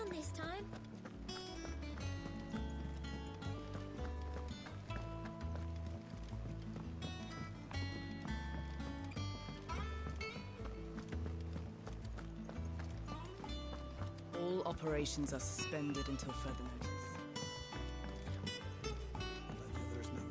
on this time. All operations are suspended until further notice. Let the others know.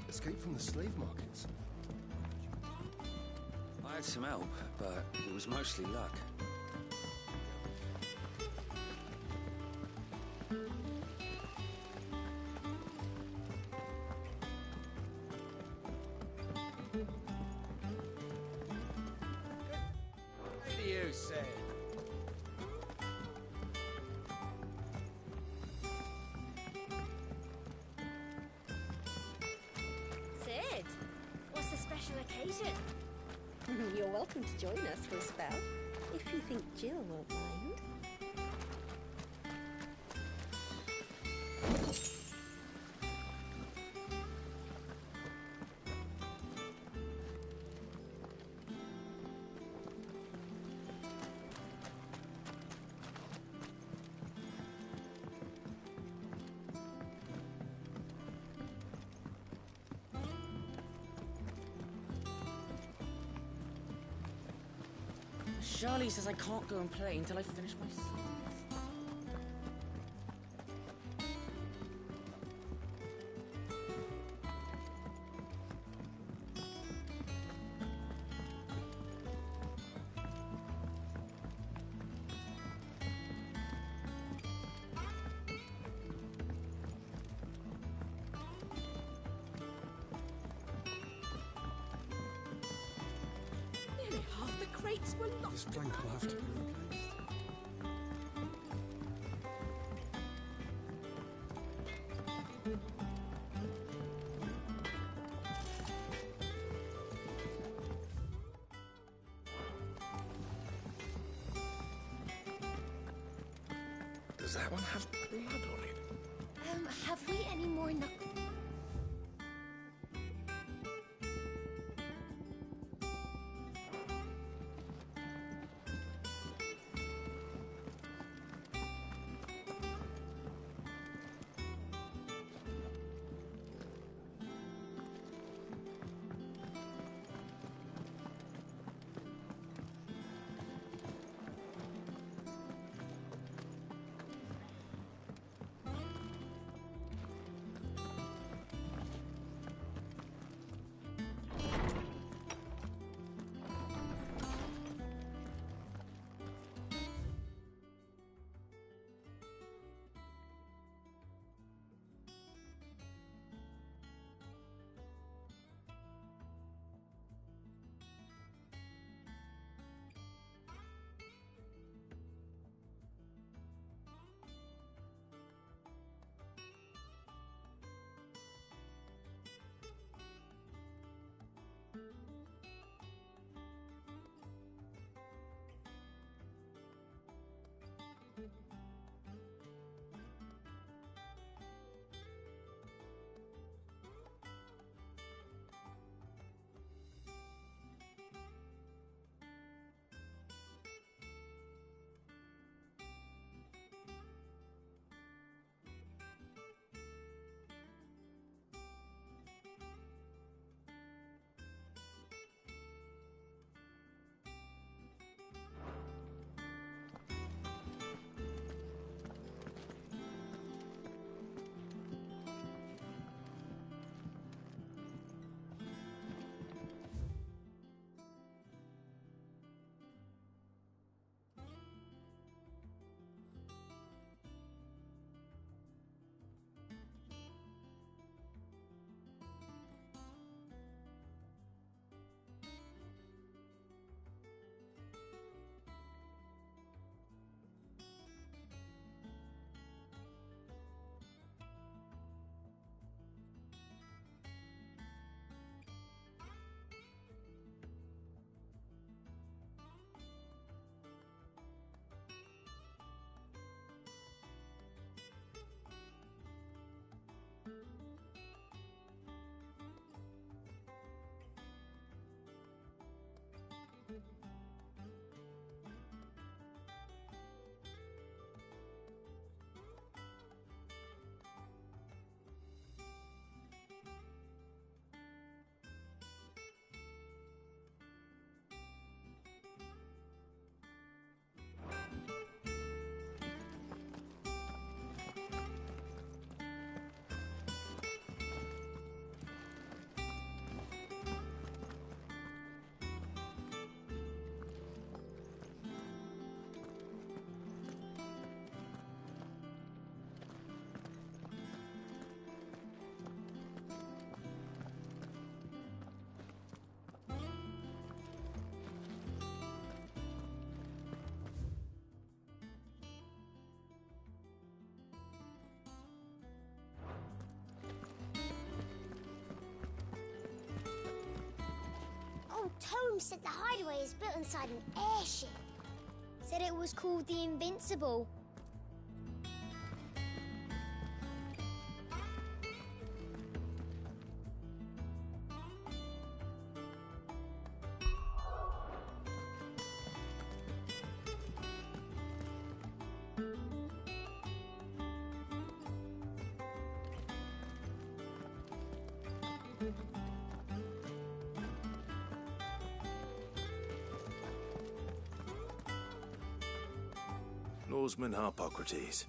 Escape from the slave markets. I had some help, but it was mostly luck. What do you say? Sid, what's the special occasion? You're welcome to join us for a spell, if you think Jill won't mind. Charlie says I can't go and play until I finish my songs. Nearly half the crates were locked. This plank will have to be replaced. Does that one have blood on it? Have we any more Tome said the hideaway is built inside an airship. Said it was called the Invincible. Norseman Harpocrates.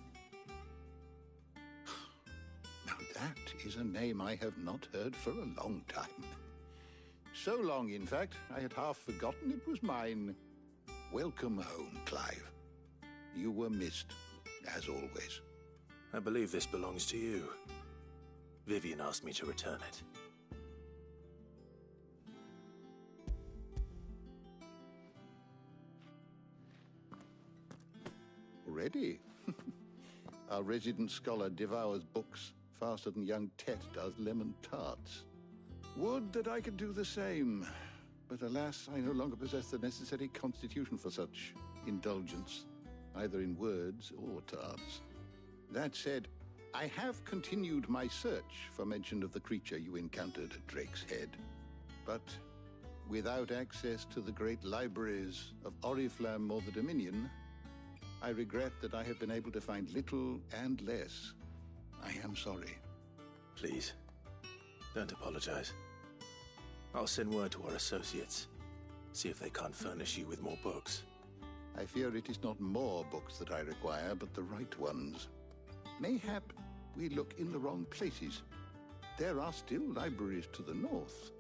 Now that is a name I have not heard for a long time. So long, in fact, I had half forgotten it was mine. Welcome home, Clive. You were missed, as always. I believe this belongs to you. Vivian asked me to return it. Already? Our resident scholar devours books faster than young Tet does lemon tarts. Would that I could do the same. But alas, I no longer possess the necessary constitution for such indulgence, either in words or tarts. That said, I have continued my search for mention of the creature you encountered at Drake's Head, but without access to the great libraries of Oriflamme or the Dominion, I regret that I have been able to find little and less. I am sorry. Please, don't apologize. I'll send word to our associates. See if they can't furnish you with more books. I fear it is not more books that I require, but the right ones. Mayhap we look in the wrong places. There are still libraries to the north.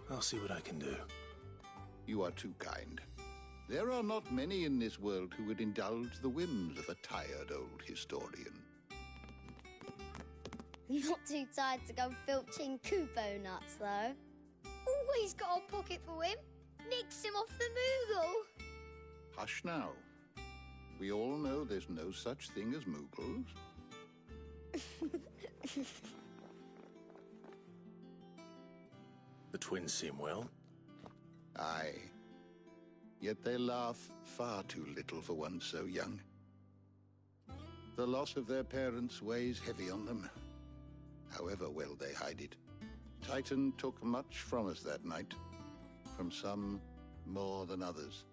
I'll see what I can do. You are too kind. There are not many in this world who would indulge the whims of a tired old historian. Not too tired to go filching Kupo nuts, though. Always got a pocket for him. Nicks him off the Moogle. Hush now. We all know there's no such thing as Moogles. The twins seem well. Aye. Yet they laugh far too little for one so young. The loss of their parents weighs heavy on them, however well they hide it. Titan took much from us that night, from some more than others,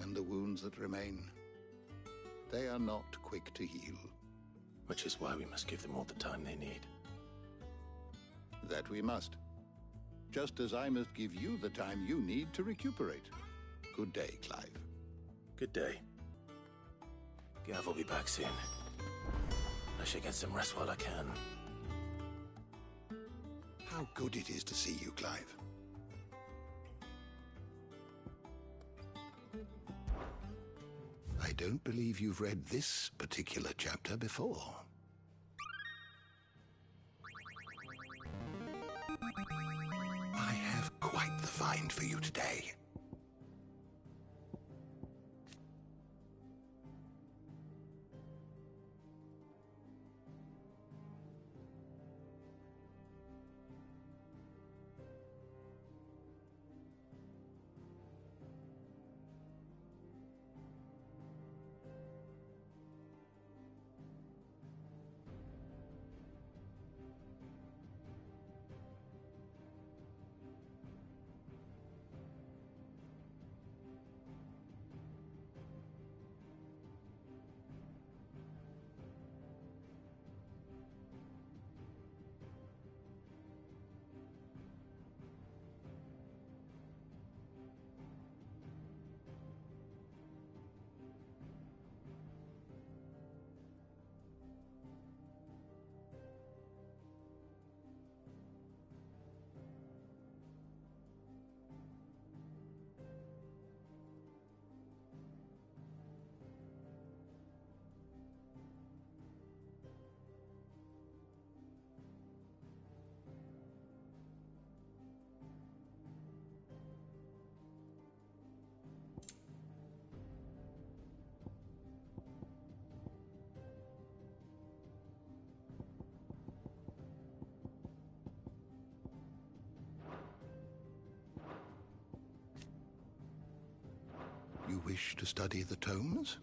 and the wounds that remain, they are not quick to heal. Which is why we must give them all the time they need. That we must. Just as I must give you the time you need to recuperate. Good day, Clive. Good day. Gav will be back soon. I should get some rest while I can. How good it is to see you, Clive. I don't believe you've read this particular chapter before. I have quite the find for you today. You wish to study the tomes?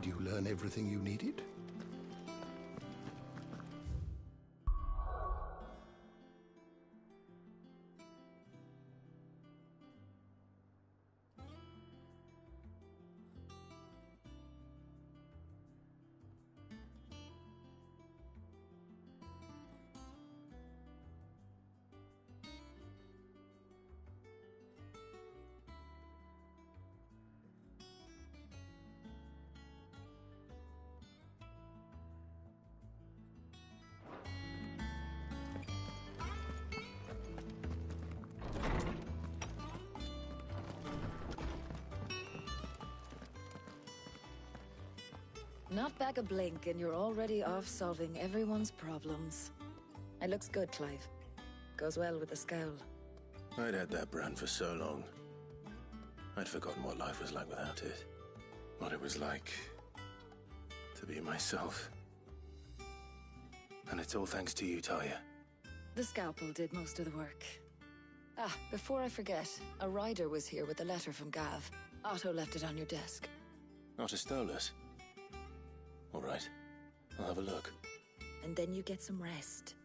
Did you learn everything you needed? Not back a blink, and you're already off solving everyone's problems. It looks good, Clive. Goes well with the scowl. I'd had that brand for so long. I'd forgotten what life was like without it. What it was like to be myself. And it's all thanks to you, Talia. The scalpel did most of the work. Ah, before I forget, a rider was here with a letter from Gav. Otto left it on your desk. Not a stolus. All right, I'll have a look. And then you get some rest.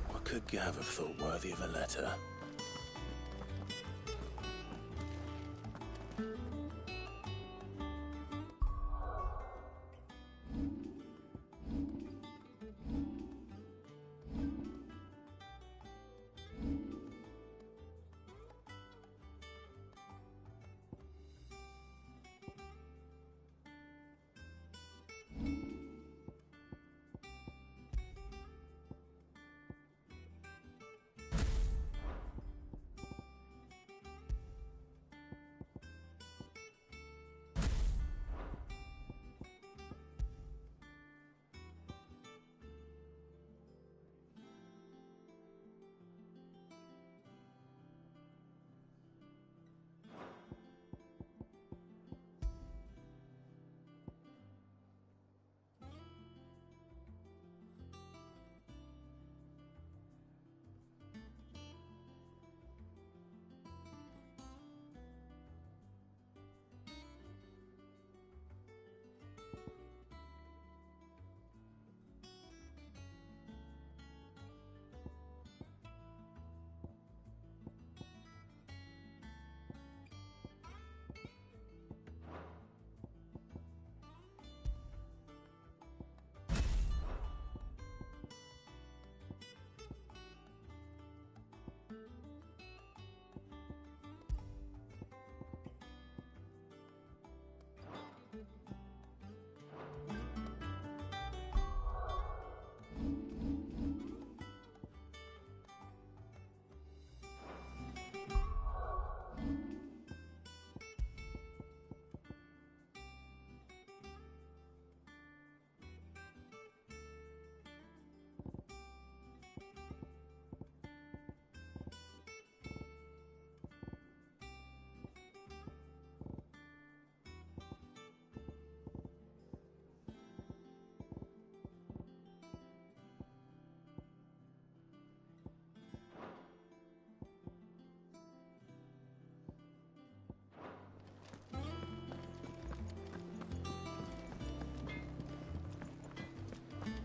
What could Gav have thought worthy of a letter?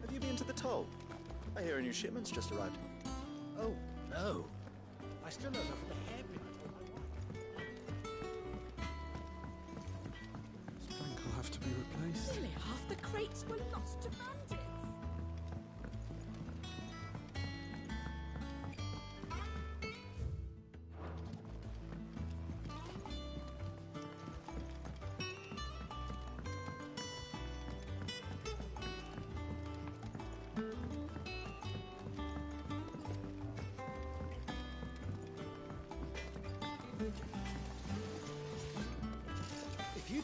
Have you been to the toll? I hear a new shipment's just arrived. Oh, no. I still don't know for the hairpin I want. This plank will have to be replaced. Nearly half the crates were lost to bandits.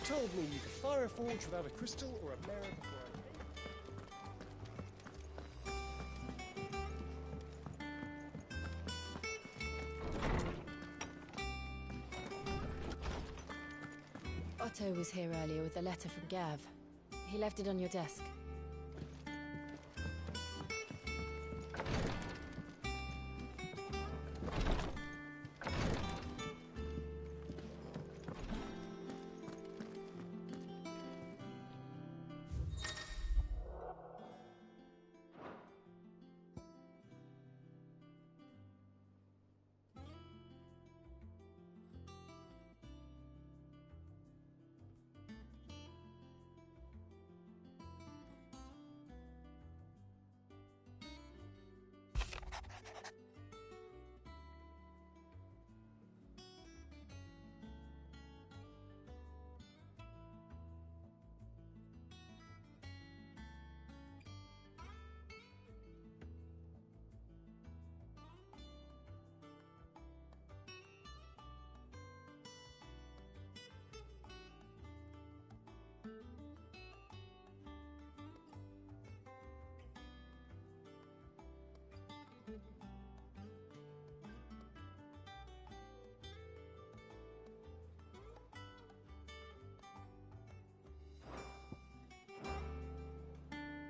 told me you could fire a forge without a crystal or a mirror before I... Otto was here earlier with a letter from Gav. He left it on your desk.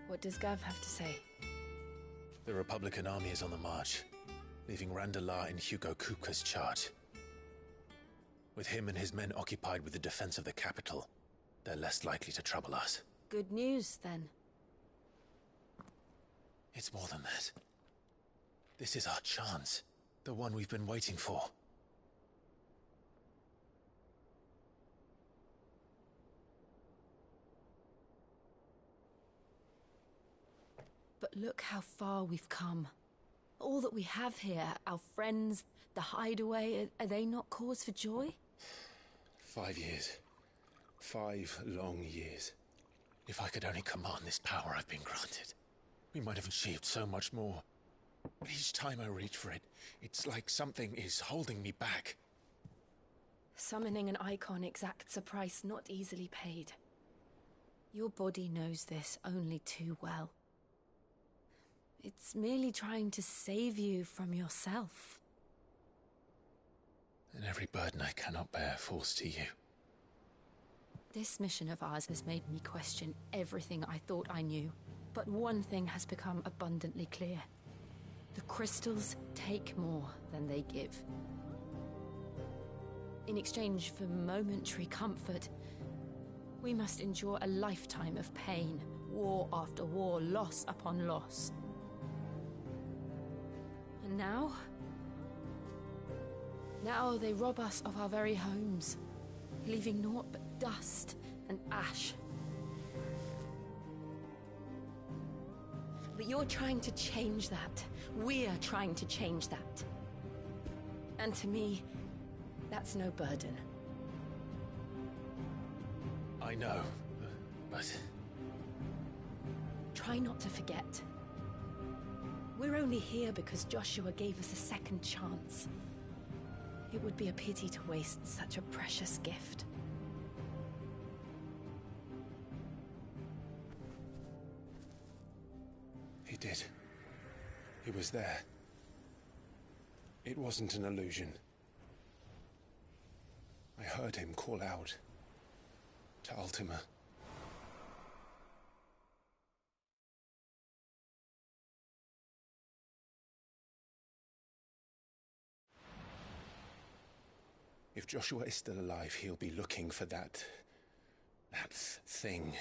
What does Gav have to say? The Republican army is on the march, leaving Randalar in Hugo Kupka's charge. With him and his men occupied with the defense of the capital, they're less likely to trouble us. Good news, then. It's more than that. This is our chance. The one we've been waiting for. But look how far we've come. All that we have here, our friends, the hideaway, are they not cause for joy? 5 years. 5 long years. If I could only command this power I've been granted, we might have achieved so much more. But each time I reach for it, it's like something is holding me back. Summoning an icon exacts a price not easily paid. Your body knows this only too well. It's merely trying to save you from yourself. And every burden I cannot bear falls to you. This mission of ours has made me question everything I thought I knew. But one thing has become abundantly clear. The crystals take more than they give. In exchange for momentary comfort, we must endure a lifetime of pain, war after war, loss upon loss. And now they rob us of our very homes, leaving naught but dust and ash. But you're trying to change that. We're trying to change that. And to me, that's no burden. I know, but... Try not to forget. We're only here because Joshua gave us a second chance. It would be a pity to waste such a precious gift. He did. He was there. It wasn't an illusion. I heard him call out to Ultima. If Joshua is still alive, he'll be looking for that thing.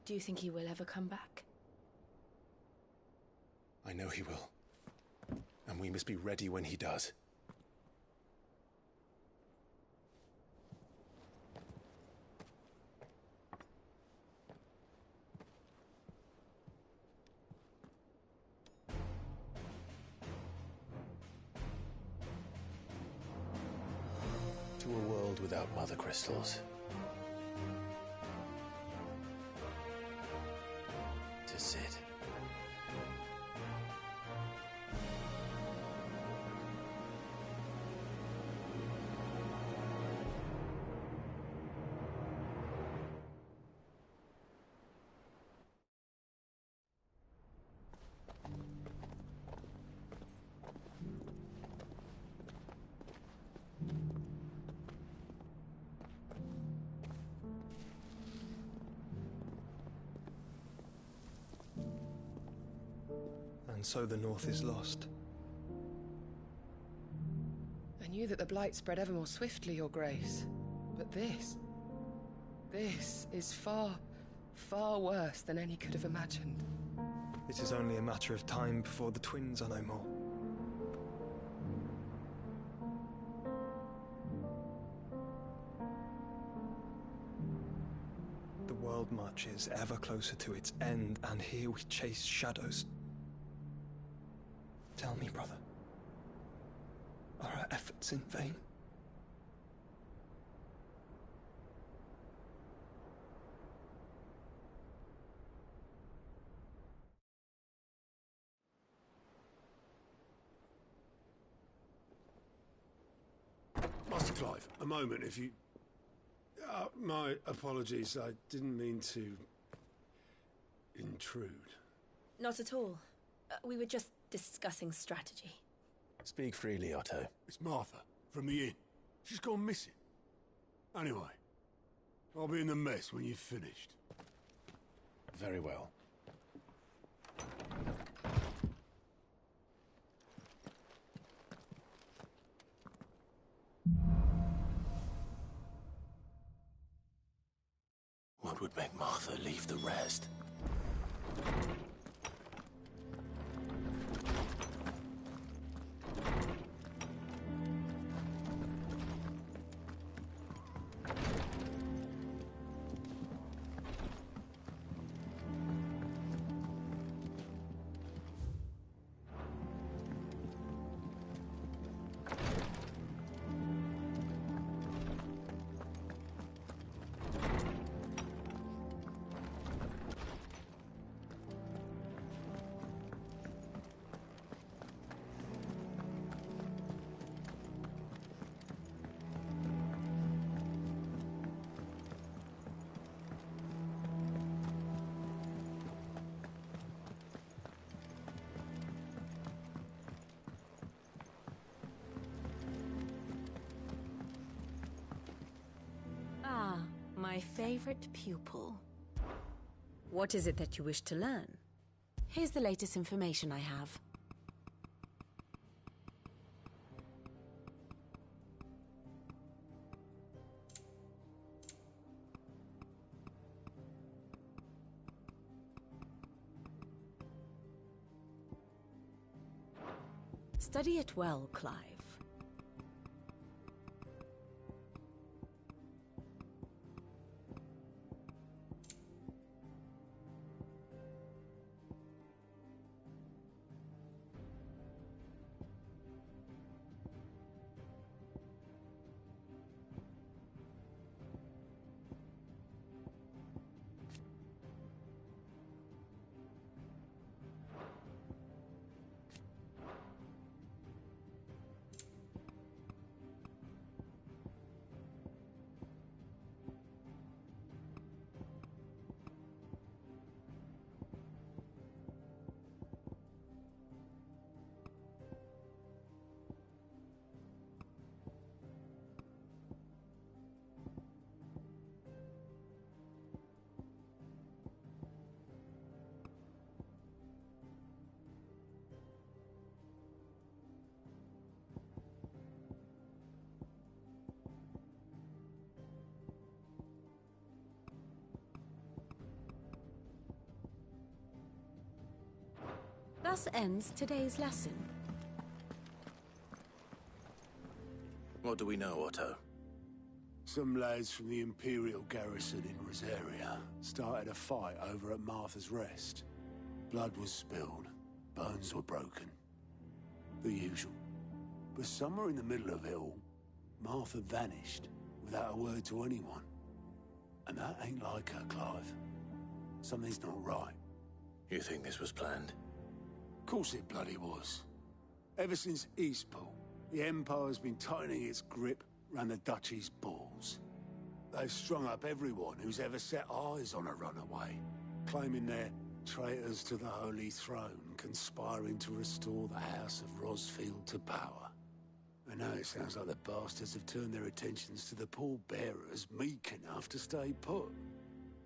Do you think he will ever come back? I know he will. And we must be ready when he does. To a world without mother crystals. To Sid. and so the North is lost. I knew that the Blight spread ever more swiftly, Your Grace. But this is far, far worse than any could have imagined. It is only a matter of time before the twins are no more. The world marches ever closer to its end, and here we chase shadows. Tell me, brother, are our efforts in vain? Master Clive, a moment, if you... my apologies, I didn't mean to... intrude. Not at all. We were just discussing strategy. Speak freely, Otto. It's Martha, from the inn. She's gone missing. Anyway, I'll be in the mess when you've finished. Very well. What would make Martha leave the rest? My favorite pupil. What is it that you wish to learn? Here's the latest information I have. Study it well, Clive. Thus ends today's lesson. What do we know, Otto? Some lads from the Imperial garrison in Rosaria started a fight over at Martha's Rest. Blood was spilled, bones were broken. The usual. But somewhere in the middle of it all, Martha vanished without a word to anyone. And that ain't like her, Clive. Something's not right. You think this was planned? Of course it bloody was. Ever since Eastpool, the Empire's been tightening its grip round the Duchy's balls. They've strung up everyone who's ever set eyes on a runaway, claiming they're traitors to the Holy Throne, conspiring to restore the House of Rosfield to power. And now it sounds like the bastards have turned their attentions to the pallbearers meek enough to stay put.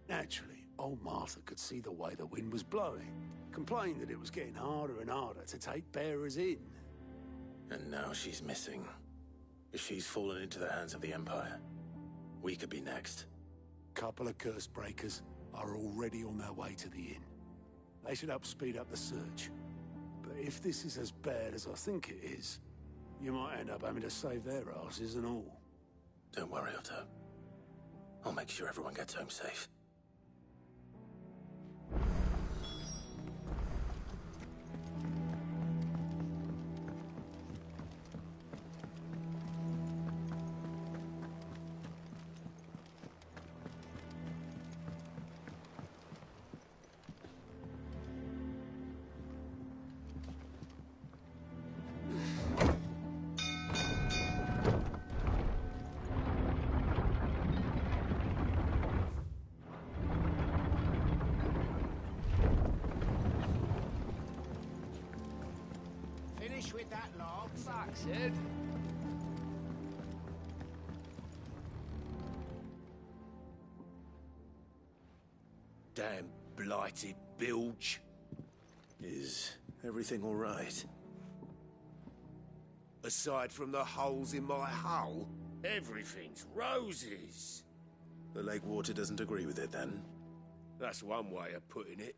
Naturally, Old Martha could see the way the wind was blowing, complained that it was getting harder and harder to take bearers in. And now she's missing. If she's fallen into the hands of the Empire, we could be next. Couple of curse breakers are already on their way to the inn. They should help speed up the search. But if this is as bad as I think it is, you might end up having to save their asses and all. Don't worry, Otto. I'll make sure everyone gets home safe. Finish with that log. That's it. Damn blighted bilge. Is everything all right? Aside from the holes in my hull, everything's roses. The lake water doesn't agree with it, then? That's one way of putting it.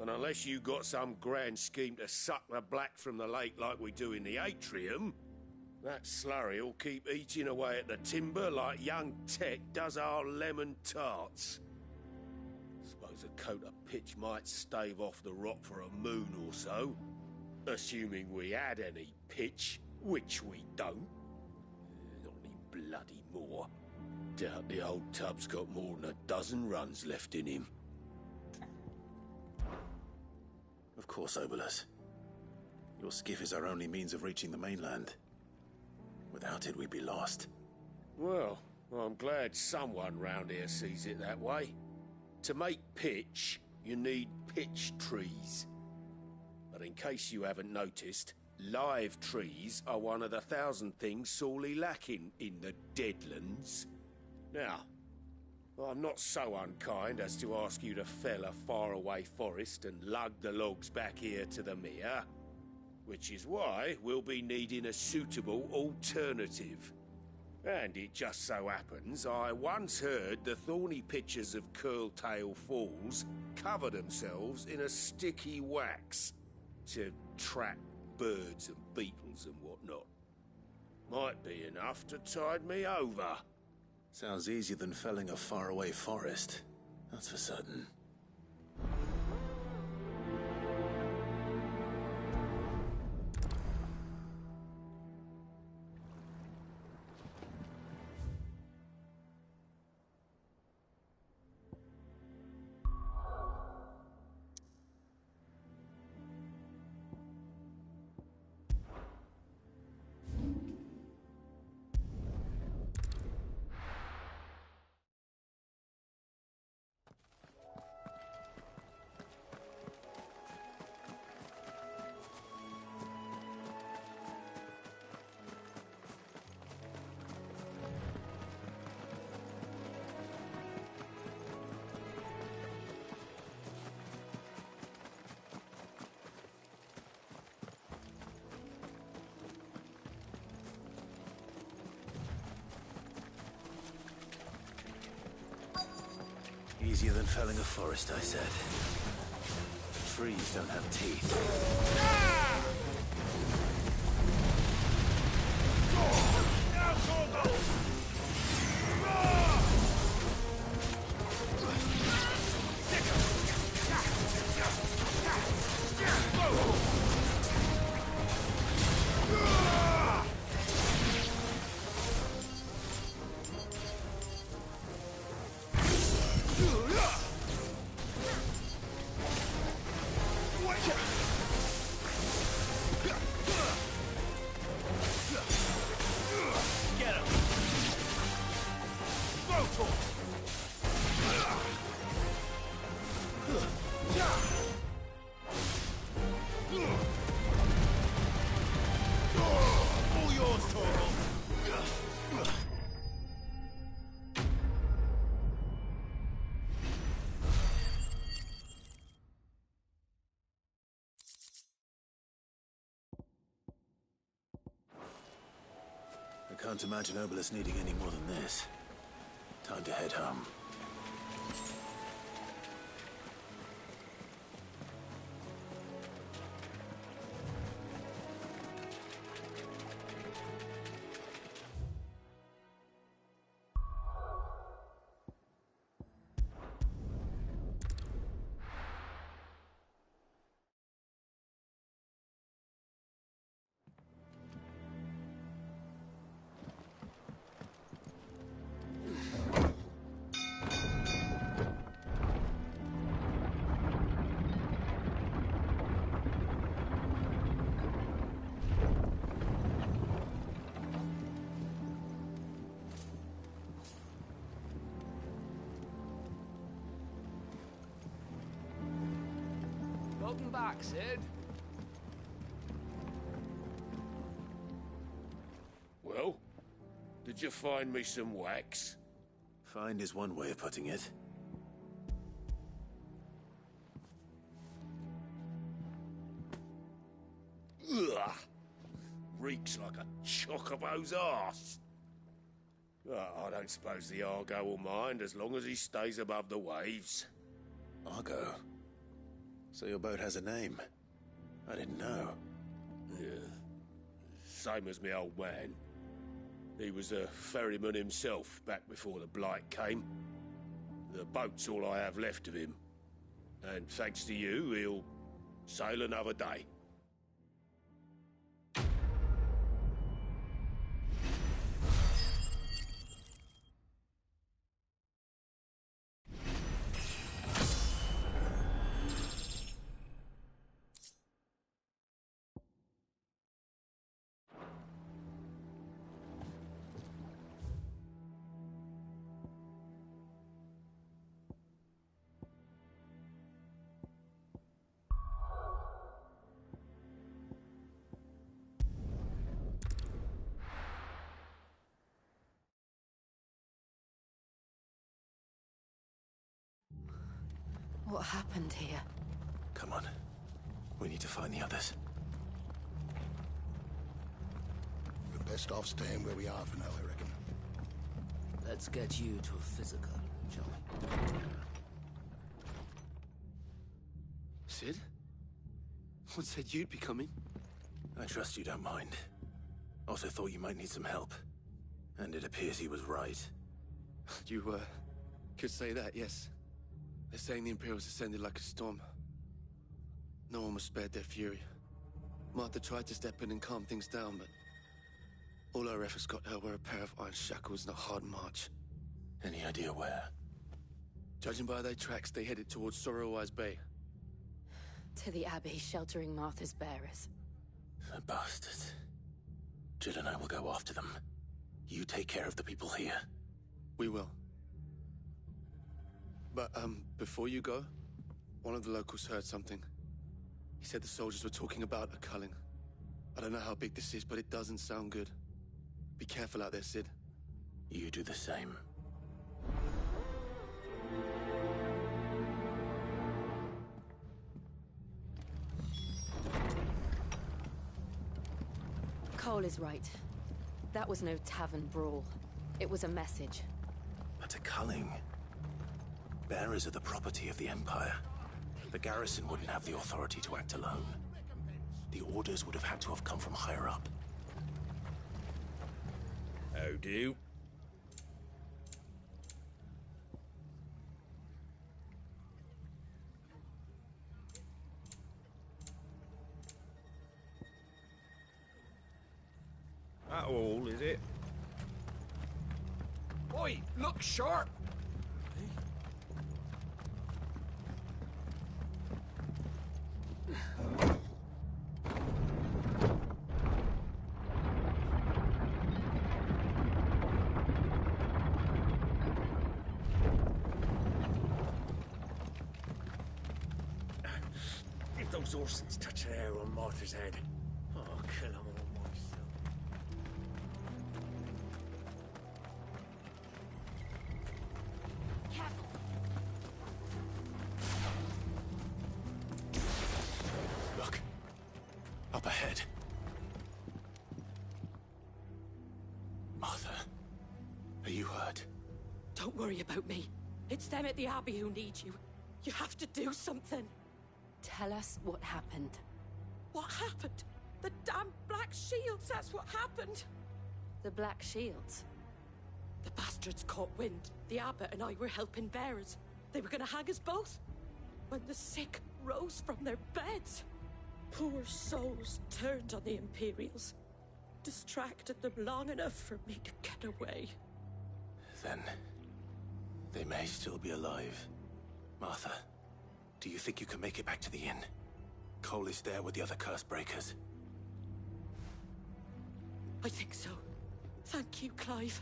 And unless you got some grand scheme to suck the black from the lake like we do in the atrium, that slurry will keep eating away at the timber like young Tech does our lemon tarts. Suppose a coat of pitch might stave off the rot for a moon or so, assuming we had any pitch, which we don't. Not any bloody more. Doubt the old tub's got more than a dozen runs left in him. Of course, Obolus. Your skiff is our only means of reaching the mainland. Without it, we'd be lost. Well, I'm glad someone round here sees it that way. To make pitch, you need pitch trees. But in case you haven't noticed, live trees are one of the 1,000 things sorely lacking in the Deadlands. Now, I'm not so unkind as to ask you to fell a faraway forest and lug the logs back here to the mere, which is why we'll be needing a suitable alternative. And it just so happens I once heard the thorny pitchers of Curltail Falls cover themselves in a sticky wax to trap birds and beetles and whatnot. Might be enough to tide me over. Sounds easier than felling a faraway forest. That's for certain. Easier than felling a forest, I said. Trees don't have teeth. Can't imagine Obelisk needing any more than this. Time to head home. Welcome back, Sid. Well, did you find me some wax? Find is one way of putting it. Ugh! Reeks like a chocobo's arse. I don't suppose the Argo will mind as long as he stays above the waves. Argo? So your boat has a name? I didn't know. Yeah. Same as me old man. He was a ferryman himself back before the Blight came. The boat's all I have left of him. And thanks to you, he'll sail another day. What happened here? Come on. We need to find the others. We're best off staying where we are for now, I reckon. Let's get you to a physical, shall we? Sid? What said you'd be coming? I trust you don't mind. Also thought you might need some help. And it appears he was right. You, could say that, yes. They're saying the Imperials ascended like a storm. No one was spared their fury. Martha tried to step in and calm things down, but all our efforts got her were a pair of iron shackles and a hard march. Any idea where? Judging by their tracks, they headed towards Sorrowwise Bay. To the Abbey, sheltering Martha's bearers. The bastards. Jill and I will go after them. You take care of the people here. We will. But, before you go, one of the locals heard something. He said the soldiers were talking about a culling. I don't know how big this is, but it doesn't sound good. Be careful out there, Sid. You do the same. Cole is right. That was no tavern brawl. It was a message. But a culling. Bearers are the property of the Empire. The garrison wouldn't have the authority to act alone. The orders would have had to have come from higher up. How do? That all, is it? Oi, look sharp! If those Orsons touch an arrow on Martha's head, I'll kill them all myself. Look. Up ahead. Are you hurt? Don't worry about me. It's them at the Abbey who need you. You have to do something. Tell us what happened. What happened? The damn Black Shields, that's what happened. The Black Shields? The bastards caught wind. The Abbot and I were helping bearers. They were gonna hang us both. When the sick rose from their beds, poor souls turned on the Imperials. Distracted them long enough for me to get away. Then they may still be alive. Martha, do you think you can make it back to the inn? Cole is there with the other curse breakers. I think so. Thank you, Clive.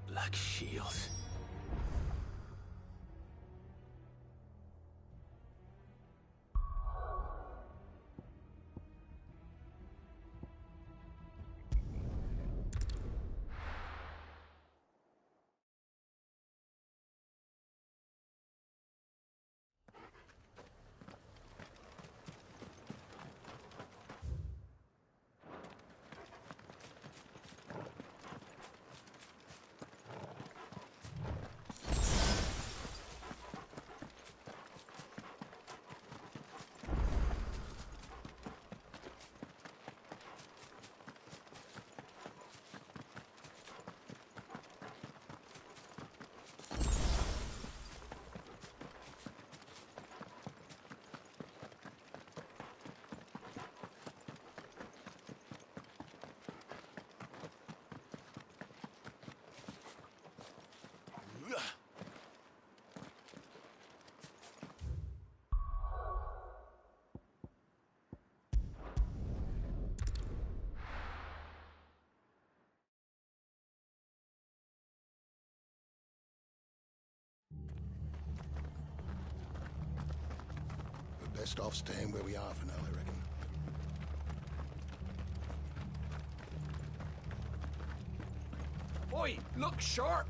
Black Shields. Best off staying where we are for now, I reckon. Oi, look sharp!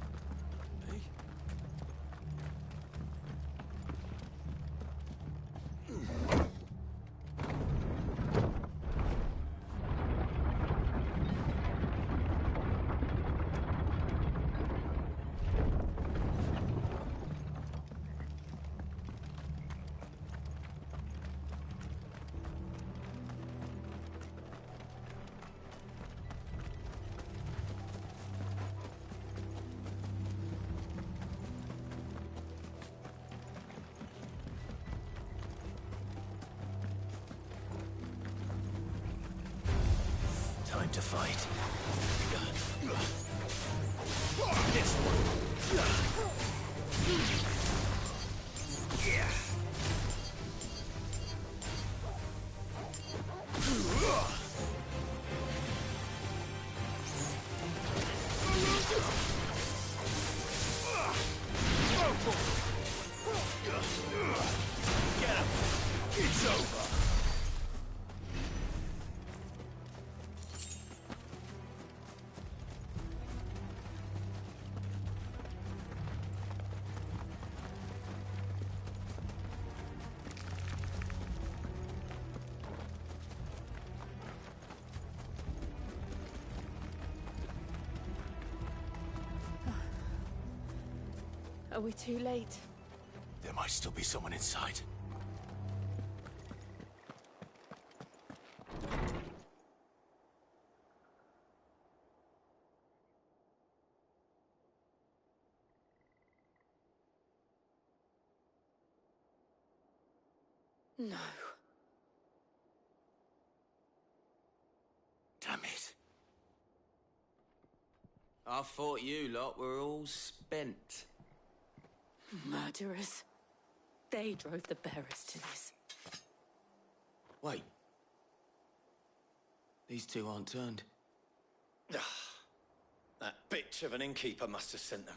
Time to fight. This one. Yeah. Get him. It's over. Are we too late? There might still be someone inside. No. Damn it. I thought you lot were all spent. Murderers. They drove the bearers to this. Wait. These two aren't turned. That bitch of an innkeeper must have sent them.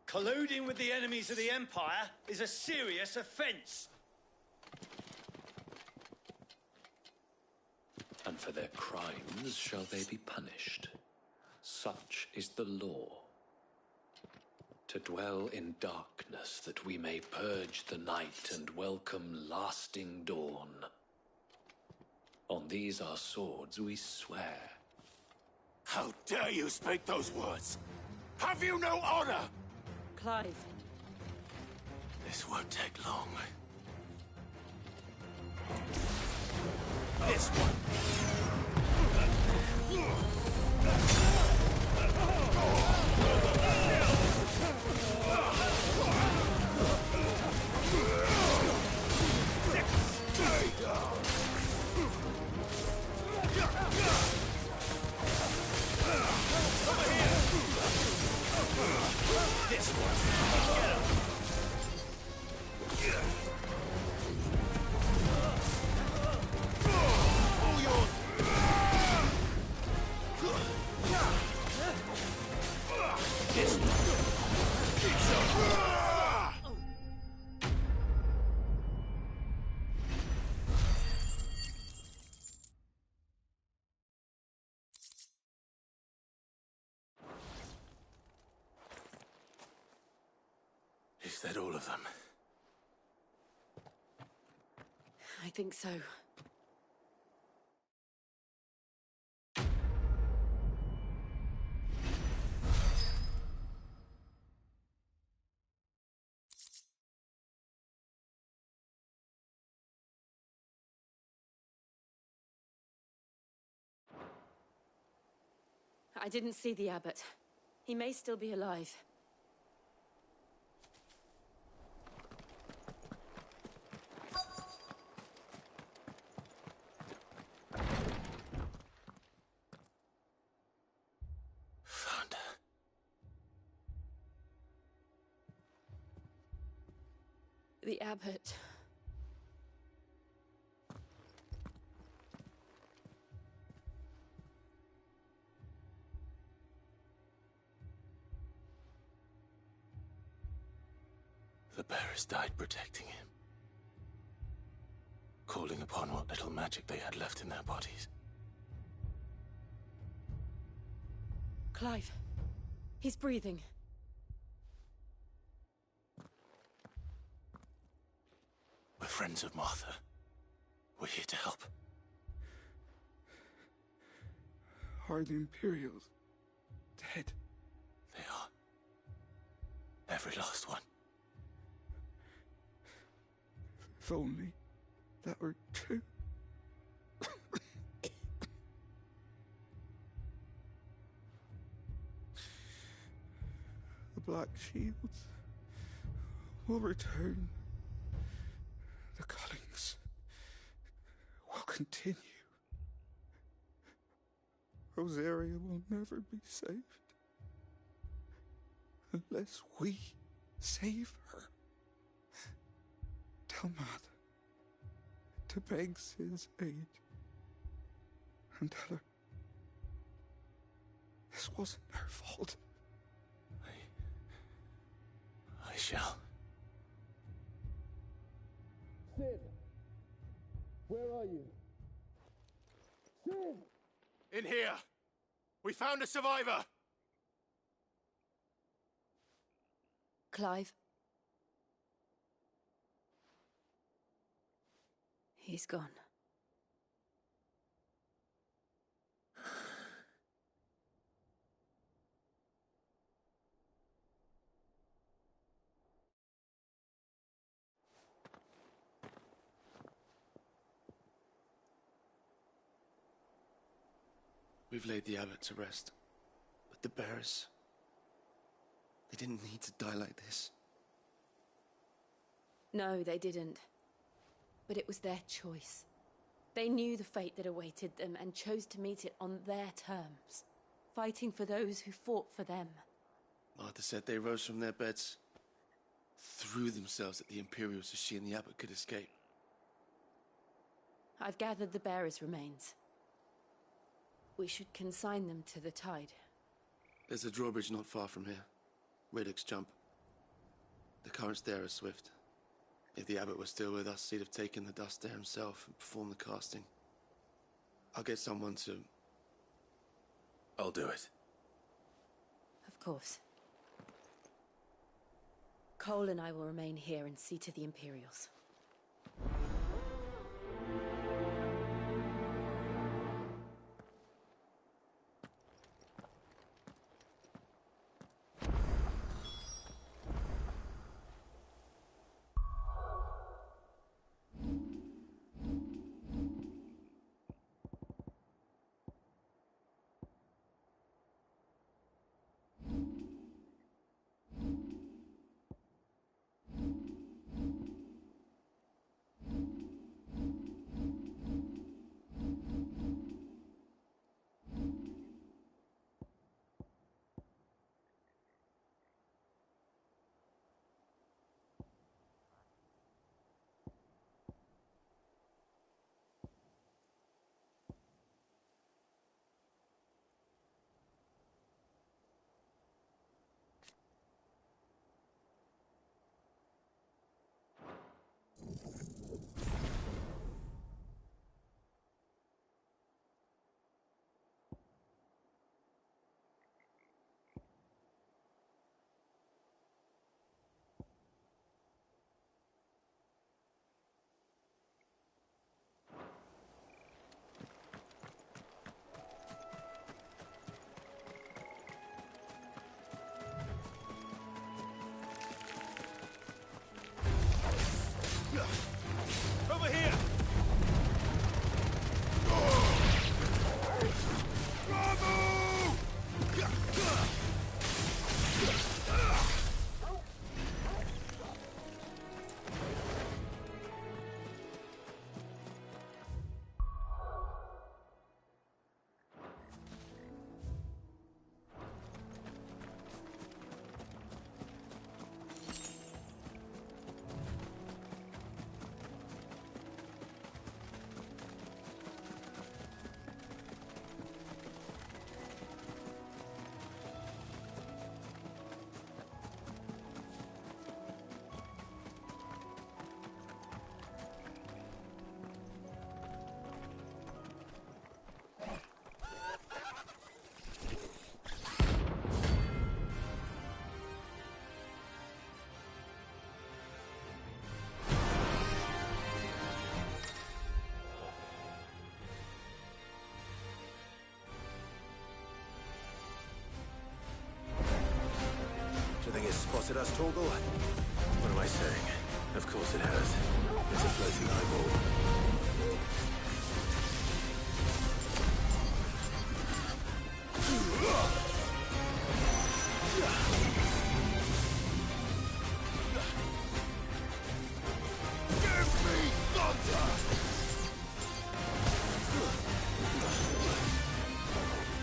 Colluding with the enemies of the Empire is a serious offence. And for their crimes shall they be punished. Such is the law. to dwell in darkness that we may purge the night and welcome lasting dawn. On these our swords we swear. How dare you speak those words? Have you no honor? Clive. This won't take long. This one. This one. Get him. All yours. This one. Keep so. Is that all of them? I think so. I didn't see the abbot. He may still be alive. Found her. The abbot. The bearers died protecting him. Calling upon what little magic they had left in their bodies. Clive. He's breathing. We're friends of Martha. We're here to help. Are the Imperials dead? They are. Every last one. If only that were true. The Black Shields will return. The cuttings will continue. Rosaria will never be saved unless we save her. Tell Mother to beg Sid's aid and tell her this wasn't her fault. I shall. Sid! Where are you? Sid! In here! We found a survivor! Clive. He's gone. We've laid the abbot to rest. But the bearers... they didn't need to die like this. No, they didn't. But it was their choice. They knew the fate that awaited them and chose to meet it on their terms, fighting for those who fought for them. Martha said they rose from their beds, threw themselves at the Imperials so she and the abbot could escape. I've gathered the bearers' remains. We should consign them to the tide. There's a drawbridge not far from here. Radix Jump. The currents there are swift. If the abbot was still with us, he'd have taken the dust there himself and performed the casting. I'll get someone to... I'll do it. Of course. Cole and I will remain here and see to the Imperials. Over here! Do you think it's spotted us, Torgal? What am I saying? Of course it has. It's a floating eyeball. Give me thunder!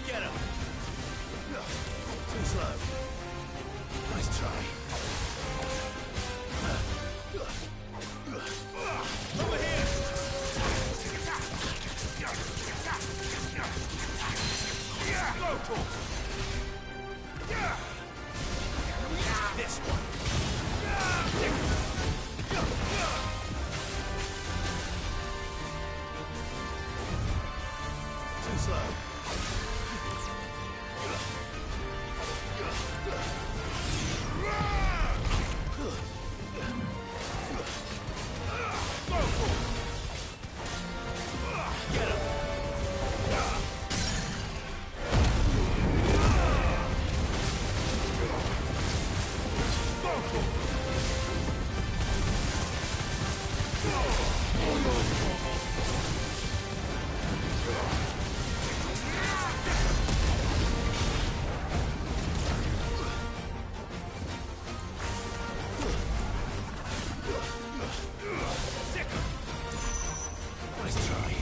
Get him! Too slow. Nice try. Over here! Go, Torgal! This one. Too slow. Nice try.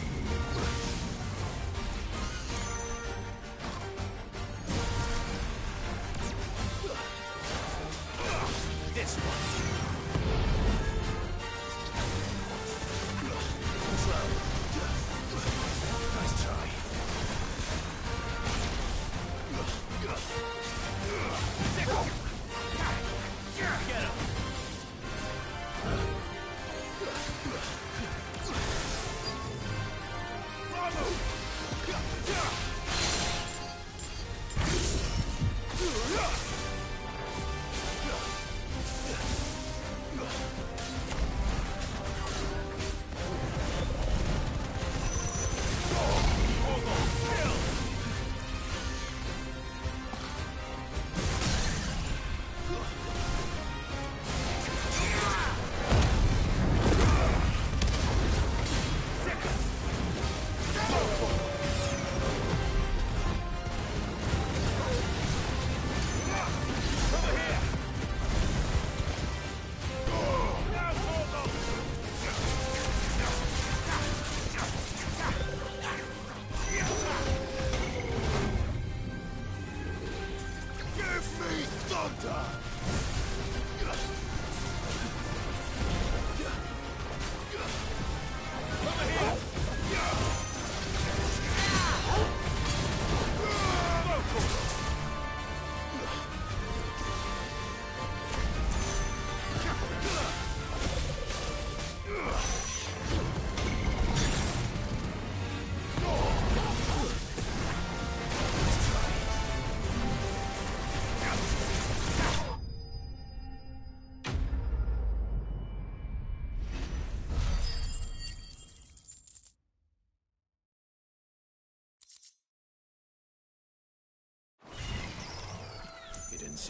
This one. Slow. Nice try. Get him.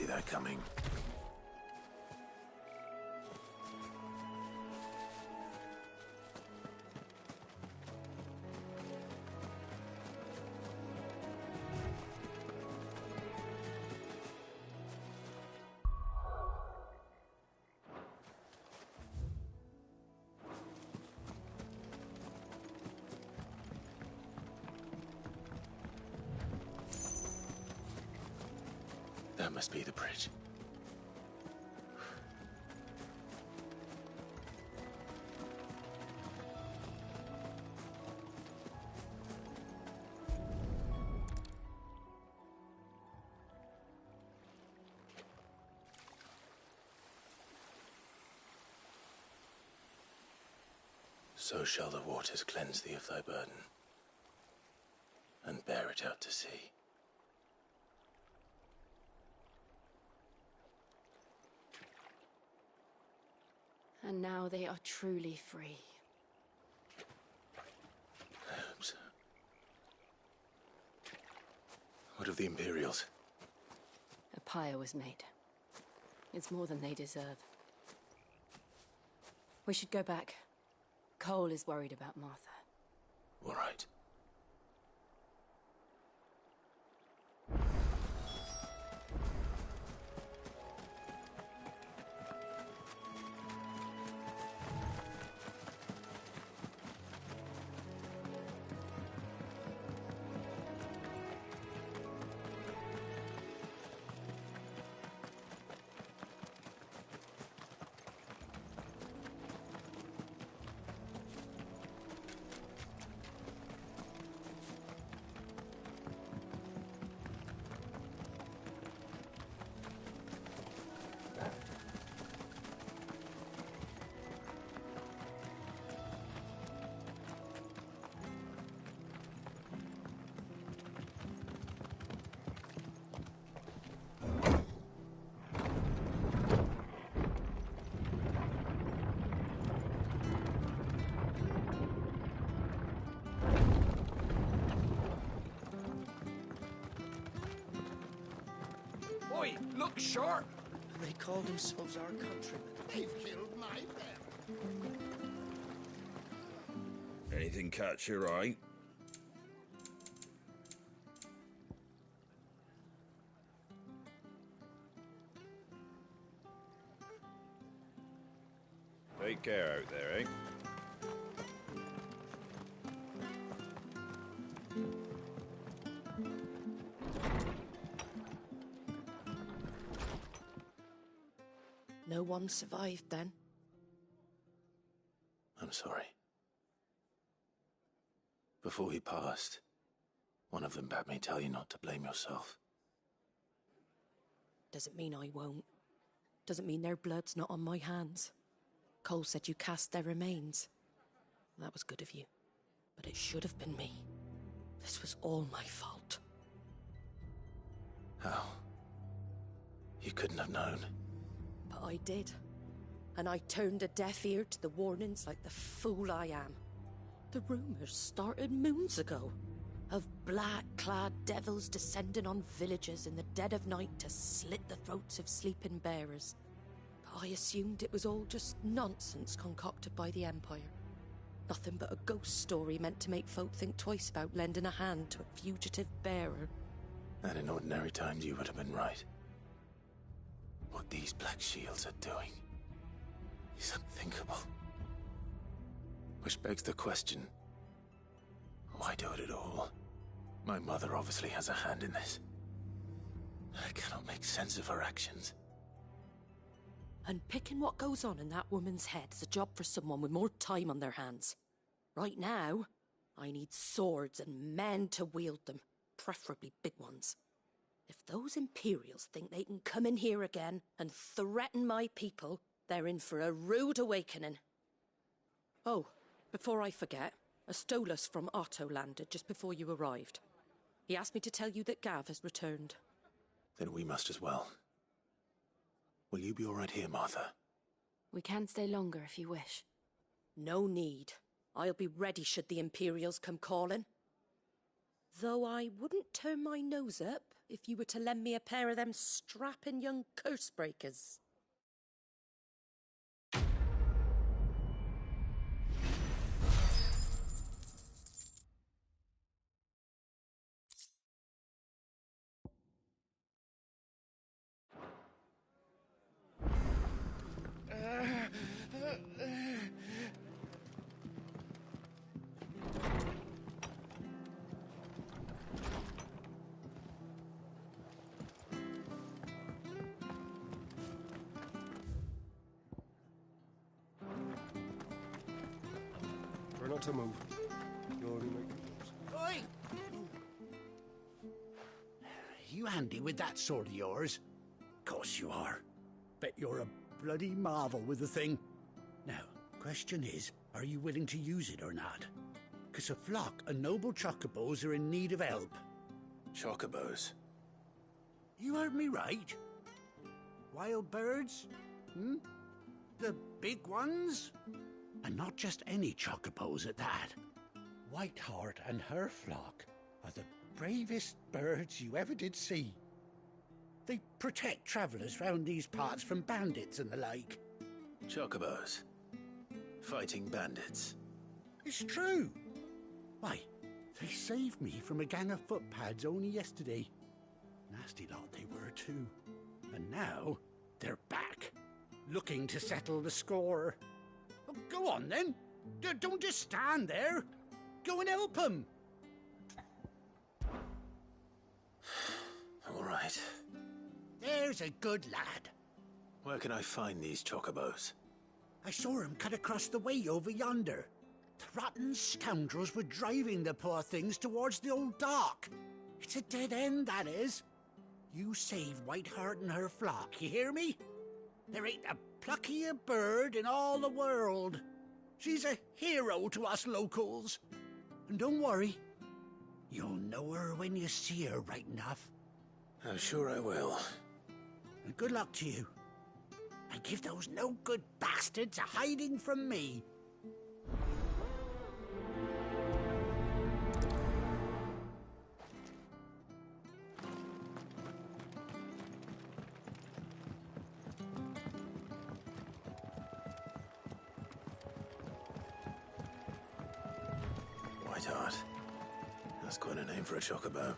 see that coming. That must be the bridge. So shall the waters cleanse thee of thy burden, and bear it out to sea. And now they are truly free. I hope so. What of the Imperials? A pyre was made. It's more than they deserve. We should go back. Cole is worried about Martha. All right. Oi, look sharp! They call themselves our countrymen. They've killed my parents. Anything catch your eye? Take care out there, eh? No one survived then. I'm sorry. Before he passed, one of them bade me tell you not to blame yourself. Doesn't mean I won't. Doesn't mean their blood's not on my hands. Cole said you cast their remains. That was good of you. But it should have been me. This was all my fault. How? You couldn't have known. But I did. And I turned a deaf ear to the warnings like the fool I am. The rumours started moons ago. Of black-clad devils descending on villages in the dead of night to slit the throats of sleeping bearers. But I assumed it was all just nonsense concocted by the Empire. Nothing but a ghost story meant to make folk think twice about lending a hand to a fugitive bearer. And in ordinary times you would have been right. What these Black Shields are doing is unthinkable. Which begs the question, why do it at all? My mother obviously has a hand in this. I cannot make sense of her actions. And picking what goes on in that woman's head is a job for someone with more time on their hands. Right now, I need swords and men to wield them, preferably big ones. If those Imperials think they can come in here again and threaten my people, they're in for a rude awakening. Oh, before I forget, a Stolas from Otto landed just before you arrived. He asked me to tell you that Gav has returned. Then we must as well. Will you be all right here, Martha? We can stay longer if you wish. No need. I'll be ready should the Imperials come calling. Though I wouldn't turn my nose up if you were to lend me a pair of them strapping young curse breakers. Try not to move. You're already making moves. Oi! You handy with that sword of yours? Course you are. Bet you're a bloody marvel with the thing. Now, question is, are you willing to use it or not? 'Cause a flock of noble chocobos are in need of help. Chocobos? You heard me right. Wild birds? Hmm? The big ones? And not just any chocobos at that. Whiteheart and her flock are the bravest birds you ever did see. They protect travellers round these parts from bandits and the like. Chocobos? Fighting bandits? It's true. Why, they saved me from a gang of footpads only yesterday. Nasty lot they were too. And now they're back, looking to settle the score. Oh, go on then. Don't just stand there. Go and help them. All right. There's a good lad. Where can I find these chocobos? I saw him cut across the way over yonder. The rotten scoundrels were driving the poor things towards the old dock. It's a dead end, that is. You save Whiteheart and her flock, you hear me? There ain't a pluckier bird in all the world. She's a hero to us locals. And don't worry, you'll know her when you see her right enough. I'm sure I will. And good luck to you. And give those no-good bastards a hiding from me. Whiteheart. That's quite a name for a chocobo.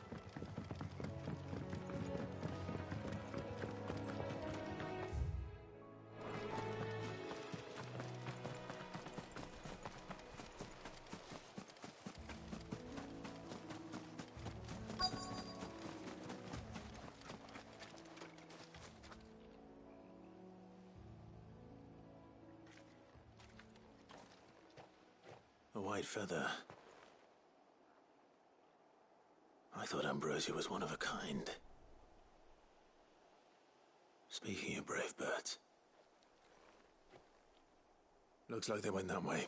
A white feather. I thought Ambrosia was one of a kind. Speaking of brave birds. Looks like they went that way.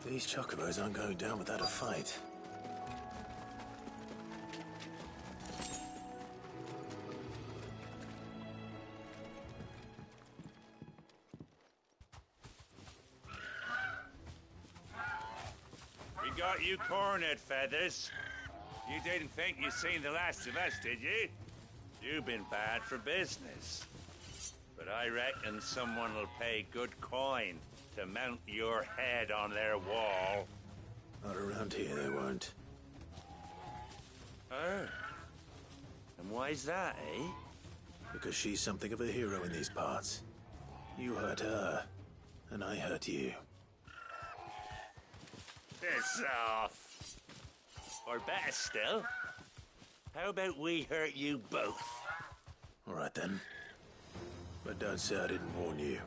These chocobos aren't going down without a fight. We got you cornered, Feathers. You didn't think you'd seen the last of us, did you? You've been bad for business. But I reckon someone will pay good coin to mount your head on their wall. Not around here, they won't. Oh. And why's that, eh? Because she's something of a hero in these parts. You hurt her, and I hurt you. Piss off. Or better still, how about we hurt you both? All right then. But don't say I didn't warn you.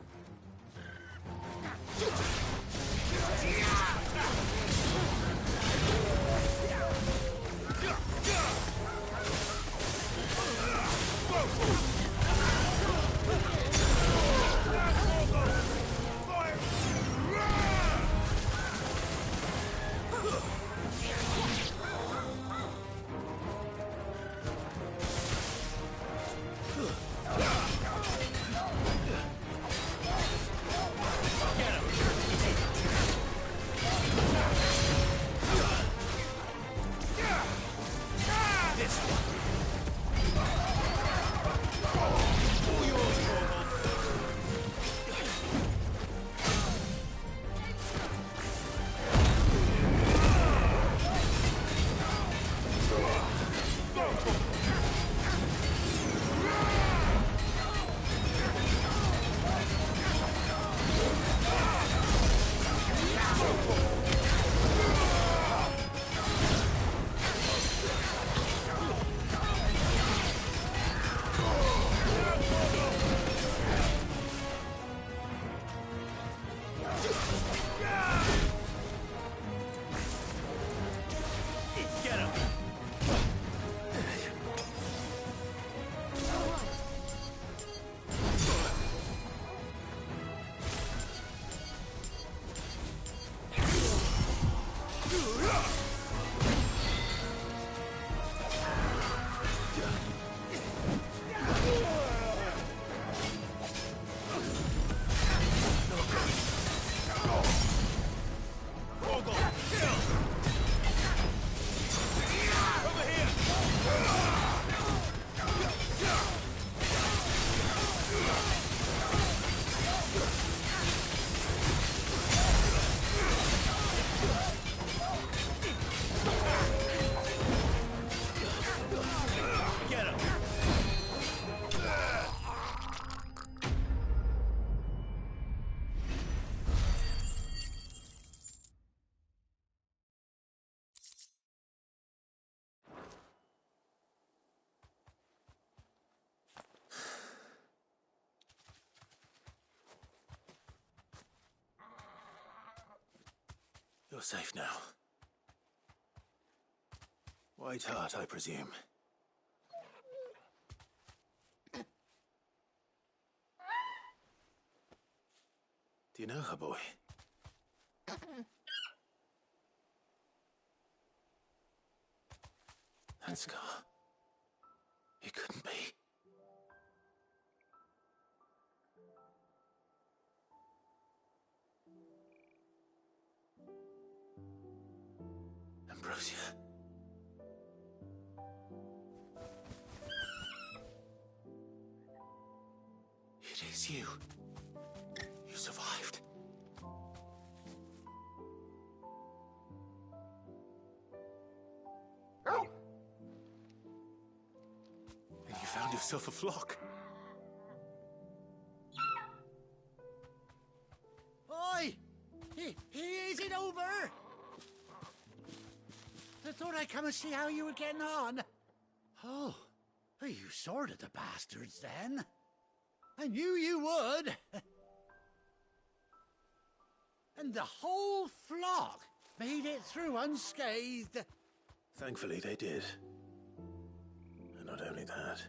You're safe now. White Hart, I presume. Do you know her, boy? That scar. It couldn't be. Ambrosia. It is you. You survived. And you found yourself a flock. Oi! Is it over? I thought I'd come and see how you were getting on. Oh, you sorted the bastards then. I knew you would. And the whole flock made it through unscathed. Thankfully, they did. And not only that.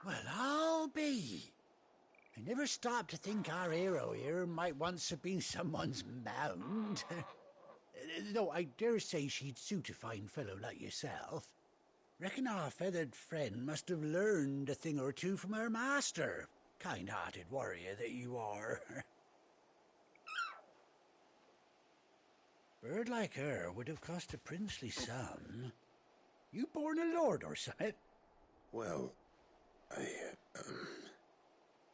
Well, I'll be. I never stopped to think our hero here might once have been someone's mount. Though I dare say she'd suit a fine fellow like yourself. Reckon our feathered friend must have learned a thing or two from her master. Kind-hearted warrior that you are. Bird like her would have cost a princely sum. You born a lord or something? Well,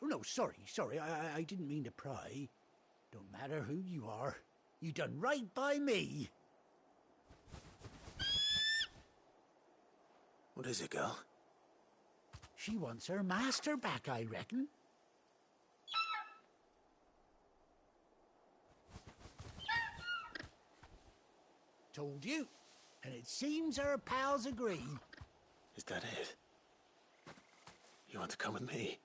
Oh, no, sorry, I didn't mean to pry. Don't matter who you are. You done right by me. What is it, girl? She wants her master back, I reckon. Told you. And it seems her pals agree. Is that it? You want to come with me?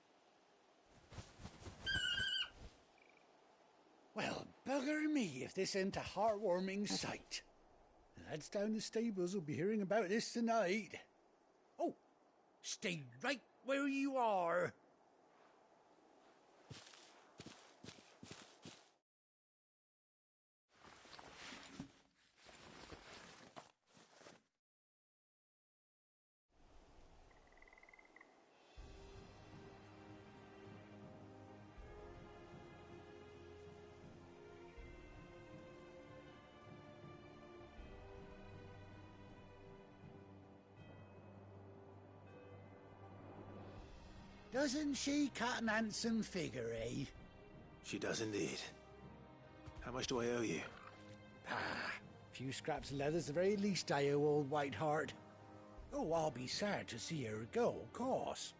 Well, bugger me if this ain't a heartwarming sight. The lads down the stables will be hearing about this tonight. Oh, stay right where you are. Doesn't she cut an handsome figure, eh? She does indeed. How much do I owe you? A few scraps of leather's the very least I owe old White Hart. Oh, I'll be sad to see her go, of course.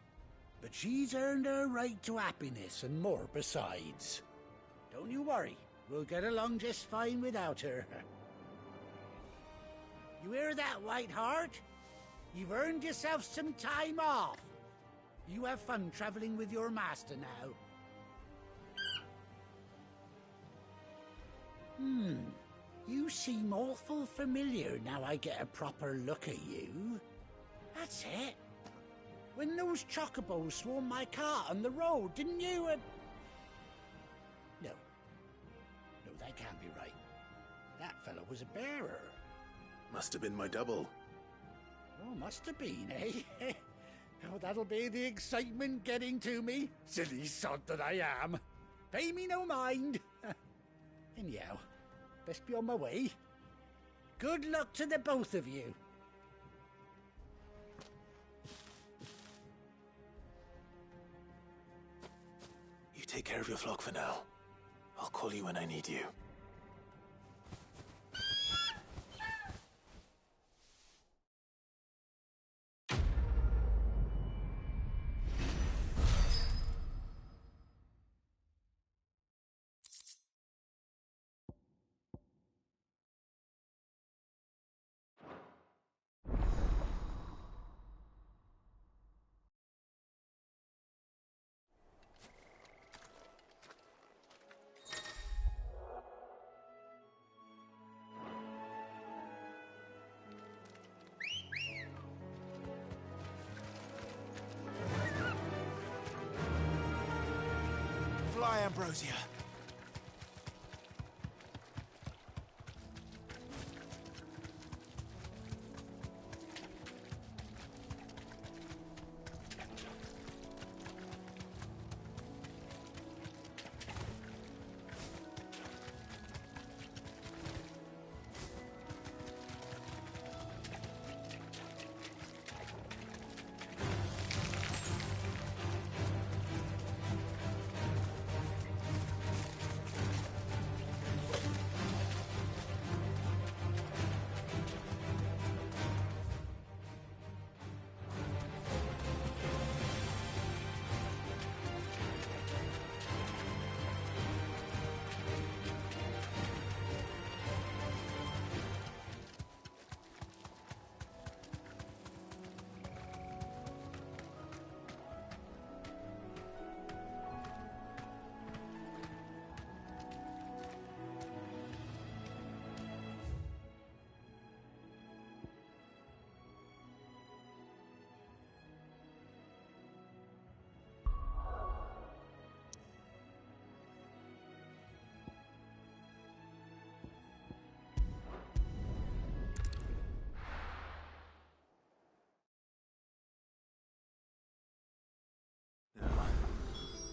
But she's earned her right to happiness and more besides. Don't you worry, we'll get along just fine without her. You hear that, White Hart? You've earned yourself some time off. You have fun traveling with your master now. You seem awful familiar now I get a proper look at you. That's it. When those chocobos swarmed my cart on the road, didn't you? No, that can't be right. That fellow was a bearer. Must have been my double. Oh, must have been, eh? Oh, that'll be the excitement getting to me. Silly sod that I am. Pay me no mind. Anyhow, best be on my way. Good luck to the both of you. You take care of your flock for now. I'll call you when I need you. Fly, Ambrosia.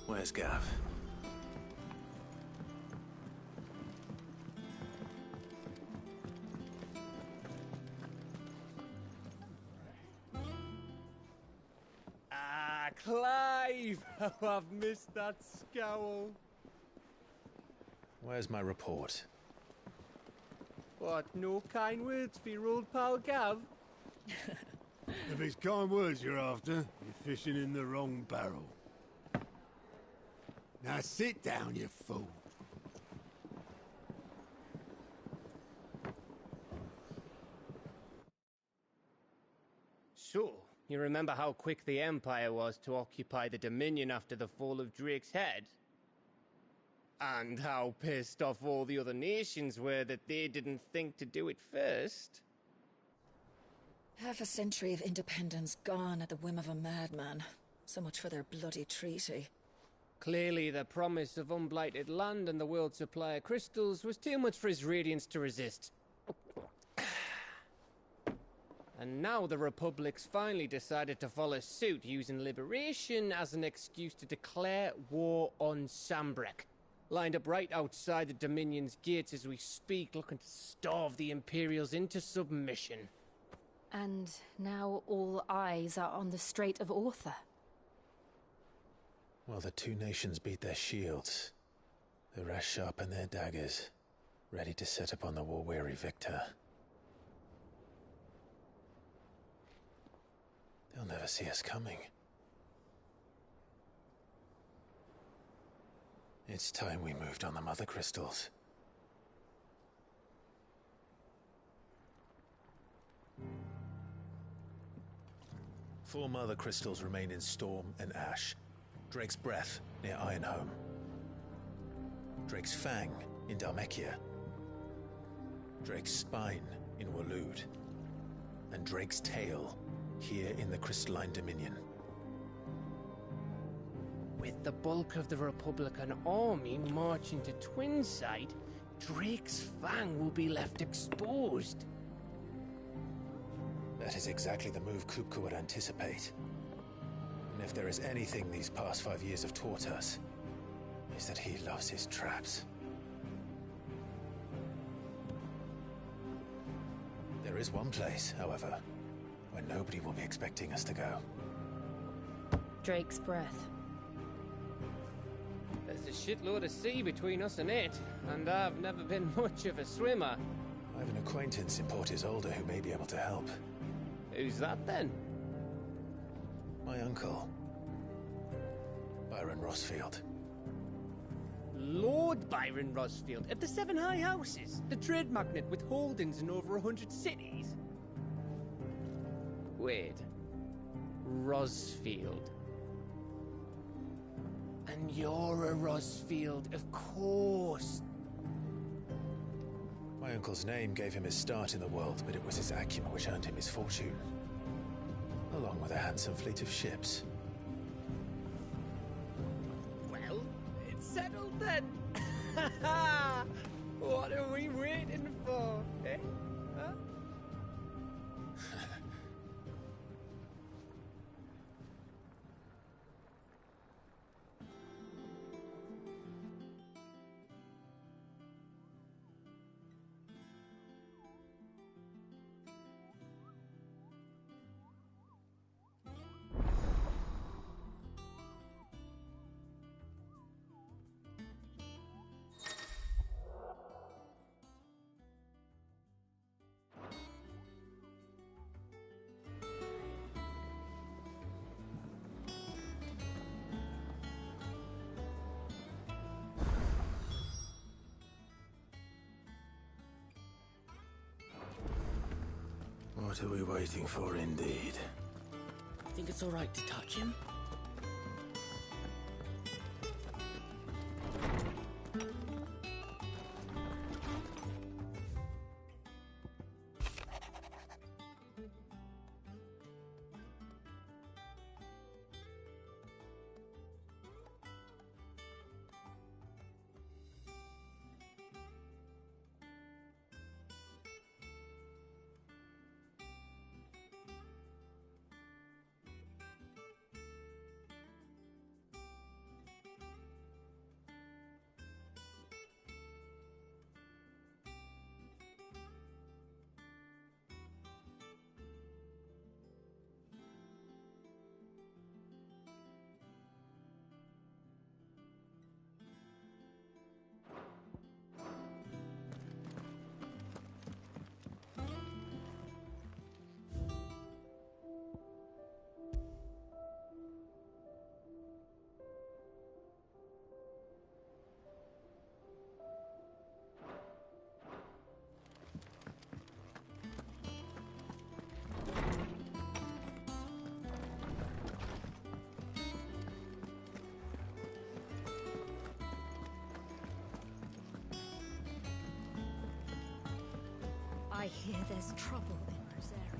Where's Gav? Ah, Clive! How I've missed that scowl. Where's my report? What, no kind words for your old pal Gav? If it's kind words you're after, you're fishing in the wrong barrel. Now sit down, you fool. So, you remember how quick the Empire was to occupy the Dominion after the fall of Drake's head? And how pissed off all the other nations were that they didn't think to do it first? Half a century of independence gone at the whim of a madman. So much for their bloody treaty. Clearly, the promise of unblighted land and the world's supply of crystals was too much for his radiance to resist. And now the Republic's finally decided to follow suit, using liberation as an excuse to declare war on Sambrek. Lined up right outside the Dominion's gates as we speak, looking to starve the Imperials into submission. And now all eyes are on the Strait of Author. Well, the two nations beat their shields. The rest sharpen their daggers, ready to set upon the war-weary victor. They'll never see us coming. It's time we moved on the Mother Crystals. Four Mother Crystals remain in Storm and Ash. Drake's Breath near Ironhome. Drake's Fang in Dhalmekia. Drake's Spine in Waloed. And Drake's Tail here in the Crystalline Dominion. With the bulk of the Republican army marching to Twinside, Drake's Fang will be left exposed. That is exactly the move Kupka would anticipate. And if there is anything these past 5 years have taught us, is that he loves his traps. There is one place, however, where nobody will be expecting us to go. Drake's Breath. There's a shitload of sea between us and it, and I've never been much of a swimmer. I have an acquaintance in Port Isolde who may be able to help. Who's that then? My uncle, Byron Rossfield. Lord Byron Rossfield of the Seven High Houses, the trade magnate with holdings in over 100 cities. Wait, Rossfield. And you're a Rossfield, of course. My uncle's name gave him his start in the world, but it was his acumen which earned him his fortune. Along with a handsome fleet of ships. Well, it says What are we waiting for, eh? Huh? What are we waiting for, indeed? Think it's all right to touch him? I hear there's trouble in Rosaria.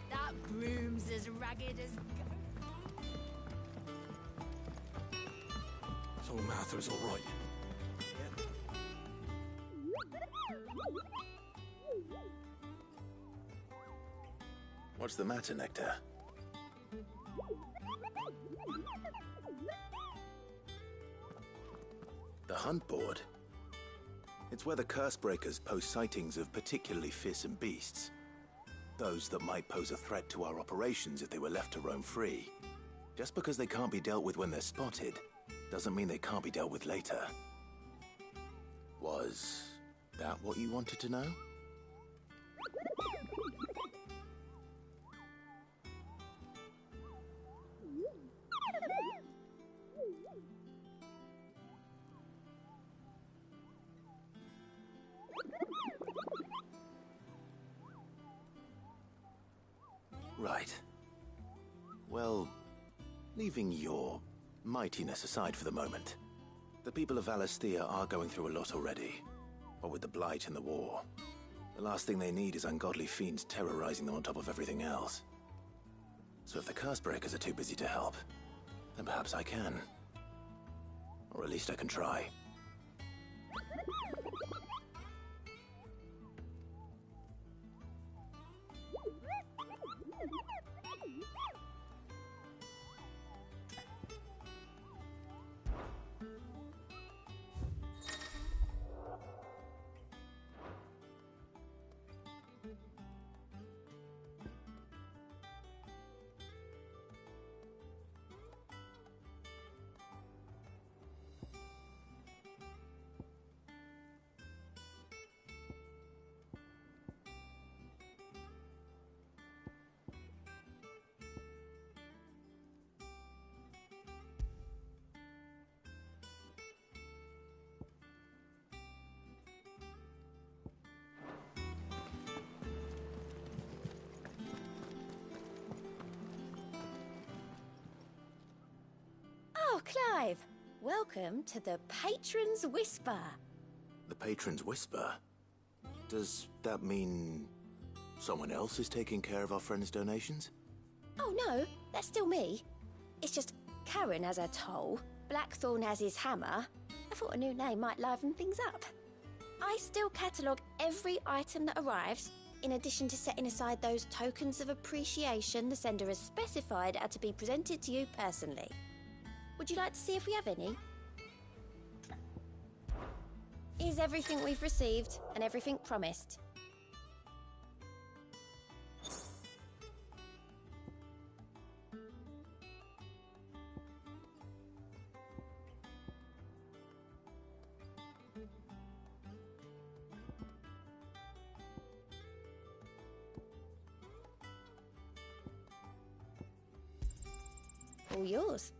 That broom's as ragged as So Martha's all right. What's the matter, Nectar? The hunt board? It's where the curse breakers post sightings of particularly fearsome beasts. Those that might pose a threat to our operations if they were left to roam free. Just because they can't be dealt with when they're spotted, doesn't mean they can't be dealt with later. Was that what you wanted to know? Right. Well, leaving your mightiness aside for the moment, the people of Valisthea are going through a lot already. What with the Blight and the war. The last thing they need is ungodly fiends terrorizing them on top of everything else. So if the curse breakers are too busy to help, then perhaps I can. Or at least I can try. Oh, Clive! Welcome to the Patron's Whisper. The Patron's Whisper? Does that mean someone else is taking care of our friends' donations? Oh no, that's still me. It's just Karen has her toll. Blackthorn has his hammer, I thought a new name might liven things up. I still catalogue every item that arrives, in addition to setting aside those tokens of appreciation the sender has specified are to be presented to you personally. Would you like to see if we have any? Here's everything we've received and everything promised. All yours.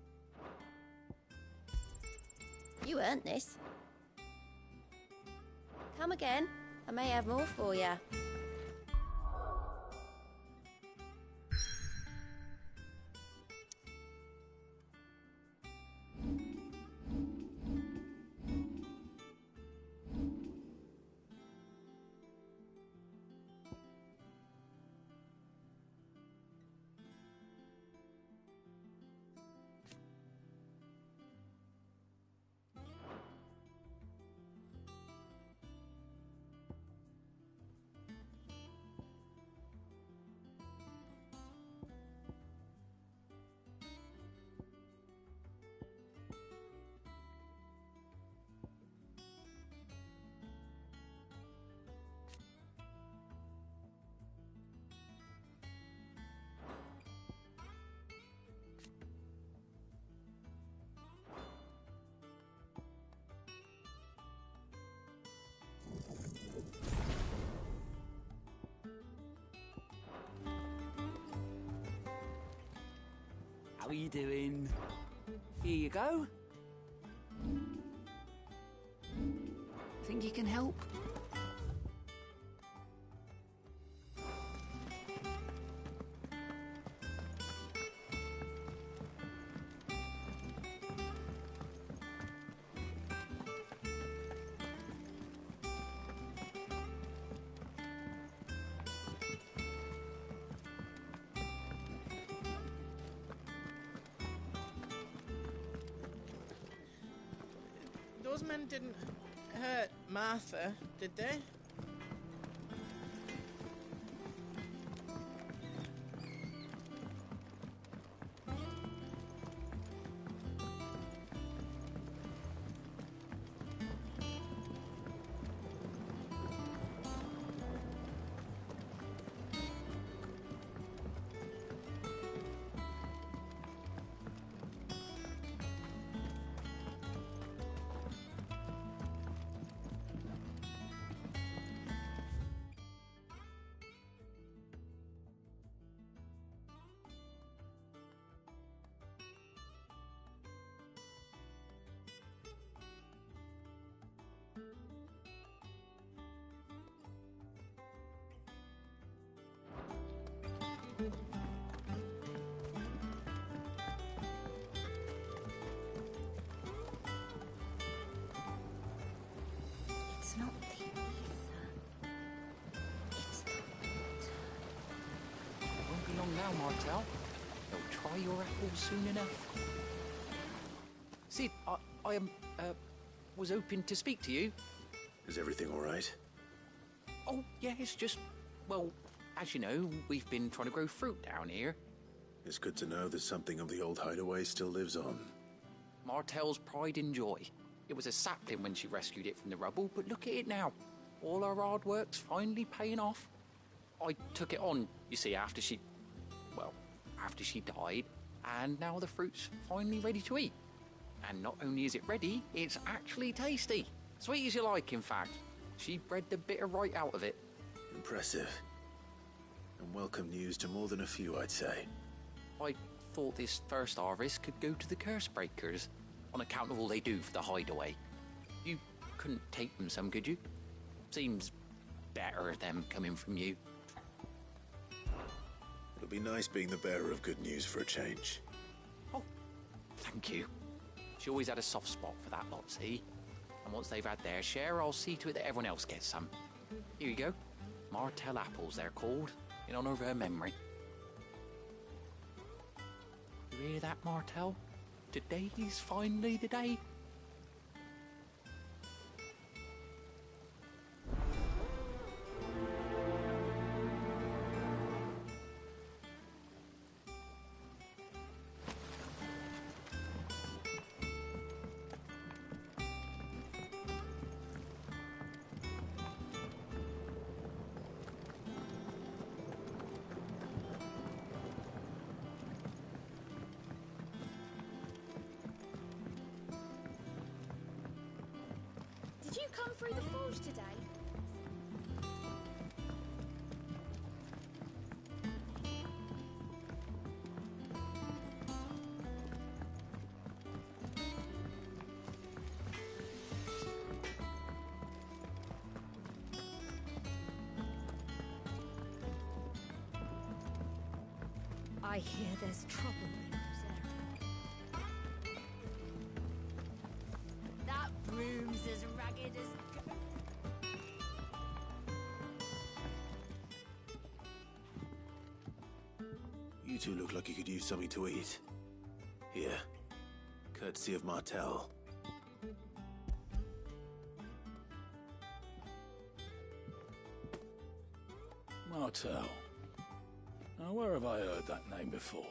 You earned this. Come again. I may have more for you. How are you doing? Here you go. Think you can help? Those men didn't hurt Martha, did they? It's not the ether. It's the water. It won't be long now, Martel. They'll try your apples soon enough. Sid, I was hoping to speak to you. Is everything all right? Oh, yeah, it's just, well, as you know, we've been trying to grow fruit down here. It's good to know that something of the old hideaway still lives on. Martel's pride and joy. It was a sapling when she rescued it from the rubble, but look at it now. All our hard work's finally paying off. I took it on, you see, after she died, and now the fruit's finally ready to eat. And not only is it ready, it's actually tasty. Sweet as you like, in fact. She bred the bitter right out of it. Impressive. And welcome news to more than a few, I'd say. I thought this first harvest could go to the curse breakers, on account of all they do for the hideaway. You couldn't take them some, could you? Seems better them coming from you. It'll be nice being the bearer of good news for a change. Oh, thank you. She always had a soft spot for that lot, see? And once they've had their share, I'll see to it that everyone else gets some. Here you go. Martel apples, they're called, in honor of her memory. You hear that, Martel? today's finally the day. Did you come through the forge today? I hear there's trouble in Rosaria. That broom's as ragged as... You two look like you could use something to eat. Here, courtesy of Martel. Martel. Now, where have I heard that name before?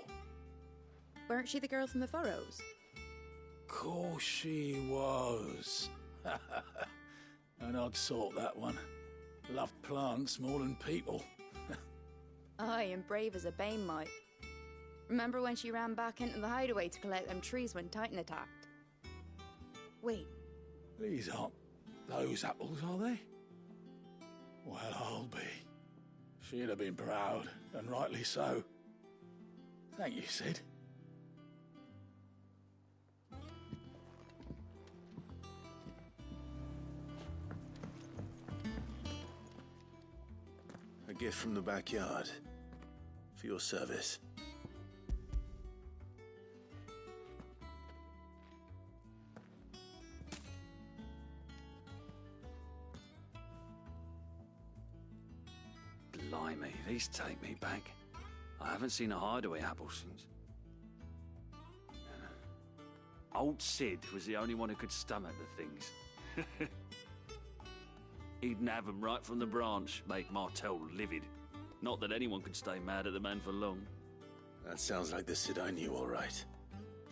Weren't she the girl from the Furrows? Course she was. An odd sort, that one. Loved plants more than people. Aye, and brave as a bane mite. Remember when she ran back into the hideaway to collect them trees when Titan attacked? Wait. These aren't those apples, are they? Well, I'll be. She'd have been proud, and rightly so. Thank you, Sid. A gift from the backyard. For your service. Blimey, these take me back. I haven't seen a hideaway apple since. Old Sid was the only one who could stomach the things. He'd nab them right from the branch, make Martel livid. Not that anyone could stay mad at the man for long. That sounds like the Sid I knew, all right.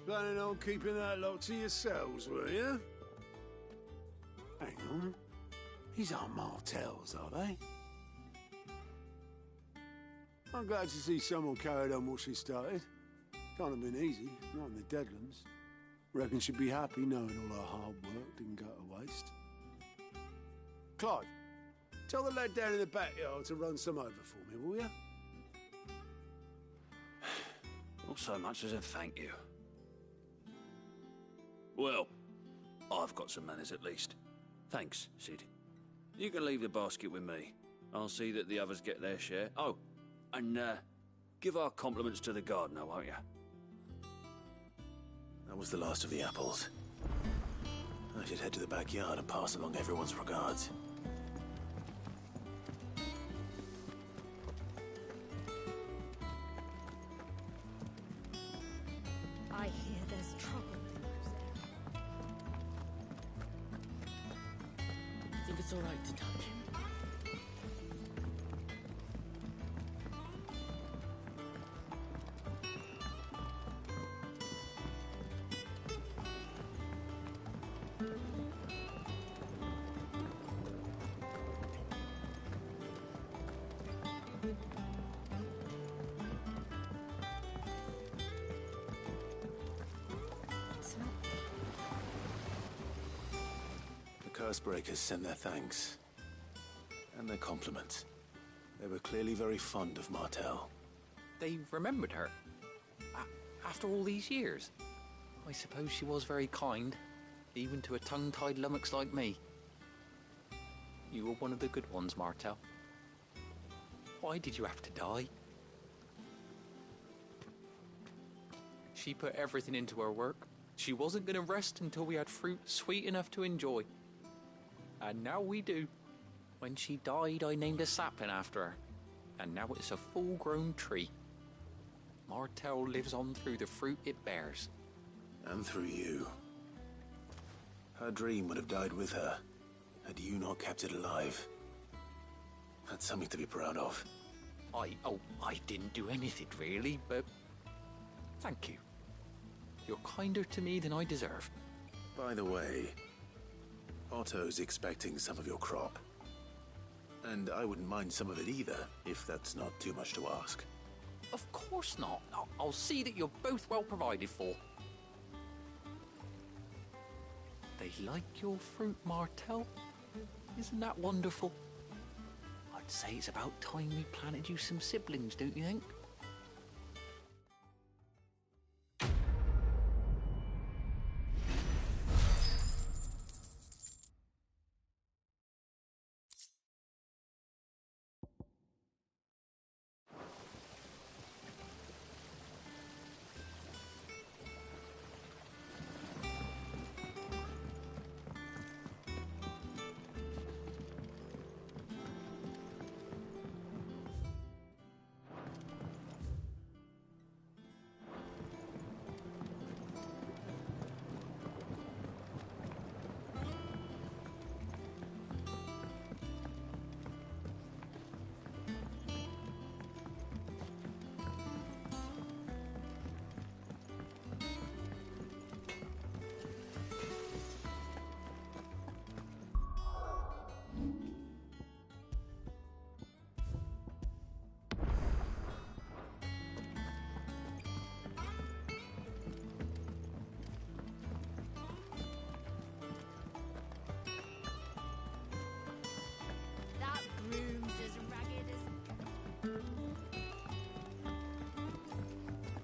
Planning on keeping that lot to yourselves, were you? Hang on. These aren't Martels, are they? I'm glad to see someone carried on what she started. Can't have been easy, not in the Deadlands. Reckon she'd be happy knowing all her hard work didn't go to waste. Clive, tell the lad down in the backyard to run some over for me, will you? Not so much as a thank you. Well, I've got some manners at least. Thanks, Sid. You can leave the basket with me. I'll see that the others get their share. Oh, and give our compliments to the gardener, won't you? That was the last of the apples. I should head to the backyard and pass along everyone's regards. I hear there's trouble in Rosaria. You think it's all right to touch him? Cursebreakers sent their thanks. And their compliments. They were clearly very fond of Martel. They remembered her. After all these years. I suppose she was very kind, even to a tongue-tied lummox like me. You were one of the good ones, Martel. Why did you have to die? She put everything into her work. She wasn't going to rest until we had fruit sweet enough to enjoy. And now we do. When she died, I named a sapling after her. And now it's a full-grown tree. Martel lives on through the fruit it bears. And through you. Her dream would have died with her, had you not kept it alive. That's something to be proud of. I didn't do anything really, but thank you. You're kinder to me than I deserve. By the way, Otto's expecting some of your crop. And I wouldn't mind some of it either, if that's not too much to ask. Of course not. I'll see that you're both well provided for. They like your fruit, Martel. Isn't that wonderful? I'd say it's about time we planted you some siblings, don't you think?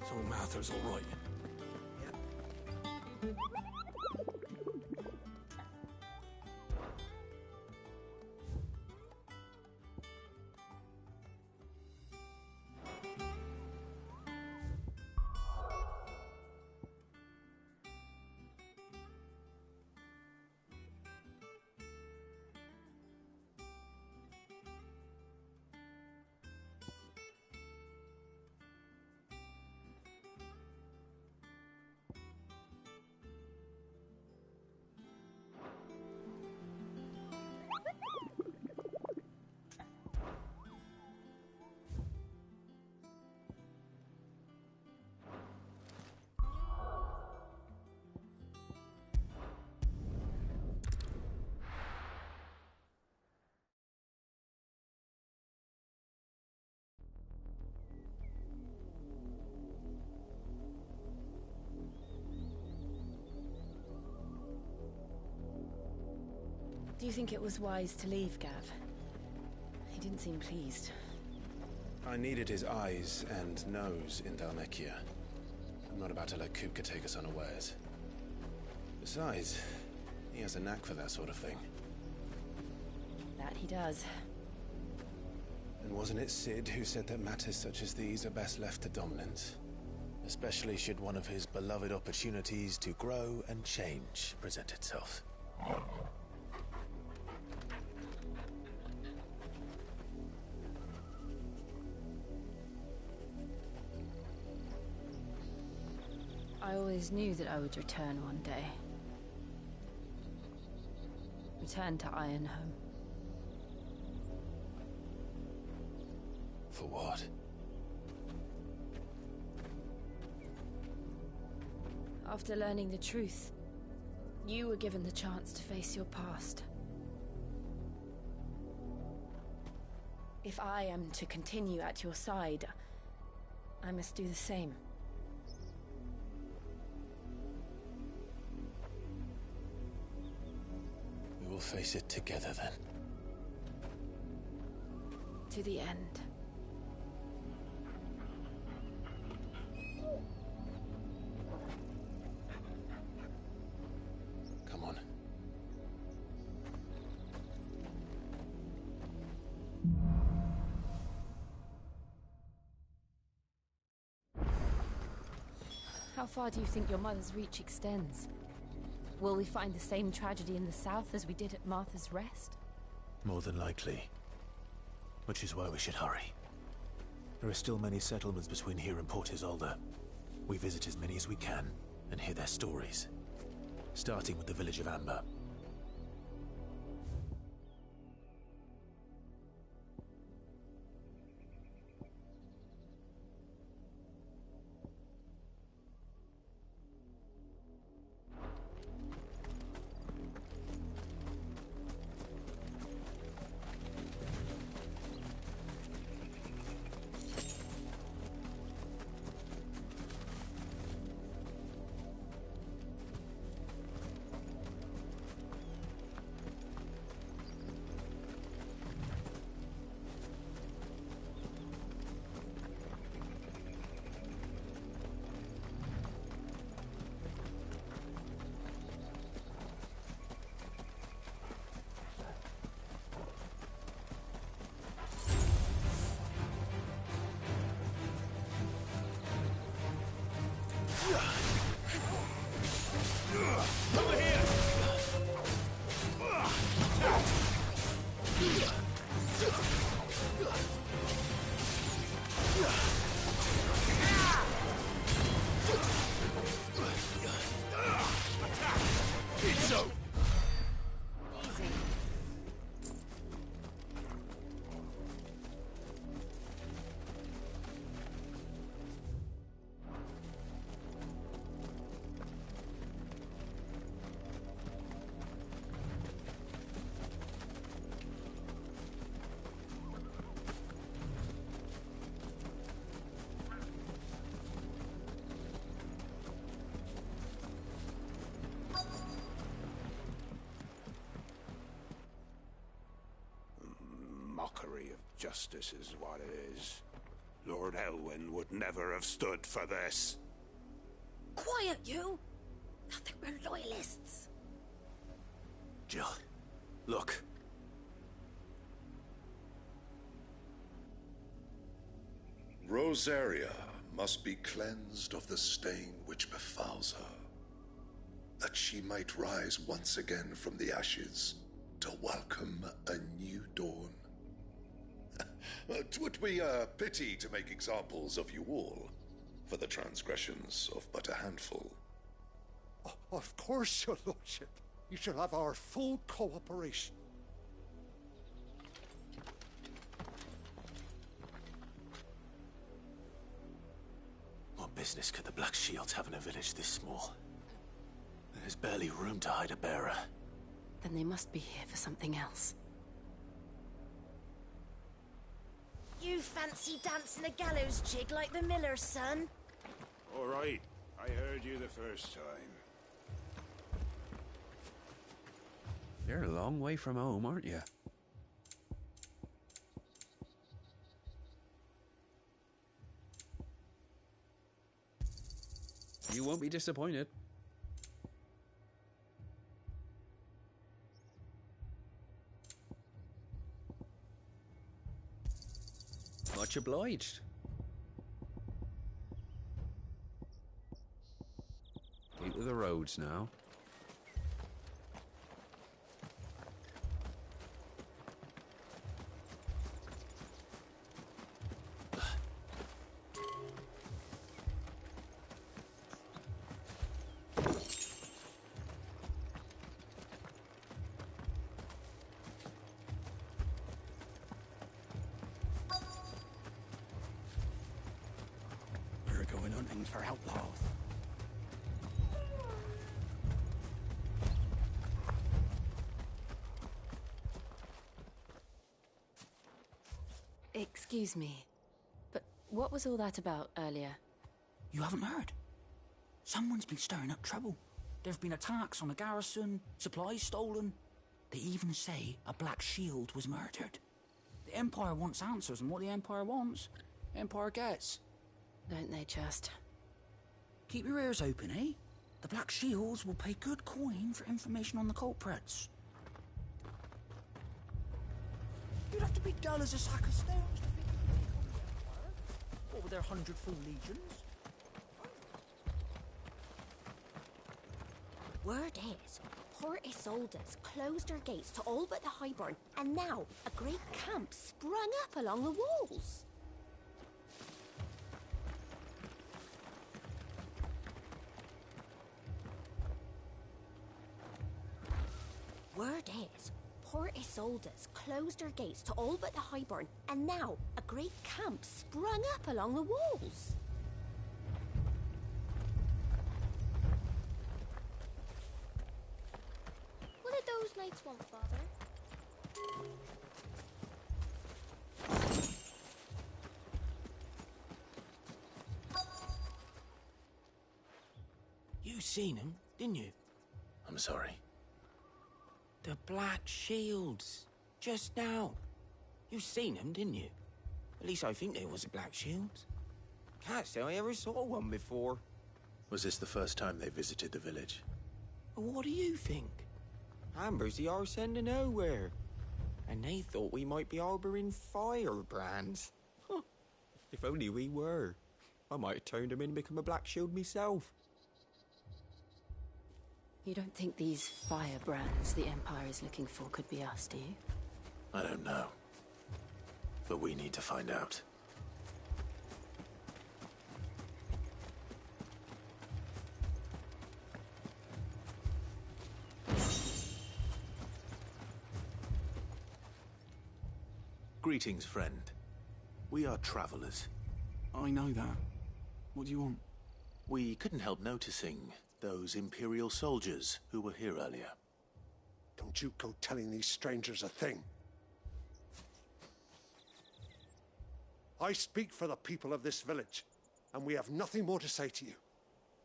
So Martha's all right. Do you think it was wise to leave, Gav? He didn't seem pleased. I needed his eyes and nose in Dhalmekia. I'm not about to let Kupka take us unawares. Besides, he has a knack for that sort of thing. That he does. And wasn't it Sid who said that matters such as these are best left to dominance? Especially should one of his beloved opportunities to grow and change present itself. I always knew that I would return one day. Return to Ironhome. For what? After learning the truth, you were given the chance to face your past. If I am to continue at your side, I must do the same. We will face it together then. To the end. Come on. How far do you think your mother's reach extends? Will we find the same tragedy in the south as we did at Martha's Rest? More than likely. Which is why we should hurry. There are still many settlements between here and Port Isolde. We visit as many as we can, and hear their stories. Starting with the village of Amber. Mockery of justice is what it is. Lord Elwyn would never have stood for this. Quiet, you! Thought they were loyalists. Jill, look. Rosaria must be cleansed of the stain which befouls her, that she might rise once again from the ashes to welcome a new dawn. 'Twould be a pity to make examples of you all, for the transgressions of but a handful. Of course, your lordship. You shall have our full cooperation. What business could the Black Shields have in a village this small? There's barely room to hide a bearer. Then they must be here for something else. You fancy dancing a gallows jig like the miller's son? All right, I heard you the first time. You're a long way from home, aren't you? You won't be disappointed. Much obliged. Keep to the roads now. We're going hunting for outlaws. Excuse me, but what was all that about earlier? You haven't heard? Someone's been stirring up trouble. There've been attacks on the garrison, supplies stolen. They even say a Black Shield was murdered. The Empire wants answers, and what the Empire wants, Empire gets. Don't they just? Keep your ears open, eh? The Black Shields will pay good coin for information on the culprits. You'd have to be dull as a sack of stones to think you could take on the Empire. What with their 100 full legions? Word is, Port Isolde's closed her gates to all but the Highborn, and now a great camp sprung up along the walls. Word is, Port Isolde's closed her gates to all but the Highborn, and now a great camp sprung up along the walls. What did those knights want, Father? You seen him, didn't you? I'm sorry. The Black Shields. Just now. You seen them, didn't you? At least I think they was the Black Shields. Can't say I ever saw one before. Was this the first time they visited the village? What do you think? Amber's the arse end of nowhere. And they thought we might be harbouring firebrands. Huh. If only we were. I might have turned them in and become a Black Shield myself. You don't think these firebrands the Empire is looking for could be us, do you? I don't know. But we need to find out. Greetings, friend. We are travelers. I know that. What do you want? We couldn't help noticing those Imperial soldiers who were here earlier. Don't you go telling these strangers a thing. I speak for the people of this village, and we have nothing more to say to you.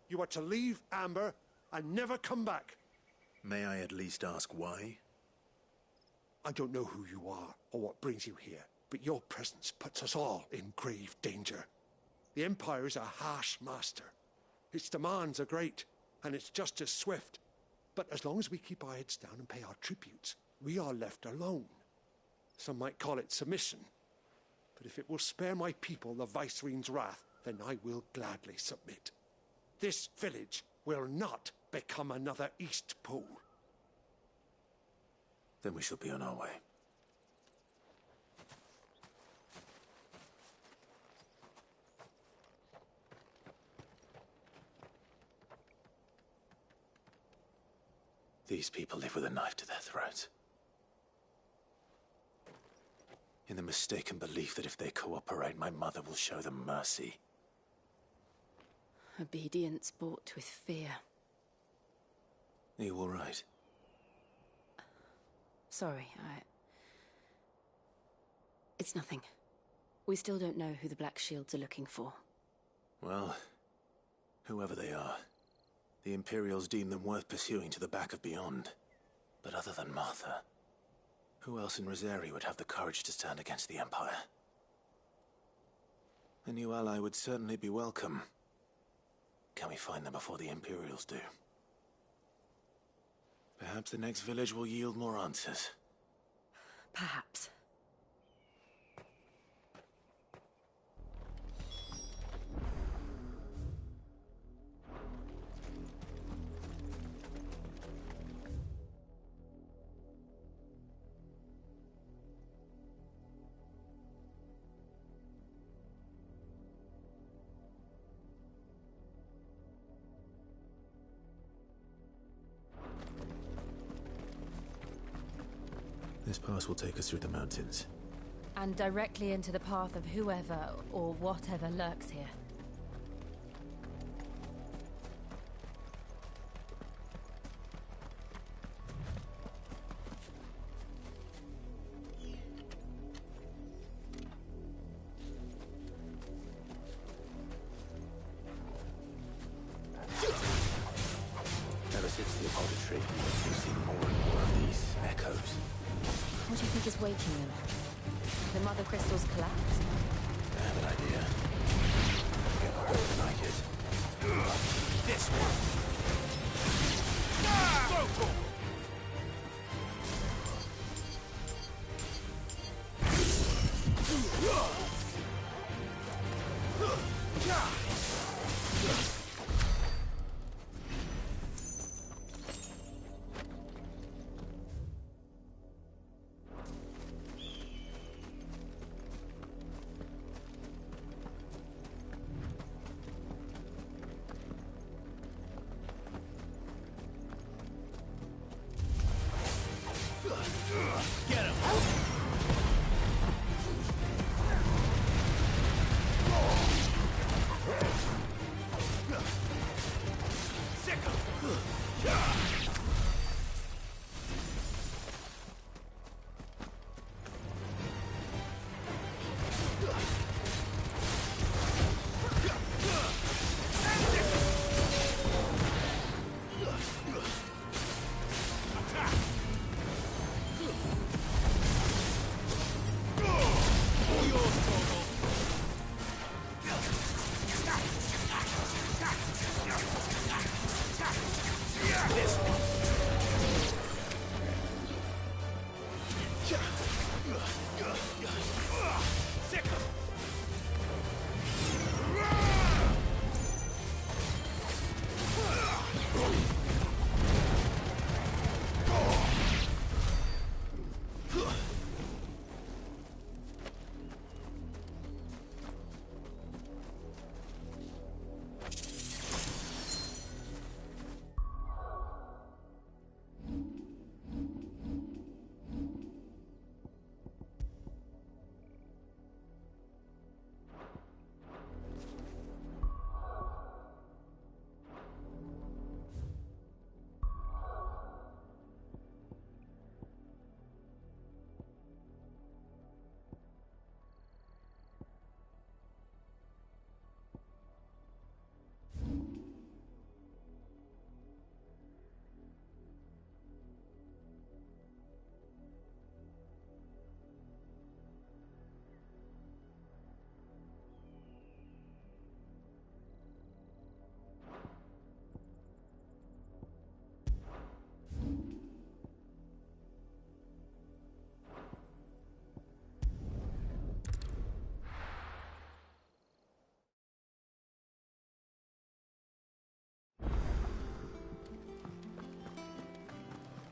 You are to leave Amber and never come back. May I at least ask why? I don't know who you are or what brings you here, but your presence puts us all in grave danger. The Empire is a harsh master. Its demands are great, and its justice swift. But as long as we keep our heads down and pay our tributes, we are left alone. Some might call it submission. But if it will spare my people the Viceroy's wrath, then I will gladly submit. This village will not become another East Pool. Then we shall be on our way. These people live with a knife to their throats. In the mistaken belief that if they cooperate, my mother will show them mercy. Obedience bought with fear. Are you all right? Sorry, It's nothing. We still don't know who the Black Shields are looking for. Well, whoever they are, the Imperials deem them worth pursuing to the back of beyond. But other than Martha, who else in Rosari would have the courage to stand against the Empire? A new ally would certainly be welcome. Can we find them before the Imperials do? Perhaps the next village will yield more answers. Perhaps. This pass will take us through the mountains. And directly into the path of whoever or whatever lurks here. Ever since the apothecary, we've seen more and more of these echoes. What do you think is waking them? The mother crystals collapsed? I have an idea. Get the hurt like it. This one! Go! Get him! Sick him!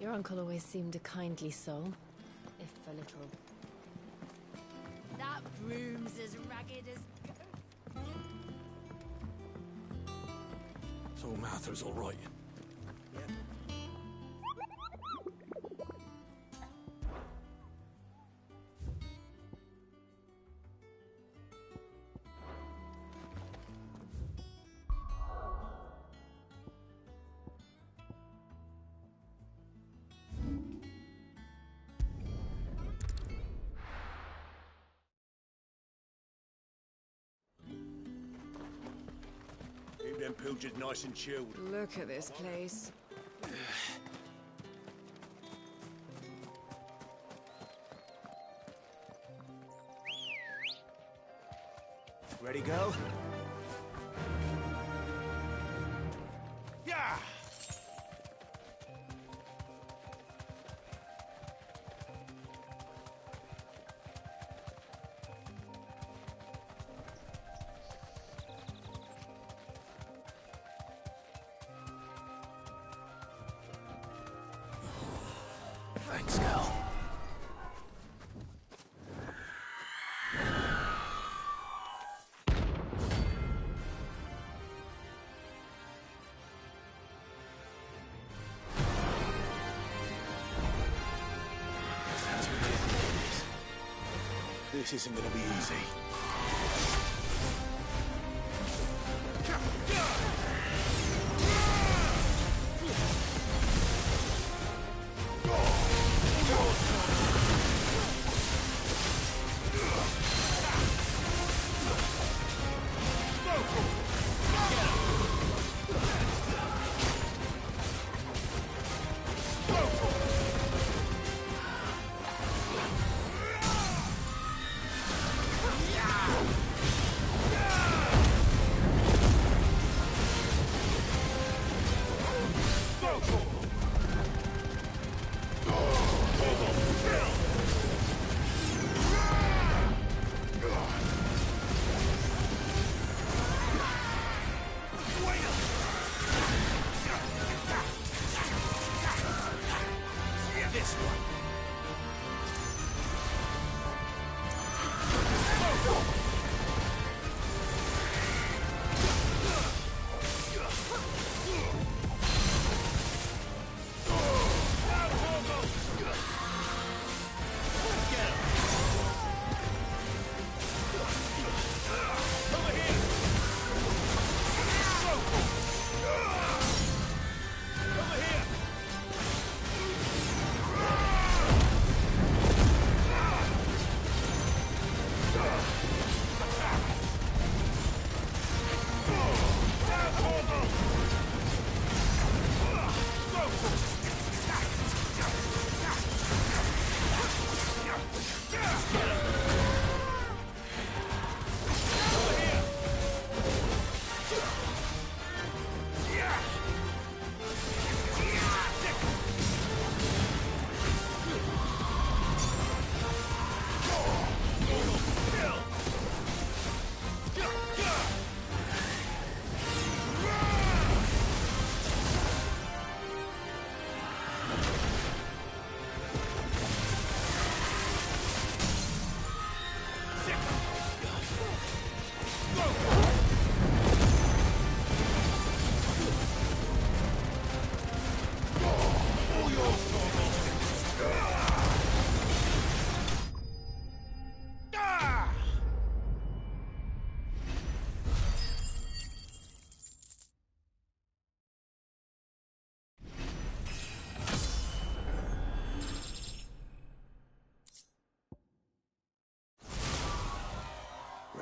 Your uncle always seemed a kindly soul, if a little. That broom's as ragged as... So Martha's all right. Keep them pilgers nice and chilled. Look at this place. Ready, go? Yeah! Thanks, Cal. This isn't gonna be easy.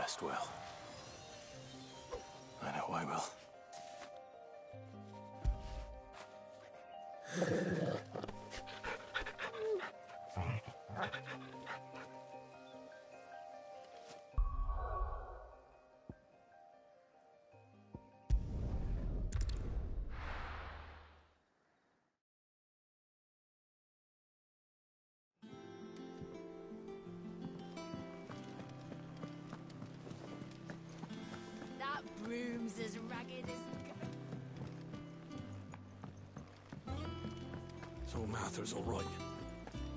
rest well. I know I will. That broom's as ragged as... So Martha's all right.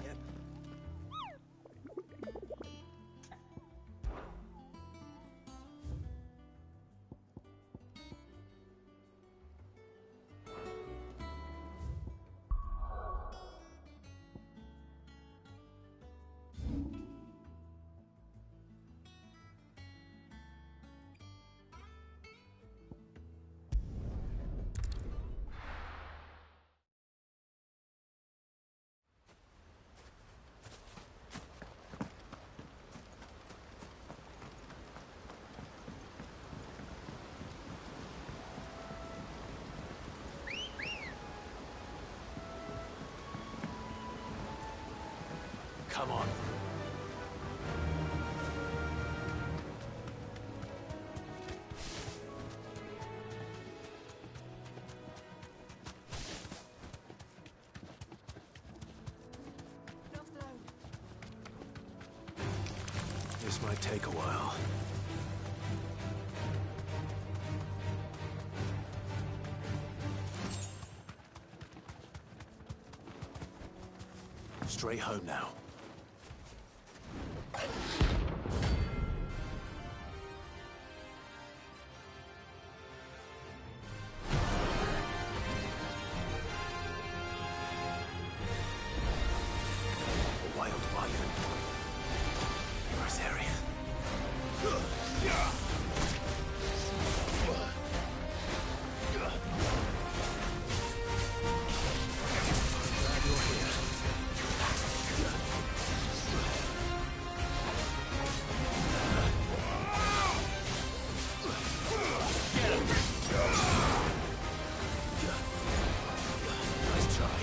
Yep. Come on. This might take a while. Straight home now. A wild wyvern. Where's Harry? Glad you're here. Nice try.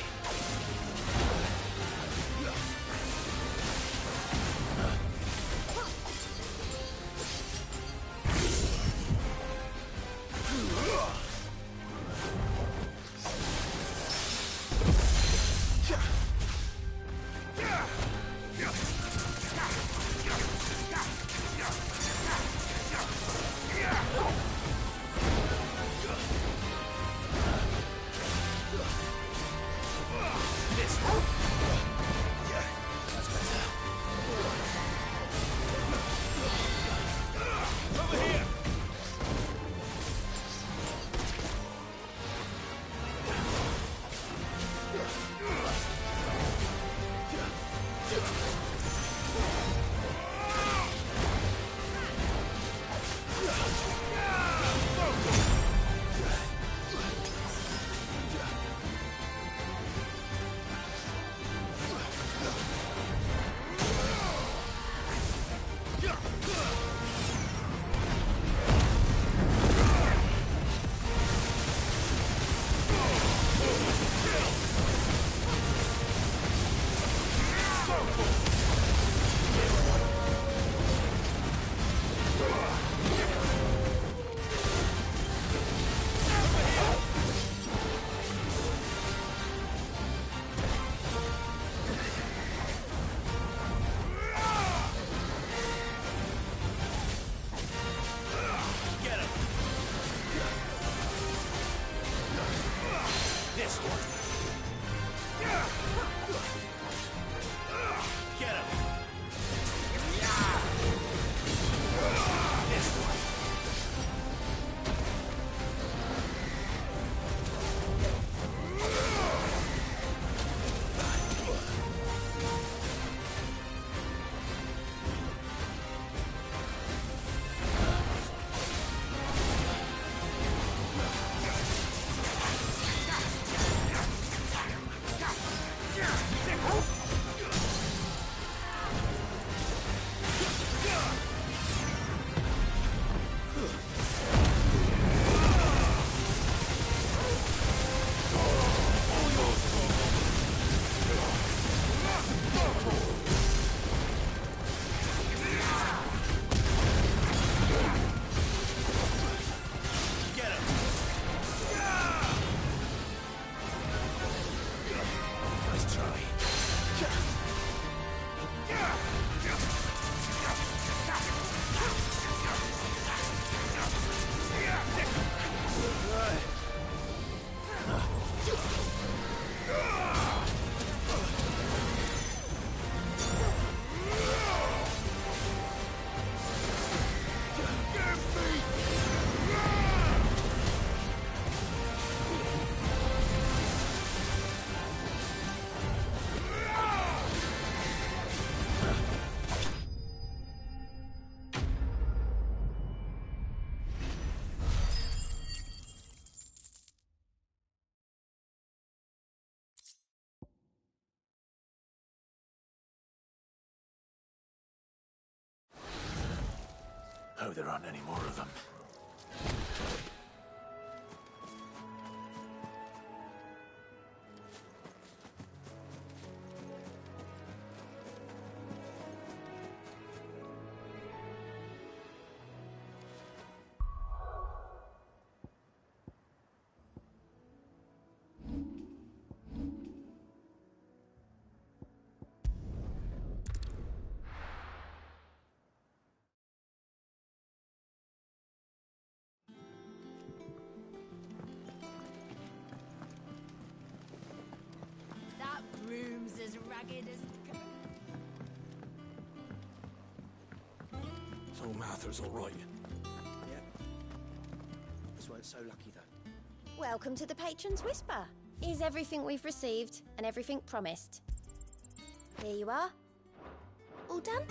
Hope there aren't any more of them. That room's as ragged as... So Martha's all right. Yeah. This weren't so lucky, though. Welcome to the Patron's Whisper. Here's everything we've received and everything promised. Here you are. All done?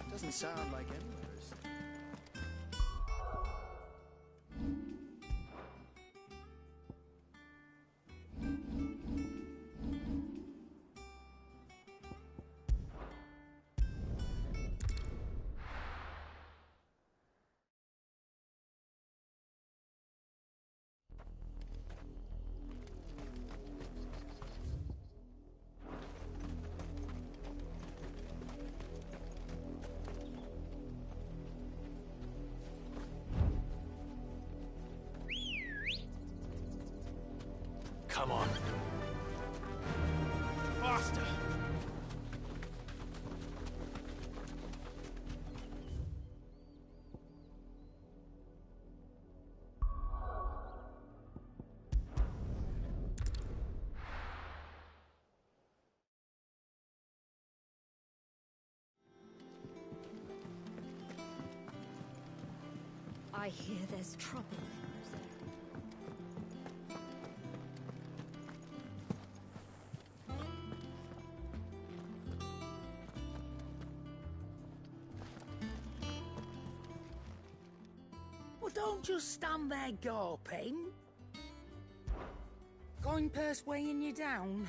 Doesn't sound like anywhere is. Come on. Faster! I hear there's trouble. Well, don't just stand there gawping. Coin purse weighing you down.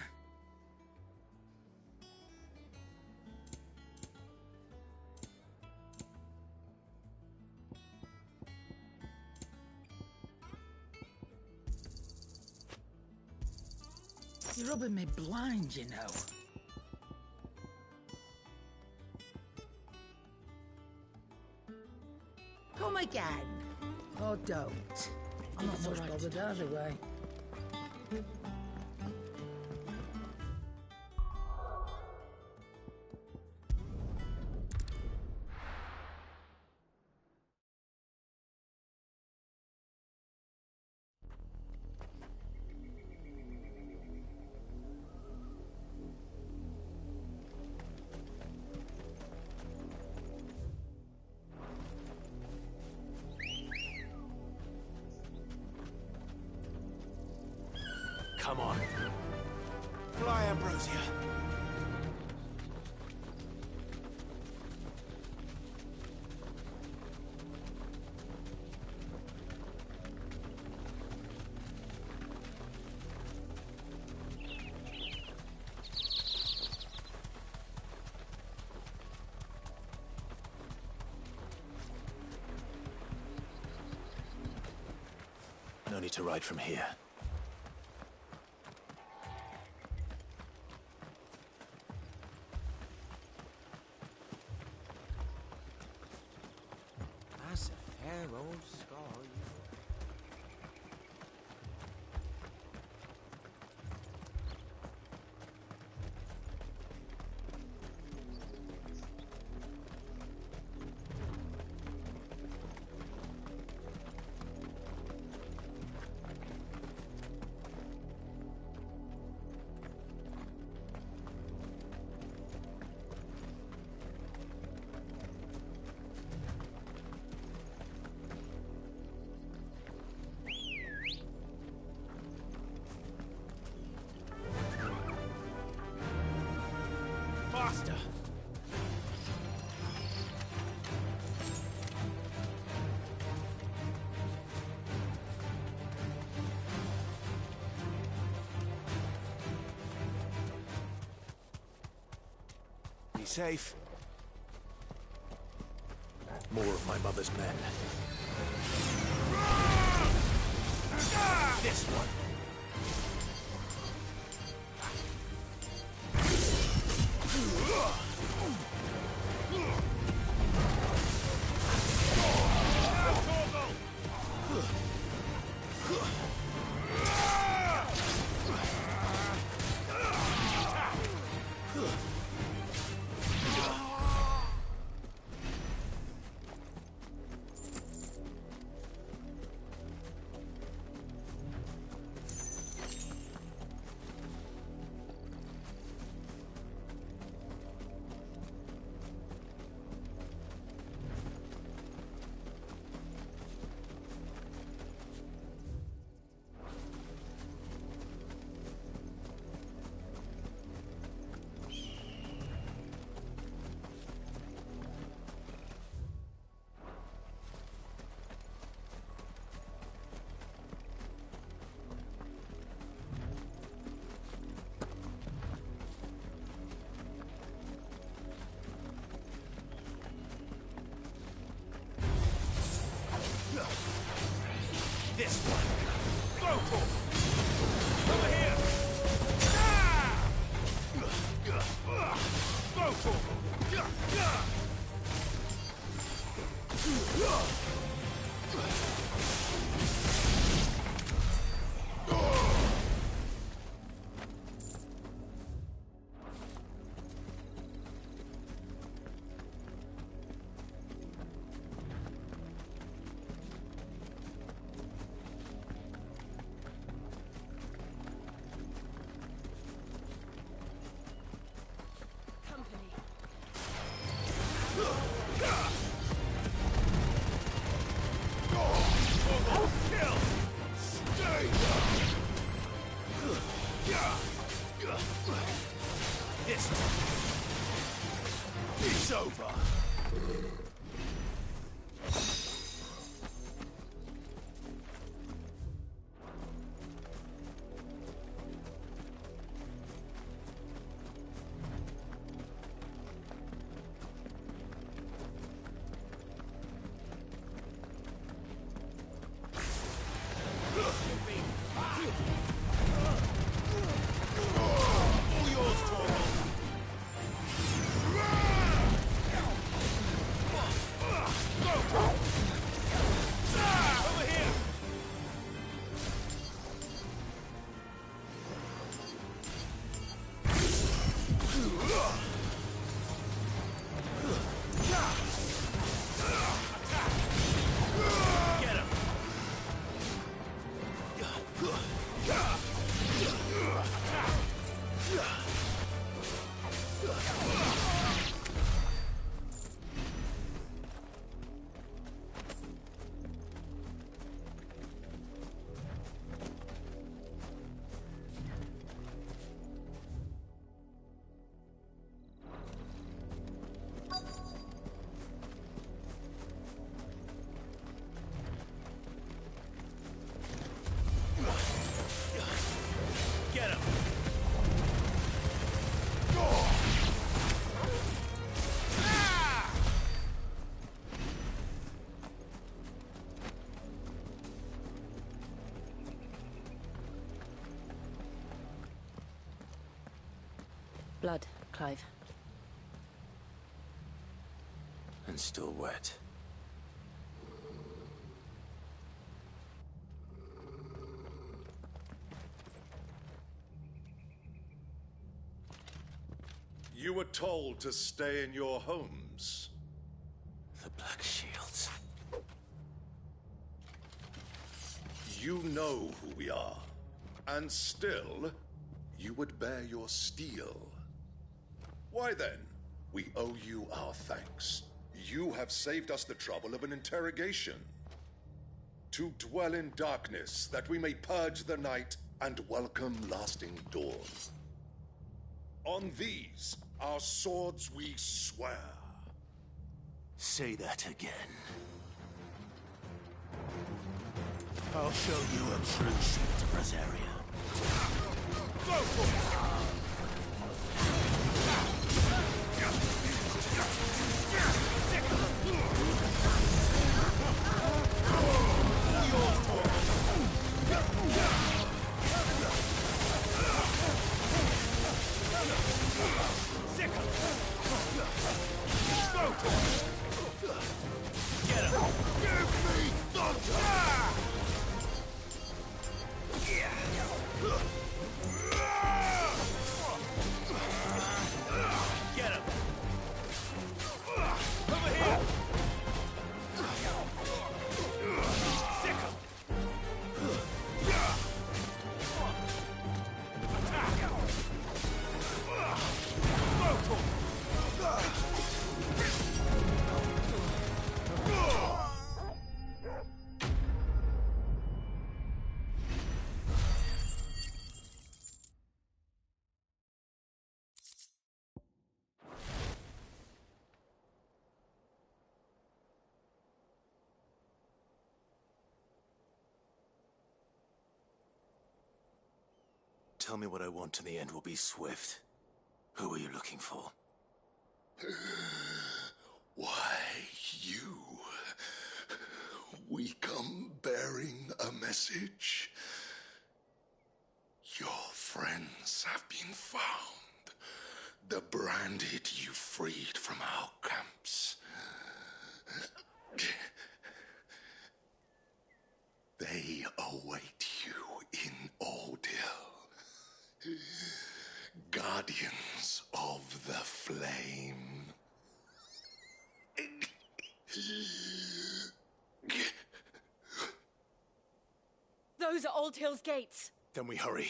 You're rubbing me blind, you know. Come again. Or don't. I'm not much bothered either way. Come on. Fly, Ambrosia. No need to ride from here. That's a fair old scar. Faster! Be safe. More of my mother's men. This one. This one. Go for it. Over here. Go for This one. It's over. All yours, Torvald. Blood, Clive. And still wet. You were told to stay in your homes. The Black Shields. You know who we are. And still, you would bear your steel. Why then, we owe you our thanks. You have saved us the trouble of an interrogation. To dwell in darkness, that we may purge the night and welcome lasting dawn. On these, our swords we swear. Say that again. I'll show you a true shield of Rosaria. Go for it! Get him! Give me thunder! Get him! Over here! Sick him! Tell me what I want and the end will be swift. Who are you looking for? Why, you. We come bearing a message. Your friends have been found. The branded you freed from our camps. They await you in Ordeal. Guardians of the Flame. Those are Old Hill's gates. Then we hurry.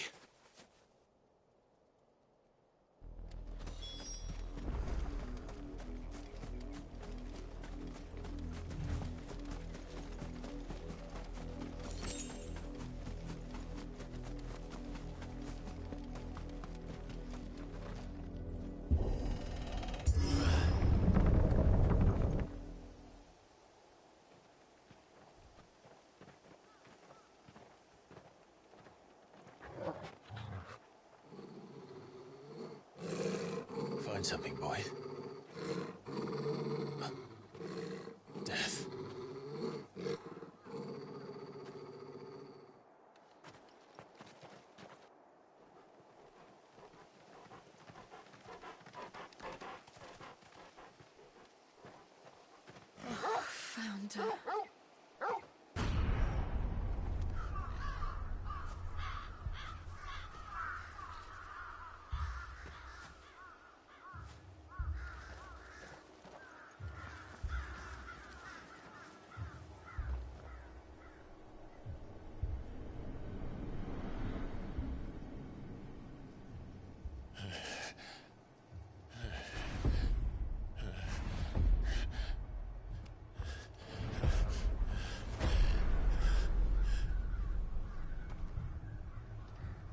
Find something, boy. Death. Found her.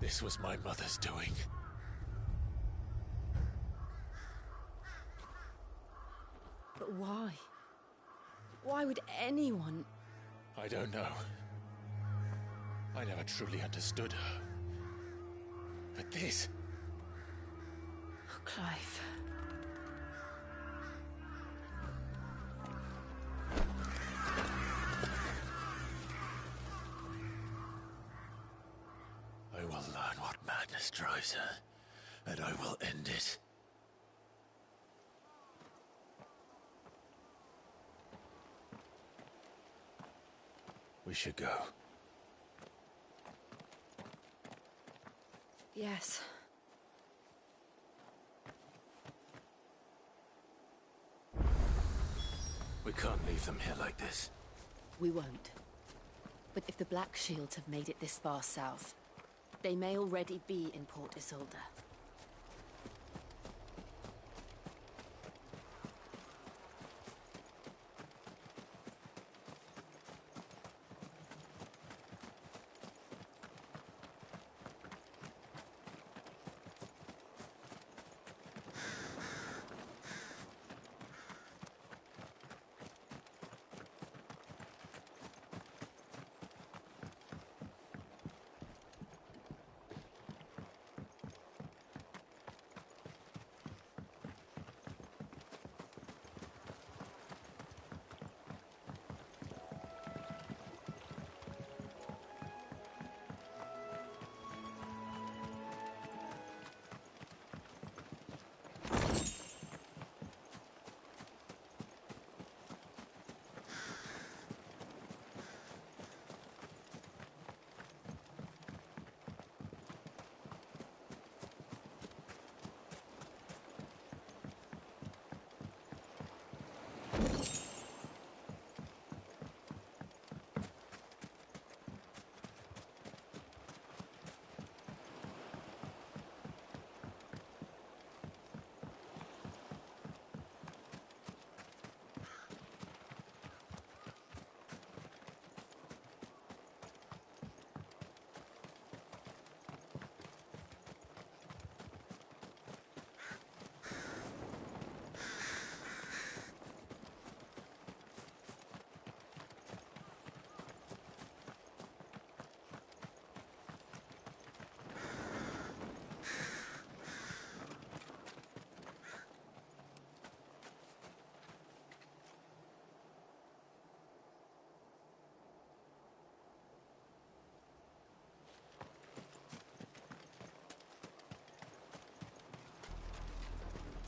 This was my mother's doing. But why? Why would anyone? I don't know. I never truly understood her. But this... Oh, Clive. I will learn what madness drives her, and I will end it. We should go. Yes. We can't leave them here like this. We won't. But if the Black Shields have made it this far south, they may already be in Port Isolde.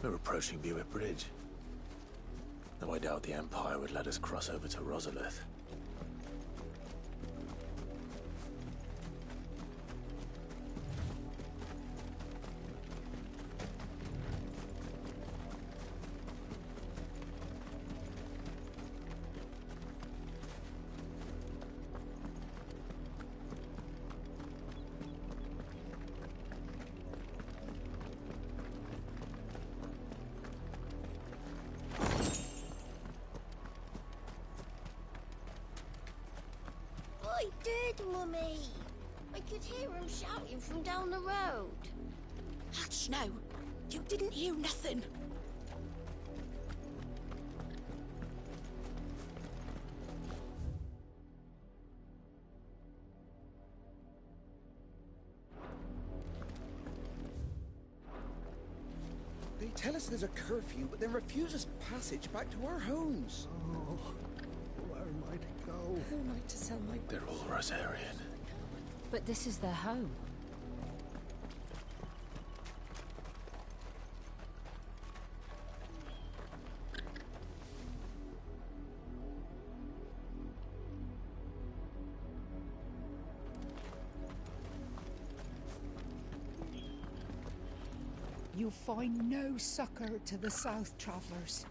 We're approaching Buick Bridge. Though I doubt the Empire would let us cross over to Rosalith. I did, Mummy. I could hear him shouting from down the road. Hush now. You didn't hear nothing. They tell us there's a curfew, but then refuse us passage back to our homes. Oh, where am I to go? Who am I to sell my... They're all Rosarian. But this is their home. You find no succor to the south travellers,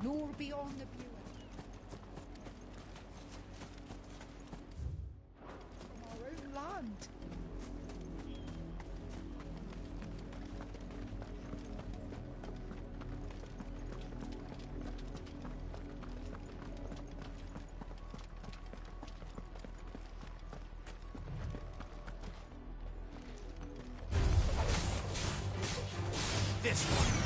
nor beyond the Buick. From our own land. This one.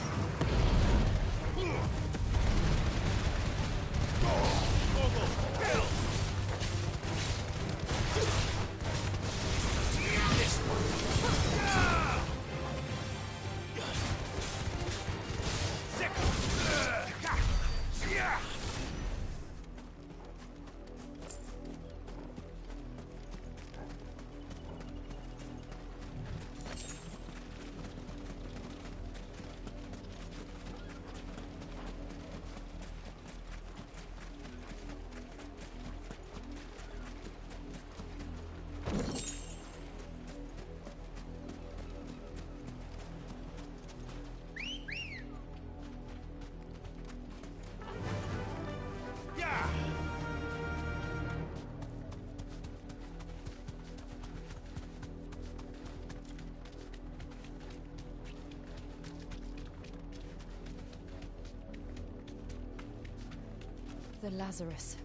The Lazarus.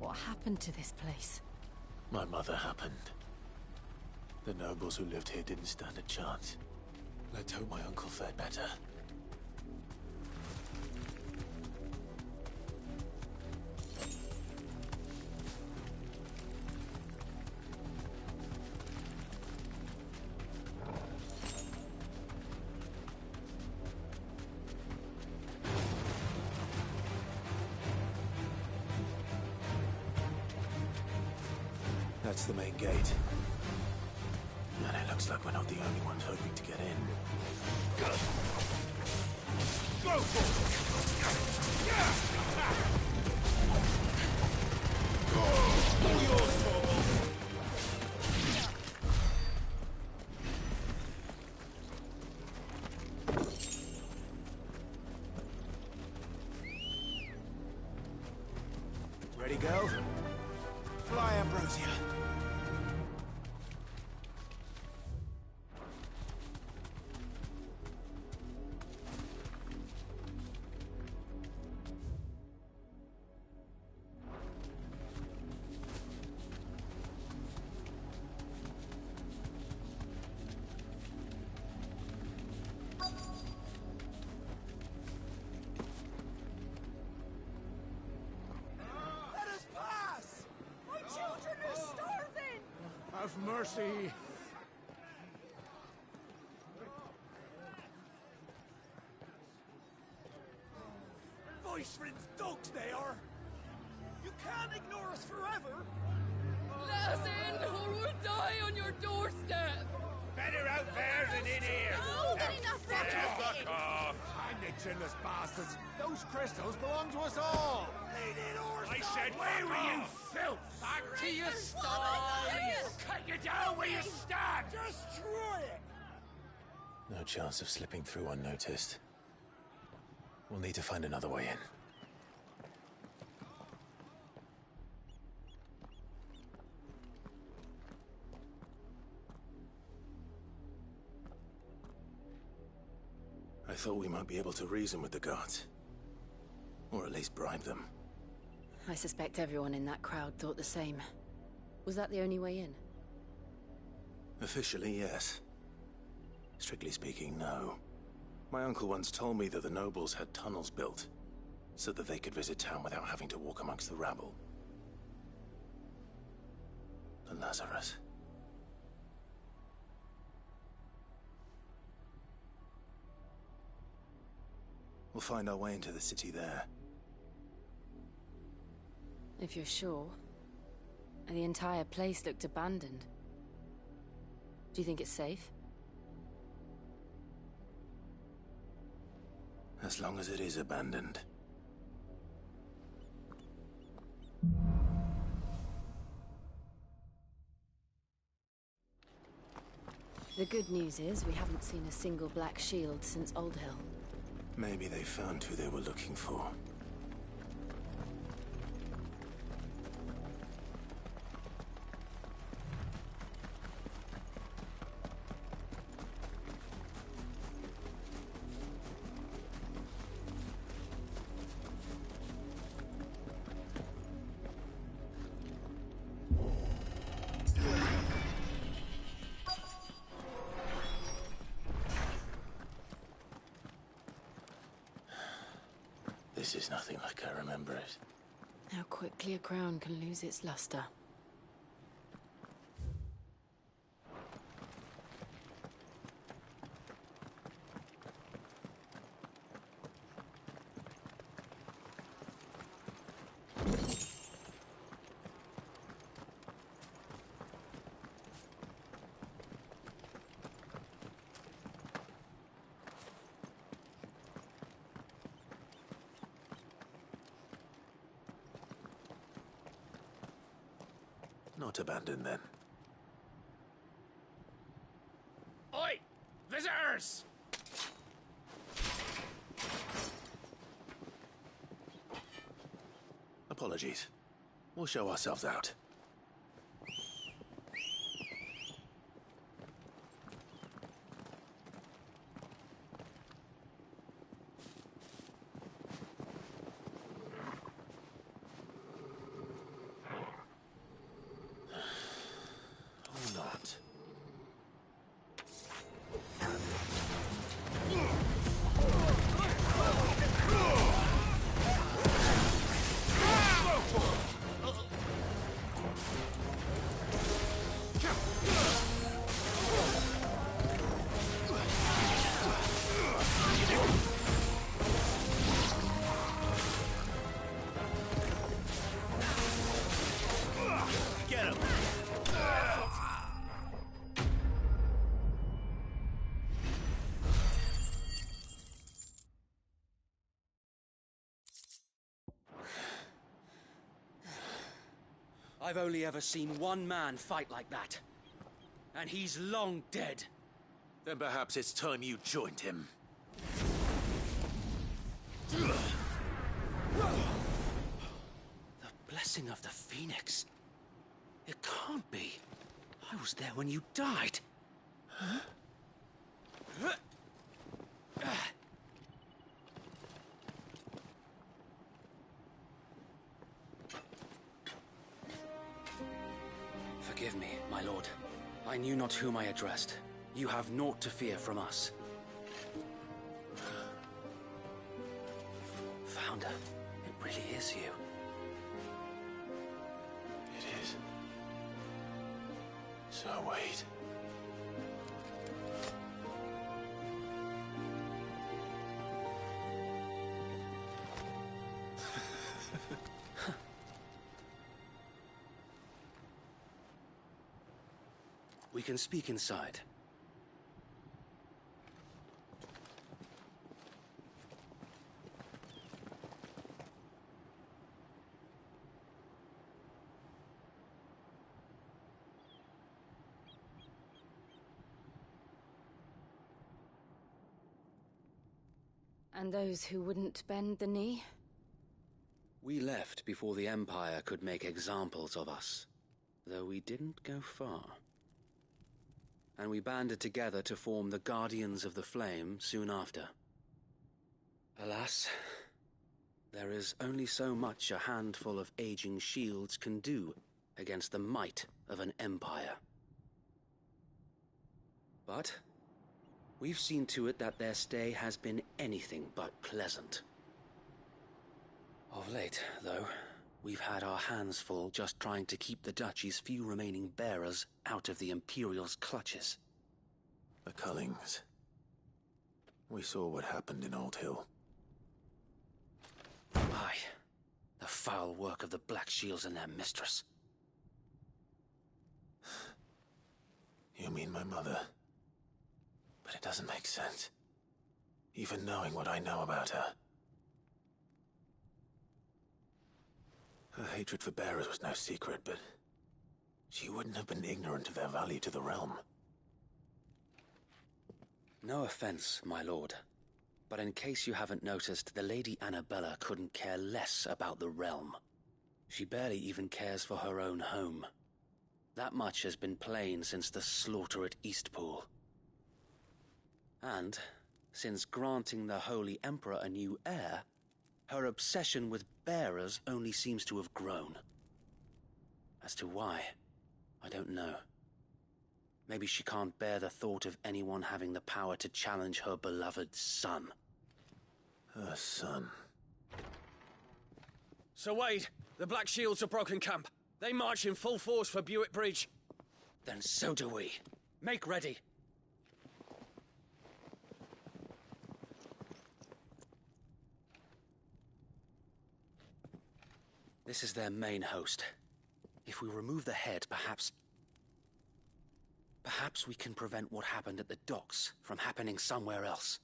What happened to this place? My mother happened. The nobles who lived here didn't stand a chance. Let's hope my uncle fared better. That's the main gate. And it looks like we're not the only ones hoping to get in. Go for it! All yours, Torvald! Ready, go? Fly, Ambrosia. Have mercy. Voice friends dogs they are. You can't ignore us forever. Let us in or we'll die on your doorstep. Better out there than in here. Oh, get enough Fuck off. Find the chinless bastards. Those crystals belong to us all. I said, where were you, filth? Back to your stalls. Cut you down where you stand. Destroy it. No chance of slipping through unnoticed. We'll need to find another way in. I thought we might be able to reason with the guards. Or at least bribe them. I suspect everyone in that crowd thought the same. Was that the only way in? Officially, yes. Strictly speaking, no. My uncle once told me that the nobles had tunnels built, so that they could visit town without having to walk amongst the rabble. The Lazarus. We'll find our way into the city there. If you're sure. The entire place looked abandoned. Do you think it's safe? As long as it is abandoned. The good news is we haven't seen a single black shield since Old Hill. Maybe they found who they were looking for. This is nothing like I remember it. How quickly a crown can lose its luster. Not abandoned, then. Oi! Visitors! Apologies. We'll show ourselves out. I've only ever seen one man fight like that. And he's long dead. Then perhaps it's time you joined him. The blessing of the Phoenix. It can't be. I was there when you died. Huh? Forgive me, my lord. I knew not whom I addressed. You have naught to fear from us. Founder, it really is you. It is. So wait. We can speak inside. And those who wouldn't bend the knee? We left before the Empire could make examples of us, though we didn't go far. And we banded together to form the Guardians of the Flame soon after. Alas, there is only so much a handful of aging shields can do against the might of an empire. But we've seen to it that their stay has been anything but pleasant. Of late, though, we've had our hands full just trying to keep the Duchy's few remaining bearers out of the Imperial's clutches. The Cullings. We saw what happened in Old Hill. Aye. The foul work of the Black Shields and their mistress. You mean my mother? But it doesn't make sense. Even knowing what I know about her. Her hatred for bearers was no secret, but she wouldn't have been ignorant of their value to the realm. No offense, my lord, but in case you haven't noticed, the Lady Annabella couldn't care less about the realm. She barely even cares for her own home. That much has been plain since the slaughter at Eastpool. And, since granting the Holy Emperor a new heir, her obsession with bearers only seems to have grown. As to why, I don't know. Maybe she can't bear the thought of anyone having the power to challenge her beloved son. Her son? Sir Wade, the Black Shields have broken camp. They march in full force for Buick Bridge. Then so do we. Make ready. This is their main host. If we remove the head, perhaps we can prevent what happened at the docks from happening somewhere else.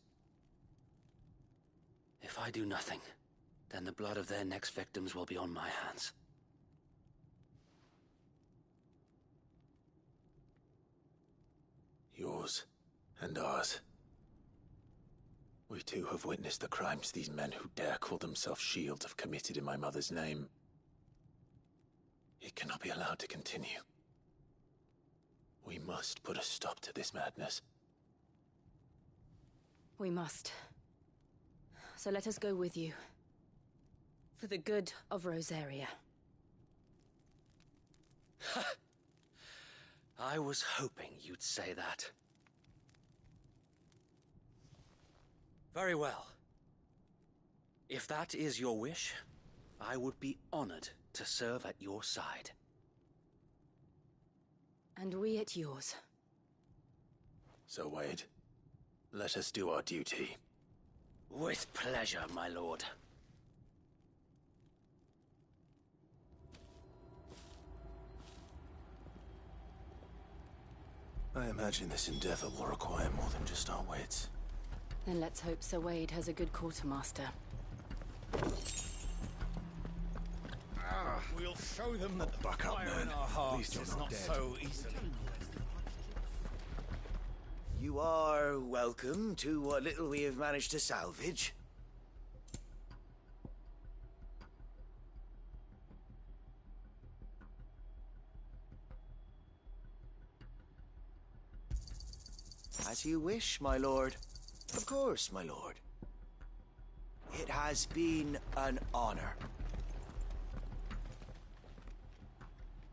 If I do nothing, then the blood of their next victims will be on my hands. Yours and ours. We too have witnessed the crimes these men who dare call themselves shields have committed in my mother's name. It cannot be allowed to continue. We must put a stop to this madness. We must. So let us go with you. For the good of Rosaria. I was hoping you'd say that. Very well. If that is your wish, I would be honored to serve at your side. And we at yours. So, Wade, let us do our duty. With pleasure, my lord. I imagine this endeavor will require more than just our wits. Then let's hope Sir Wade has a good quartermaster. We'll show them that the Buck up, fire man. in our At hearts least you're is not not dead. so easily. You are welcome to what little we have managed to salvage. As you wish, my lord. Of course, my lord. It has been an honor.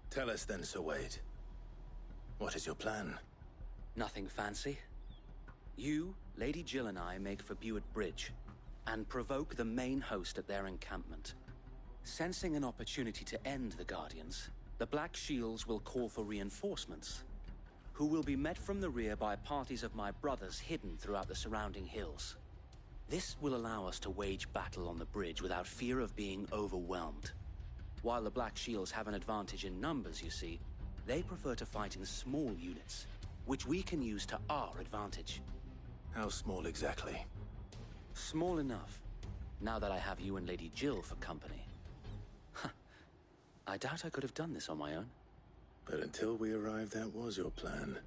Tell us then, Sir Wade. What is your plan? Nothing fancy. You, Lady Jill and I make for Buett Bridge and provoke the main host at their encampment. Sensing an opportunity to end the Guardians, the Black Shields will call for reinforcements, who will be met from the rear by parties of my brothers hidden throughout the surrounding hills. This will allow us to wage battle on the bridge without fear of being overwhelmed. While the Black Shields have an advantage in numbers, you see, they prefer to fight in small units, which we can use to our advantage. How small exactly? Small enough, now that I have you and Lady Jill for company. I doubt I could have done this on my own. But until we arrived, that was your plan.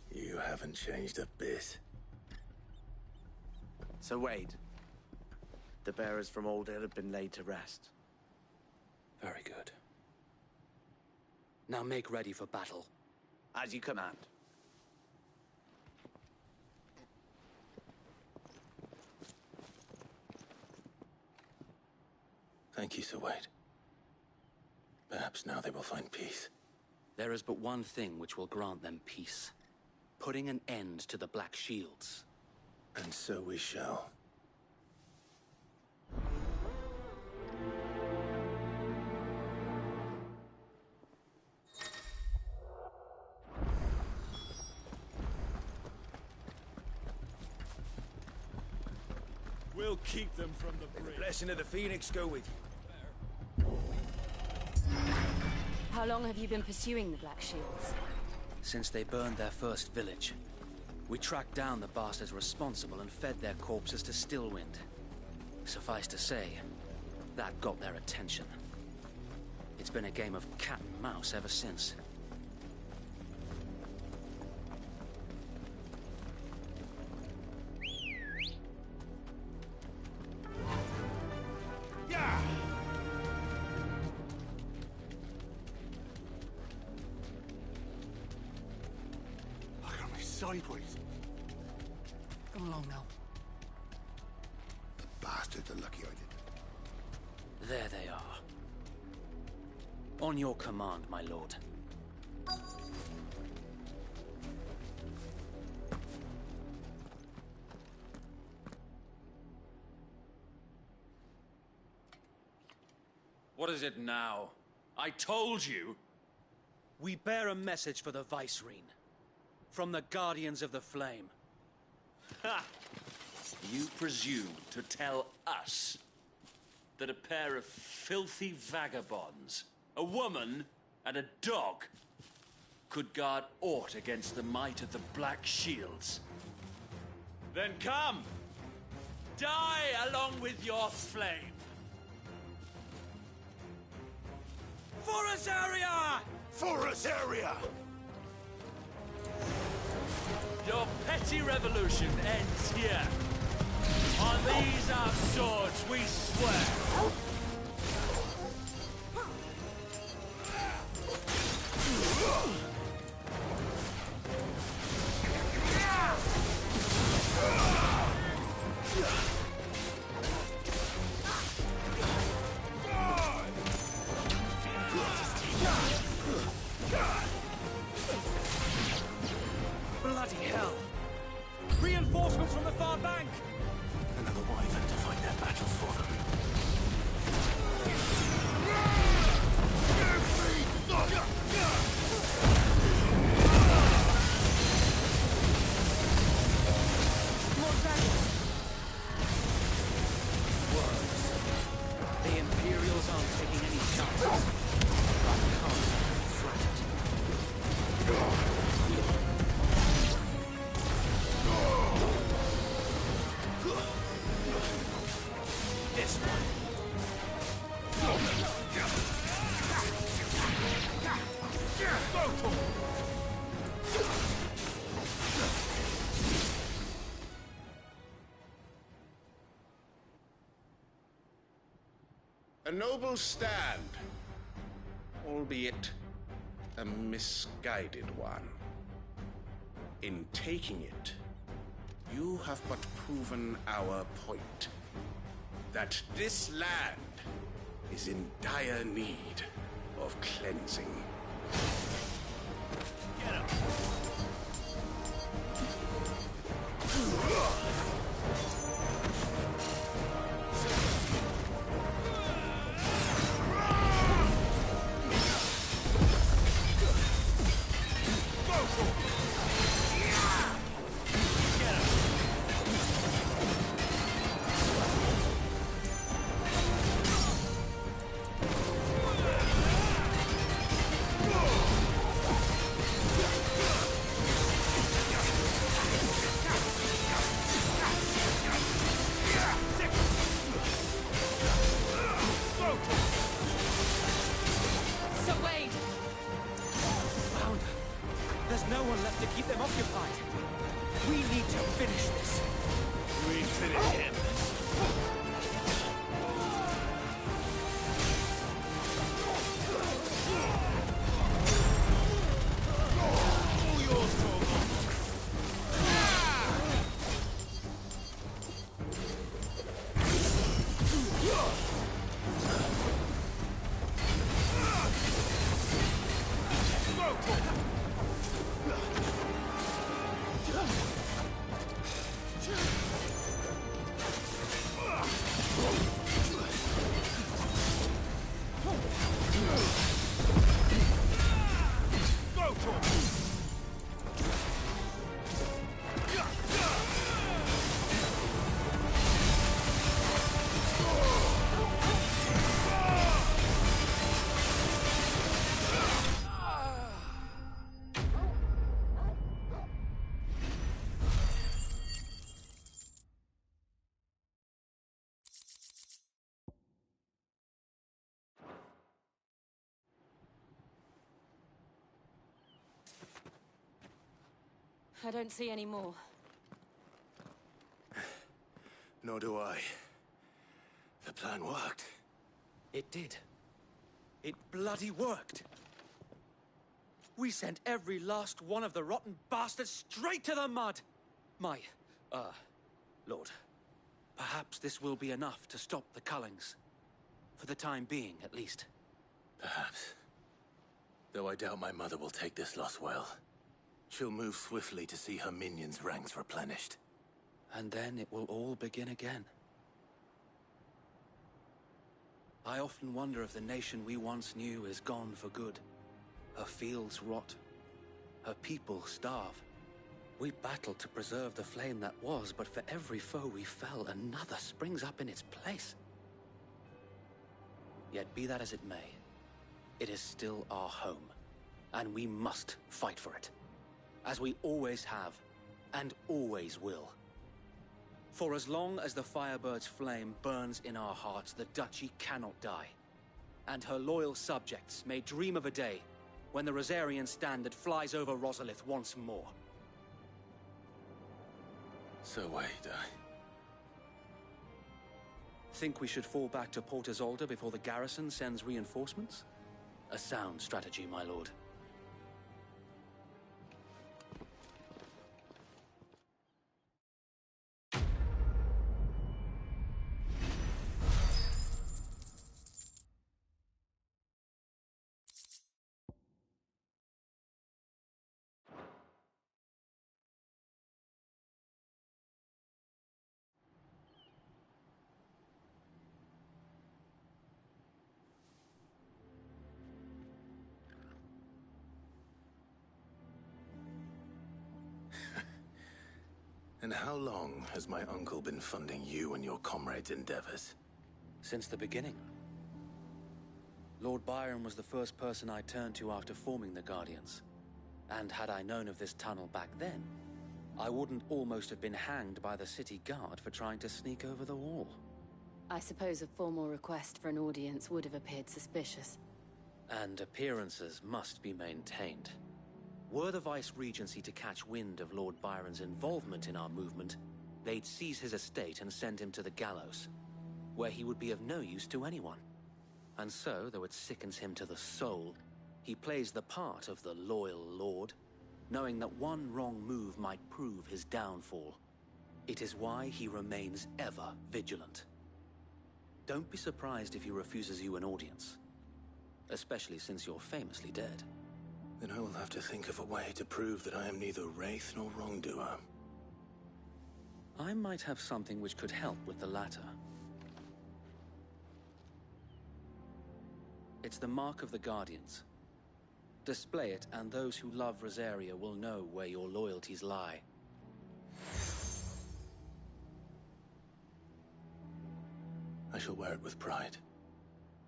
You haven't changed a bit. Sir Wade, the bearers from Old Hill have been laid to rest. Very good. Now make ready for battle. As you command. Thank you, Sir Wade. Perhaps now they will find peace. There is but one thing which will grant them peace. Putting an end to the Black Shields. And so we shall. We'll keep them from the May bridge. the blessing of the Phoenix go with you. How long have you been pursuing the Black Shields? Since they burned their first village, we tracked down the bastards responsible and fed their corpses to Stillwind. Suffice to say, that got their attention. It's been a game of cat and mouse ever since. Sideways. Come along now. The bastards are lucky I did. There they are. On your command, my lord. What is it now? I told you! We bear a message for the Vicereine. From the Guardians of the Flame. Ha! You presume to tell us that a pair of filthy vagabonds, a woman and a dog, could guard aught against the might of the Black Shields? Then come! Die along with your flame! For us area! For us area! Your petty revolution ends here. On these our swords we swear. Bloody hell! Reinforcements from the far bank! Another wyvern to fight their battle for them. More dragons! Worse. The Imperials aren't taking any chances. But can't flat it. This one. A noble stand, albeit a misguided one. In taking it, you have but proven our point. That this land is in dire need of cleansing. Get him! I don't see any more. Nor do I. The plan worked. It did. It bloody worked. We sent every last one of the rotten bastards straight to the mud! Lord, perhaps this will be enough to stop the Cullings. For the time being, at least. Perhaps. Though I doubt my mother will take this loss well. She'll move swiftly to see her minions' ranks replenished. And then it will all begin again. I often wonder if the nation we once knew is gone for good. Her fields rot. Her people starve. We battled to preserve the flame that was, but for every foe we fell, another springs up in its place. Yet be that as it may, it is still our home, and we must fight for it. As we always have, and always will. For as long as the Firebird's flame burns in our hearts, the Duchy cannot die. And her loyal subjects may dream of a day when the Rosarian standard flies over Rosalith once more. So wait, Think we should fall back to Port Isolde before the garrison sends reinforcements? A sound strategy, my lord. And how long has my uncle been funding you and your comrades' endeavors? Since the beginning. Lord Byron was the first person I turned to after forming the Guardians. And had I known of this tunnel back then, I wouldn't almost have been hanged by the city guard for trying to sneak over the wall. I suppose a formal request for an audience would have appeared suspicious. And appearances must be maintained. Were the Vice-Regency to catch wind of Lord Byron's involvement in our movement, they'd seize his estate and send him to the gallows, where he would be of no use to anyone. And so, though it sickens him to the soul, he plays the part of the loyal lord, knowing that one wrong move might prove his downfall. It is why he remains ever vigilant. Don't be surprised if he refuses you an audience, especially since you're famously dead. Then I will have to think of a way to prove that I am neither wraith nor wrongdoer. I might have something which could help with the latter. It's the Mark of the Guardians. Display it, and those who love Rosaria will know where your loyalties lie. I shall wear it with pride.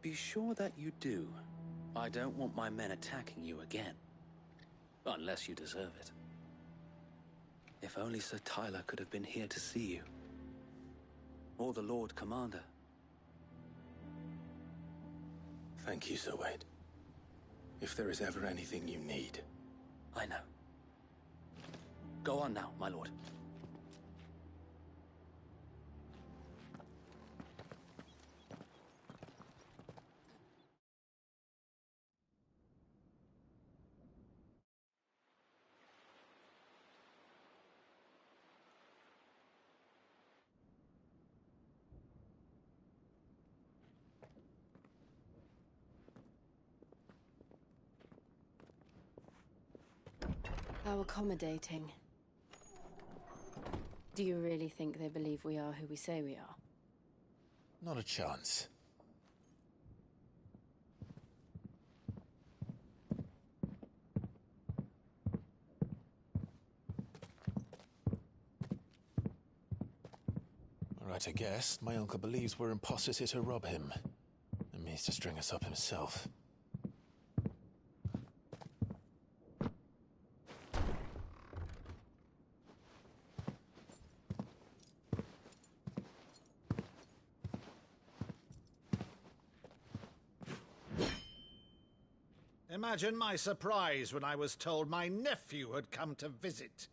Be sure that you do. I don't want my men attacking you again. Unless you deserve it. If only Sir Tyler could have been here to see you. Or the Lord Commander. Thank you, Sir Wade. If there is ever anything you need. I know. Go on now, my lord. How accommodating. Do you really think they believe we are who we say we are? Not a chance. Right, I guess. My uncle believes we're imposters here to rob him. And means to string us up himself. Imagine my surprise when I was told my nephew had come to visit.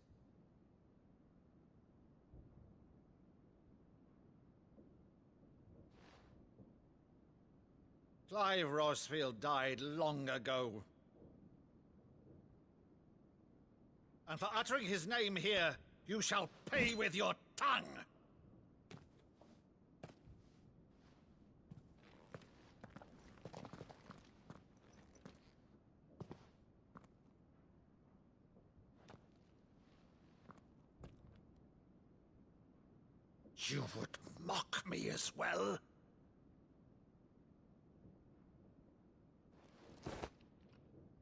Clive Rosfield died long ago. And for uttering his name here, you shall pay with your tongue! You would mock me as well?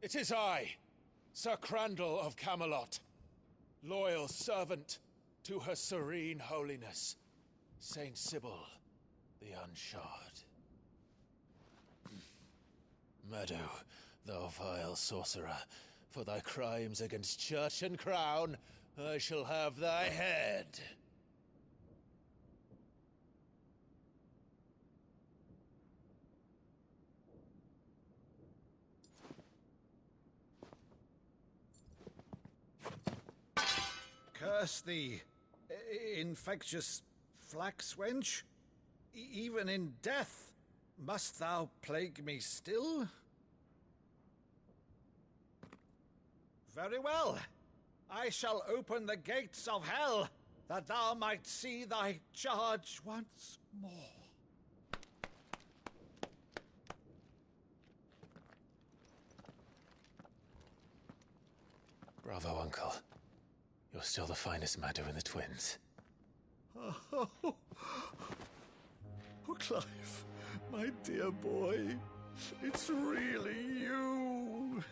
It is I, Sir Crandall of Camelot, loyal servant to Her Serene Holiness, Saint Sybil the Unshod. Meadow, thou vile sorcerer, for thy crimes against church and crown, I shall have thy head. Curse thee, infectious flax wench. Even in death, must thou plague me still? Very well. I shall open the gates of hell, that thou might see thy charge once more. Bravo, Uncle. You're still the finest Meadow in the twins. Oh, Clive, my dear boy, it's really you.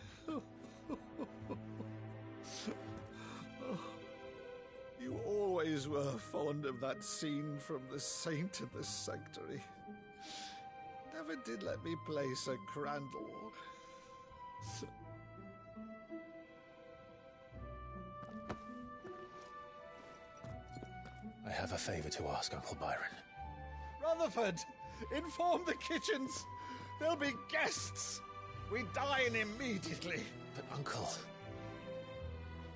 You always were fond of that scene from The Saint in the Sanctuary. Never did let me play Sir Crandall. I have a favor to ask, Uncle Byron. Rutherford, inform the kitchens. There'll be guests. We dine immediately. But, Uncle...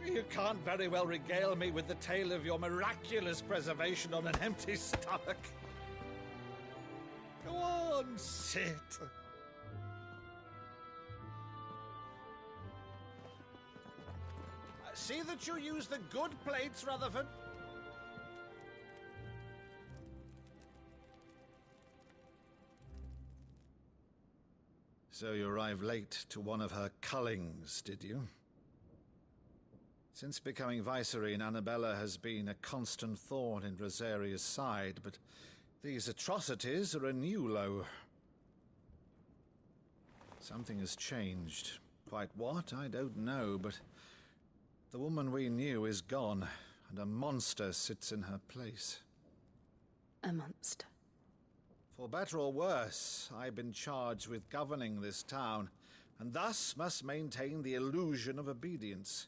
You can't very well regale me with the tale of your miraculous preservation on an empty stomach. Go on, sit. See that you use the good plates, Rutherford. So you arrived late to one of her cullings, did you? Since becoming Vicereine, Annabella has been a constant thorn in Rosaria's side, but these atrocities are a new low. Something has changed. Quite what, I don't know, but the woman we knew is gone, and a monster sits in her place. A monster? For better or worse, I've been charged with governing this town, and thus must maintain the illusion of obedience.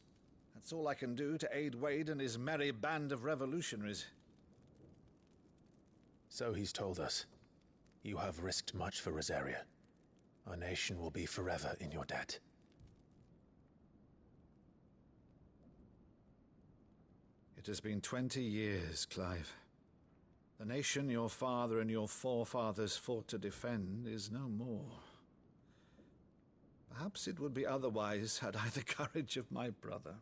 That's all I can do to aid Wade and his merry band of revolutionaries. So he's told us. You have risked much for Rosaria. Our nation will be forever in your debt. It has been 20 years, Clive. The nation your father and your forefathers fought to defend is no more. Perhaps it would be otherwise had I the courage of my brother.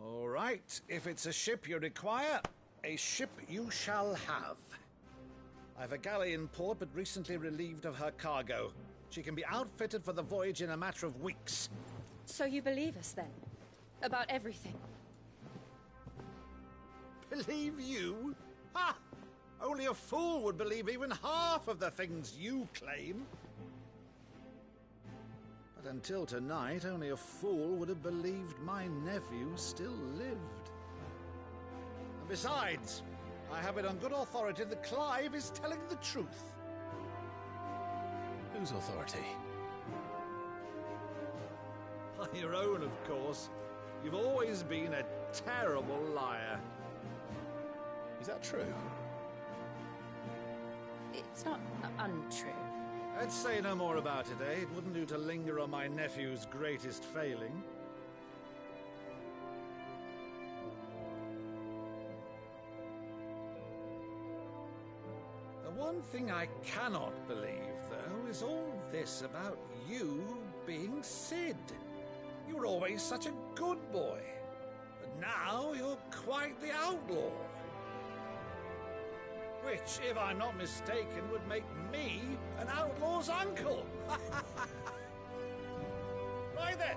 All right, if it's a ship you require, a ship you shall have. I've a galley in port, but recently relieved of her cargo. She can be outfitted for the voyage in a matter of weeks. So you believe us, then? About everything? Believe you? Ha! Only a fool would believe even half of the things you claim. But until tonight, only a fool would have believed my nephew still lived. And besides, I have it on good authority that Clive is telling the truth. Whose authority? By your own, of course. You've always been a terrible liar. Is that true? It's not untrue. Let's say no more about it, eh? It wouldn't do to linger on my nephew's greatest failing. The one thing I cannot believe, though, is all this about you being Sid. You were always such a good boy, but now you're quite the outlaw. Which, if I'm not mistaken, would make me an outlaw's uncle. Right then,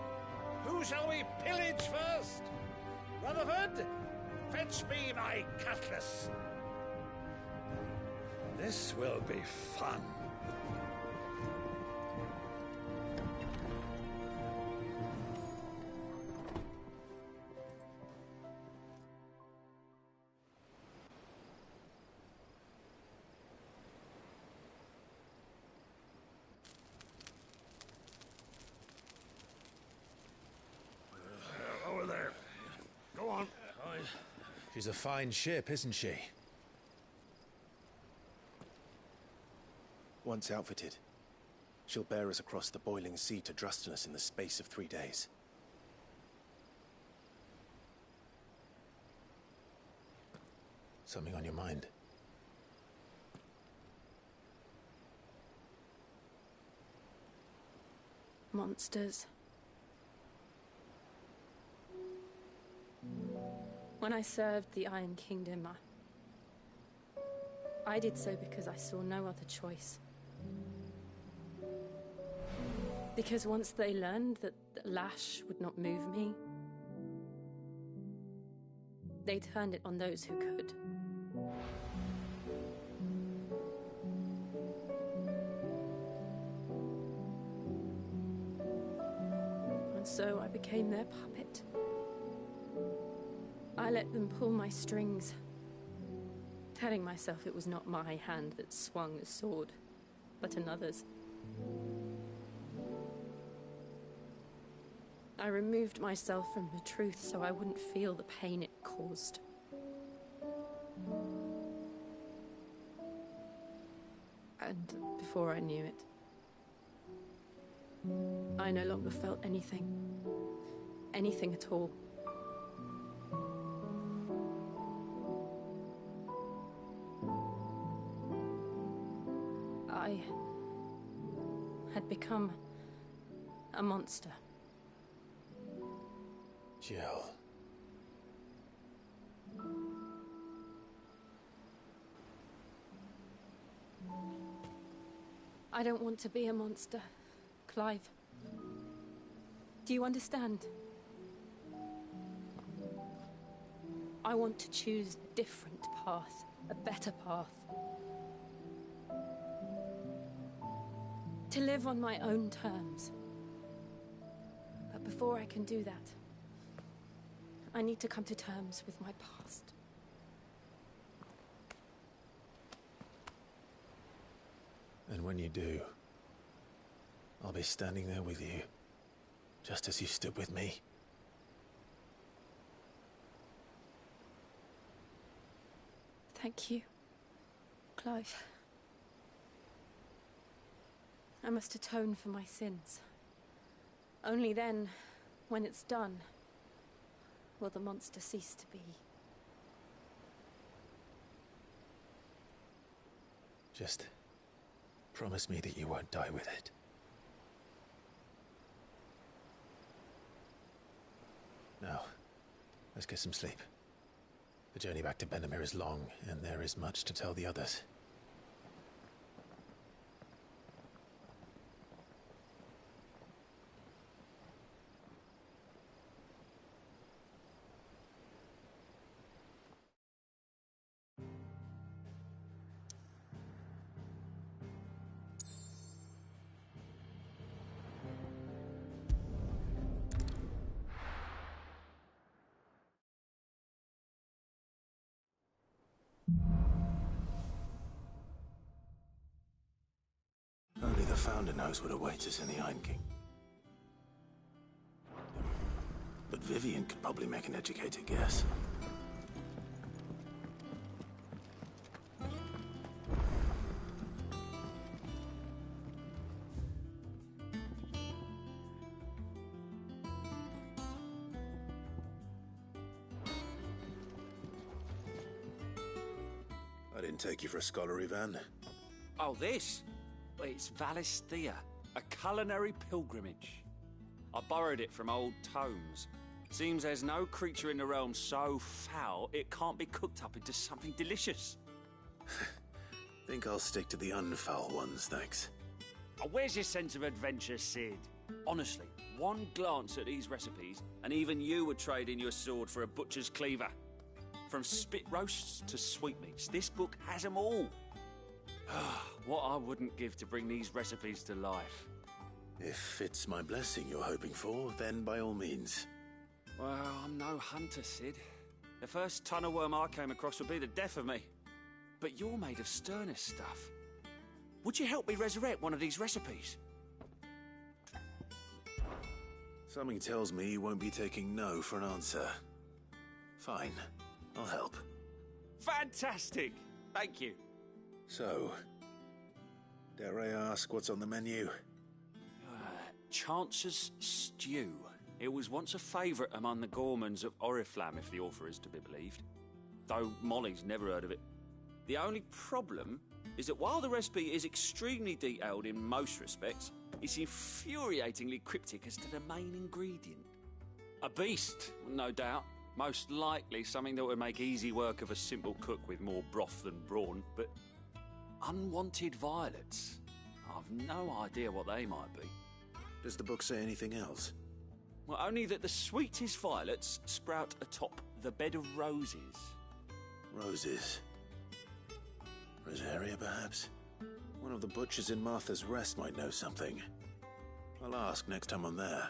who shall we pillage first? Rutherford, fetch me my cutlass. This will be fun. Over there. Go on. She's a fine ship, isn't she? Once outfitted, she'll bear us across the boiling sea to Drustinus in the space of 3 days. Something on your mind? Monsters. When I served the Iron Kingdom, I did so because I saw no other choice. Because once they learned that the lash would not move me, they turned it on those who could. And so I became their puppet. I let them pull my strings, telling myself it was not my hand that swung the sword, but another's. I removed myself from the truth so I wouldn't feel the pain it caused. And before I knew it, I no longer felt anything. Anything at all. become a monster. Jill. I don't want to be a monster, Clive. Do you understand? I want to choose a different path, a better path. To live on my own terms. But before I can do that, I need to come to terms with my past. And when you do, I'll be standing there with you, just as you stood with me. Thank you, Clive. I must atone for my sins. Only then, when it's done, will the monster cease to be. Just promise me that you won't die with it. Now, let's get some sleep. The journey back to Benamir is long, and there is much to tell the others. Only the Founder knows what awaits us in the Iron King. But Vivian could probably make an educated guess. I didn't take you for a scholar, Ivan. Oh, this? It's Valisthea, a culinary pilgrimage. I borrowed it from old tomes. Seems there's no creature in the realm so foul it can't be cooked up into something delicious. Think I'll stick to the unfoul ones, thanks. Oh, where's your sense of adventure, Sid? Honestly, one glance at these recipes, and even you would trade in your sword for a butcher's cleaver. From spit roasts to sweetmeats, this book has them all. What I wouldn't give to bring these recipes to life. If it's my blessing you're hoping for, then by all means. Well, I'm no hunter, Sid. The first ton of worm I came across would be the death of me. But you're made of sterner stuff. Would you help me resurrect one of these recipes? Something tells me you won't be taking no for an answer. Fine, I'll help. Fantastic! Thank you. So, dare I ask what's on the menu? Chance's Stew. It was once a favourite among the gourmands of Oriflamme, if the author is to be believed. Though Molly's never heard of it. The only problem is that while the recipe is extremely detailed in most respects, it's infuriatingly cryptic as to the main ingredient. A beast, no doubt. Most likely something that would make easy work of a simple cook with more broth than brawn, but unwanted violets. I've no idea what they might be. Does the book say anything else? Well, only that the sweetest violets sprout atop the bed of roses. Roses. Rosaria, perhaps? One of the butchers in Martha's Rest might know something. I'll ask next time I'm there.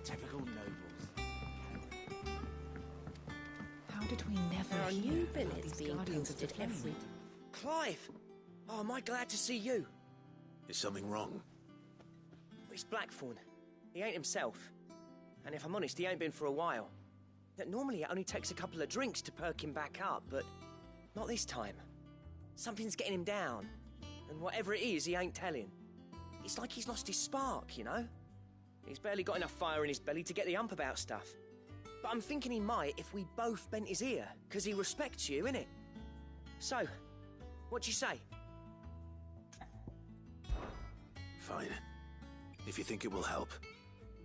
Typical nobles. How did we never There are hear new about billets these being Guardians of the posted every... Flame? Clive! Oh, am I glad to see you? Is something wrong? It's Blackthorn. He ain't himself. And if I'm honest, he ain't been for a while. Normally it only takes a couple of drinks to perk him back up, but not this time. Something's getting him down, and whatever it is, he ain't telling. It's like he's lost his spark, you know? He's barely got enough fire in his belly to get the ump about stuff. But I'm thinking he might if we both bent his ear, because he respects you, innit? So, what do you say? Fine. If you think it will help.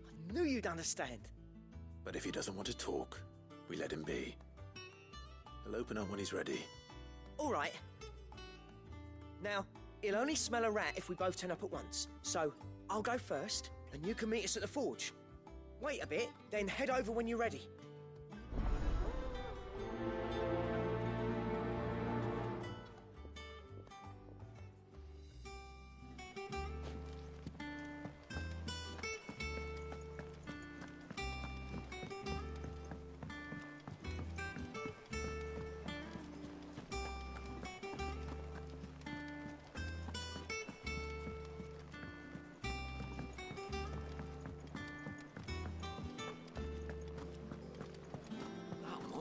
I knew you'd understand. But if he doesn't want to talk, we let him be. He'll open up when he's ready. All right. Now, he'll only smell a rat if we both turn up at once. So, I'll go first, and you can meet us at the forge. Wait a bit, then head over when you're ready.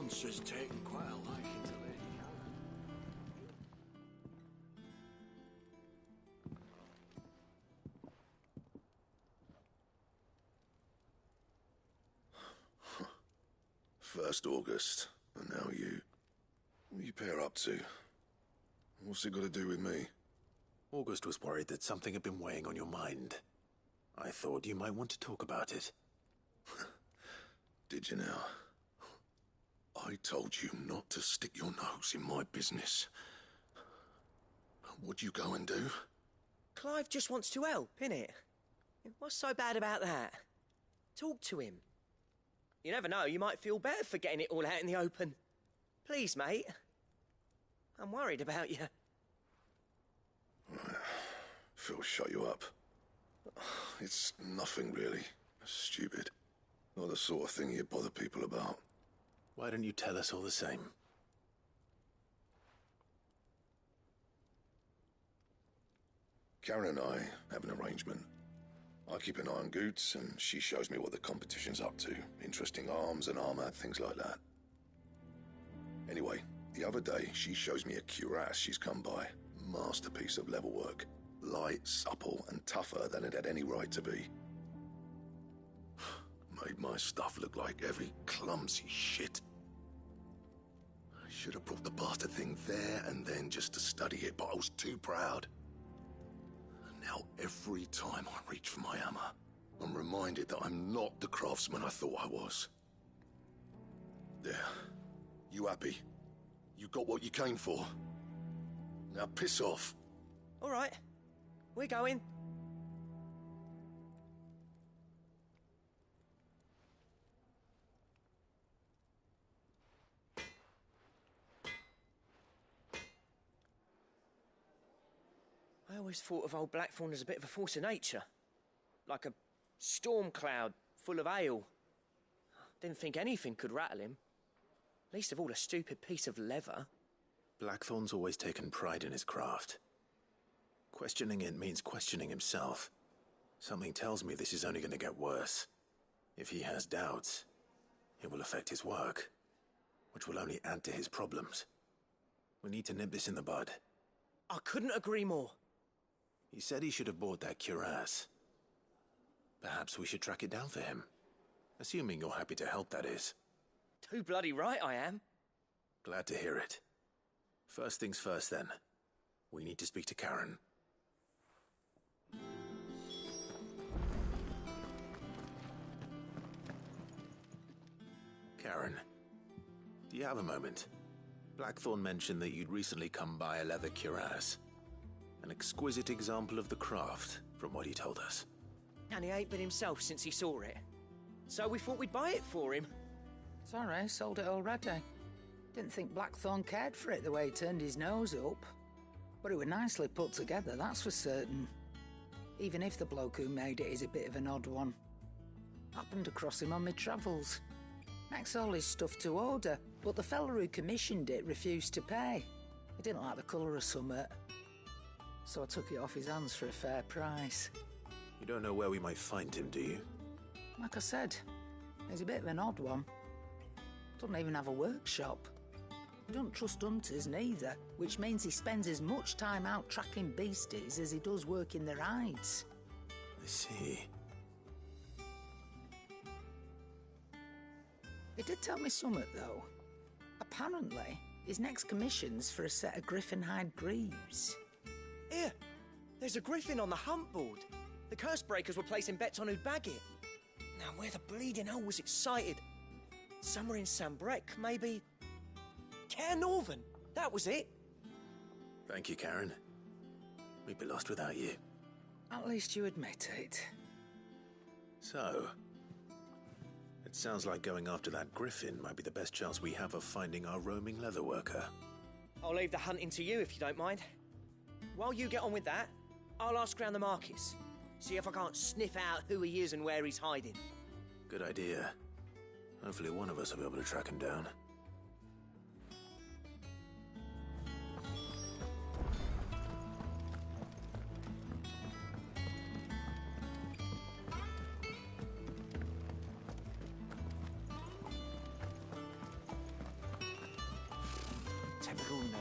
Monster's taken quite a liking to Lady Karen. 1st August, and now you. What are you pair up to? What's it got to do with me? August was worried that something had been weighing on your mind. I thought you might want to talk about it. Did you now? I told you not to stick your nose in my business. What'd you go and do? Clive just wants to help, innit? What's so bad about that? Talk to him. You never know, you might feel better for getting it all out in the open. Please, mate. I'm worried about you. Phil shut you up. It's nothing, really. Stupid. Not the sort of thing you bother people about. Why don't you tell us all the same? Karen and I have an arrangement. I keep an eye on Goots, and she shows me what the competition's up to. Interesting arms and armor, things like that. Anyway, the other day, she shows me a cuirass she's come by. Masterpiece of level work. Light, supple, and tougher than it had any right to be. Made my stuff look like every clumsy shit. I should have brought the bastard thing there and then just to study it, but I was too proud. And now every time I reach for my hammer, I'm reminded that I'm not the craftsman I thought I was. There. You happy? You got what you came for? Now piss off. All right. We're going. I always thought of old Blackthorn as a bit of a force of nature. Like a storm cloud full of hail. Didn't think anything could rattle him. Least of all a stupid piece of leather. Blackthorn's always taken pride in his craft. Questioning it means questioning himself. Something tells me this is only going to get worse. If he has doubts, it will affect his work, which will only add to his problems. We need to nip this in the bud. I couldn't agree more. He said he should have bought that cuirass. Perhaps we should track it down for him. Assuming you're happy to help, that is. Too bloody right I am. Glad to hear it. First things first, then. We need to speak to Karen. Karen, do you have a moment? Blackthorn mentioned that you'd recently come by a leather cuirass. An exquisite example of the craft, from what he told us. And he ain't been himself since he saw it. So we thought we'd buy it for him. Sorry, sold it already. Didn't think Blackthorn cared for it the way he turned his nose up. But it was nicely put together, that's for certain. Even if the bloke who made it is a bit of an odd one. Happened across him on my travels. Makes all his stuff to order, but the fella who commissioned it refused to pay. He didn't like the colour of summit. So I took it off his hands for a fair price. You don't know where we might find him, do you? Like I said, He's a bit of an odd one. Doesn't even have a workshop. He don't trust hunters neither, which means he spends as much time out tracking beasties as he does working their hides. I see. He did tell me something, though. Apparently, his next commission's for a set of griffin hide greaves. Here, there's a griffin on the hunt board. The curse breakers were placing bets on who'd bag it. Now, where the bleeding hell was it sighted? Somewhere in Sambrec, maybe... Care Northern, that was it. Thank you, Karen. We'd be lost without you. At least you admit it. So, it sounds like going after that griffin might be the best chance we have of finding our roaming leatherworker. I'll leave the hunting to you if you don't mind. While you get on with that, I'll ask around the markets. See if I can't sniff out who he is and where he's hiding. Good idea. Hopefully one of us will be able to track him down. Typical nobles.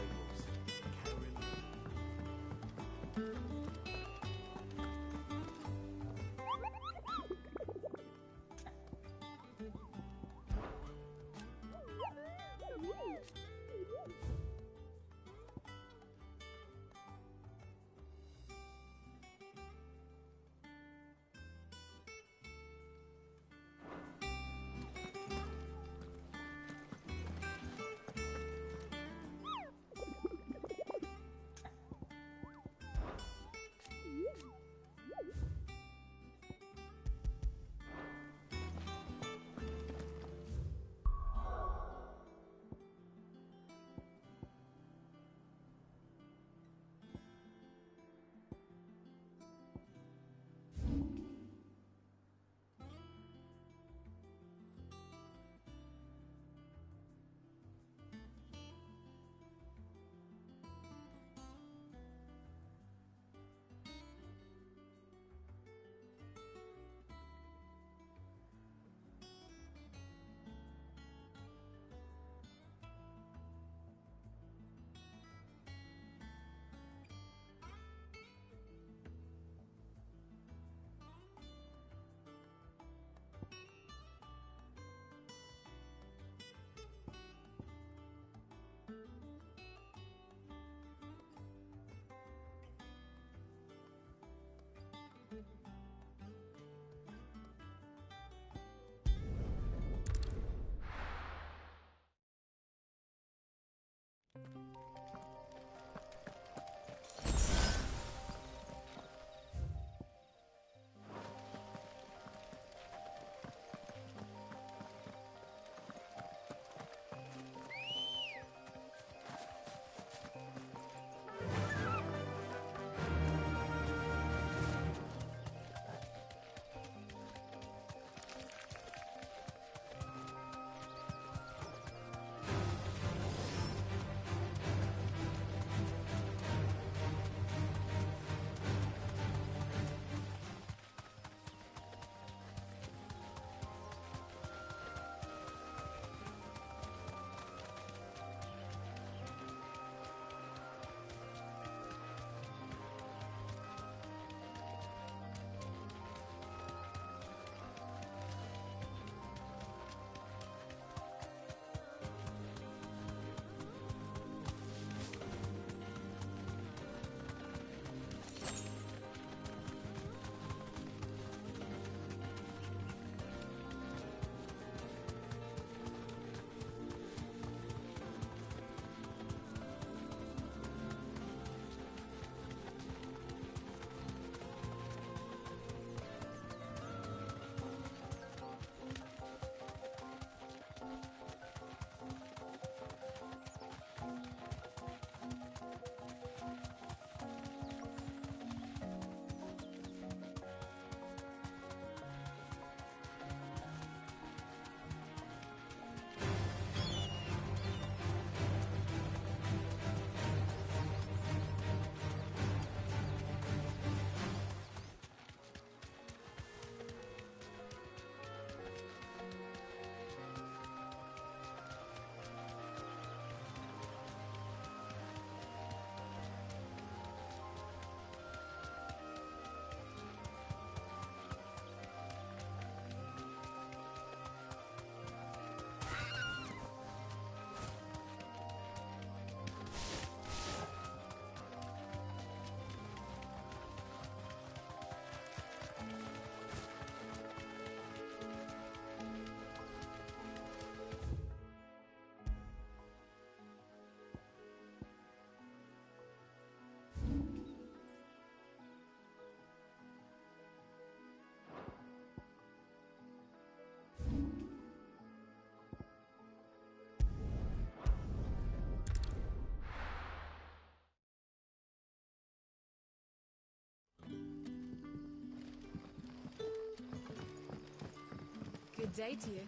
day to you.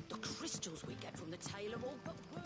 The crystals we get from the tailor all but worse.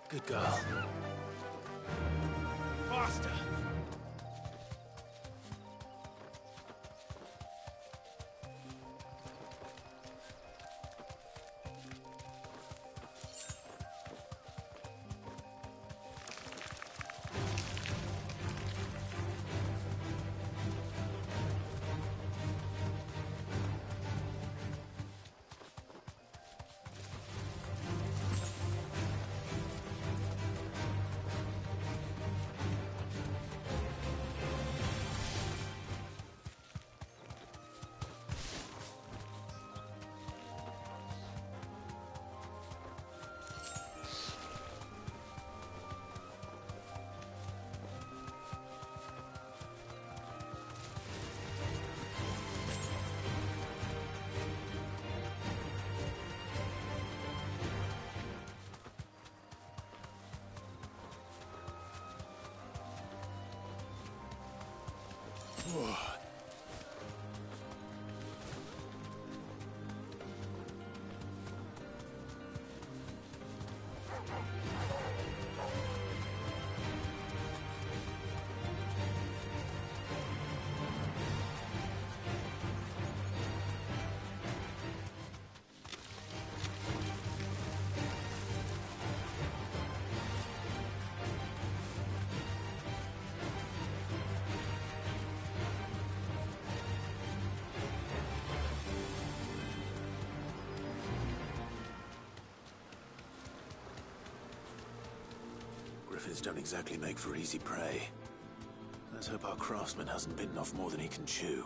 Good girl. Faster! Griffins don't exactly make for easy prey. Let's hope our craftsman hasn't bitten off more than he can chew.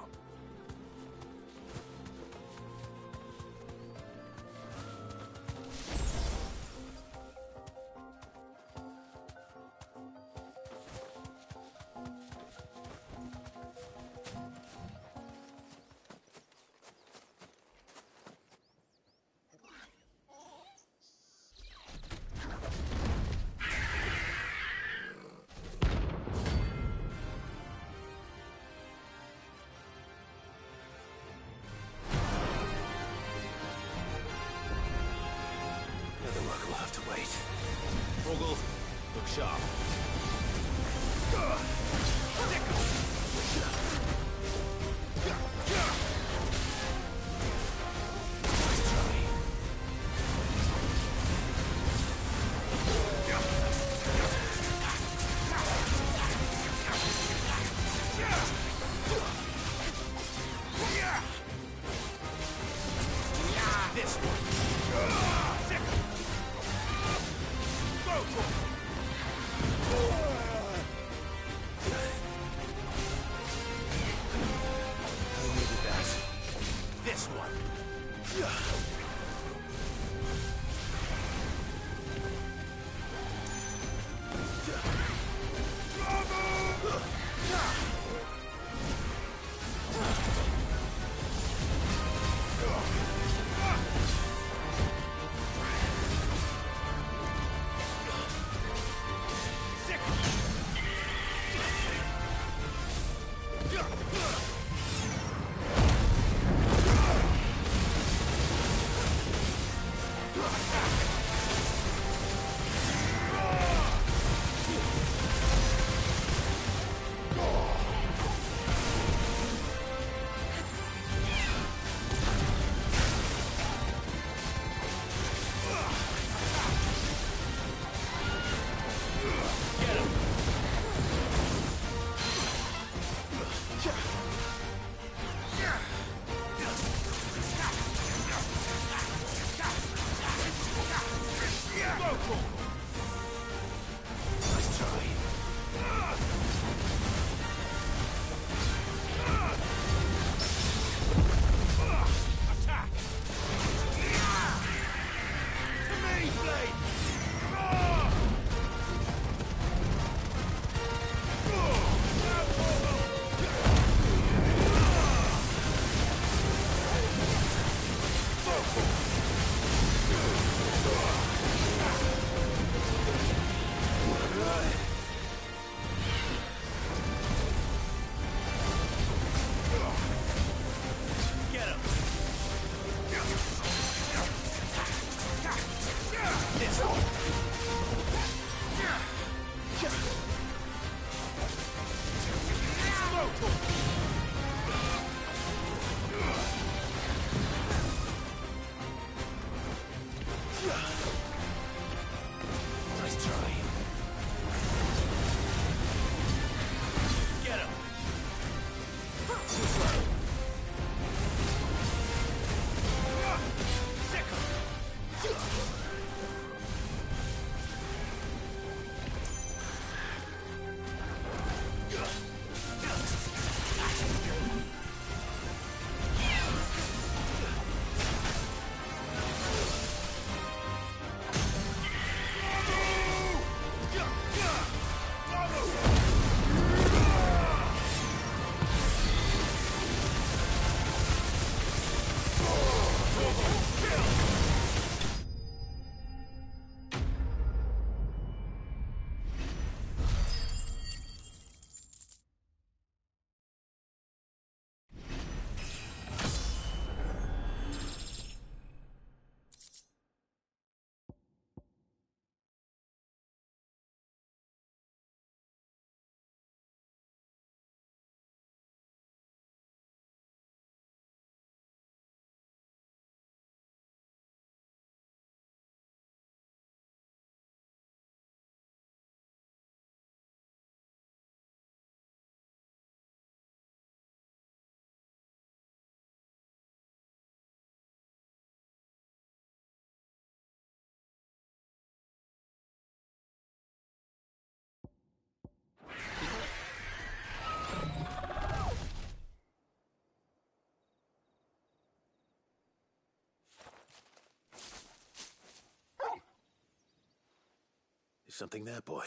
Something there, boy?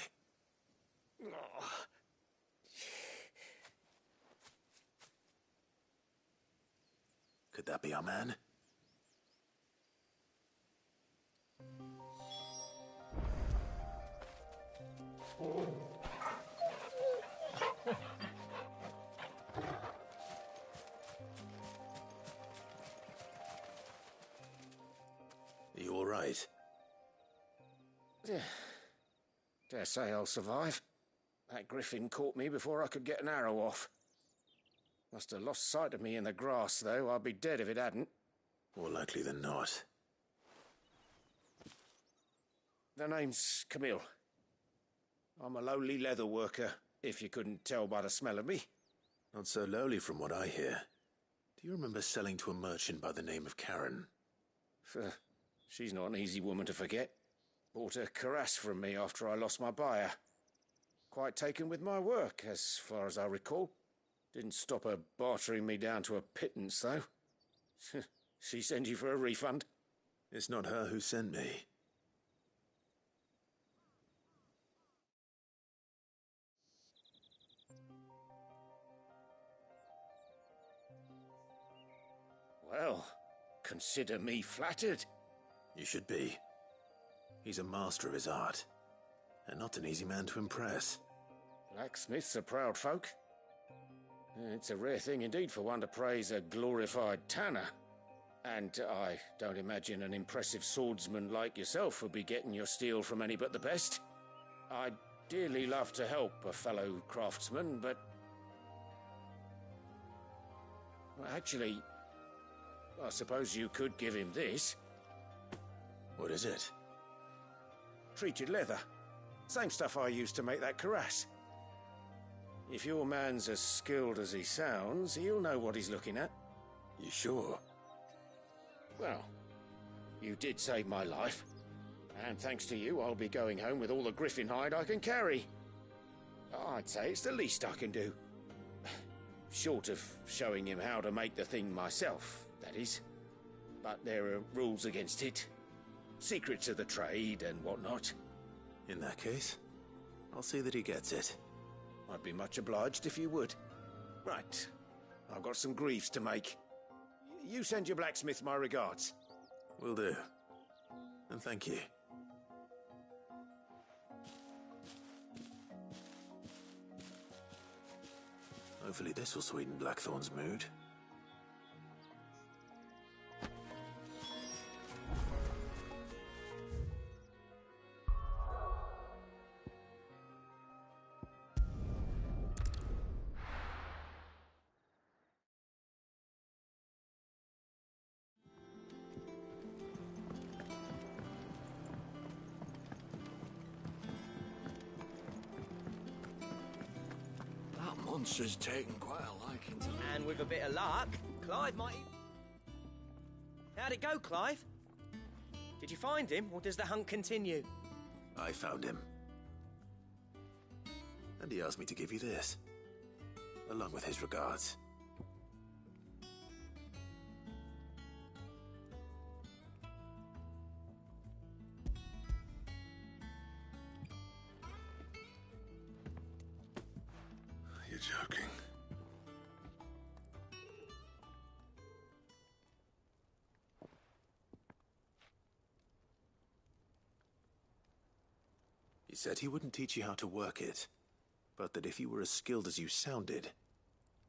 Could that be our man? Are you all right? Dare say I'll survive. That griffin caught me before I could get an arrow off. Must have lost sight of me in the grass, though. I'd be dead if it hadn't. More likely than not. The name's Camille. I'm a lowly leather worker, if you couldn't tell by the smell of me. Not so lowly from what I hear. Do you remember selling to a merchant by the name of Karen? She's not an easy woman to forget. Bought a cuirass from me after I lost my buyer. Quite taken with my work, as far as I recall. Didn't stop her bartering me down to a pittance, though. She sent you for a refund? It's not her who sent me. Well, consider me flattered. You should be. He's a master of his art, and not an easy man to impress. Blacksmiths are proud folk. It's a rare thing indeed for one to praise a glorified tanner. And I don't imagine an impressive swordsman like yourself would be getting your steel from any but the best. I'd dearly love to help a fellow craftsman, but... Well, actually, I suppose you could give him this. What is it? Treated leather. Same stuff I used to make that cuirass. If your man's as skilled as he sounds, he'll know what he's looking at. You sure? Well, you did save my life. And thanks to you, I'll be going home with all the griffin hide I can carry. I'd say it's the least I can do. Short of showing him how to make the thing myself, that is. But there are rules against it. Secrets of the trade and whatnot. In that case, I'll see that he gets it. I'd be much obliged if you would. Right. I've got some greaves to make. You send your blacksmith my regards. Will do. And thank you. Hopefully this will sweeten Blackthorn's mood. Monster's taken quite a liking to me. And with a bit of luck, Clive might... How'd it go, Clive? Did you find him, or does the hunt continue? I found him. And he asked me to give you this, along with his regards. You're joking. He said he wouldn't teach you how to work it, but that if you were as skilled as you sounded,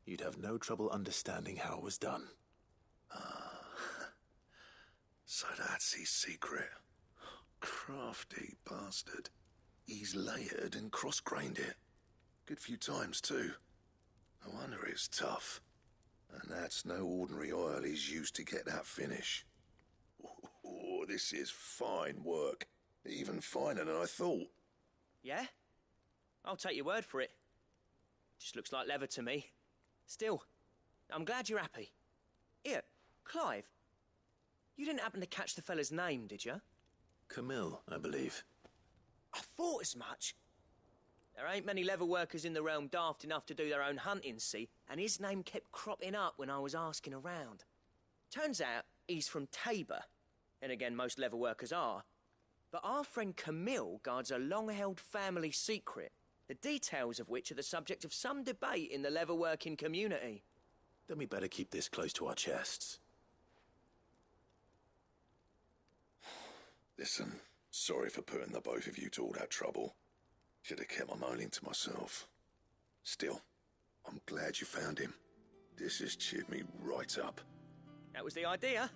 you'd have no trouble understanding how it was done. So that's his secret. Crafty bastard. He's layered and cross-grained it. Good few times, too. No wonder it's tough. And that's no ordinary oil he's used to get that finish. Oh, this is fine work. Even finer than I thought. Yeah? I'll take your word for it. Just looks like leather to me. Still, I'm glad you're happy. Here, Clive. You didn't happen to catch the fella's name, did you? Camille, I believe. I thought as much. There ain't many leather workers in the realm daft enough to do their own hunting, see? And his name kept cropping up when I was asking around. Turns out he's from Tabor. And again, most leather workers are. But our friend Camille guards a long-held family secret, the details of which are the subject of some debate in the leatherworking community. Then we better keep this close to our chests. Listen, sorry for putting the both of you to all that trouble. Should have kept my moaning to myself. Still, I'm glad you found him. This has cheered me right up. That was the idea.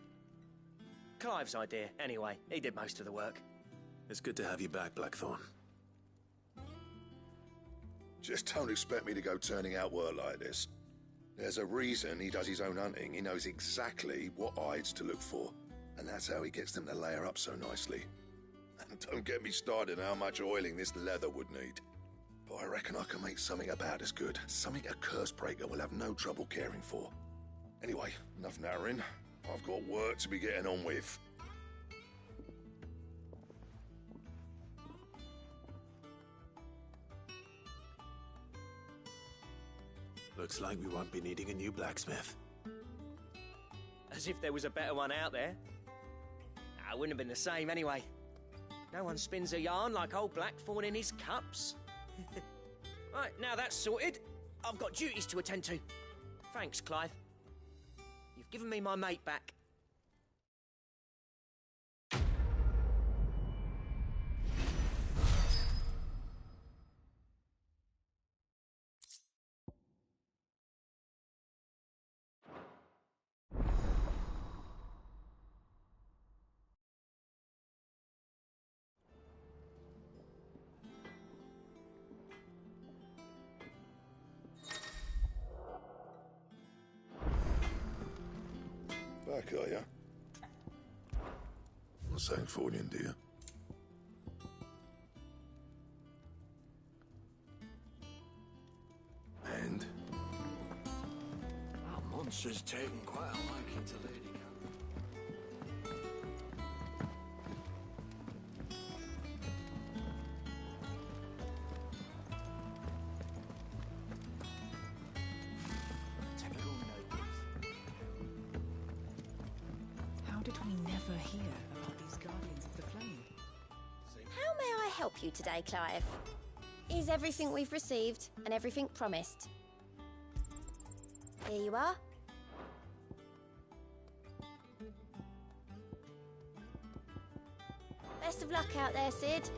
Clive's idea, anyway. He did most of the work. It's good to have you back, Blackthorn. Just don't expect me to go turning out work like this. There's a reason he does his own hunting. He knows exactly what hides to look for, and that's how he gets them to layer up so nicely. And don't get me started on how much oiling this leather would need. But I reckon I can make something about as good. Something a Cursebreaker will have no trouble caring for. Anyway, enough narrowing. I've got work to be getting on with. Looks like we won't be needing a new blacksmith. As if there was a better one out there. Nah, it wouldn't have been the same anyway. No one spins a yarn like old Blackthorn in his cups. Right, now that's sorted, I've got duties to attend to. Thanks, Clive. You've given me my mate back. Back, are ya? Not saying for you, dear. And? That monster's taken quite a liking to Lady How did we never hear about these Guardians of the Flame? How may I help you today, Clive? Is everything we've received and everything promised? Here you are. Best of luck out there, Sid.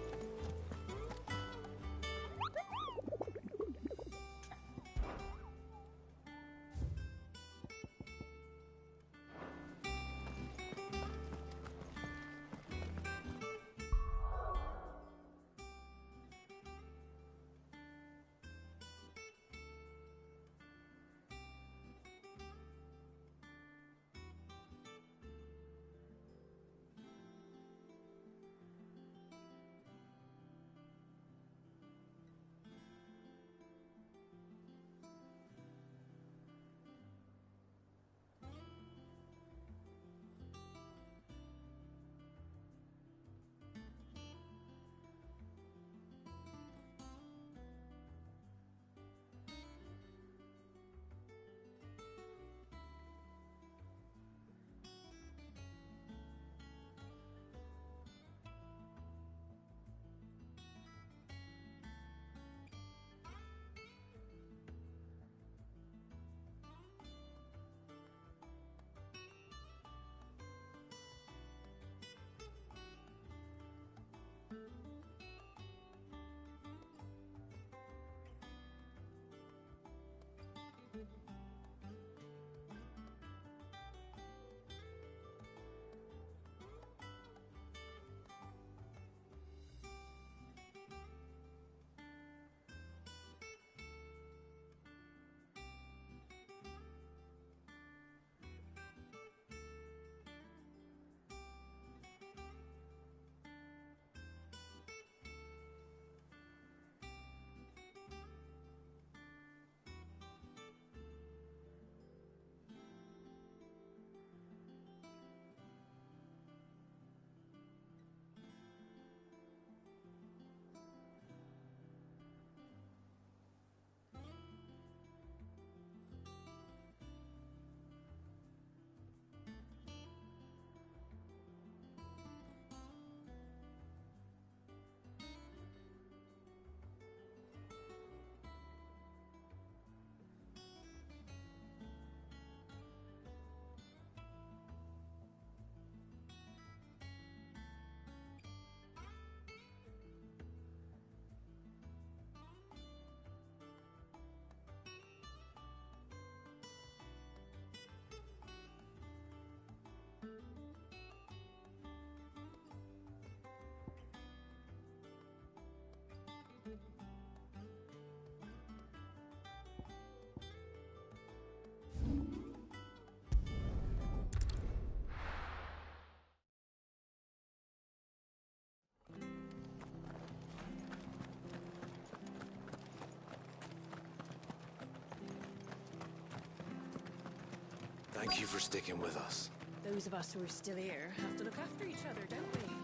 Thank you for sticking with us. Those of us who are still here have to look after each other, don't we?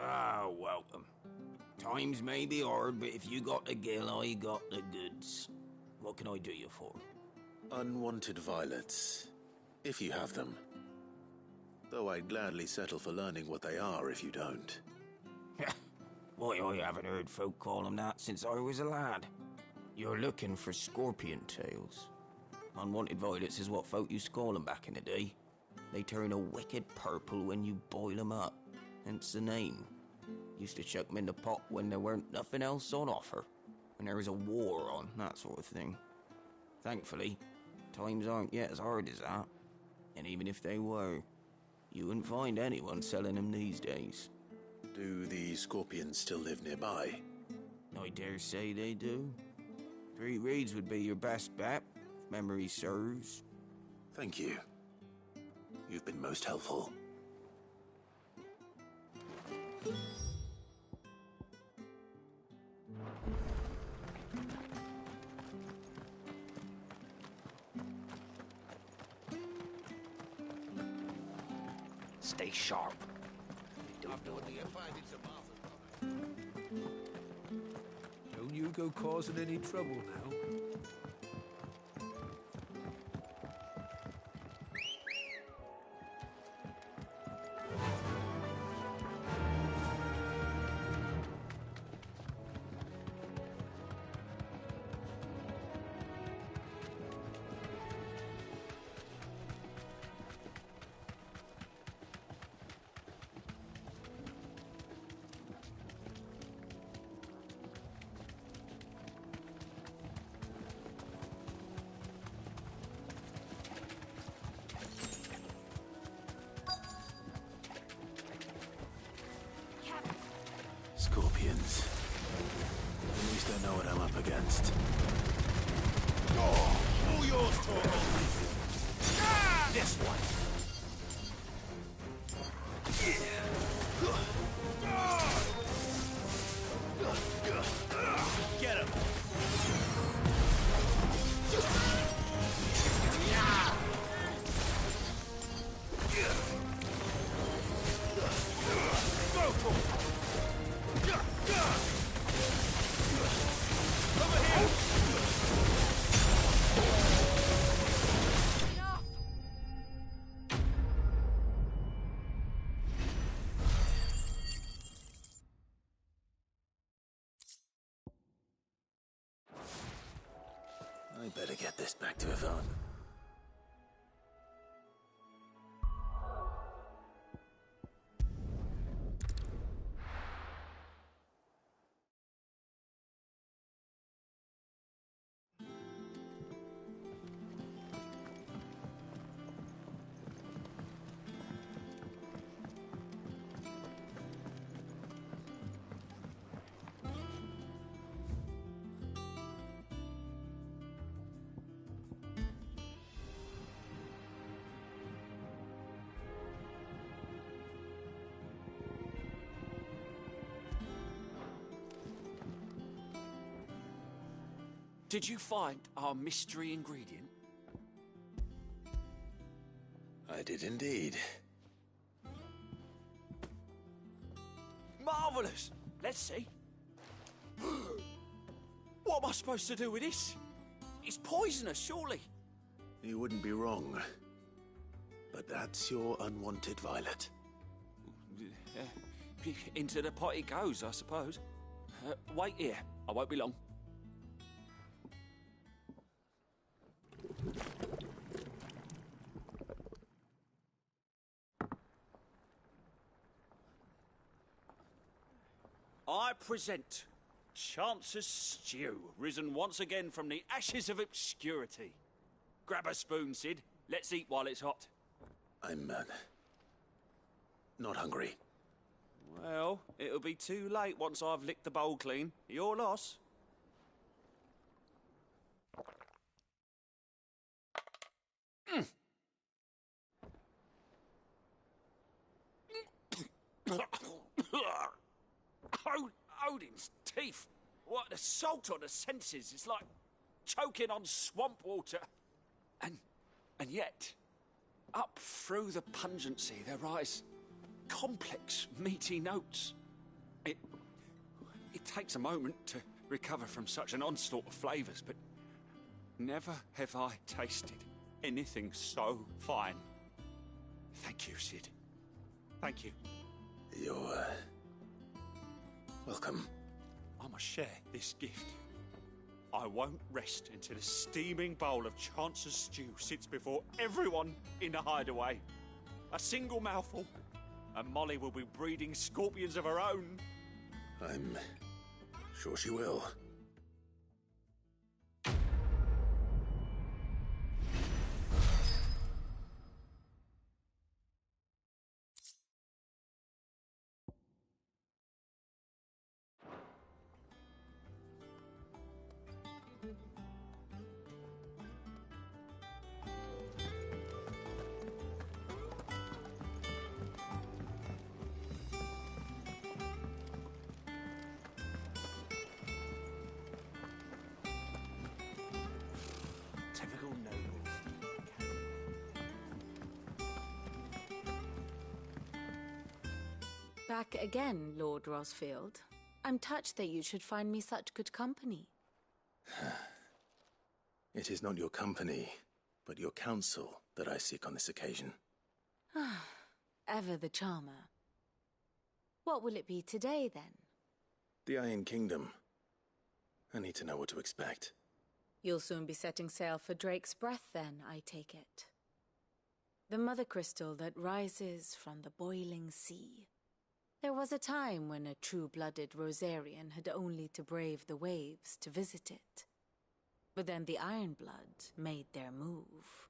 Ah, welcome. Times may be hard, but if you got the gill, I got the goods. What can I do you for? Unwanted violets, if you have them. Though I'd gladly settle for learning what they are if you don't. Why, I haven't heard folk call them that since I was a lad. You're looking for scorpion tails. Unwanted violets is what folk used to call them back in the day. They turn a wicked purple when you boil them up, hence the name. Used to chuck them in the pot when there weren't nothing else on offer, when there was a war on, that sort of thing. Thankfully, times aren't yet as hard as that. And even if they were, you wouldn't find anyone selling them these days. Do the scorpions still live nearby? I dare say they do. 3 Reeds would be your best bet, if memory serves. Thank you. You've been most helpful. Stay sharp. Don't you go causing any trouble now. Scorpions. At least I know what I'm up against. All yours, Torvald. This one. Get him. Go for it. Over here! I better get this back to Yvonne. Did you find our mystery ingredient? I did indeed. Marvellous! Let's see. What am I supposed to do with this? It's poisonous, surely. You wouldn't be wrong. But that's your unwanted violet. Into the pot it goes, I suppose. Wait here. I won't be long. I present Chance's Stew, risen once again from the ashes of obscurity. Grab a spoon, Sid. Let's eat while it's hot. I'm, not hungry. Well, it'll be too late once I've licked the bowl clean. Your loss. Odin's teeth. What, the salt on the senses? It's like choking on swamp water. And yet, up through the pungency, there rise complex, meaty notes. It takes a moment to recover from such an onslaught of flavours, but never have I tasted anything so fine. Thank you, Sid. Thank you. You're welcome. I must share this gift. I won't rest until a steaming bowl of Chance's stew sits before everyone in the hideaway. A single mouthful, and Molly will be breeding scorpions of her own. I'm sure she will. Typical nobles. Back again, Lord Rosfield. I'm touched that you should find me such good company. It is not your company, but your counsel that I seek on this occasion. Ever the charmer. What will it be today, then? The Iron Kingdom. I need to know what to expect. You'll soon be setting sail for Drake's Breath, then, I take it. The mother crystal that rises from the boiling sea. There was a time when a true-blooded Rosarian had only to brave the waves to visit it. But then the Ironblood made their move.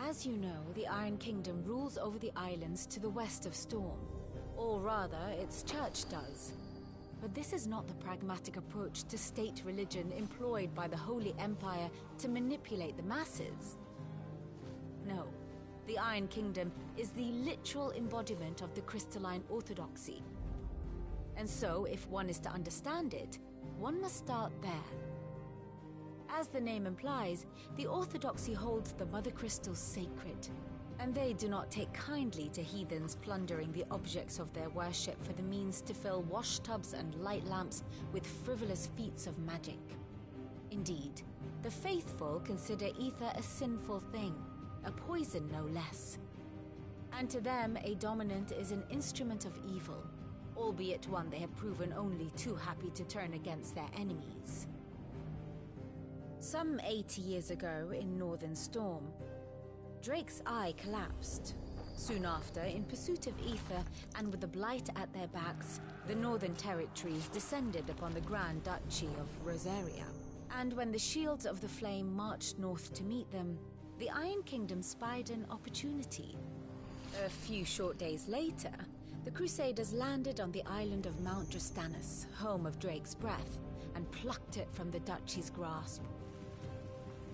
As you know, the Iron Kingdom rules over the islands to the west of Storm. Or rather, its church does. But this is not the pragmatic approach to state religion employed by the Holy Empire to manipulate the masses. No, the Iron Kingdom is the literal embodiment of the crystalline orthodoxy. And so, if one is to understand it, one must start there. As the name implies, the orthodoxy holds the Mother Crystals sacred, and they do not take kindly to heathens plundering the objects of their worship for the means to fill washtubs and light lamps with frivolous feats of magic. Indeed, the faithful consider ether a sinful thing, a poison no less. And to them, a dominant is an instrument of evil, albeit one they have proven only too happy to turn against their enemies. Some 80 years ago in Northern Storm, Drake's eye collapsed. Soon after, in pursuit of ether and with the blight at their backs, the Northern Territories descended upon the Grand Duchy of Rosaria. And when the Shields of the Flame marched north to meet them, the Iron Kingdom spied an opportunity. A few short days later, the Crusaders landed on the island of Mount Drastanus, home of Drake's Breath, and plucked it from the Duchy's grasp.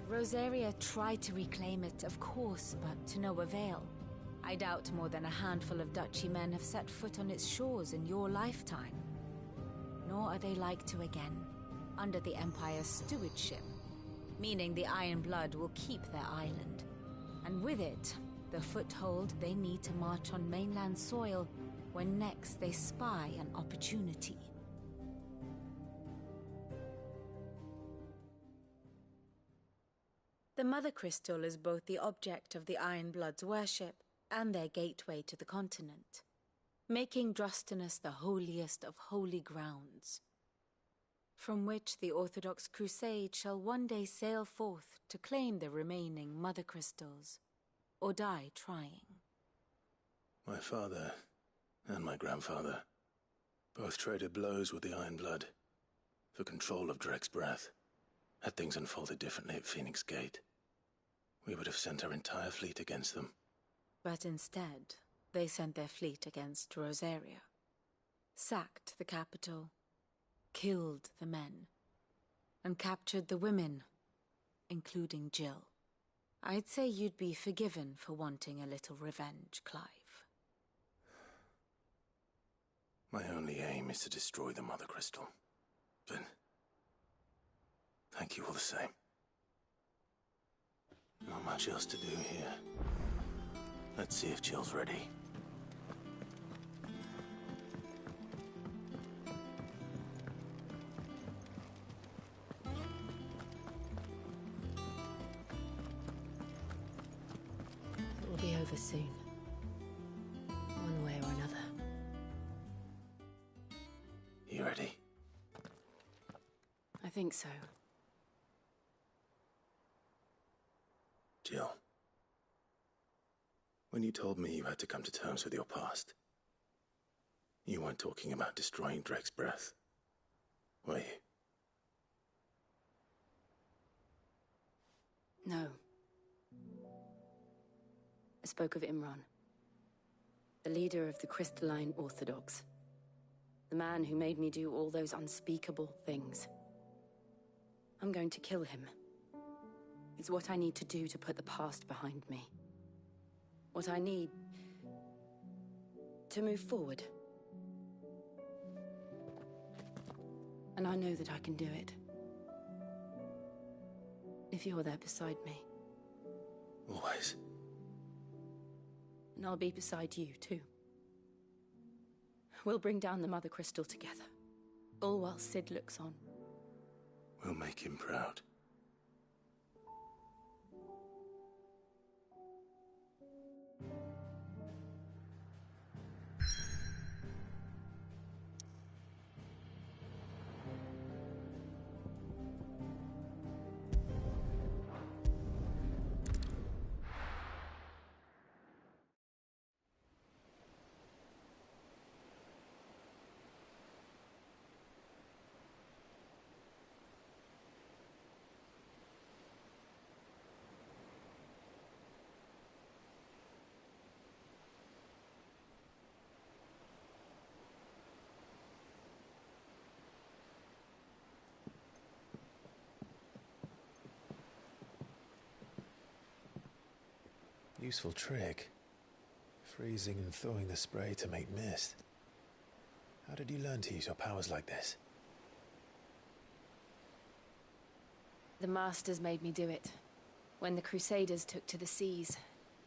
Rosaria tried to reclaim it, of course, but to no avail. I doubt more than a handful of Duchy men have set foot on its shores in your lifetime. Nor are they like to again, under the Empire's stewardship, meaning the Iron Blood will keep their island. And with it, the foothold they need to march on mainland soil when next they spy an opportunity. The Mother Crystal is both the object of the Iron Blood's worship and their gateway to the continent, making Drastanus the holiest of holy grounds, from which the Orthodox Crusade shall one day sail forth to claim the remaining Mother Crystals, or die trying. My father and my grandfather both traded blows with the Iron Blood for control of Drake's Breath. Had things unfolded differently at Phoenix Gate, we would have sent our entire fleet against them. But instead, they sent their fleet against Rosaria, sacked the capital, killed the men, and captured the women, including Jill. I'd say you'd be forgiven for wanting a little revenge, Clive. My only aim is to destroy the Mother Crystal. But thank you all the same. Not much else to do here. Let's see if Jill's ready. It will be over soon. One way or another. You ready? I think so. Jill. When you told me you had to come to terms with your past, you weren't talking about destroying Drake's breath, were you? No. I spoke of Imran, the leader of the Crystalline Orthodox. The man who made me do all those unspeakable things. I'm going to kill him. It's what I need to do to put the past behind me. What I need to move forward. And I know that I can do it. If you're there beside me. Always. And I'll be beside you, too. We'll bring down the Mother Crystal together. All while Sid looks on. We'll make him proud. Useful trick. Freezing and thawing the spray to make mist. How did you learn to use your powers like this? The Masters made me do it. When the Crusaders took to the seas,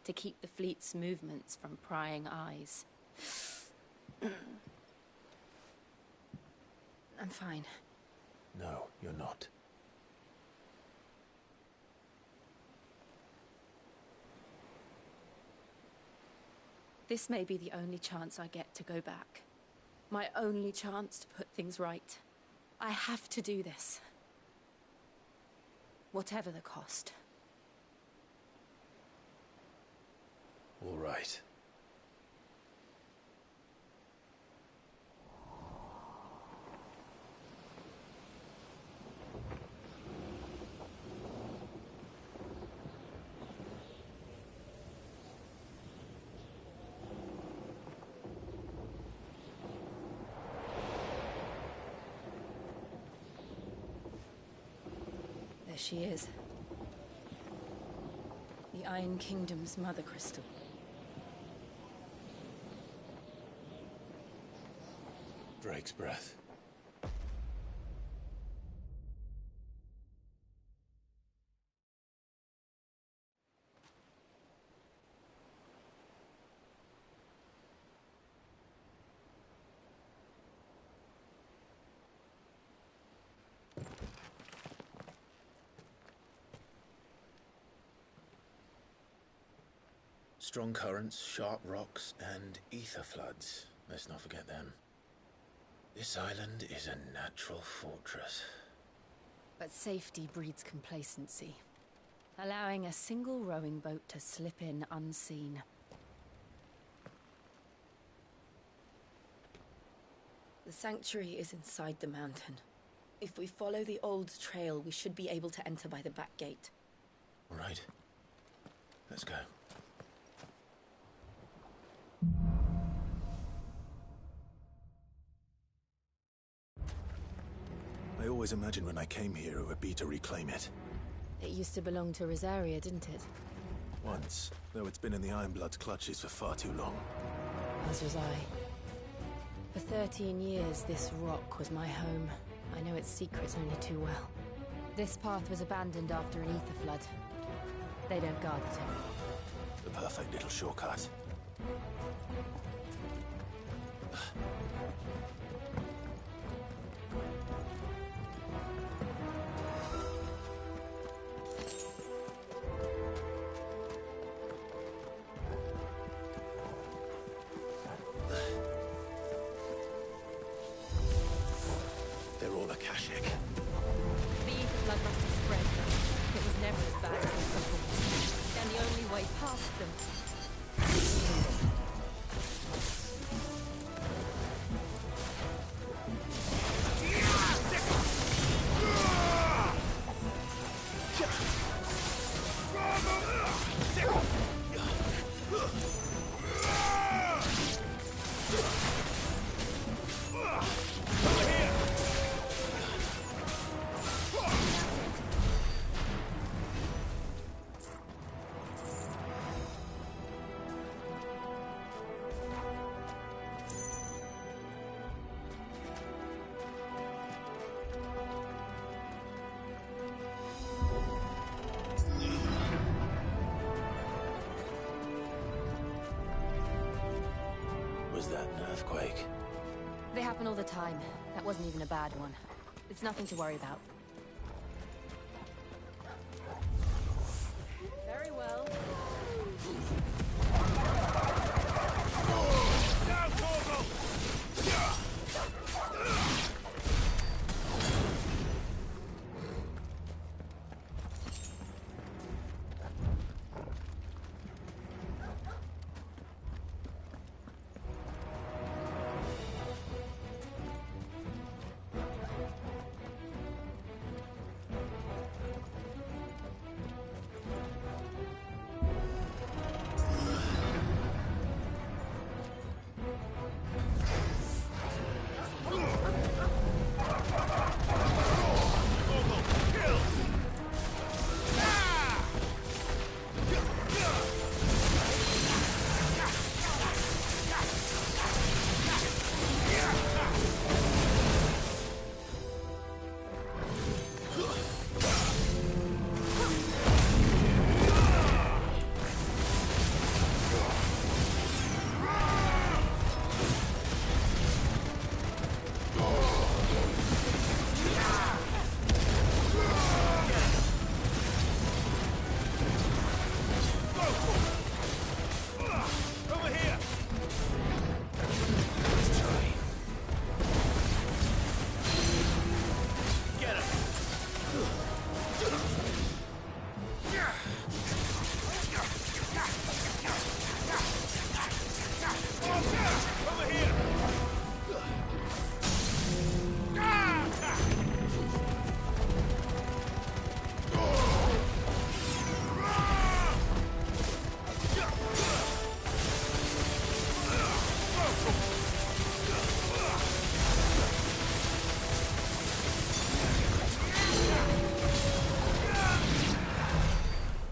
to keep the fleet's movements from prying eyes. I'm fine. No, you're not. This may be the only chance I get to go back. My only chance to put things right. I have to do this. Whatever the cost. All right. There she is. The Iron Kingdom's Mother Crystal. Drake's breath. Strong currents, sharp rocks, and ether floods. Let's not forget them. This island is a natural fortress. But safety breeds complacency. Allowing a single rowing boat to slip in unseen. The sanctuary is inside the mountain. If we follow the old trail, we should be able to enter by the back gate. All right. Let's go. I always imagined when I came here it would be to reclaim it. It used to belong to Rosaria, didn't it? Once, though it's been in the Ironblood's clutches for far too long. As was I. For 13 years, this rock was my home. I know its secrets only too well. This path was abandoned after an ether flood. They don't guard it anymore. The perfect little shortcut. They're all Akashic. The ether flood must have spread. It was never as bad as they thought. And the only way past them... Was that an earthquake? They happen all the time. That wasn't even a bad one. It's nothing to worry about. Very well.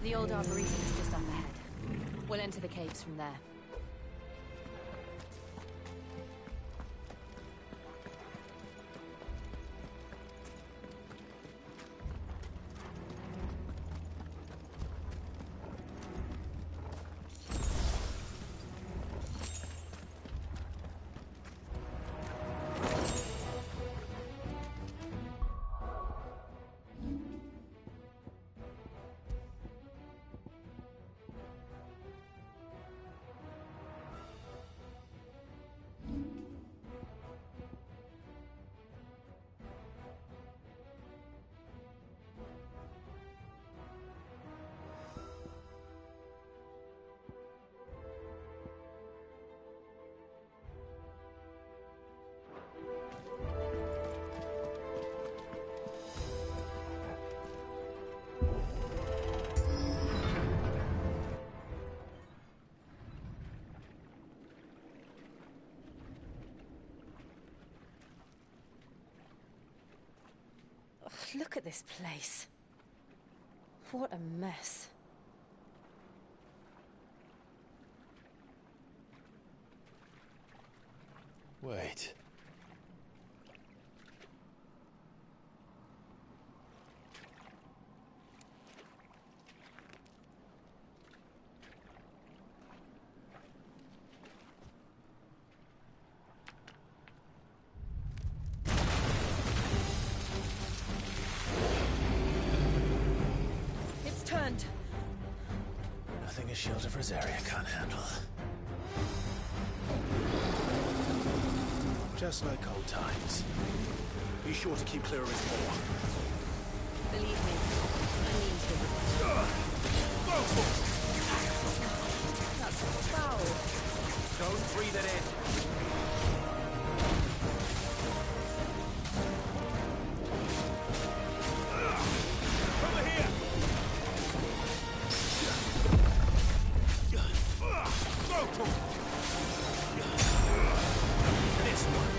The old arboretum is just up ahead. We'll enter the caves from there. Look at this place. What a mess. Wait. It's turned. Nothing a shield of Rosaria can't handle. Just like old times. Be sure to keep clear of his paw. Believe me, I mean to. That's foul. Don't breathe it in. Over here! This one.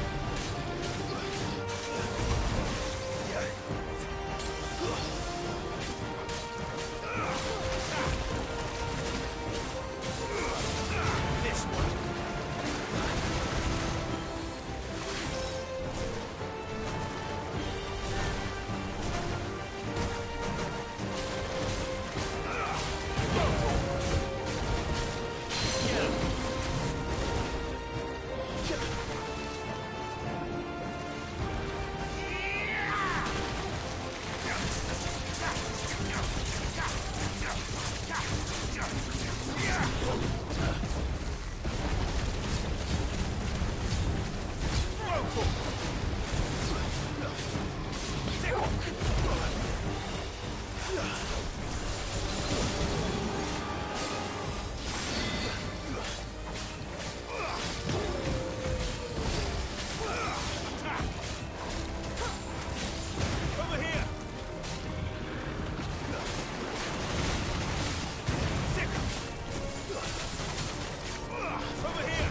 This one. Over here! Over here!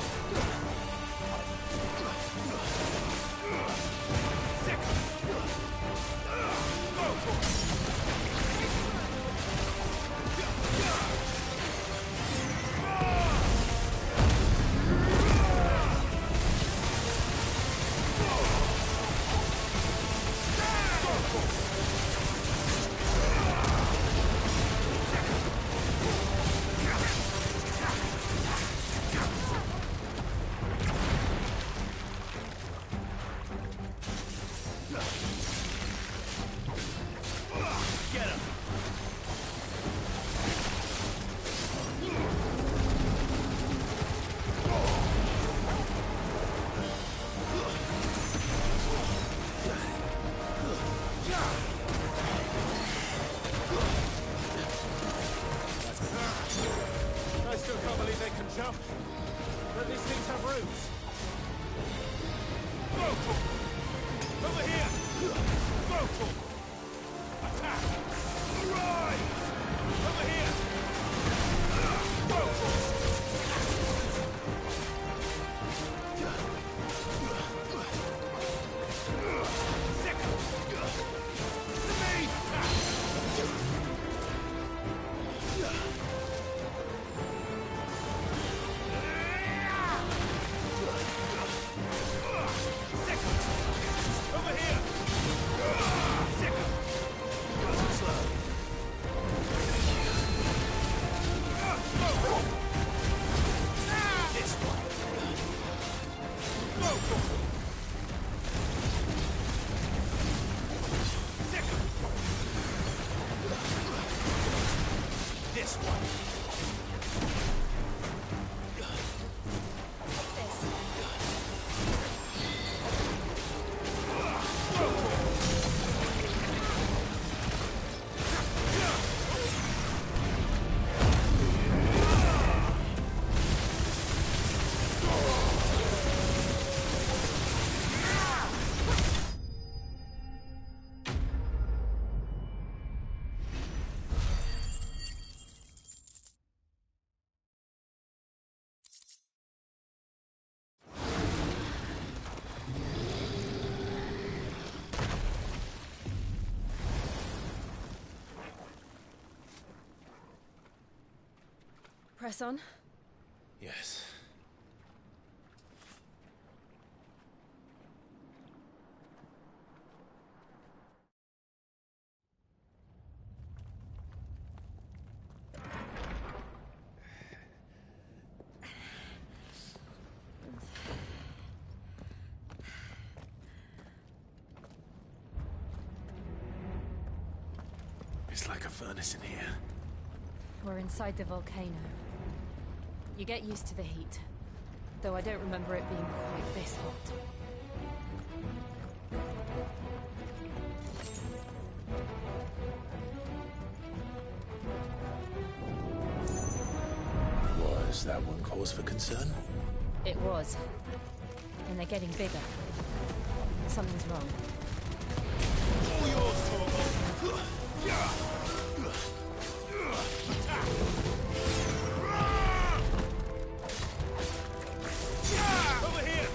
Get him! I still can't believe they can jump. But these things have roots. Over here! Attack! Arise! Over here! Over here! This one. This one. Press on. Yes. It's like a furnace in here. We're inside the volcano. You get used to the heat, though I don't remember it being quite this hot. Was that one cause for concern? It was. And they're getting bigger. Something's wrong. All yours, Torgo! Over here!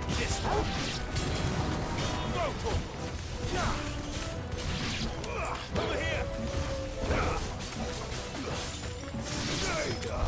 This one! Go, Torgo! Over here! There you go!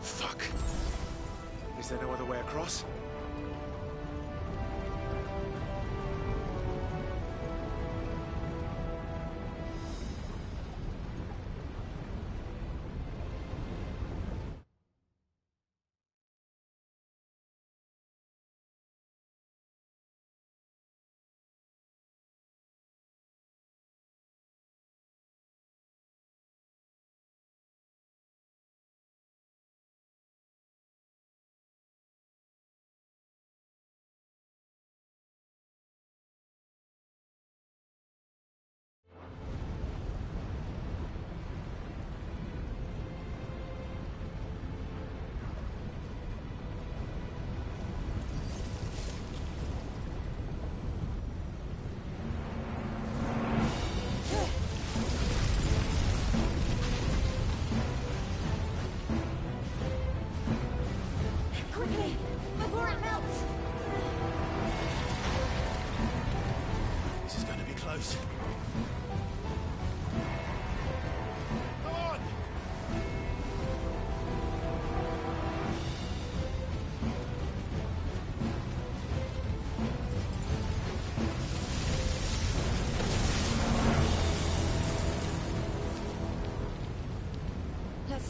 Fuck. Is there no other way across?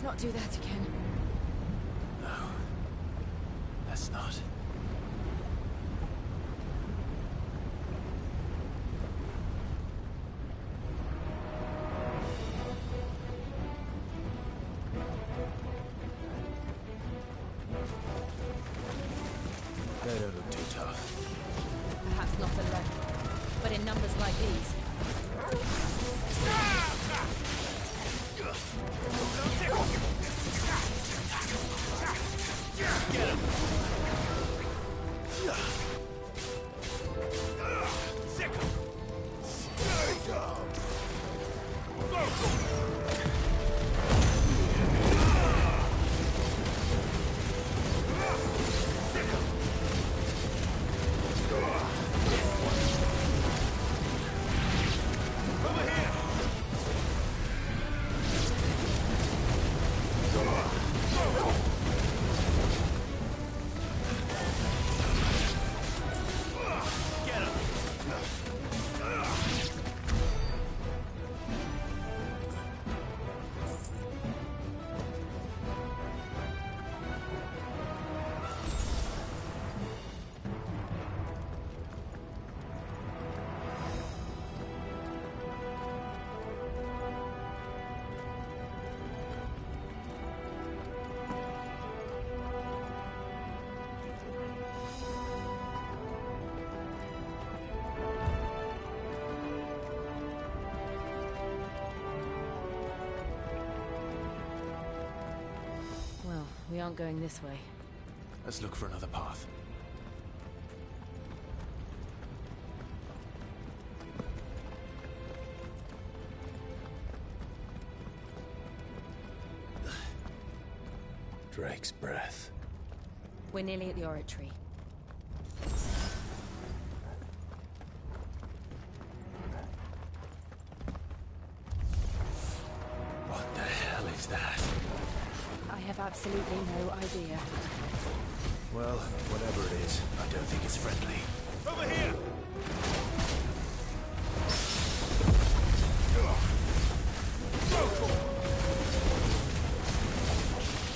not do that again. No. Let's not. They don't look too tough. Perhaps not alone, but in numbers like these. Get him! Sick him! Well, we aren't going this way. Let's look for another path. Drake's breath. We're nearly at the oratory. What the hell is that? I have absolutely no idea. Well, whatever it is, I don't think it's friendly. Over here!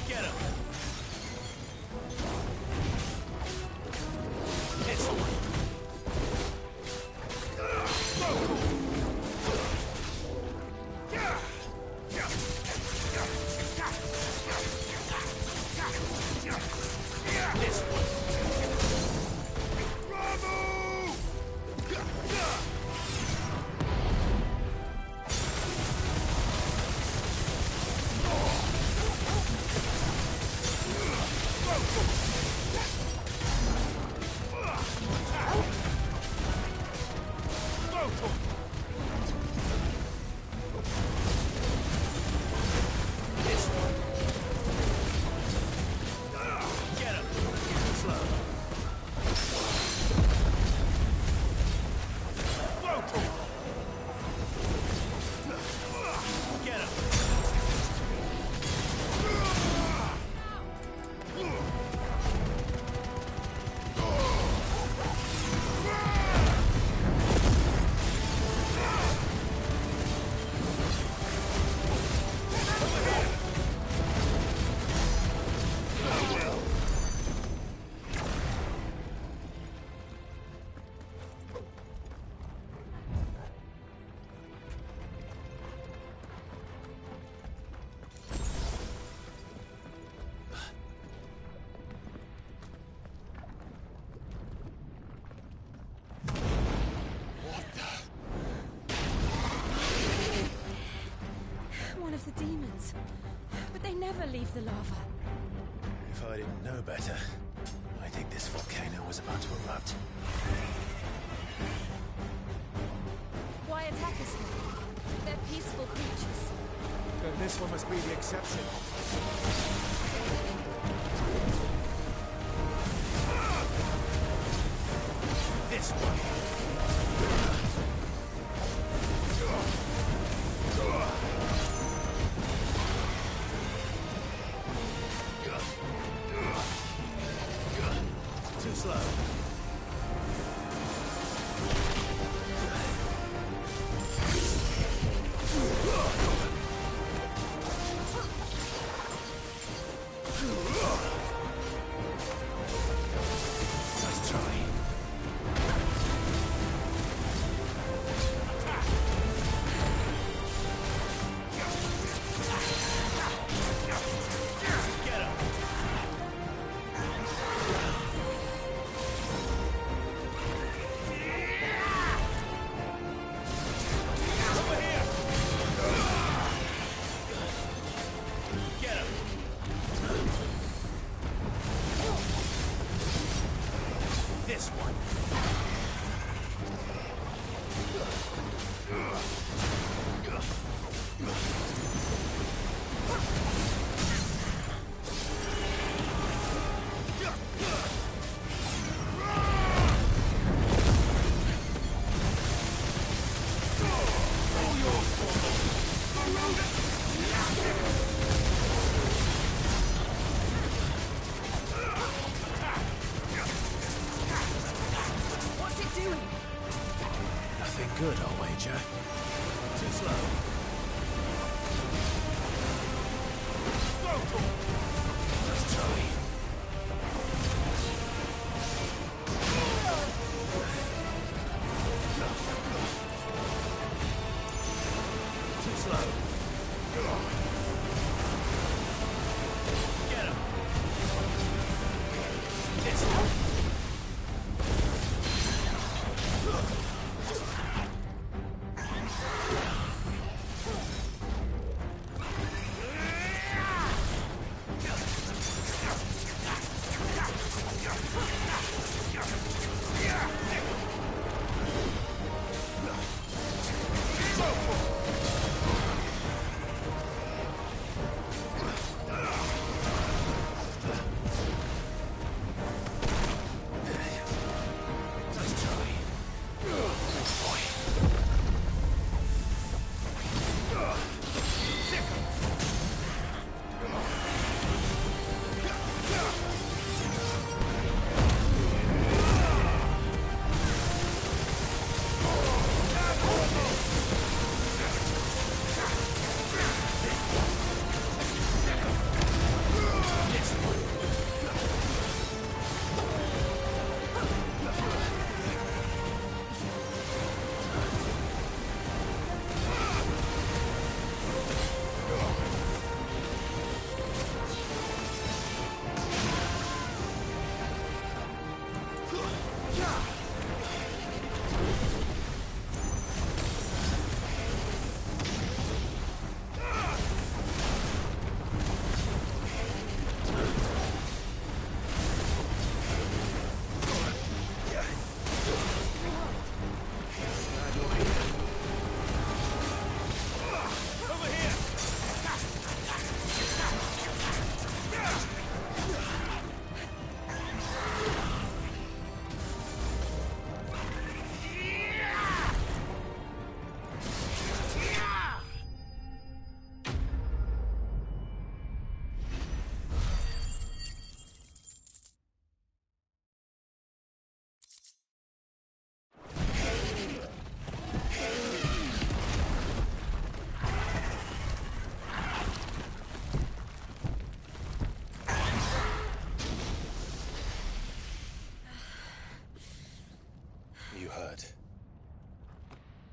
Get him! This one! This one! One of the demons. But they never leave the lava. If I didn't know better, I think this volcano was about to erupt. Why attack us then? They're peaceful creatures. Then this one must be the exception. This one! Too slow. good, I'll wager. Too slow. Let's try. Too slow. Get him. This one.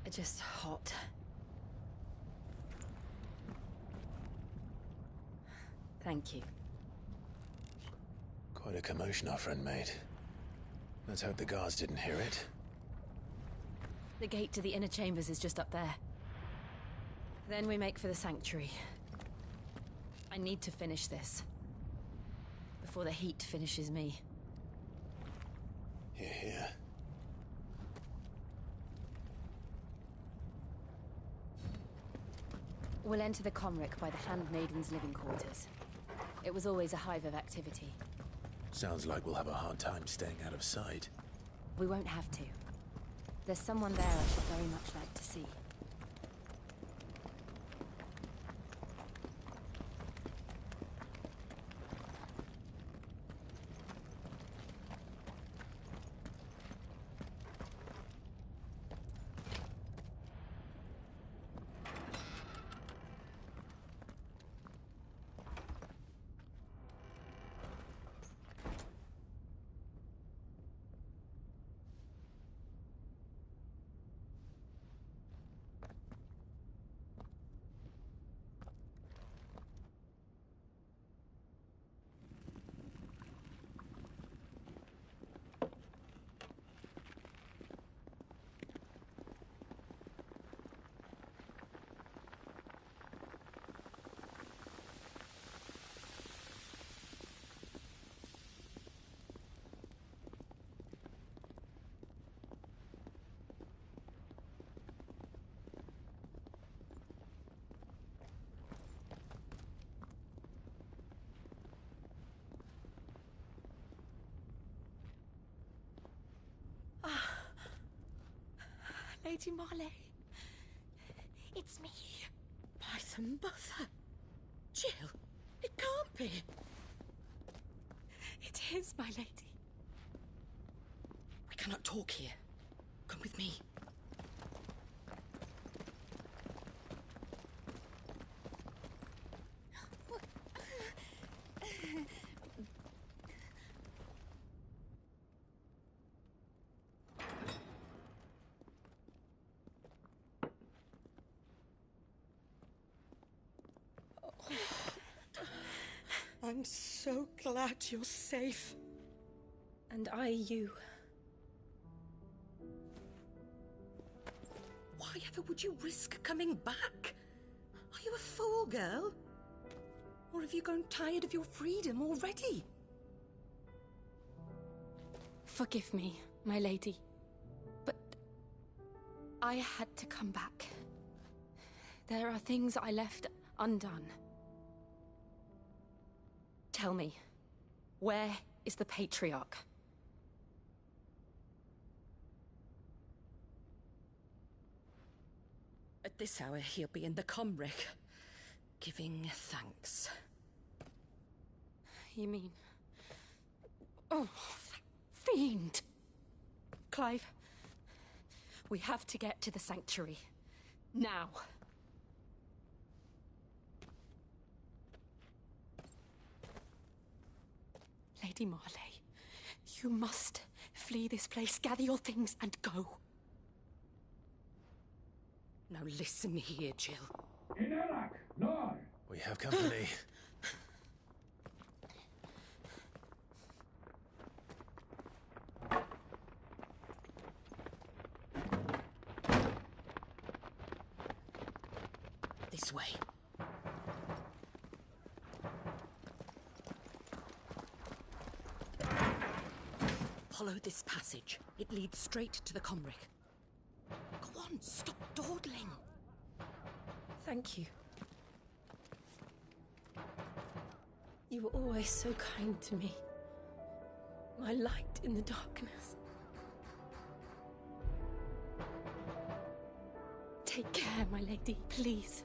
Just hot. Thank you. Quite a commotion our friend made. Let's hope the guards didn't hear it. The gate to the inner chambers is just up there. Then we make for the sanctuary. I need to finish this. Before the heat finishes me. Hear, hear. We'll enter the Comric by the Handmaiden's living quarters. It was always a hive of activity. Sounds like we'll have a hard time staying out of sight. We won't have to. There's someone there I should very much like to see. Lady Marley. It's me. Python Mother. Jill, it can't be. It is, my lady. We cannot talk here. Come with me. I'm so glad you're safe. And I you. Why ever would you risk coming back? Are you a fool, girl? Or have you grown tired of your freedom already? Forgive me, my lady, but I had to come back. There are things I left undone. Tell me, where is the Patriarch? At this hour, he'll be in the Comric, giving thanks. You mean... Oh, that fiend! Clive, we have to get to the Sanctuary. Now. Lady Marley, you must flee this place, gather your things, and go. Now listen here, Jill. We have company. This way. Follow this passage. It leads straight to the Comric. Go on, stop dawdling. Thank you. You were always so kind to me. My light in the darkness. Take care, my lady, please.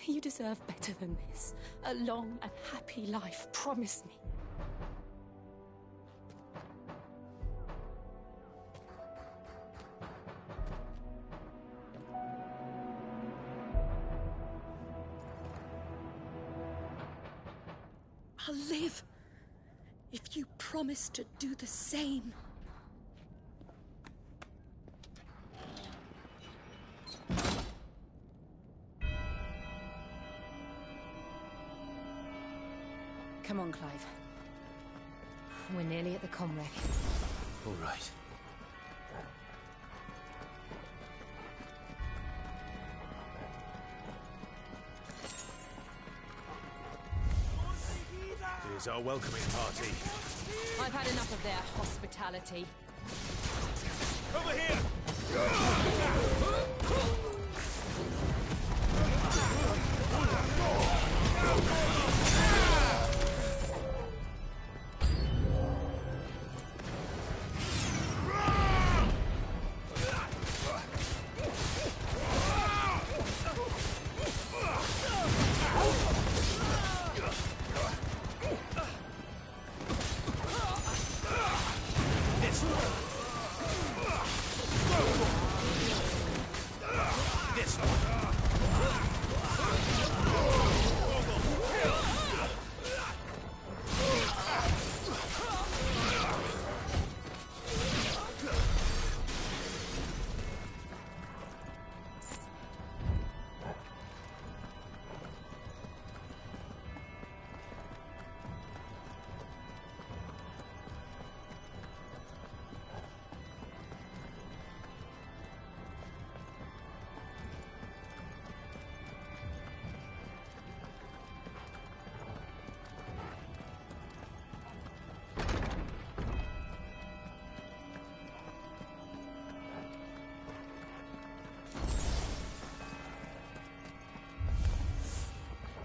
You deserve better than this. A long and happy life, promise me. I'll live if you promise to do the same. Come on, Clive. We're nearly at the Comric. All right. Here's our welcoming party. I've had enough of their hospitality. Over here!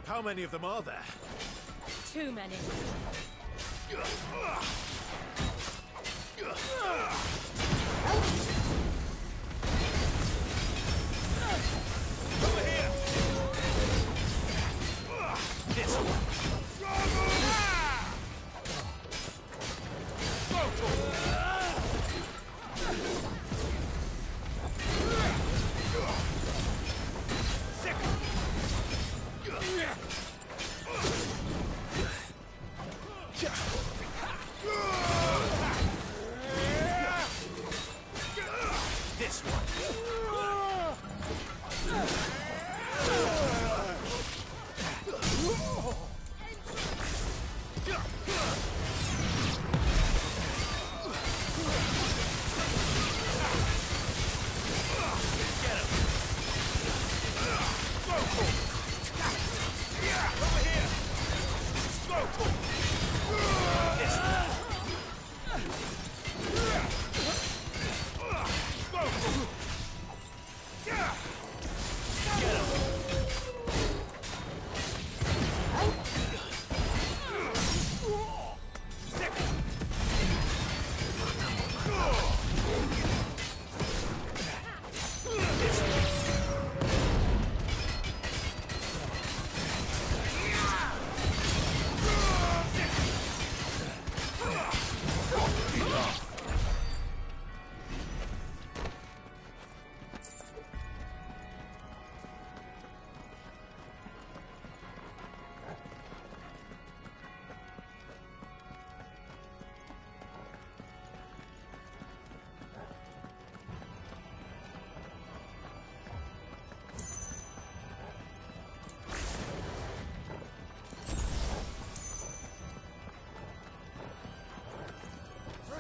How many of them are there? Too many. Over here! This one!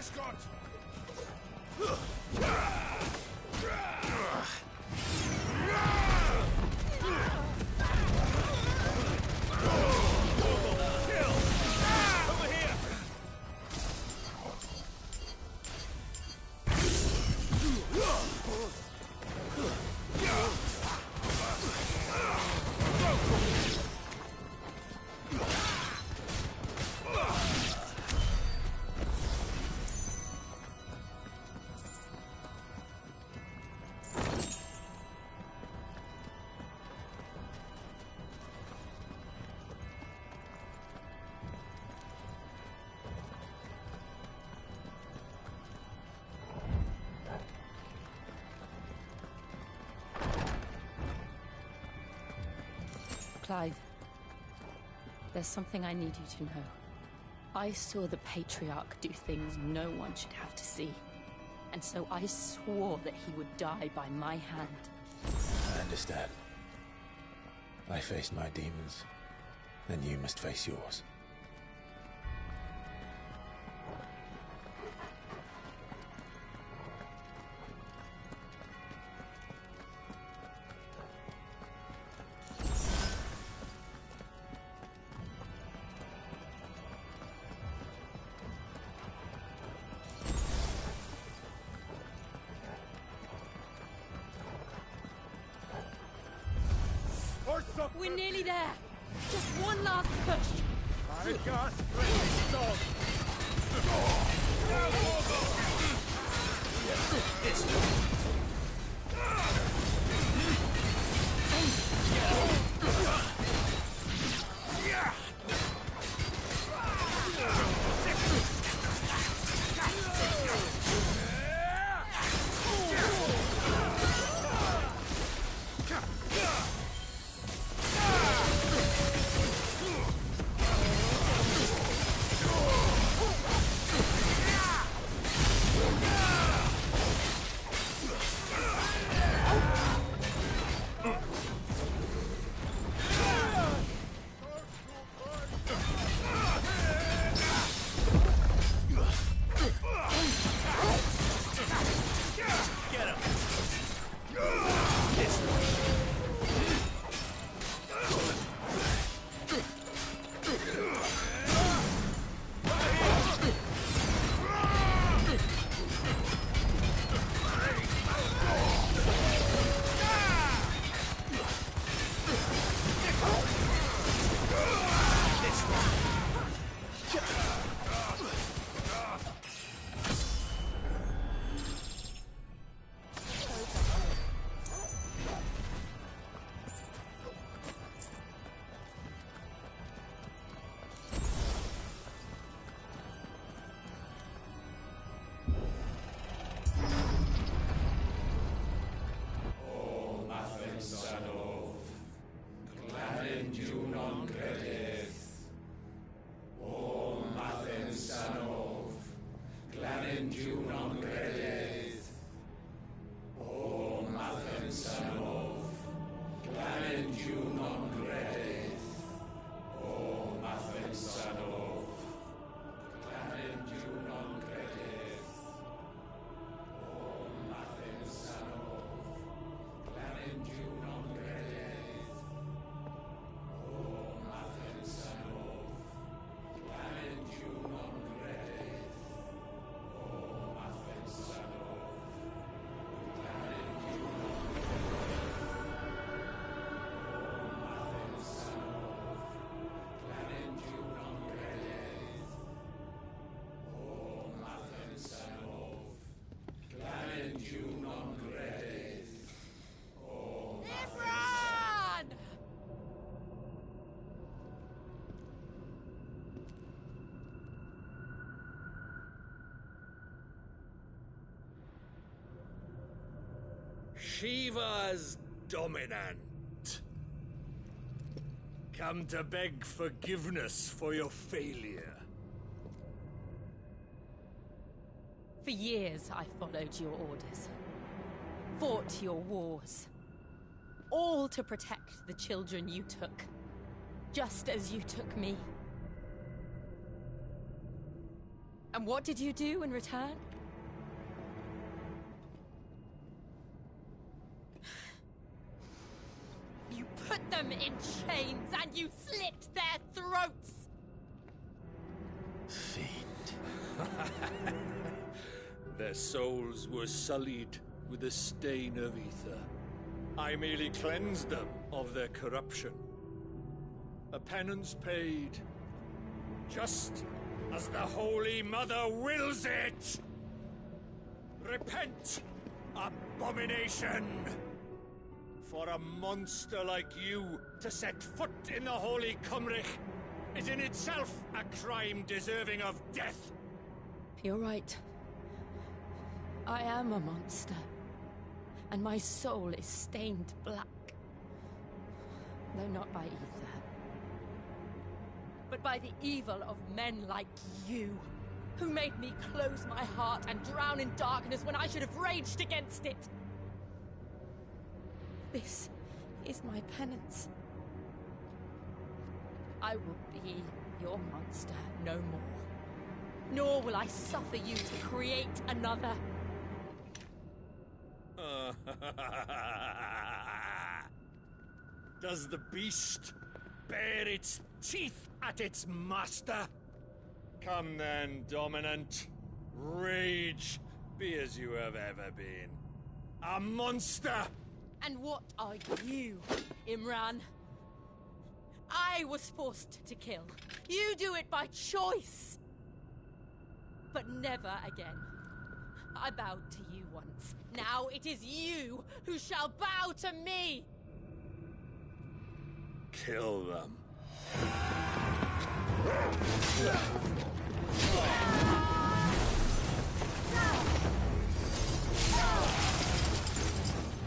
Scott! Clive, there's something I need you to know. I saw the Patriarch do things no one should have to see. And so I swore that he would die by my hand. I understand. I faced my demons, then you must face yours. We're nearly there. Just one last push. I can't play dog. Shiva's dominant. Come to beg forgiveness for your failure. For years, I followed your orders. Fought your wars. All to protect the children you took. Just as you took me. And what did you do in return? You put them in chains and you slit their throats! Their souls were sullied with the stain of ether. I merely cleansed them of their corruption. A penance paid, just as the Holy Mother wills it! Repent, abomination! For a monster like you to set foot in the Holy Cymric is in itself a crime deserving of death. You're right. I am a monster. And my soul is stained black. Though not by ether. But by the evil of men like you, who made me close my heart and drown in darkness when I should have raged against it. This is my penance. I will be your monster no more. Nor will I suffer you to create another. Does the beast bare its teeth at its master? Come then, Dominant. Rage, be as you have ever been. A monster! And what are you, Imran? I was forced to kill. You do it by choice. But never again. I bowed to you once. Now it is you who shall bow to me! Kill them.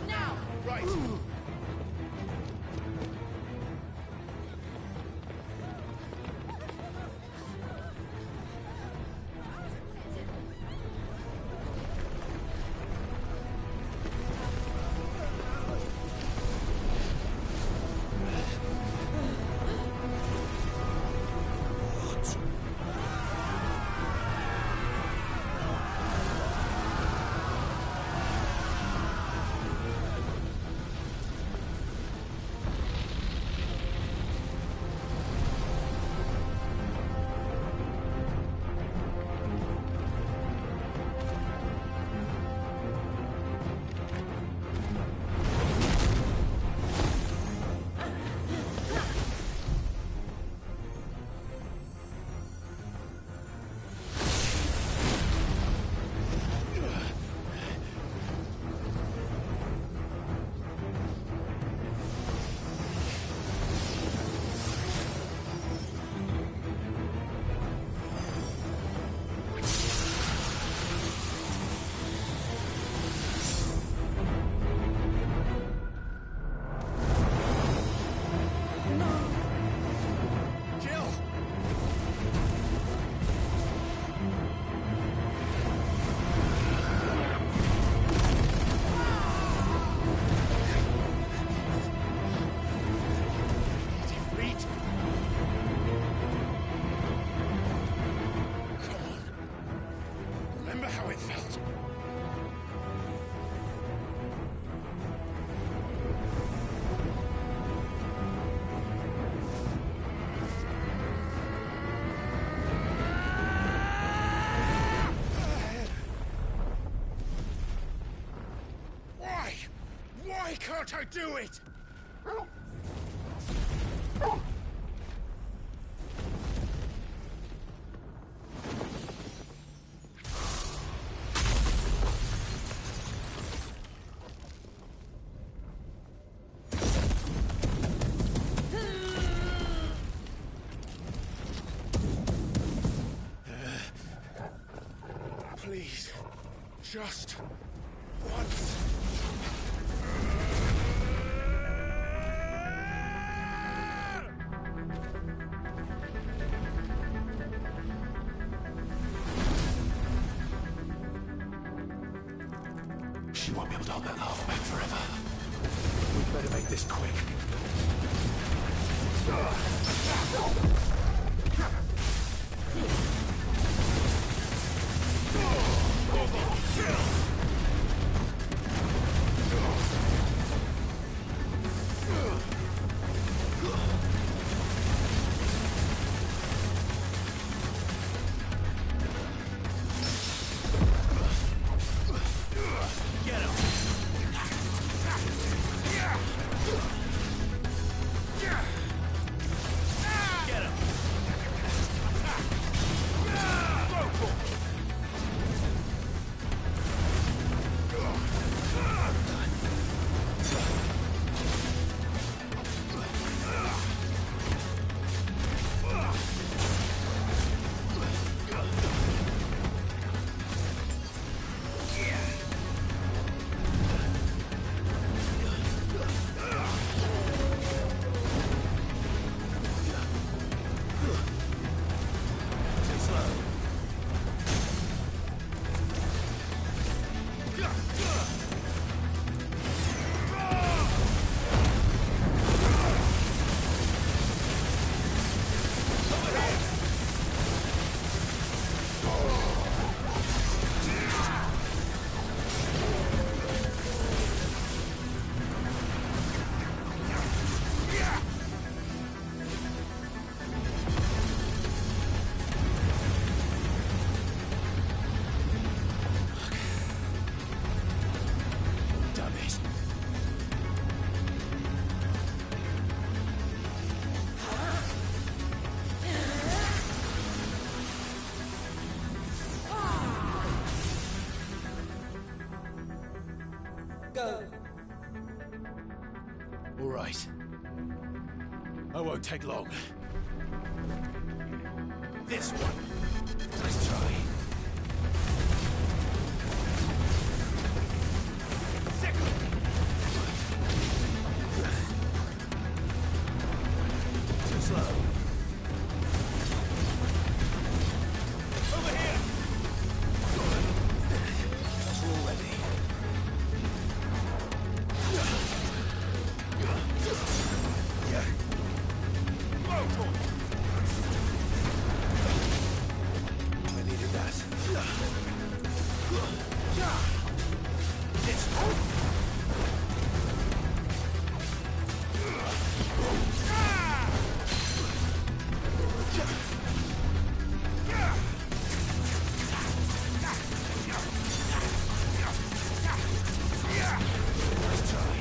Now! Right. Why can't I do it? Please, just once. She won't be able to hold that lava back forever. We'd better make this quick. go. All right. I won't take long. This one. Let's try. Too slow. Over here! That's all ready. I needed that. This Let's try.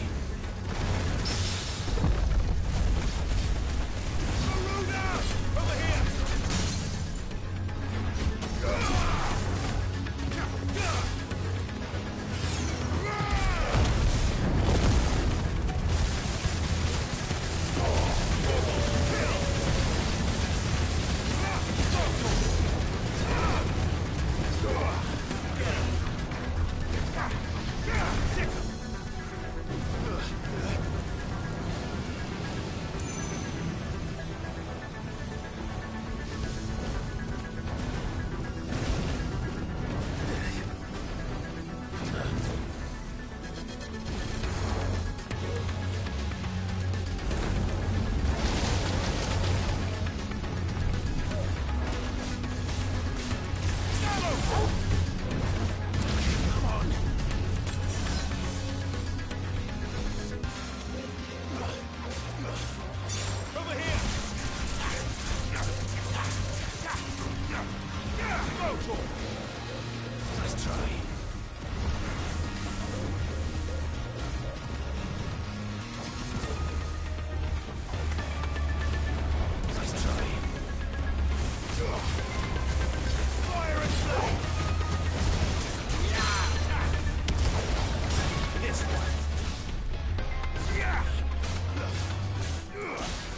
Over here! Let's try. Let's try. Fire and flame! This one.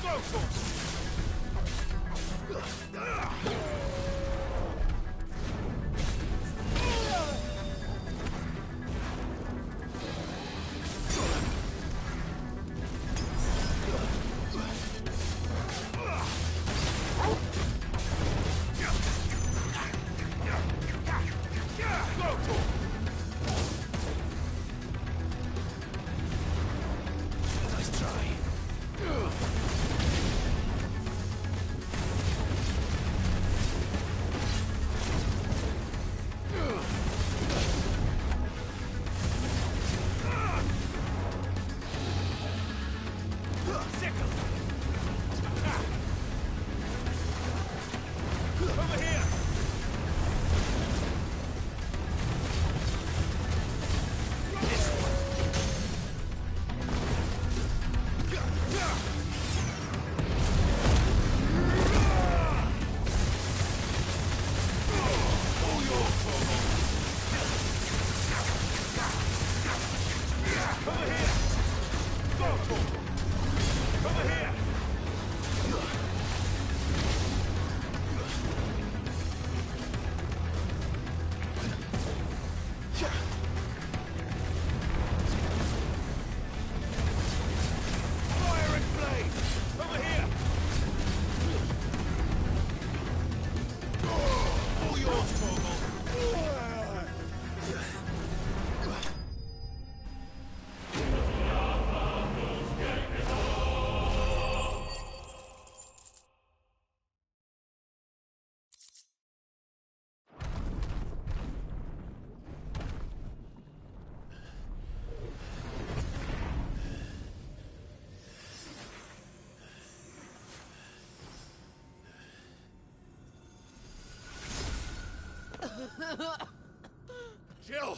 Go for Let's try. Sickle! Over here! This one. All yours, over here! Go for it! Over here! Fire and flame! Over here! All yours, Torgal! Jill!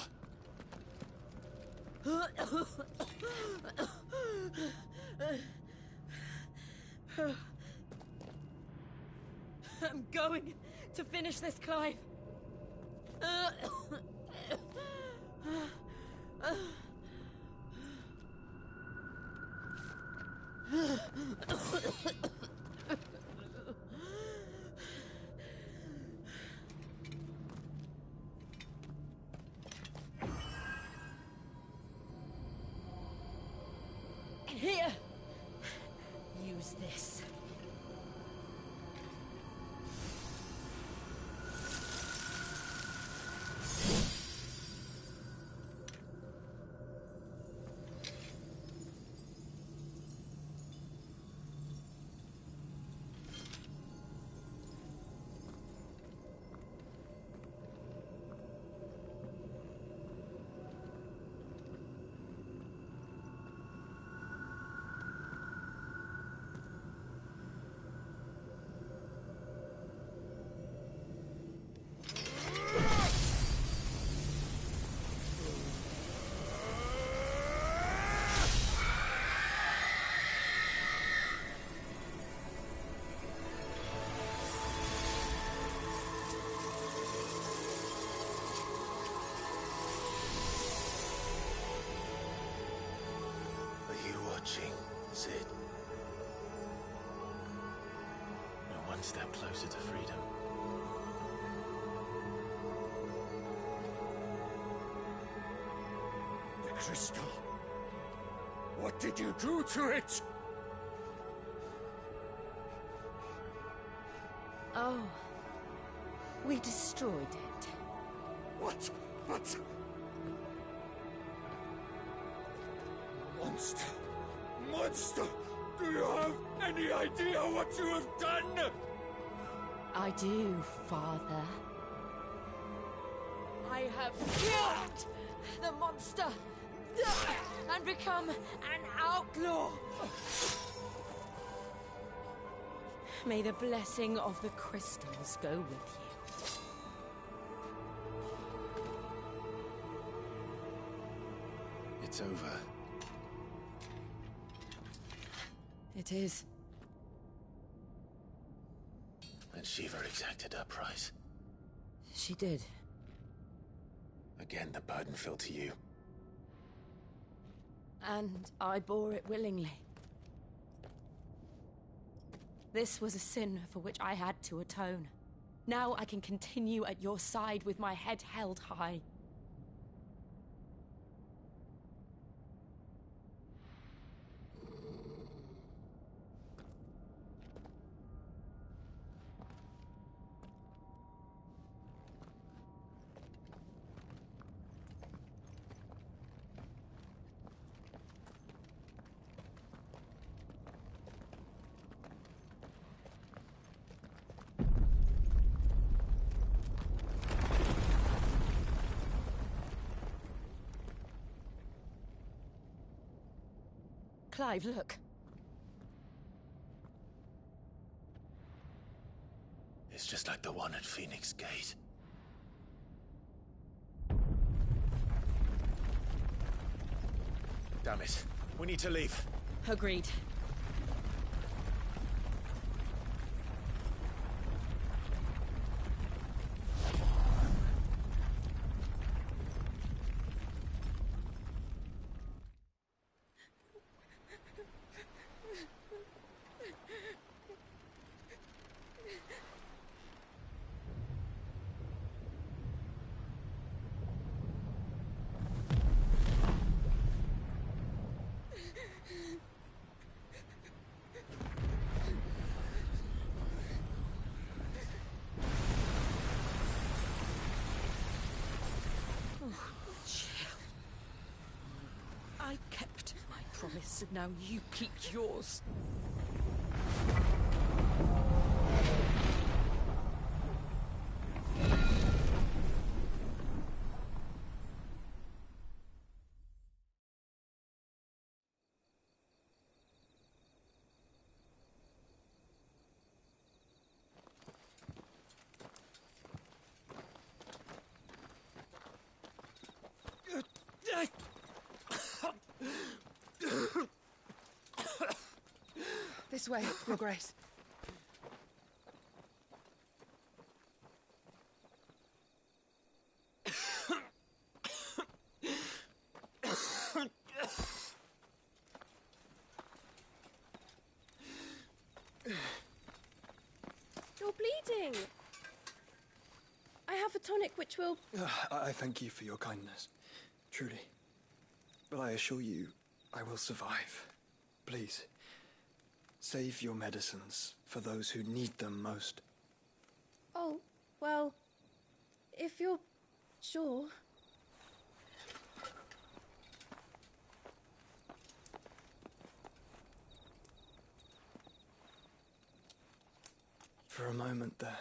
I'm going to finish this, Clive. Here! Use this. Sid. We're one step closer to freedom. The crystal. What did you do to it? Oh. We destroyed it. What? But... Monster! Monster! Do you have any idea what you have done? I do, Father. I have killed the monster and become an outlaw. May the blessing of the crystals go with you. It's over. It is. And Shiva exacted her price. She did. Again, the burden fell to you. And I bore it willingly. This was a sin for which I had to atone. Now I can continue at your side with my head held high. Clive, look. It's just like the one at Phoenix Gate. Damn it. We need to leave. Agreed. I kept my promise, and now you keep yours. This way, Your Grace. You're bleeding. I have a tonic which will... I thank you for your kindness, truly. But I assure you, I will survive. Please, save your medicines for those who need them most. Oh, well, if you're sure. For a moment there,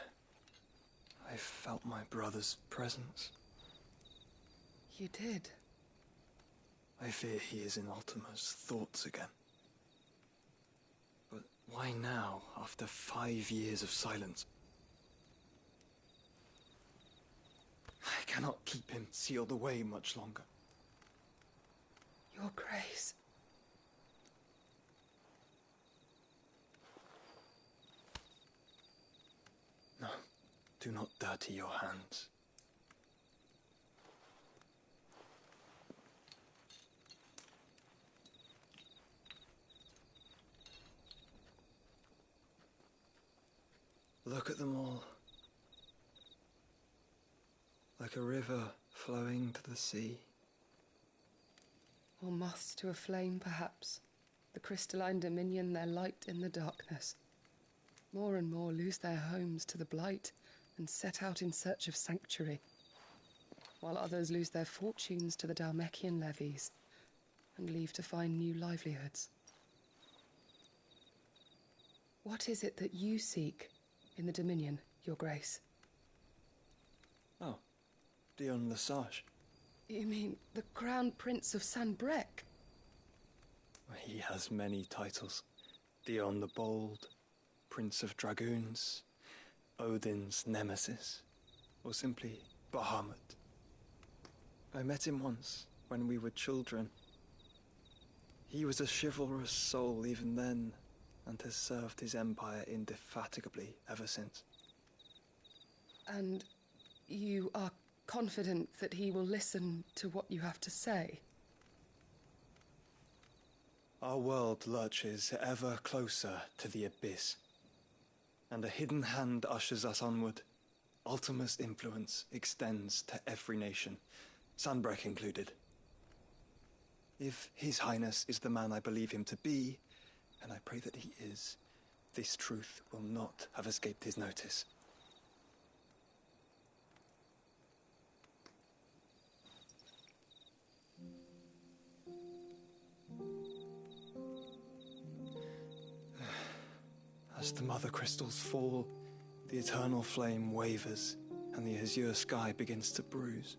I felt my brother's presence. You did? I fear he is in Ultima's thoughts again. But why now, after 5 years of silence? I cannot keep him sealed away much longer. Your Grace. No, do not dirty your hands. Look at them all. Like a river flowing to the sea. Or moths to a flame, perhaps. The crystalline dominion their light in the darkness. More and more lose their homes to the blight and set out in search of sanctuary, while others lose their fortunes to the Dhalmekian levies and leave to find new livelihoods. What is it that you seek in the Dominion, Your Grace? Oh, Dion Lesage. You mean the Crown Prince of Sanbrec? He has many titles. Dion the Bold, Prince of Dragoons, Odin's Nemesis, or simply Bahamut. I met him once, when we were children. He was a chivalrous soul even then, and has served his empire indefatigably ever since. And you are confident that he will listen to what you have to say? Our world lurches ever closer to the abyss, and a hidden hand ushers us onward. Ultima's influence extends to every nation, Sanbrec included. If His Highness is the man I believe him to be, and I pray that he is, this truth will not have escaped his notice. As the mother crystals fall, the eternal flame wavers, and the azure sky begins to bruise.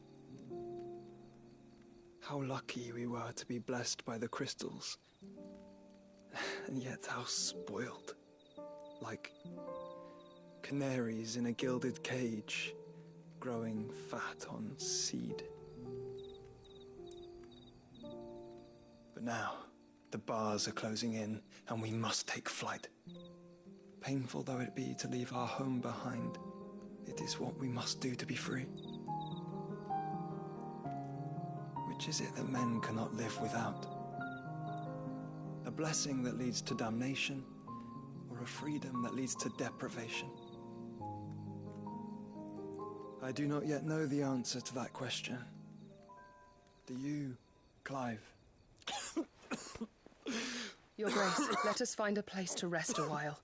How lucky we were to be blessed by the crystals, and yet how spoiled. Like canaries in a gilded cage, growing fat on seed. But now, the bars are closing in, and we must take flight. Painful though it be to leave our home behind, it is what we must do to be free. Which is it that men cannot live without? A blessing that leads to damnation, or a freedom that leads to deprivation? I do not yet know the answer to that question. Do you, Clive? Your Grace, let us find a place to rest a while.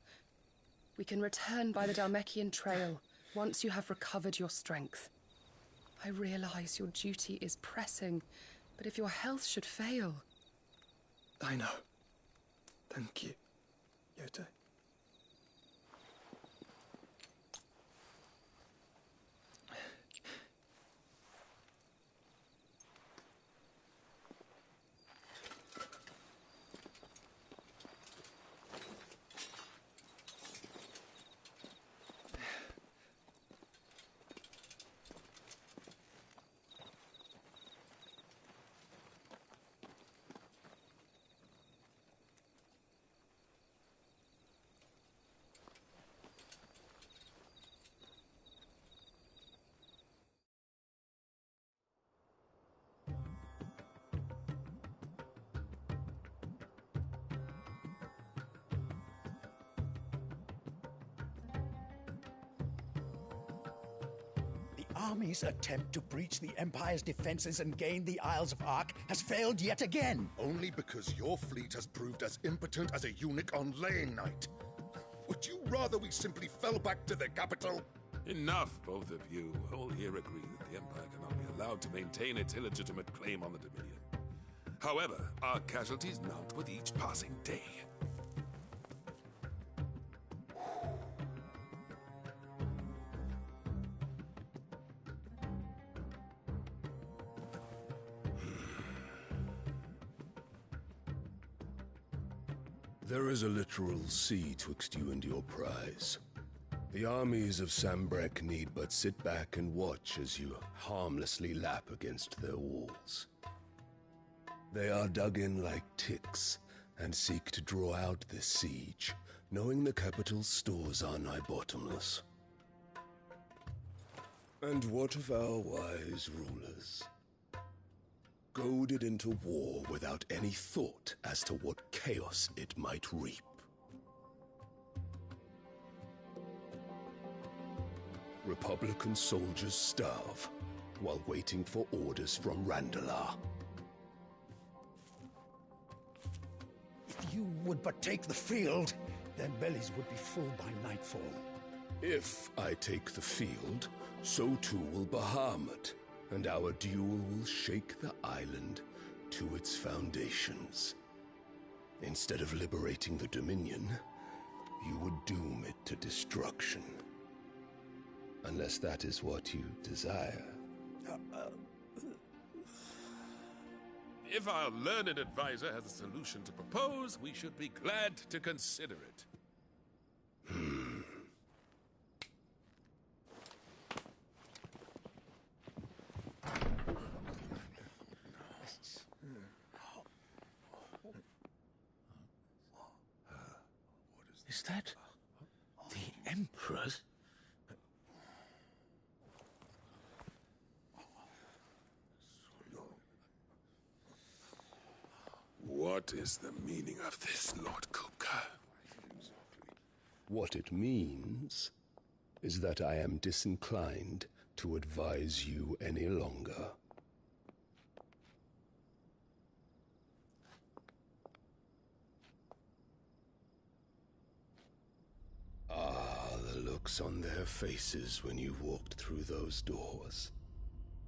We can return by the Dhalmekian trail once you have recovered your strength. I realize your duty is pressing, but if your health should fail... I know. Thank you, Yote. army's attempt to breach the Empire's defenses and gain the Isles of Ark has failed yet again. Only because your fleet has proved as impotent as a eunuch on laying night. Would you rather we simply fell back to the capital? Enough, both of you. All here agree that the Empire cannot be allowed to maintain its illegitimate claim on the Dominion. However, our casualties mount with each passing day. There is a literal sea twixt you and your prize. The armies of Sambrek need but sit back and watch as you harmlessly lap against their walls. They are dug in like ticks and seek to draw out this siege, knowing the capital's stores are nigh bottomless. And what of our wise rulers? Goaded into war without any thought as to what chaos it might reap. Republican soldiers starve while waiting for orders from Randalar. If you would but take the field, their bellies would be full by nightfall. If I take the field, so too will Bahamut, and our duel will shake the island to its foundations. Instead of liberating the Dominion, you would doom it to destruction. Unless that is what you desire. If our learned advisor has a solution to propose, we should be glad to consider it. Is that the Emperor's? What is the meaning of this, Lord Kupka? What it means is that I am disinclined to advise you any longer. Ah, the looks on their faces when you walked through those doors.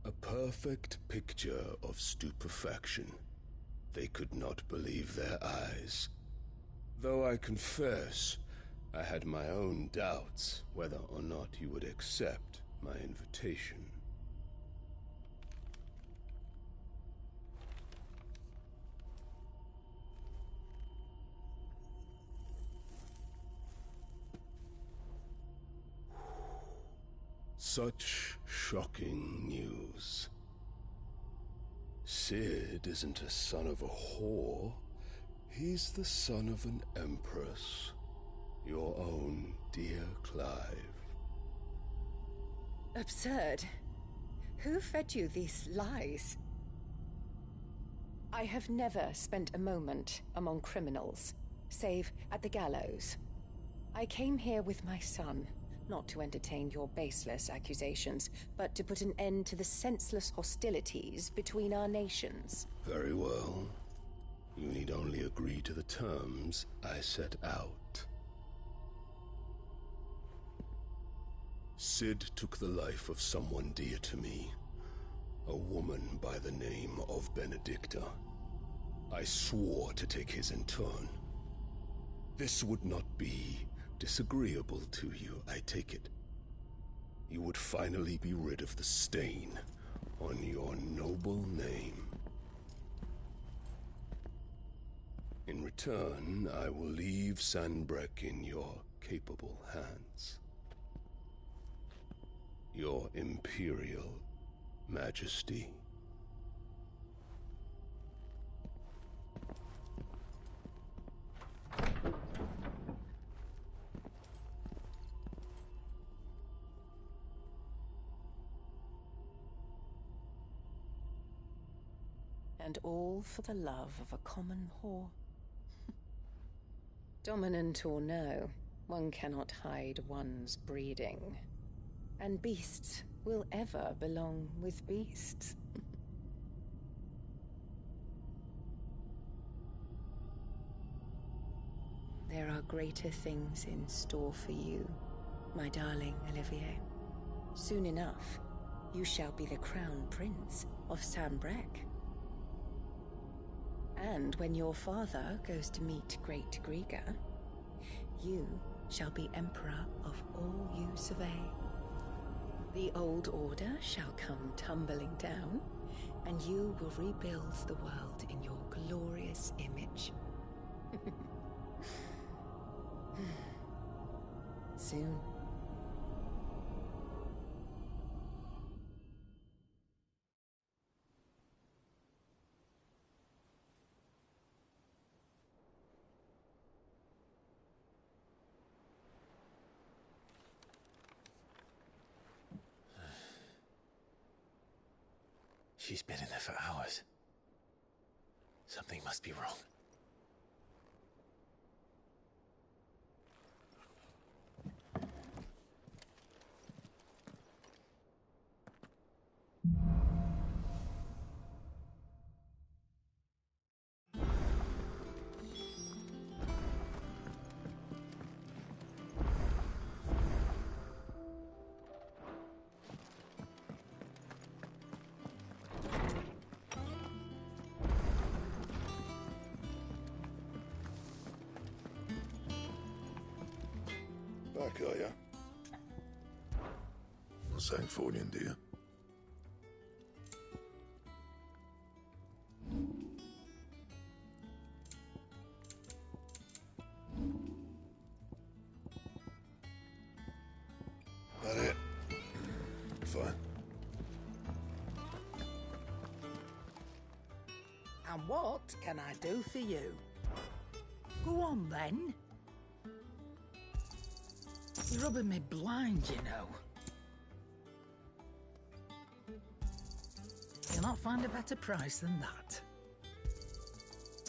A perfect picture of stupefaction. They could not believe their eyes. Though I confess, I had my own doubts whether or not you would accept my invitation. Such shocking news. Sid isn't a son of a whore. He's the son of an empress. Your own dear Clive. Absurd. Who fed you these lies? I have never spent a moment among criminals, save at the gallows. I came here with my son, not to entertain your baseless accusations, but to put an end to the senseless hostilities between our nations. Very well. You need only agree to the terms I set out. Sid took the life of someone dear to me, a woman by the name of Benedicta. I swore to take his in turn. This would not be disagreeable to you, I take it. You would finally be rid of the stain on your noble name. In return, I will leave Sanbrek in your capable hands. Your Imperial Majesty. And all for the love of a common whore. Dominant or no, one cannot hide one's breeding. And beasts will ever belong with beasts. There are greater things in store for you, my darling Olivier. Soon enough, you shall be the crown prince of Sambrec. And when your father goes to meet Great Griga, you shall be emperor of all you survey. The old order shall come tumbling down, and you will rebuild the world in your glorious image. Soon. She's been in there for hours. Something must be wrong. Back, are ya? Not Sancfordian, do you? That it? Fine. And what can I do for you? Go on, then. You're rubbing me blind, you know. You'll not find a better price than that.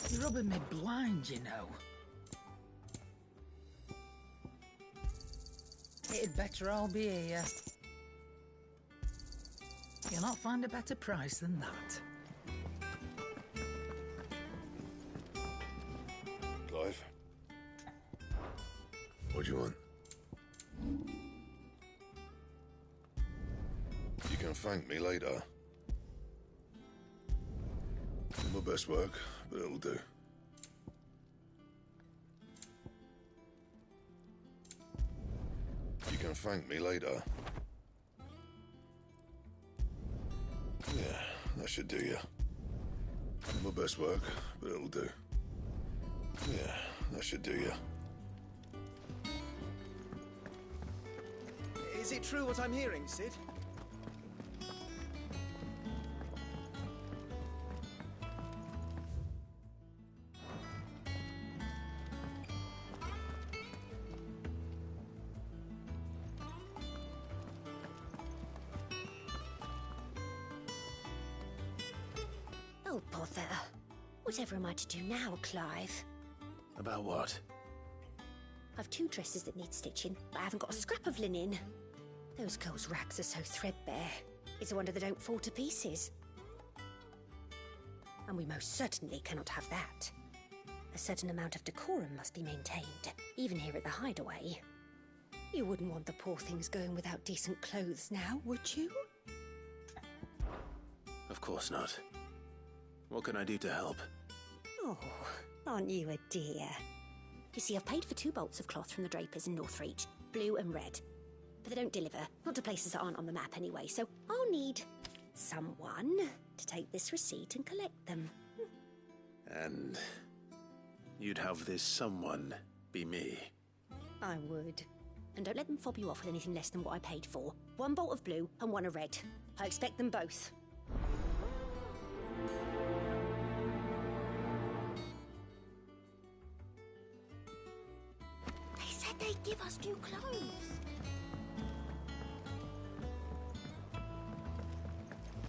You're rubbing me blind, you know. It'd better all be here. You'll not find a better price than that. Clive? What do you want? You can thank me later. My best work, but it'll do. You can thank me later. Yeah, that should do you. My best work, but it'll do. Yeah, that should do you. Is it true what I'm hearing, Sid? Oh, bother. Whatever am I to do now, Clive? About what? I've 2 dresses that need stitching, but I haven't got a scrap of linen. Those girls' rags are so threadbare. It's a wonder they don't fall to pieces. And we most certainly cannot have that. A certain amount of decorum must be maintained, even here at the Hideaway. You wouldn't want the poor things going without decent clothes now, would you? Of course not. What can I do to help? Oh, aren't you a dear? You see, I've paid for 2 bolts of cloth from the drapers in Northreach, blue and red. But they don't deliver, not to places that aren't on the map anyway, so I'll need someone to take this receipt and collect them. And you'd have this someone be me? I would. And don't let them fob you off with anything less than what I paid for. 1 bolt of blue and 1 of red. I expect them both. They said they'd give us new clothes.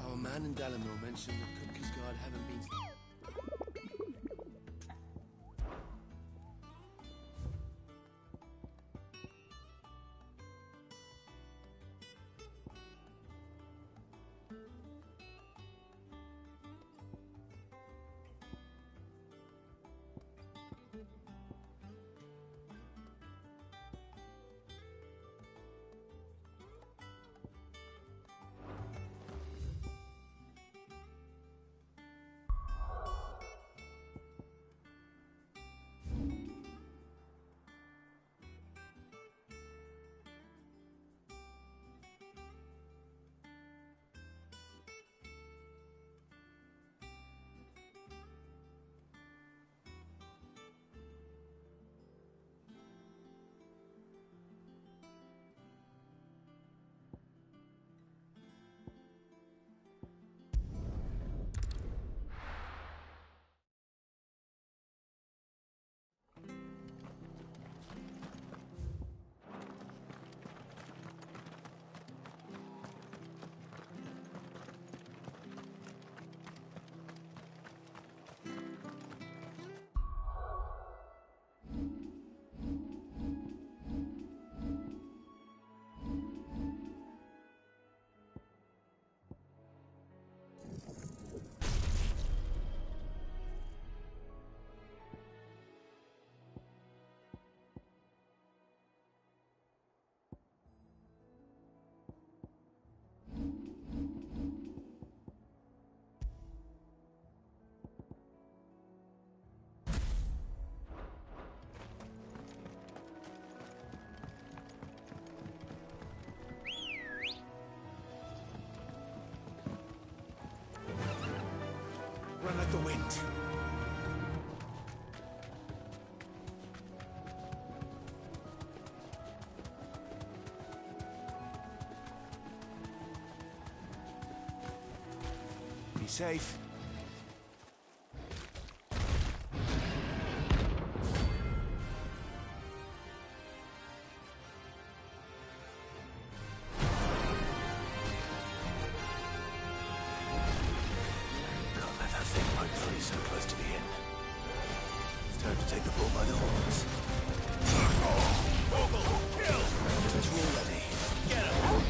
Our man in Dalamore mentioned that Cookies Guard haven't been... Run like the wind. Be safe. So close to the end. It's time to take the bull by the horns. Vogel, kill! It's all ready. Get him!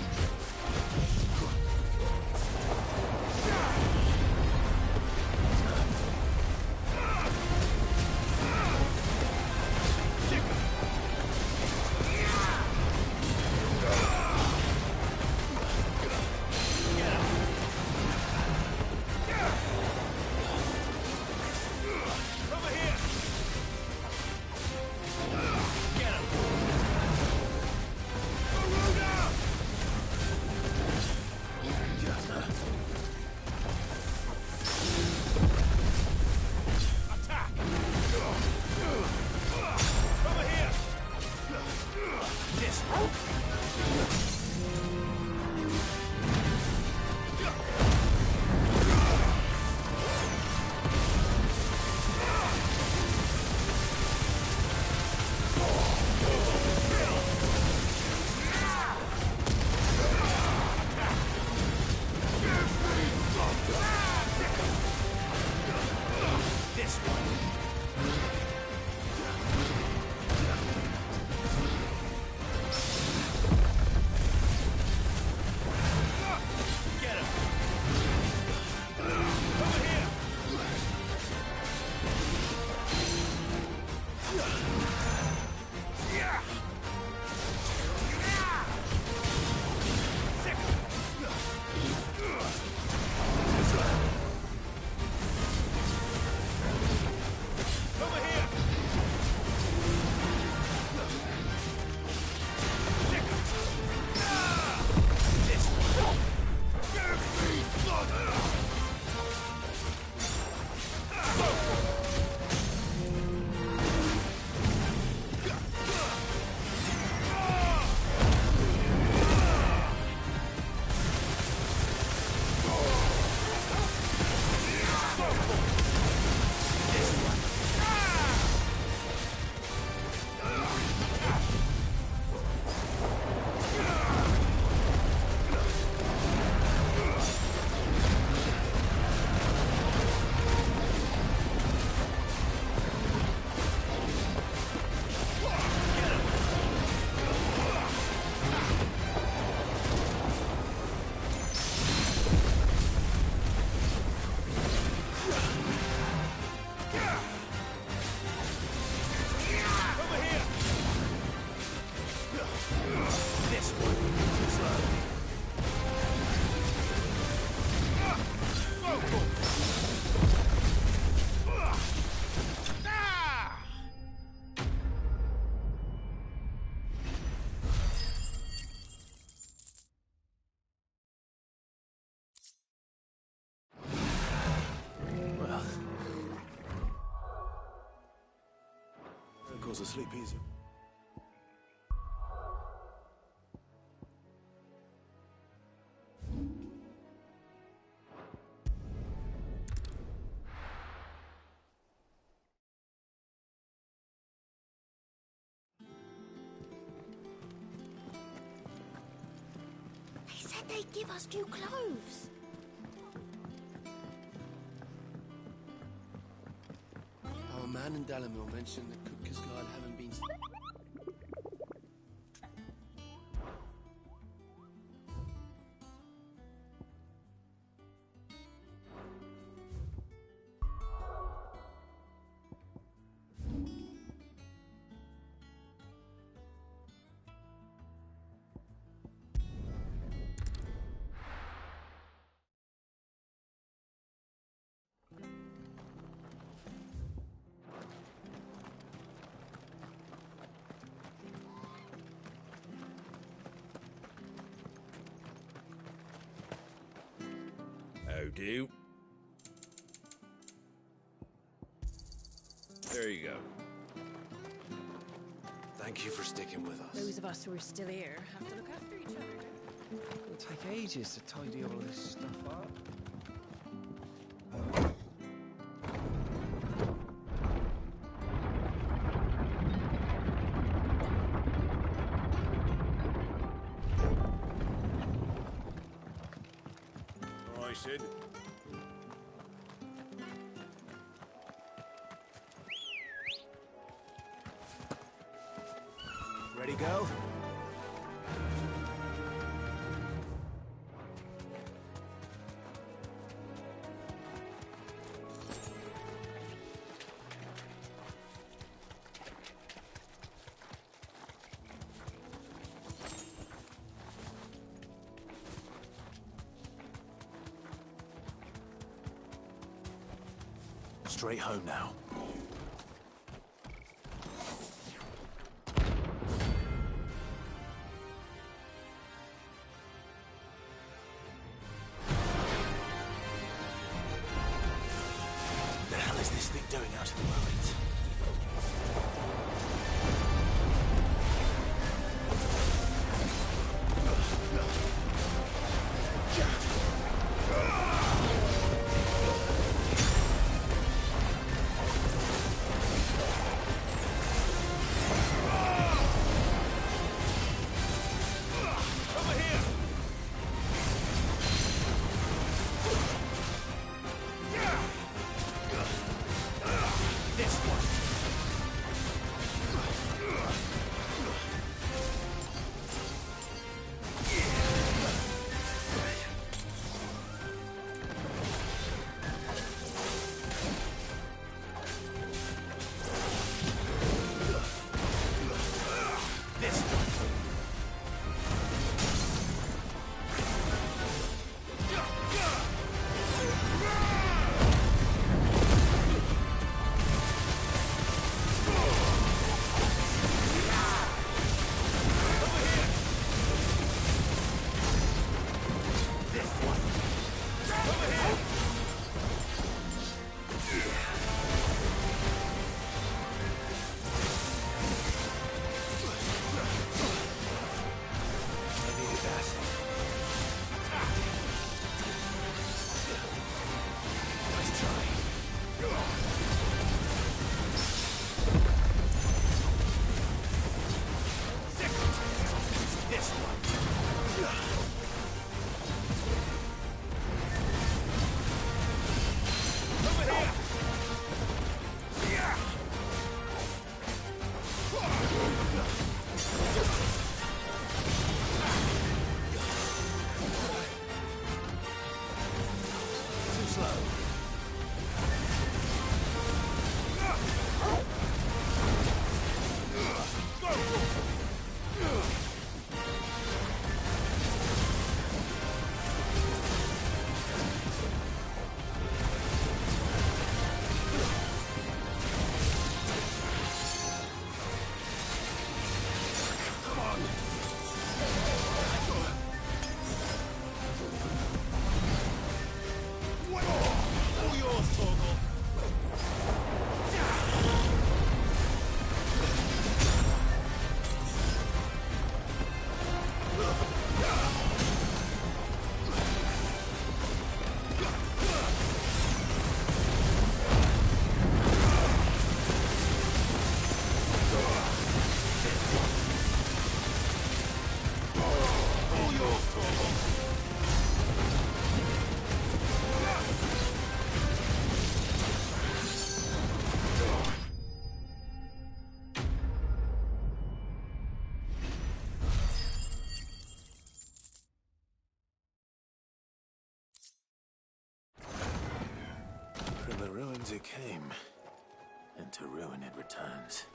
Sleep easy. They said they'd give us new clothes. Our man in Dalamil mentioned that Kupka's guard haven't been... How do? There you go. Thank you for sticking with us. Those of us who are still here have to look after each other. It'll take ages to tidy all this stuff up. All right, Sid. Ready, go? Straight home now. The hell is this thing doing out in the ruins? Ruins it came, and to ruin it returns.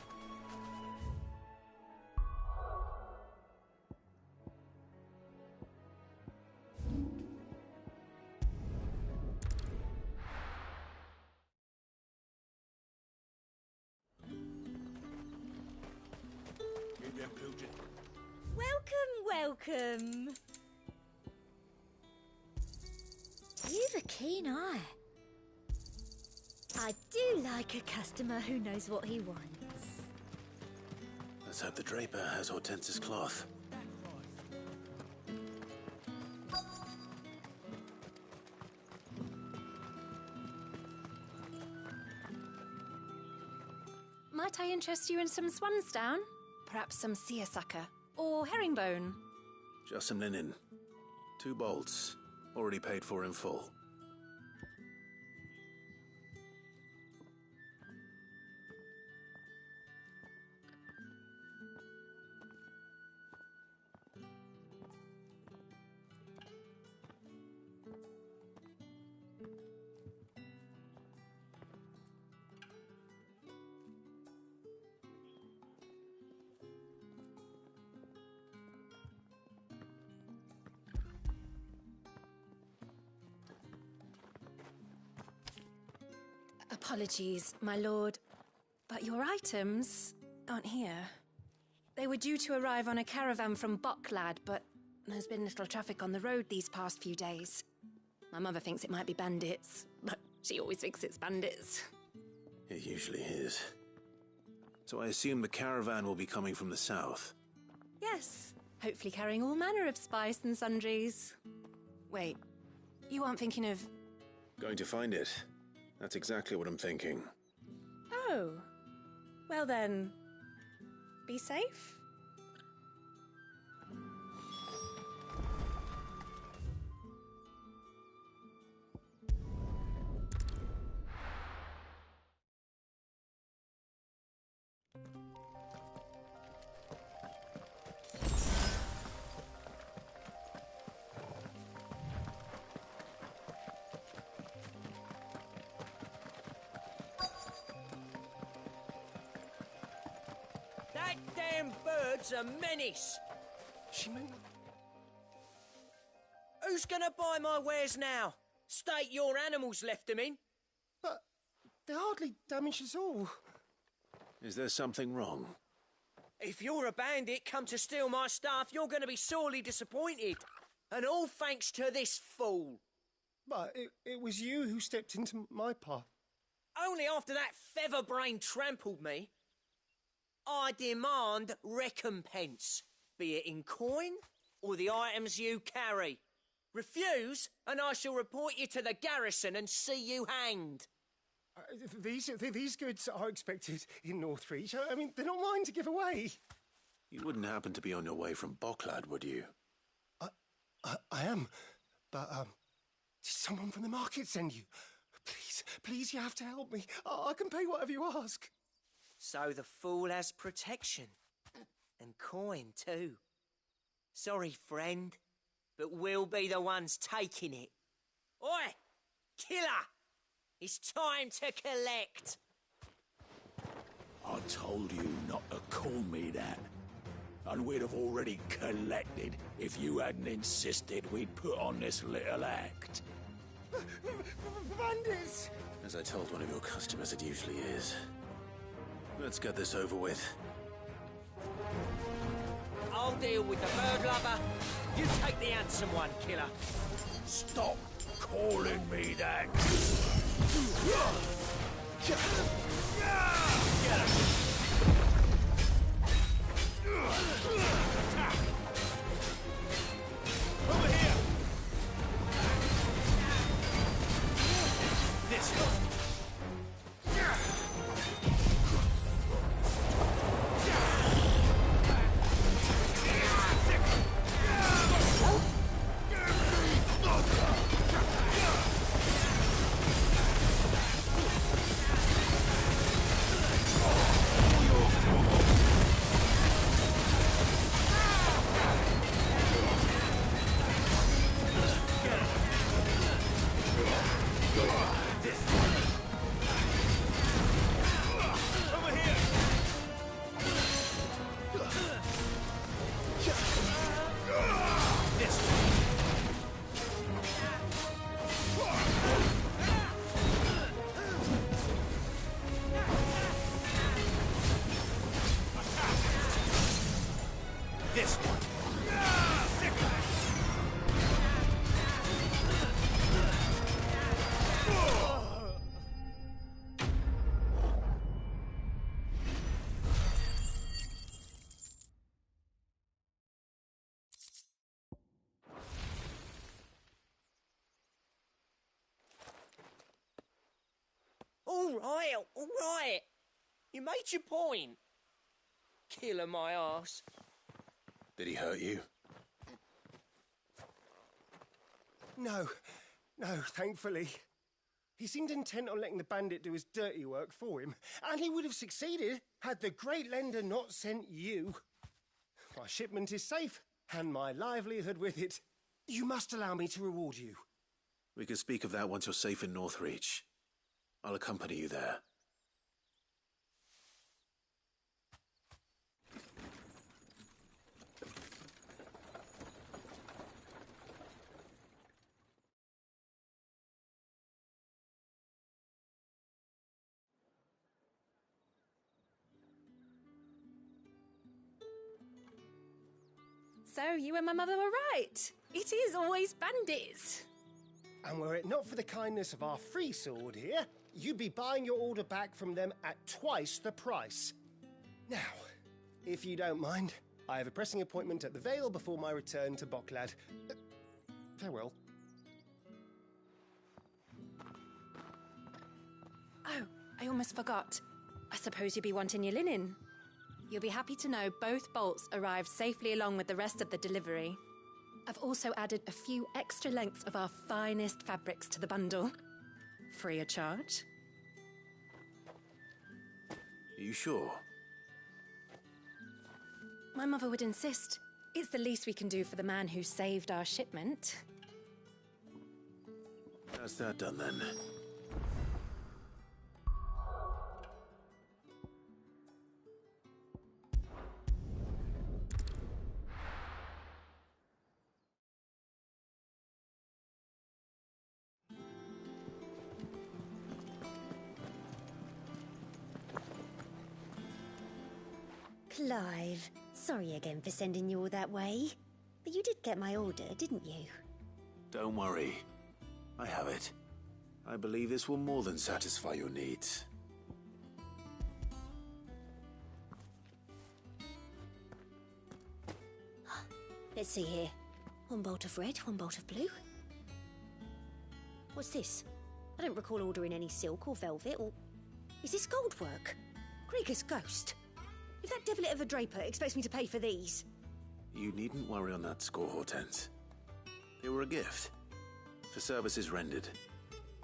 Welcome. You've a keen eye. I do like a customer who knows what he wants. Let's hope the draper has Hortense's cloth. Might I interest you in some swansdown? Perhaps some seersucker or herringbone? Just some linen. 2 bolts. Already paid for in full. Apologies, my lord, but your items aren't here. They were due to arrive on a caravan from Bucklad, but there's been little traffic on the road these past few days. My mother thinks it might be bandits, but she always thinks it's bandits. It usually is. So I assume the caravan will be coming from the south. Yes, hopefully carrying all manner of spice and sundries. Wait, you aren't thinking of... Going to find it. That's exactly what I'm thinking. Oh, well then, be safe. That damn bird's a menace. She meant... Who's gonna buy my wares now? State your animals left them in. But they hardly damage us all. Is there something wrong? If you're a bandit come to steal my stuff, you're gonna be sorely disappointed. And all thanks to this fool. But it was you who stepped into my path. Only after that featherbrain trampled me. I demand recompense, be it in coin or the items you carry. Refuse, and I shall report you to the garrison and see you hanged. These goods are expected in Northreach. I mean, they're not mine to give away. You wouldn't happen to be on your way from Bucklad, would you? I am, but did someone from the market send you? Please, you have to help me. I can pay whatever you ask. So the fool has protection. And coin, too. Sorry, friend, but we'll be the ones taking it. Oi! Killer! It's time to collect! I told you not to call me that. And we'd have already collected if you hadn't insisted we'd put on this little act. Bandits! As I told one of your customers, it usually is. Let's get this over with. I'll deal with the bird lover. You take the handsome one, killer. Stop calling me that. Over here! This one. This one. all right. You made your point. Killer my arse. Did he hurt you? No, thankfully. He seemed intent on letting the bandit do his dirty work for him, and he would have succeeded had the great lender not sent you. My shipment is safe, and my livelihood with it. You must allow me to reward you. We can speak of that once you're safe in Northreach. I'll accompany you there. So you and my mother were right. It is always bandits. And were it not for the kindness of our free sword here, you'd be buying your order back from them at twice the price. Now, if you don't mind, I have a pressing appointment at the Vale before my return to Bocklad. Farewell. Oh, I almost forgot. I suppose you'll be wanting your linen. You'll be happy to know both bolts arrived safely along with the rest of the delivery. I've also added a few extra lengths of our finest fabrics to the bundle. Free of charge. Are you sure? My mother would insist. It's the least we can do for the man who saved our shipment. How's that done then? Clive, sorry again for sending you all that way. But you did get my order, didn't you? Don't worry. I have it. I believe this will more than satisfy your needs. Let's see here. One bolt of red, one bolt of blue. What's this? I don't recall ordering any silk or velvet or... Is this gold work? Gregor's ghost. If that devilit of a draper expects me to pay for these... You needn't worry on that score, Hortense. They were a gift. For services rendered.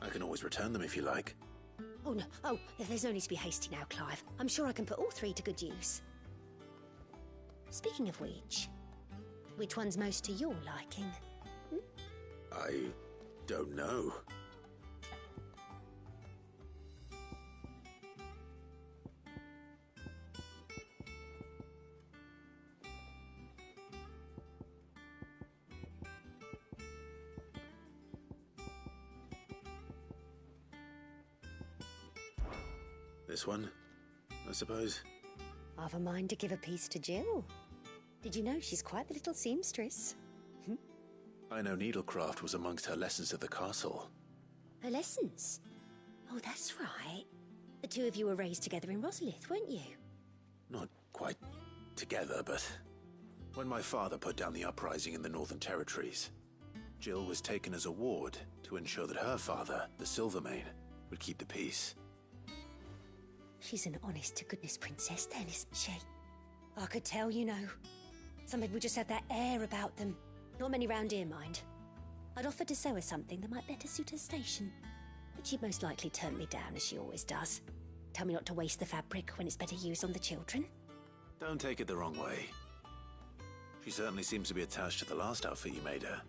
I can always return them if you like. Oh, no. Oh, there's no need to be hasty now, Clive. I'm sure I can put all three to good use. Speaking of which one's most to your liking? I don't know. This one, I suppose. I've a mind to give a piece to Jill. Did you know she's quite the little seamstress? I know needlecraft was amongst her lessons at the castle. Her lessons? Oh, that's right. The two of you were raised together in Rosalith, weren't you? Not quite together, but when my father put down the uprising in the Northern Territories, Jill was taken as a ward to ensure that her father, the Silvermane, would keep the peace. She's an honest-to-goodness princess then, isn't she? I could tell, you know. Some people just have that air about them. Not many round here, mind. I'd offered to sew her something that might better suit her station. But she'd most likely turn me down, as she always does. Tell me not to waste the fabric when it's better used on the children. Don't take it the wrong way. She certainly seems to be attached to the last outfit you made her.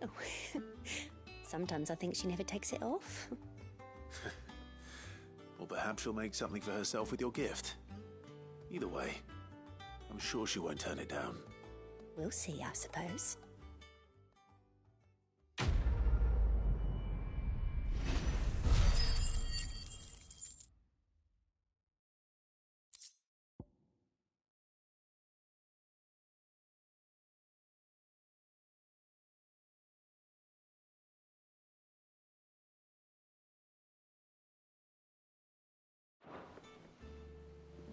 Oh, sometimes I think she never takes it off. Or perhaps she'll make something for herself with your gift. Either way, I'm sure she won't turn it down. We'll see, I suppose.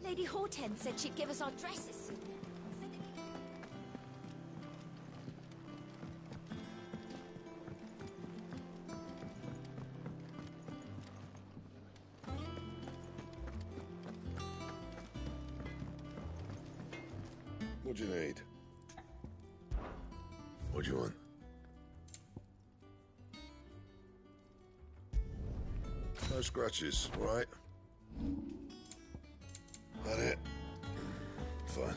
Lady Hortense said she'd give us our dresses soon. What do you need? What do you want? No scratches, all right? That it? Fine.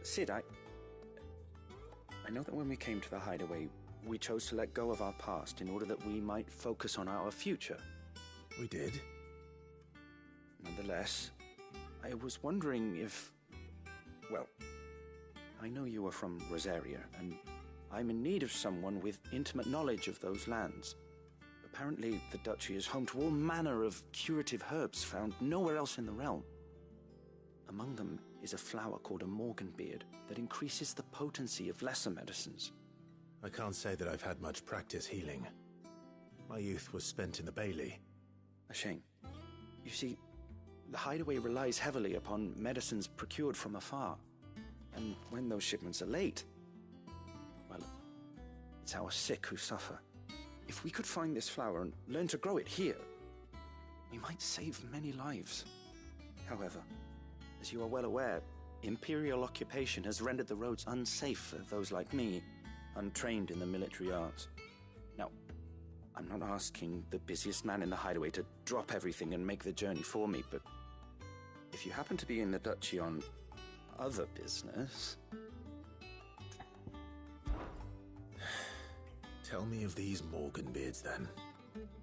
Sid, I know that when we came to the hideaway, we chose to let go of our past in order that we might focus on our future. We did. Nonetheless, I was wondering if... Well, I know you are from Rosaria, and I'm in need of someone with intimate knowledge of those lands. Apparently, the duchy is home to all manner of curative herbs found nowhere else in the realm. Among them is a flower called a morganbeard that increases the potency of lesser medicines. I can't say that I've had much practice healing. My youth was spent in the Bailey. A shame. You see, the hideaway relies heavily upon medicines procured from afar. And when those shipments are late, well, it's our sick who suffer. If we could find this flower and learn to grow it here, we might save many lives. However, as you are well aware, Imperial occupation has rendered the roads unsafe for those like me, untrained in the military arts. Now, I'm not asking the busiest man in the hideaway to drop everything and make the journey for me, but if you happen to be in the duchy on other business... Tell me of these morganbeards, then.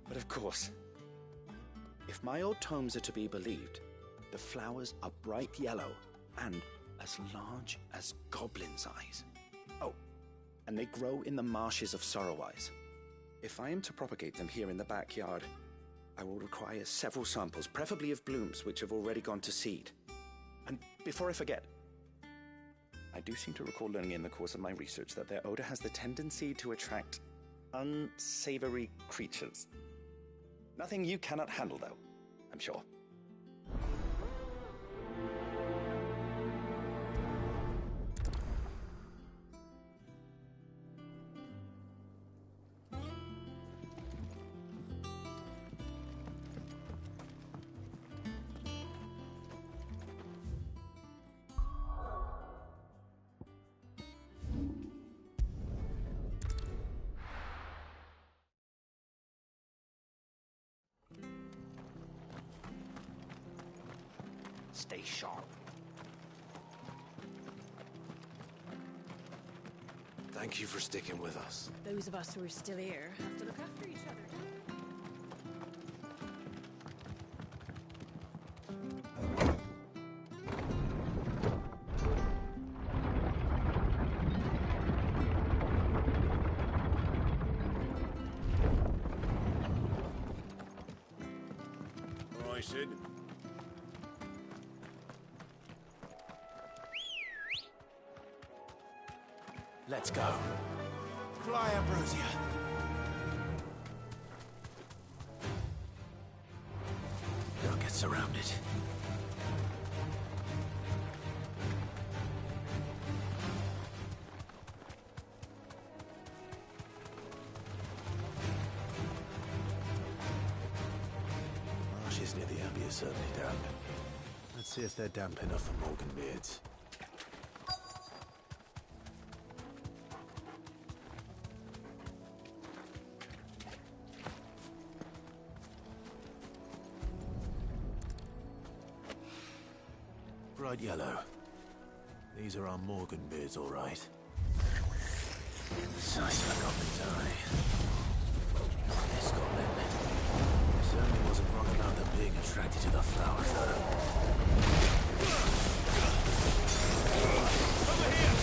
But of course. If my old tomes are to be believed, the flowers are bright yellow and as large as goblins' eyes. Oh, and they grow in the marshes of Sorrowise. If I am to propagate them here in the backyard, I will require several samples, preferably of blooms which have already gone to seed. And before I forget, I do seem to recall learning in the course of my research that their odor has the tendency to attract unsavory creatures. Nothing you cannot handle, though, I'm sure. Stay sharp. Thank you for sticking with us. Those of us who are still here have to look after each other. All right, Sid. Let's go. Fly, Ambrosia. Don't get surrounded. Marshes near the Abbey are certainly damp. Let's see if they're damp enough for morganbeards. Bright yellow. These are our morganbeards, all right. Size of a goblin's eye. This goblin certainly wasn't wrong about them being attracted to the flowers, though. Over here!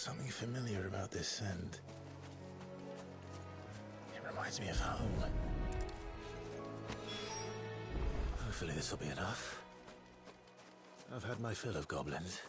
something familiar about this scent. It reminds me of home. Hopefully this will be enough. I've had my fill of goblins.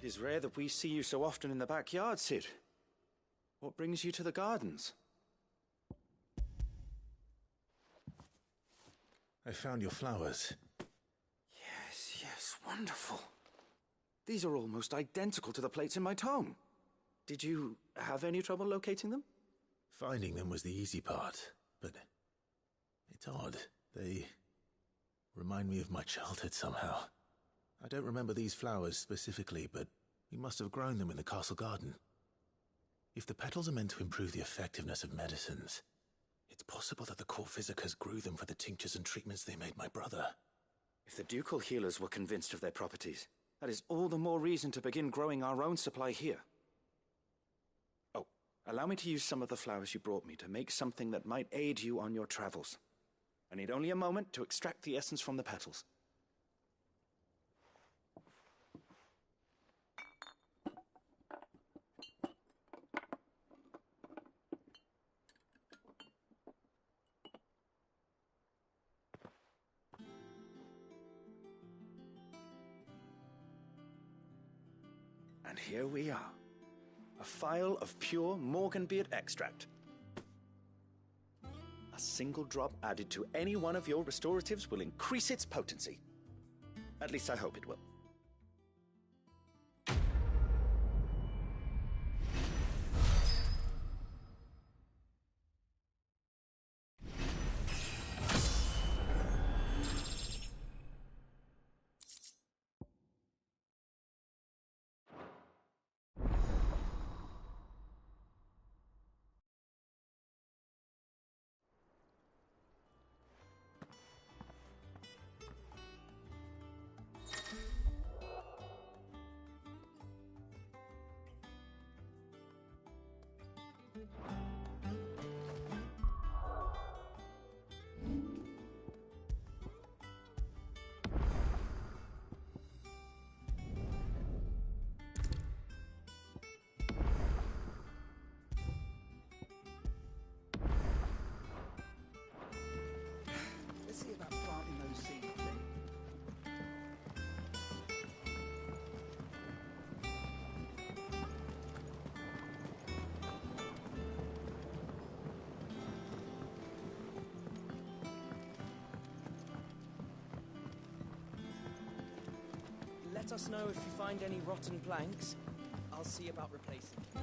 It is rare that we see you so often in the backyard, Cid. What brings you to the gardens? I found your flowers. Yes, wonderful. These are almost identical to the plates in my tome. Did you have any trouble locating them? Finding them was the easy part, but it's odd. They remind me of my childhood somehow. I don't remember these flowers specifically, but we must have grown them in the castle garden. If the petals are meant to improve the effectiveness of medicines, it's possible that the court physicers grew them for the tinctures and treatments they made my brother. If the ducal healers were convinced of their properties, that is all the more reason to begin growing our own supply here. Oh, allow me to use some of the flowers you brought me to make something that might aid you on your travels. I need only a moment to extract the essence from the petals. And here we are. A phial of pure Morganbeard extract. A single drop added to any one of your restoratives will increase its potency. At least I hope it will. Let's see about planting those seeds then. Let us know if you find any rotten planks. I'll see about replacing them.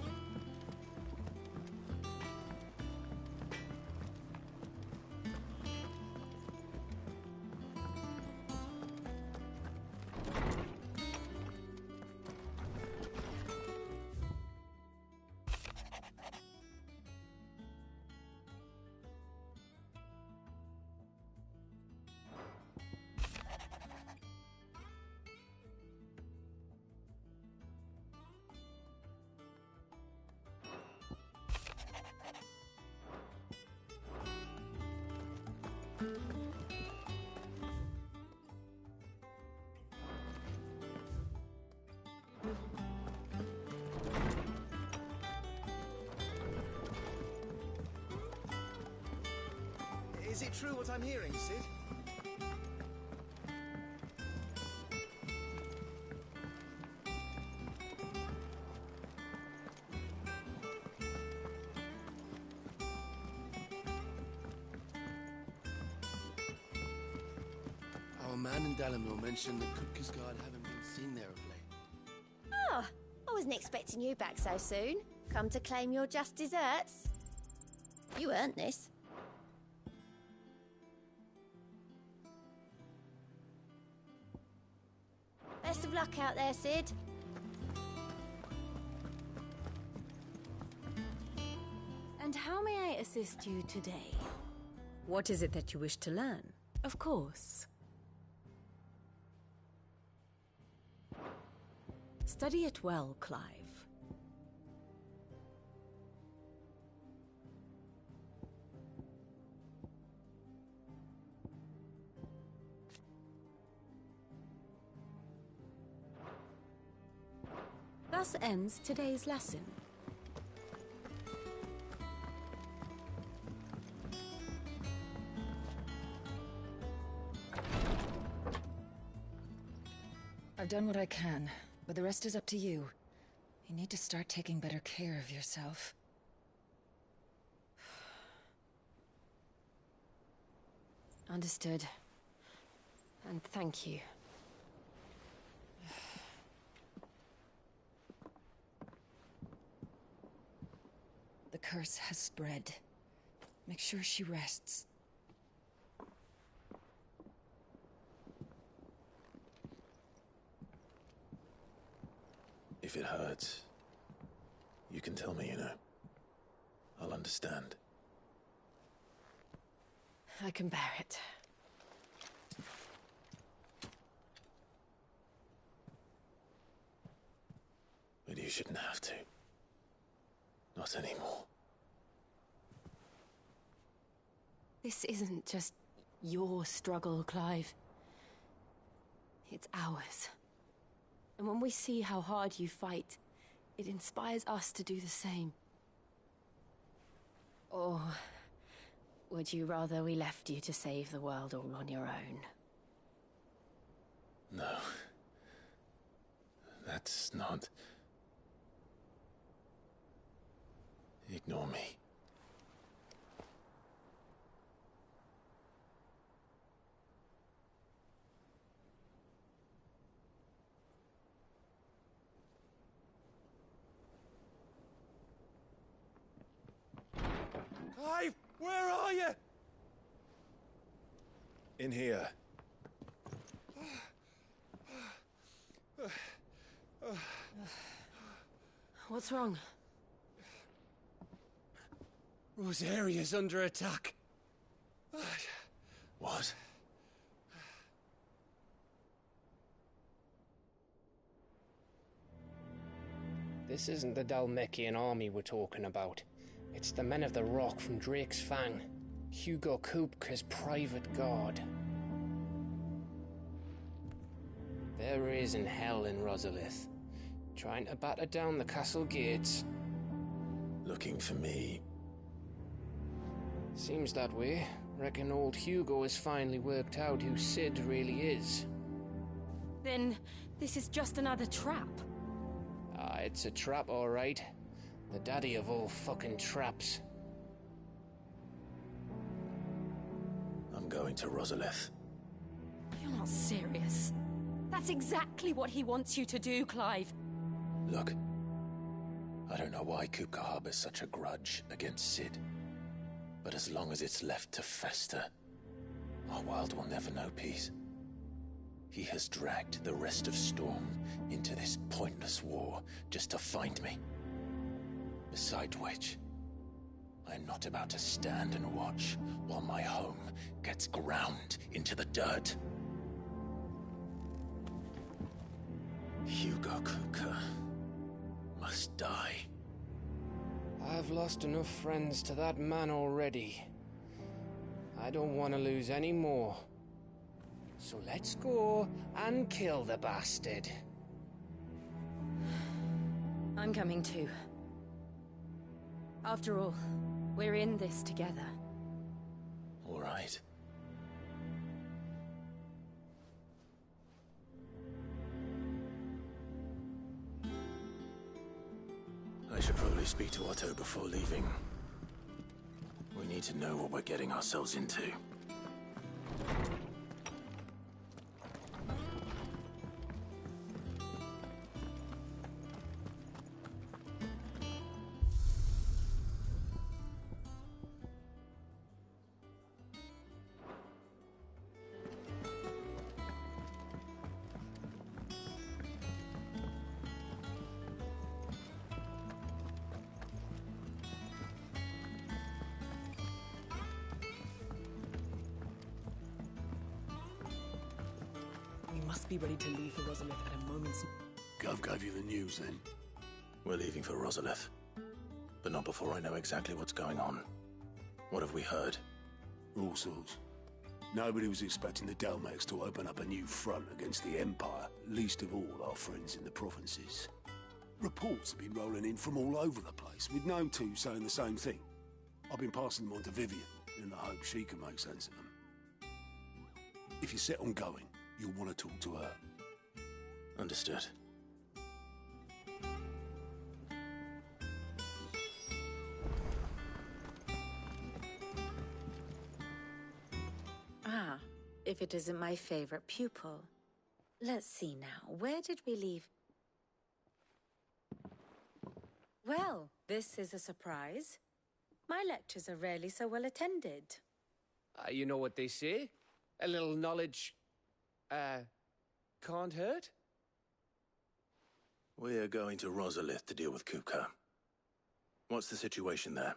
Is it true what I'm hearing, Cid? man in Dalamil mentioned that Kupka's guard haven't been seen there of late. Oh, I wasn't expecting you back so soon. Come to claim your just desserts? You earned this. Best of luck out there, Sid. And how may I assist you today? What is it that you wish to learn? Of course. Study it well, Clive. Thus ends today's lesson. I've done what I can, but the rest is up to you. You need to start taking better care of yourself. Understood. And thank you. The curse has spread. Make sure she rests. If it hurts, you can tell me, you know. I'll understand. I can bear it. But you shouldn't have to. Not anymore. This isn't just your struggle, Clive. It's ours. And when we see how hard you fight, it inspires us to do the same. Or would you rather we left you to save the world all on your own? No. That's not... Ignore me. Clive, where are you? In here. What's wrong? Rosaria's under attack. What? This isn't the Dalmekian army we're talking about. It's the men of the Rock from Drake's Fang. Hugo Kupka's private guard. There is in hell in Rosalith, trying to batter down the castle gates. Looking for me? Seems that way. Reckon old Hugo has finally worked out who Sid really is. Then this is just another trap. Ah, it's a trap, all right. The daddy of all fucking traps. I'm going to Rosalith. You're not serious. That's exactly what he wants you to do, Clive. Look, I don't know why Kupka harbors such a grudge against Sid. But as long as it's left to fester, our world will never know peace. He has dragged the rest of Storm into this pointless war just to find me. Besides which, I am not about to stand and watch while my home gets ground into the dirt. Hugo Kupka must die. I've lost enough friends to that man already. I don't want to lose any more. So let's go and kill the bastard. I'm coming too. After all, we're in this together. All right. I should probably speak to Otto before leaving. We need to know what we're getting ourselves into. must be ready to leave for Rosalith at a moment's... Gov gave you the news, then? We're leaving for Rosalith. But not before I know exactly what's going on. What have we heard? All sorts. Nobody was expecting the Dalmex to open up a new front against the Empire, least of all our friends in the provinces. Reports have been rolling in from all over the place, with no two saying the same thing. I've been passing them on to Vivian, in the hope she can make sense of them. If you're set on going, you'll want to talk to her. Understood. Ah, if it isn't my favorite pupil. Let's see now, where did we leave? Well, this is a surprise. My lectures are rarely so well attended. You know what they say? A little knowledge, can't hurt? We're going to Rosalith to deal with Kupka. What's the situation there?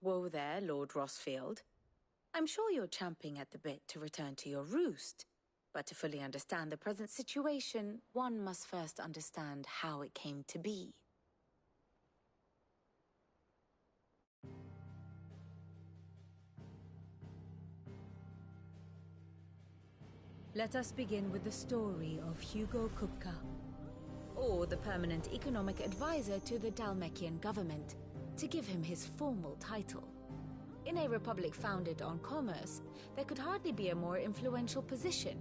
Whoa there, Lord Rossfield. I'm sure you're champing at the bit to return to your roost. But to fully understand the present situation, one must first understand how it came to be. Let us begin with the story of Hugo Kupka, or the permanent economic advisor to the Dalmekian government, to give him his formal title. In a republic founded on commerce, there could hardly be a more influential position.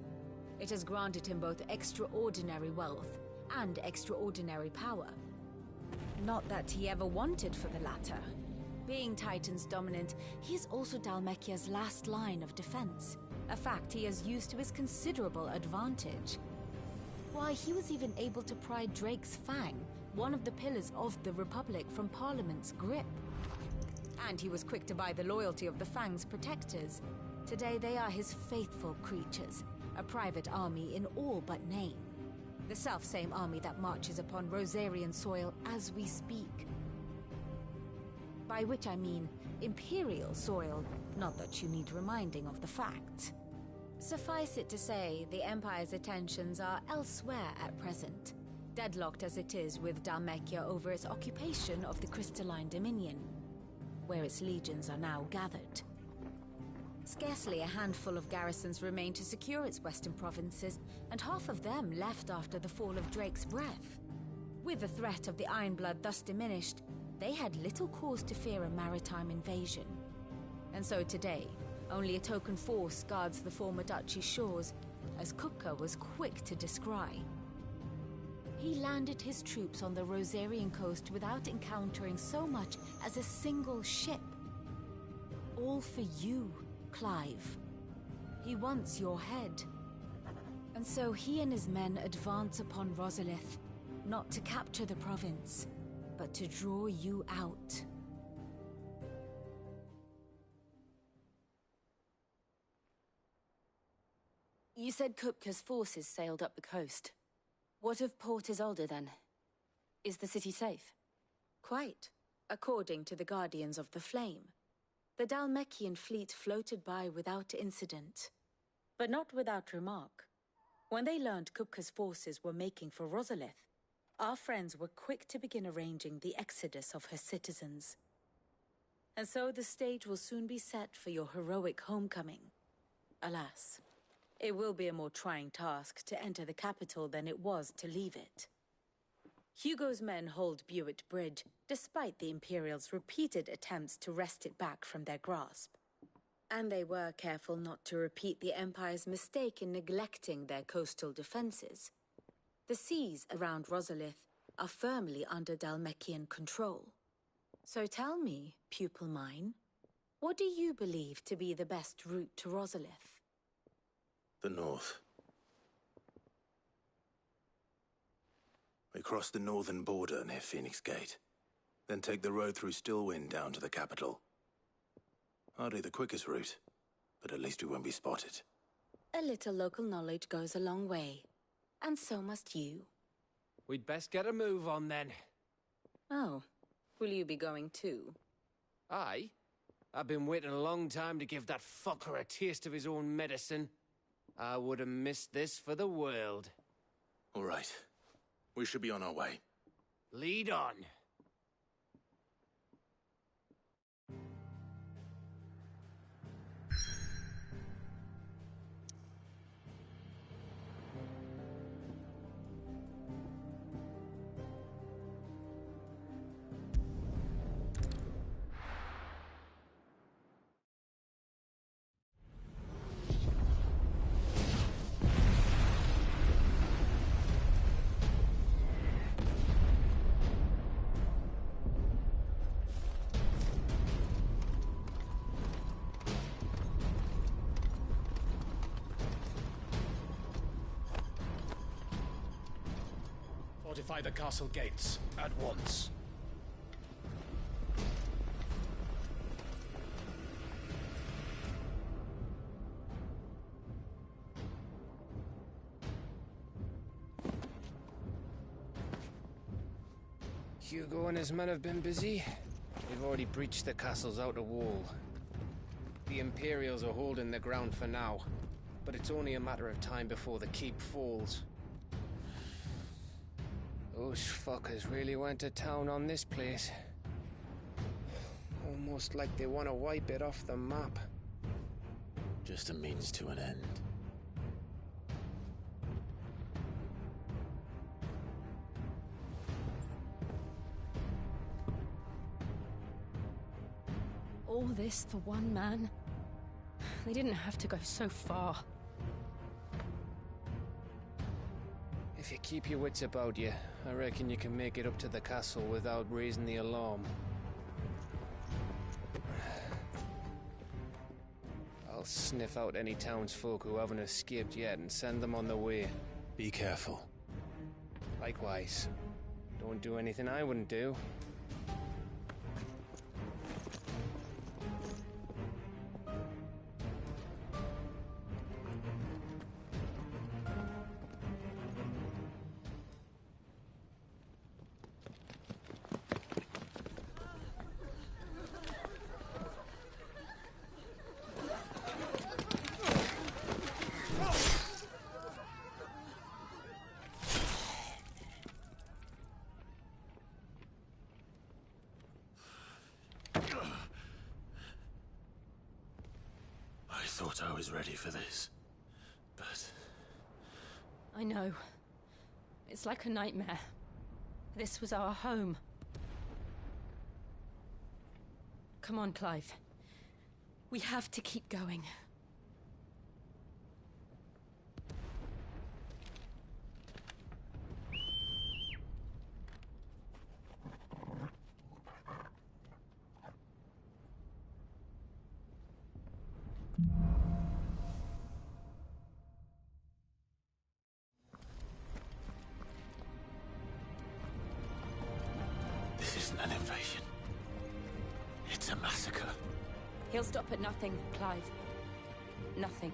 It has granted him both extraordinary wealth and extraordinary power. Not that he ever wanted for the latter. Being Titan's dominant, he is also Dalmekia's last line of defense, a fact he has used to his considerable advantage. Why, he was even able to pry Drake's Fang, one of the pillars of the Republic, from Parliament's grip. And he was quick to buy the loyalty of the Fang's protectors. Today they are his faithful creatures, a private army in all but name. The self-same army that marches upon Rosarian soil as we speak. By which I mean Imperial soil, not that you need reminding of the fact. Suffice it to say, the Empire's attentions are elsewhere at present, deadlocked as it is with Dalmekia over its occupation of the Crystalline Dominion, where its legions are now gathered. Scarcely a handful of garrisons remain to secure its western provinces, and half of them left after the fall of Drake's Breath. With the threat of the Ironblood thus diminished, they had little cause to fear a maritime invasion. And so today, only a token force guards the former duchy's shores, as Kupka was quick to descry. He landed his troops on the Rosarian coast without encountering so much as a single ship. All for you, Clive. He wants your head. And so he and his men advance upon Rosalith, not to capture the province, but to draw you out. You said Kupka's forces sailed up the coast. What of Port Isolde, then? Is the city safe? Quite, according to the Guardians of the Flame. The Dalmekian fleet floated by without incident. But not without remark. When they learned Kupka's forces were making for Rosalith, our friends were quick to begin arranging the exodus of her citizens. And so the stage will soon be set for your heroic homecoming. Alas, it will be a more trying task to enter the capital than it was to leave it. Hugo's men hold Buett Bridge, despite the Imperials' repeated attempts to wrest it back from their grasp. And they were careful not to repeat the Empire's mistake in neglecting their coastal defenses. The seas around Rosalith are firmly under Dalmekian control. So tell me, pupil mine, what do you believe to be the best route to Rosalith? The north. We cross the northern border near Phoenix Gate, then take the road through Stillwind down to the capital. Hardly the quickest route, but at least we won't be spotted. A little local knowledge goes a long way, and so must you. We'd best get a move on, then. Oh, will you be going too? Aye. I've been waiting a long time to give that fucker a taste of his own medicine. I would have missed this for the world. All right. We should be on our way. Lead on. Fortify the castle gates at once. Hugo and his men have been busy. They've already breached the castle's outer wall. The Imperials are holding the ground for now, but it's only a matter of time before the keep falls. Those fuckers really went to town on this place. Almost like they want to wipe it off the map. Just a means to an end. All this for one man? They didn't have to go so far. If you keep your wits about you, I reckon you can make it up to the castle without raising the alarm. I'll sniff out any townsfolk who haven't escaped yet and send them on their way. Be careful. Likewise. Don't do anything I wouldn't do. I thought I was ready for this, but... I know. It's like a nightmare. This was our home. Come on, Clive. We have to keep going. This isn't an invasion. It's a massacre. He'll stop at nothing, Clive. Nothing.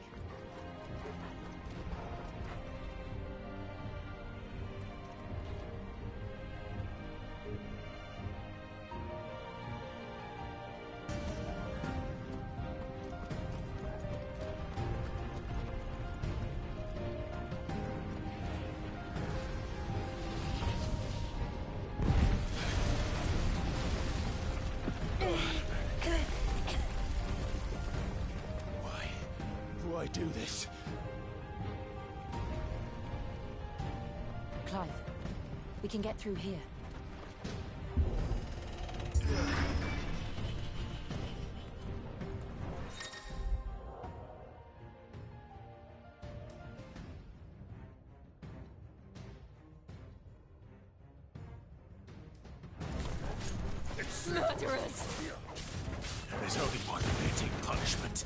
Why do this? Clive, we can get through here. Murderers! There's only one fitting punishment.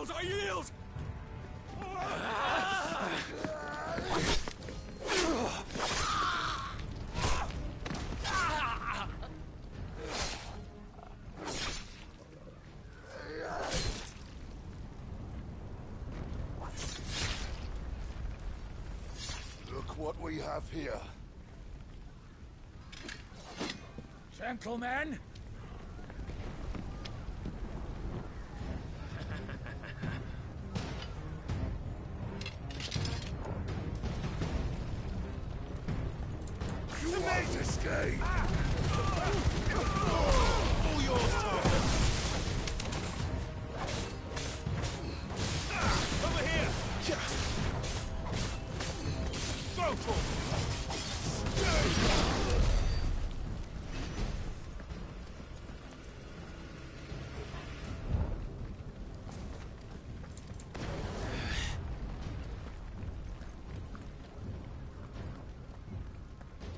yield! I yield! Look what we have here. Gentlemen! You won't escape! All yours, Tom! Over here! Go, Tom!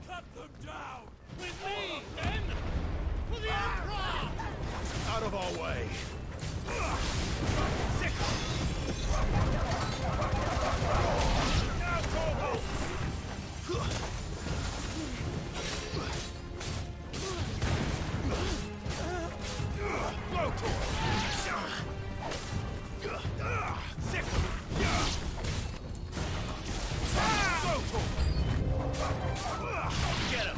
Cut them down! With me, men! For the Emperor! Out of our way! Sick! Now, Torvald! Blow, Torvald! Sick! Go, Torvald! Get him!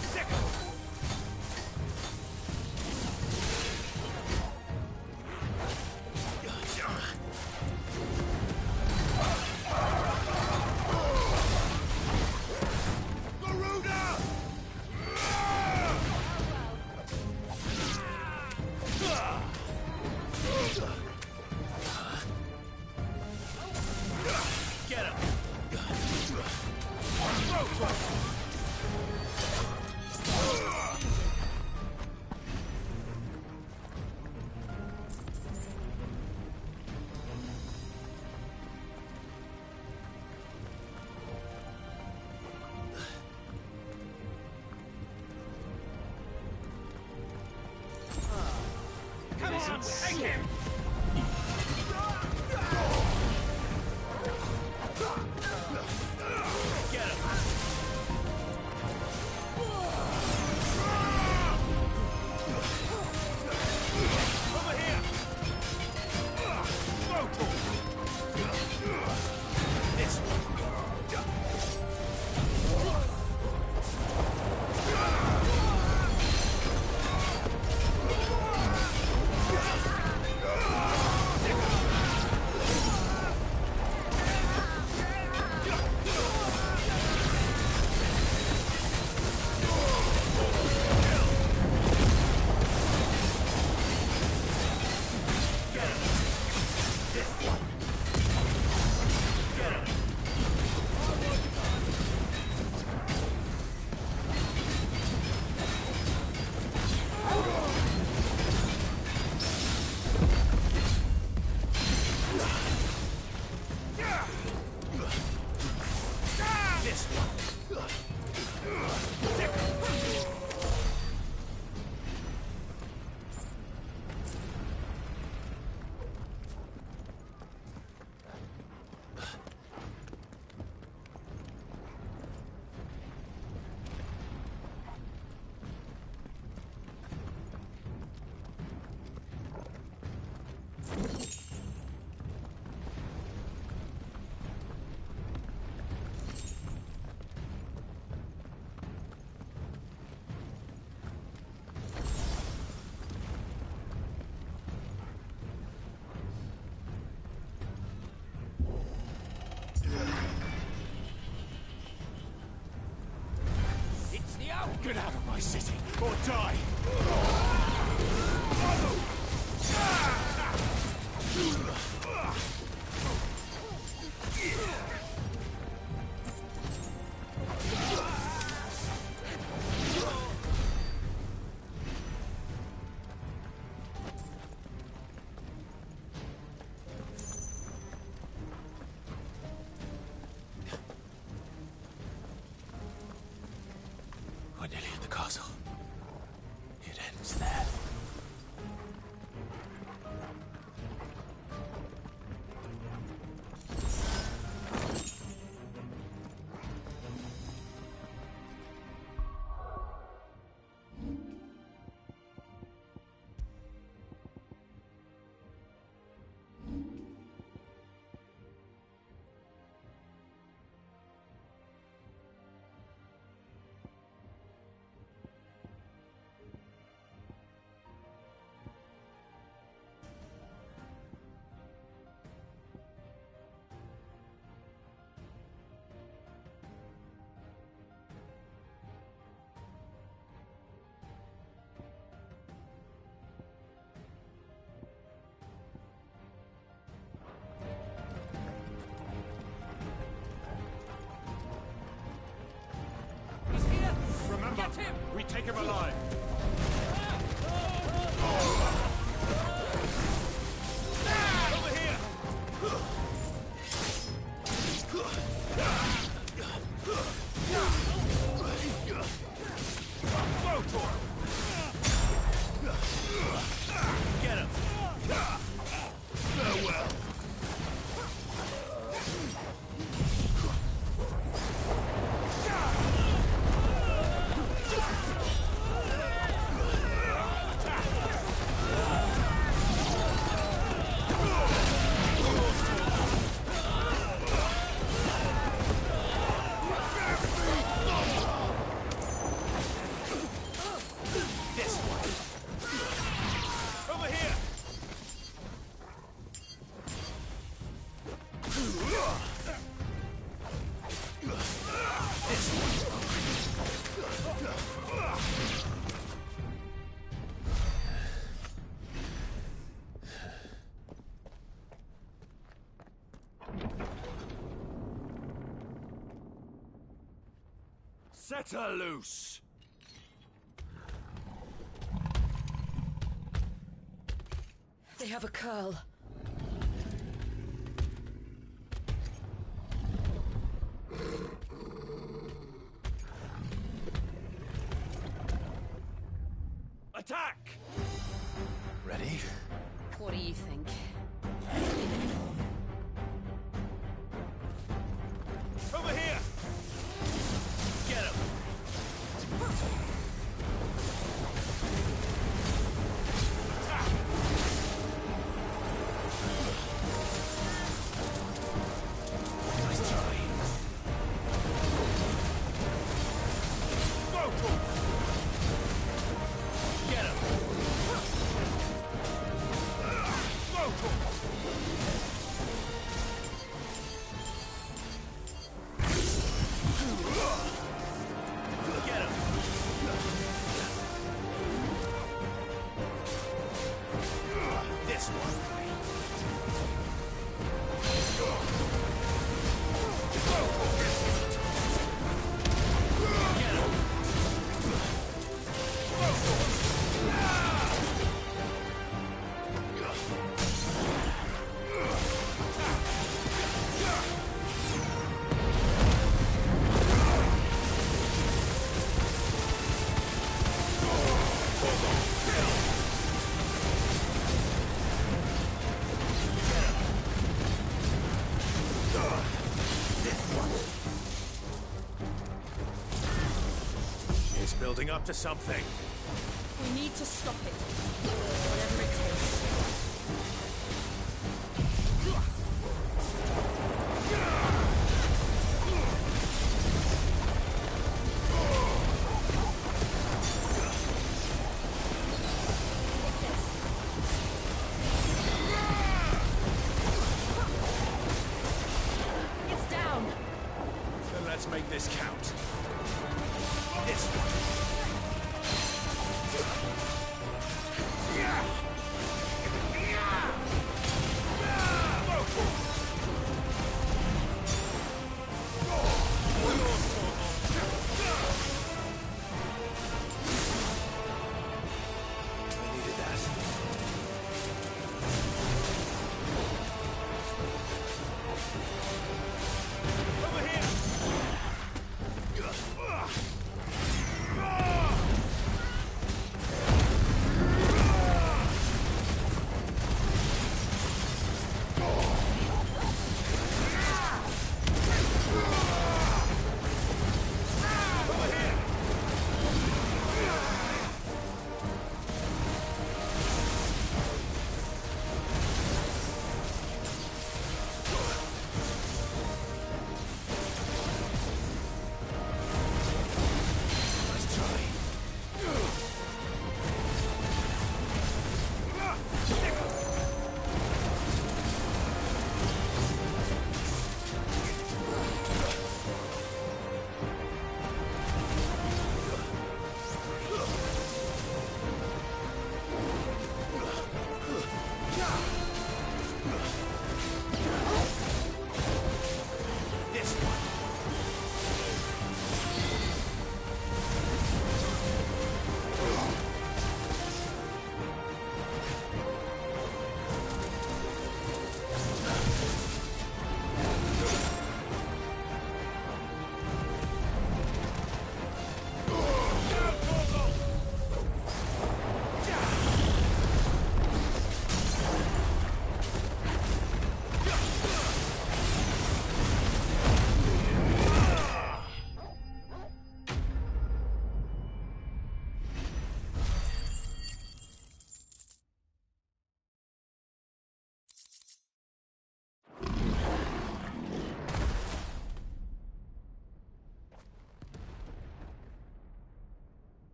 Sick! Garuda! Get him! Come on, take him! Get him! Over here! Go, Tor! This one! This one! It's the out! Get out of my city, or die! We're nearly in the castle. It ends there. him alive! Over here! Go for him! Get him! Farewell! Set her loose! They have a curl. Attack! Ready? What do you think? Over here! Get him! Attack! Nice try. Go for it! Get him! Go for it! Get him! This one. Get him! It's building up to something. We need to stop it. Whatever it takes. It's down. Then let's make this count. This one. I needed that. Over here!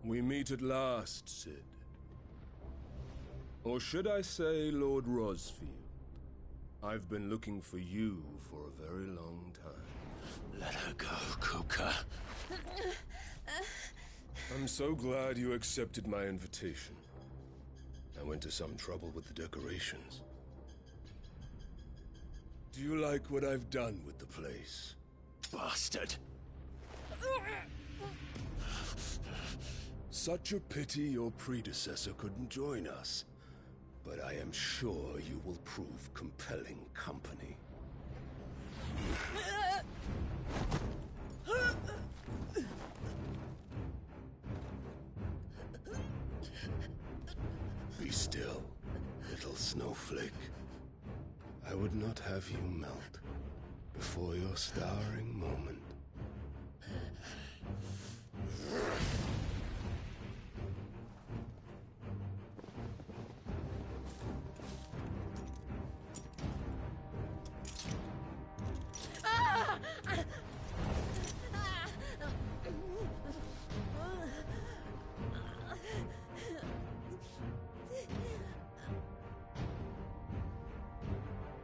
We meet at last, Cid. Or should I say, Lord Rosfield? I've been looking for you for a very long time. Let her go, Kuka. I'm so glad you accepted my invitation. I went to some trouble with the decorations. Do you like what I've done with the place? Bastard! Such a pity your predecessor couldn't join us. But I am sure you will prove compelling company. Be still, little snowflake. I would not have you melt before your starring moment.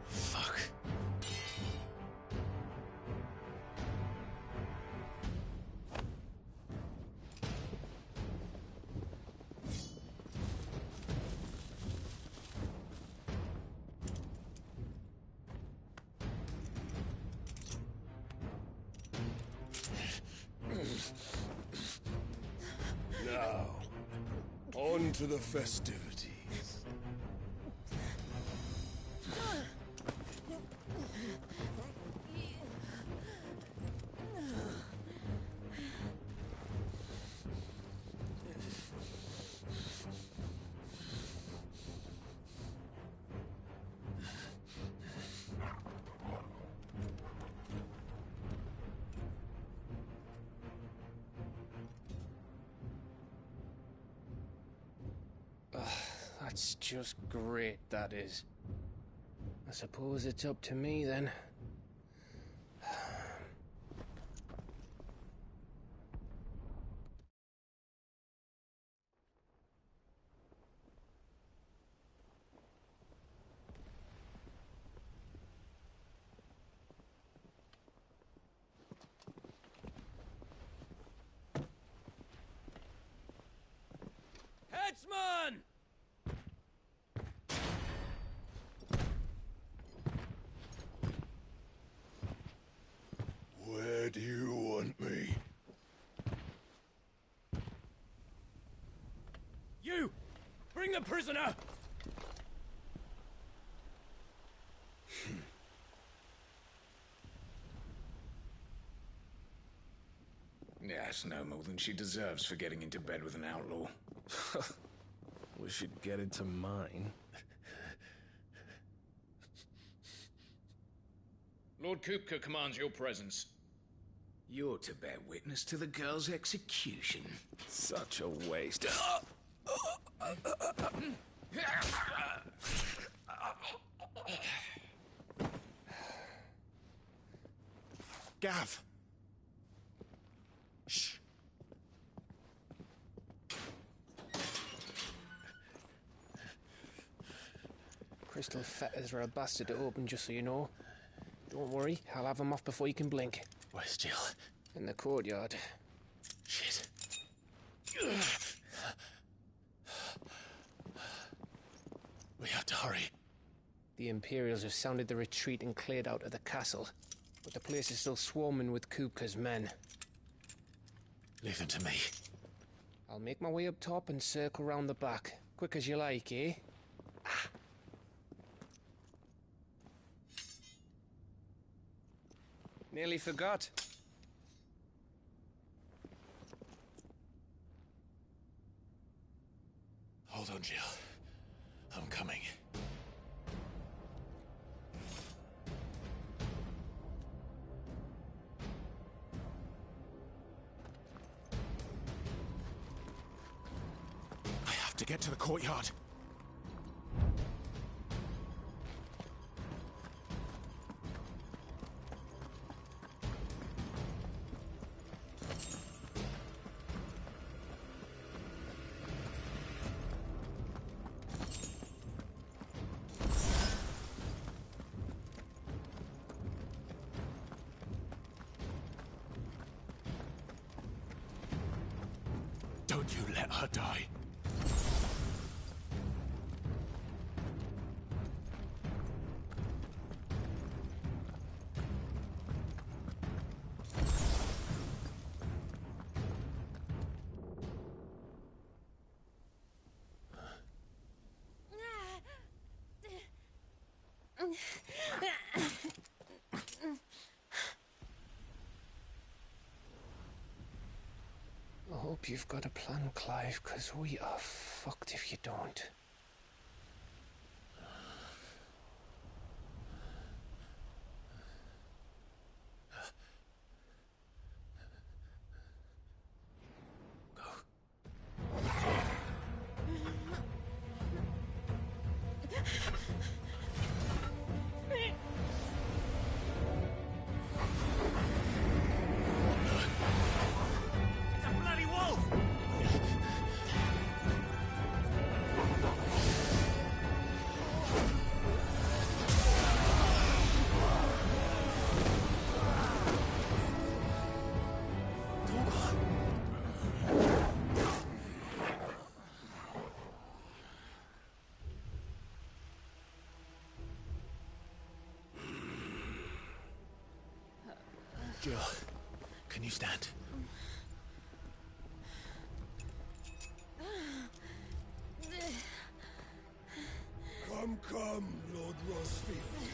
Fuck. Now, on to the festivities. That's just great, that is. I suppose it's up to me then. Headsman! Where do you want me? You! Bring the prisoner! Yes, no more than she deserves for getting into bed with an outlaw. We should get into mine. Lord Kupka commands your presence. You're to bear witness to the girl's execution. Such a waste. Gav! Shh. Crystal fetters are a bastard to open, just so you know. Don't worry, I'll have them off before you can blink. Where's Jill? In the courtyard. Shit. We have to hurry. The Imperials have sounded the retreat and cleared out of the castle. But the place is still swarming with Kupka's men. Leave them to me. I'll make my way up top and circle round the back. Quick as you like, eh? Nearly forgot. Hold on, Jill. I'm coming. I have to get to the courtyard. Don't you let her die. I hope you've got a plan, Clive, because we are fucked if you don't. Jill, can you stand? Come, Lord Rosfield.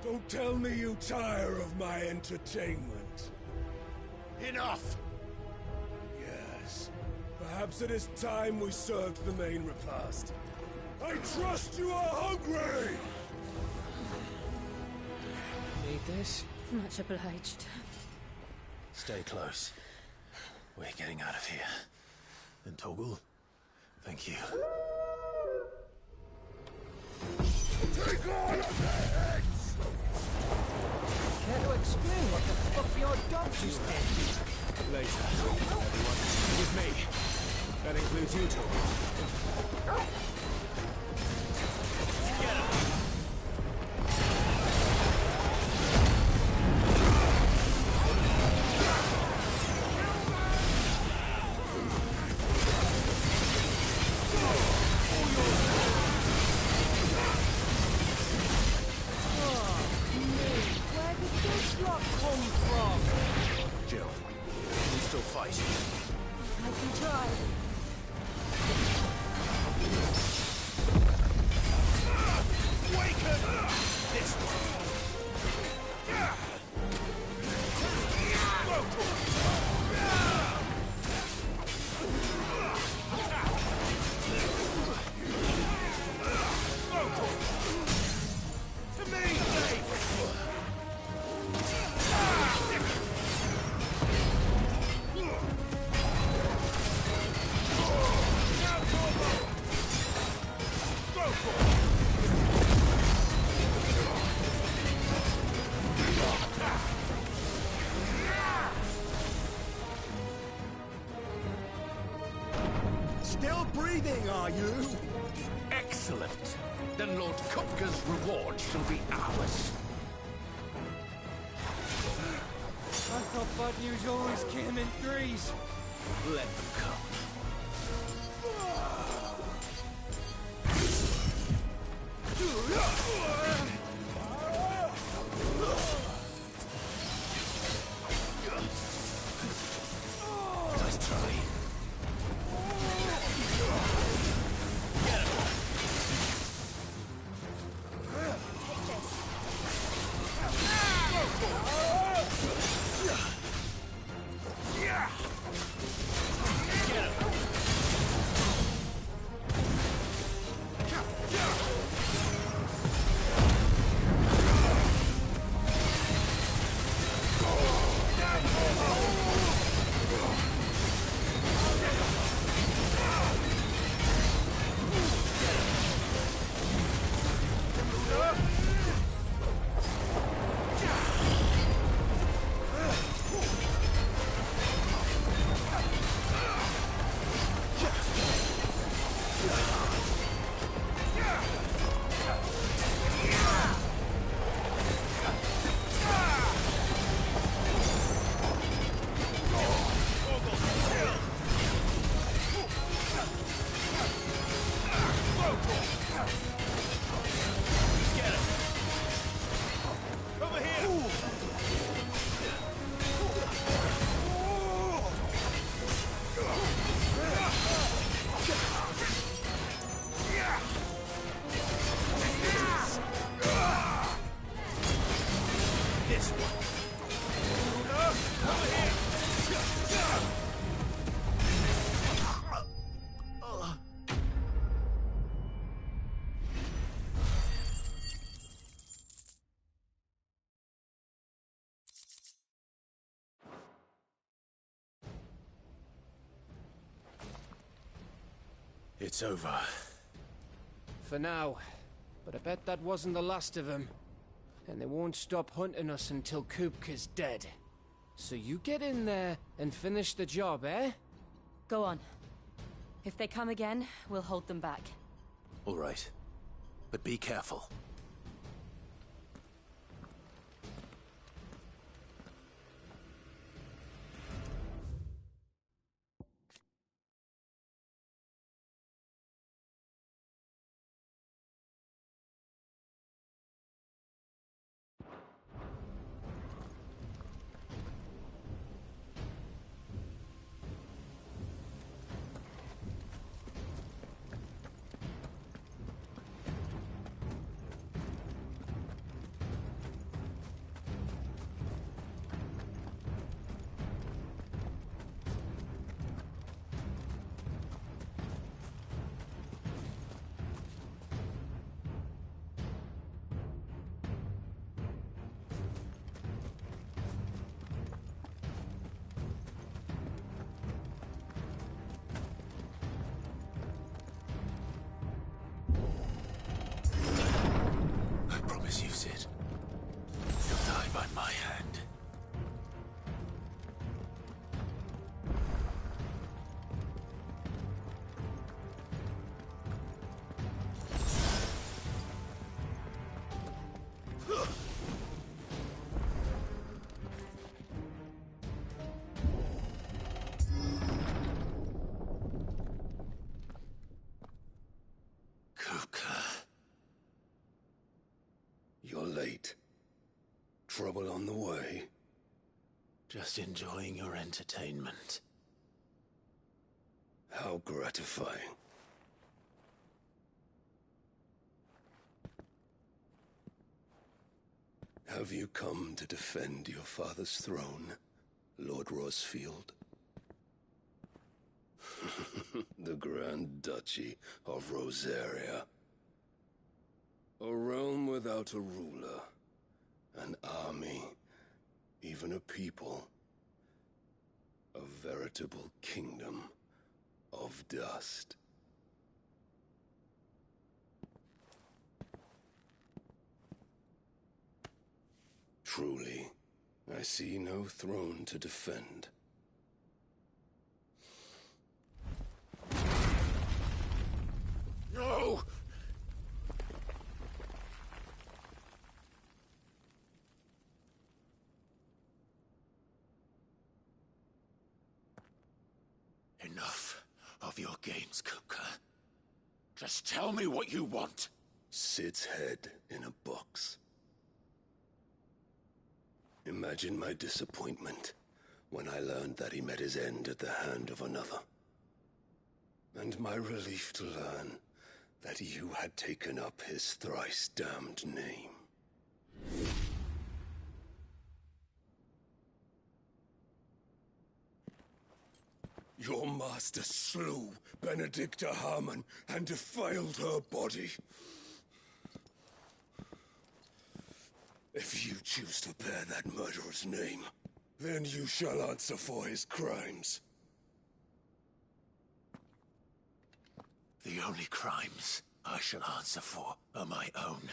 Don't tell me you tire of my entertainment. Enough! Yes. Perhaps it is time we served the main repast. I trust you are hungry! Need this? Much obliged. Stay close. We're getting out of here. And Toggle, thank you. Take all of their heads! Care to explain what the fuck your dog just did? Later. Everyone, with me. That includes you, Toggle. Jill, you still fight? I can try. Awaken! This to me, Still breathing, are you? Excellent. Then Lord Kupka's reward shall be ours. I thought bad news always came in threes. Let them come. Nice try. Get him! It's over. For now. But I bet that wasn't the last of them. And they won't stop hunting us until Kupka's dead. So you get in there and finish the job, eh? Go on. If they come again, we'll hold them back. All right. But be careful. You, Sid. You'll die by my hand. You're late. Trouble on the way? Just enjoying your entertainment. How gratifying. Have you come to defend your father's throne, Lord Rosfield? The Grand Duchy of Rosaria. A realm without a ruler, an army, even a people. A veritable kingdom of dust. Truly, I see no throne to defend. No! Enough of your games, Kupka. Just tell me what you want. Sid's head in a box. Imagine my disappointment when I learned that he met his end at the hand of another. And my relief to learn that you had taken up his thrice-damned name. Your master slew Benedicta Harmon and defiled her body. If you choose to bear that murderer's name, then you shall answer for his crimes. The only crimes I shall answer for are my own.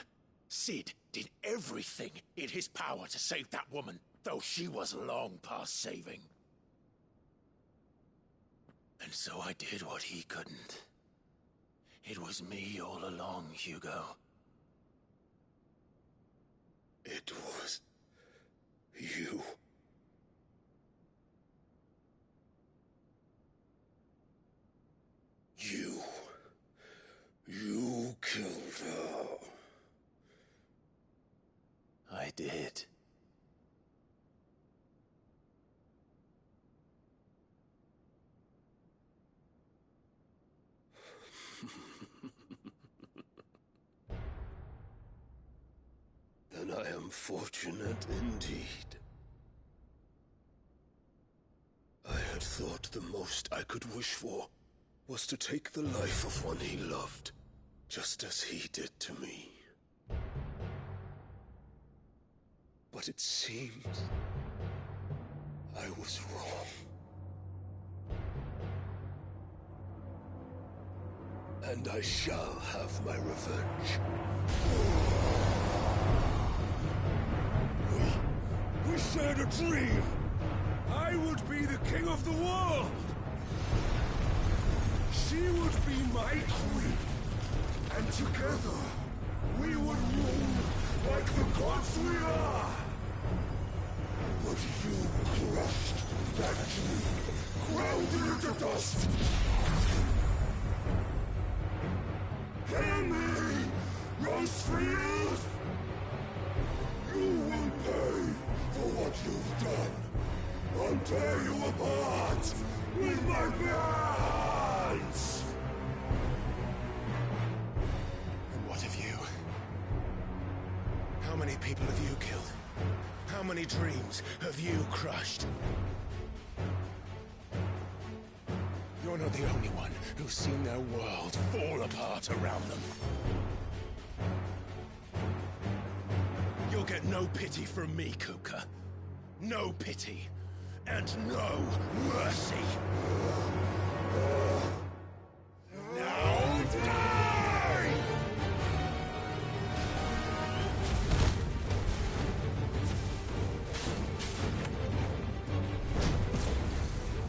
Sid did everything in his power to save that woman, though she was long past saving. And so I did what he couldn't. It was me all along, Hugo. It was you. You killed her. I did. Then I am fortunate indeed. I had thought the most I could wish for was to take the life of one he loved, just as he did to me. But it seems I was wrong. And I shall have my revenge. We shared a dream! I would be the king of the world! She would be my queen! And together, we would rule like the gods we are! But you crushed that dream, ground it into dust! Hear me, Rosefield! You will pay for what you've done. I'll tear you apart with my bare hands! And what of you? How many people have you killed? How many dreams have you crushed? You're not the only one who's seen their world fall apart around them. You'll get no pity from me, Kupka. No pity. And no mercy. Now die!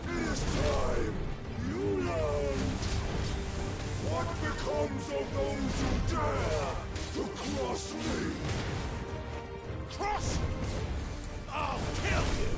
This time, you learn what becomes of those who dare to cross me. Cross! I'll kill you!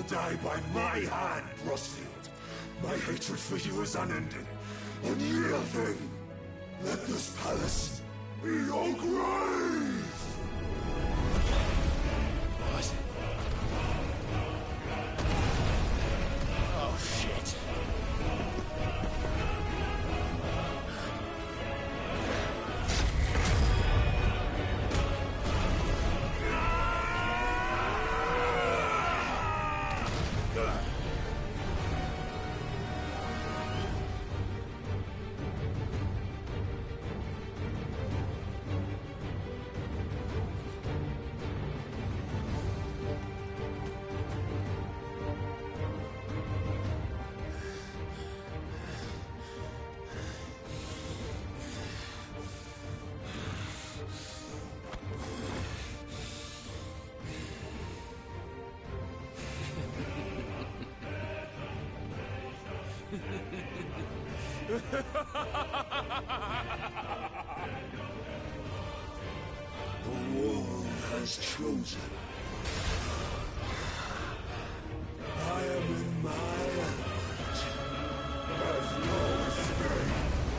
Die by my hand, Rosefield. My hatred for you is unending, unyielding. Let this palace be your grave! What? Oh, shit. The world has chosen. I am in my element. There's no escape.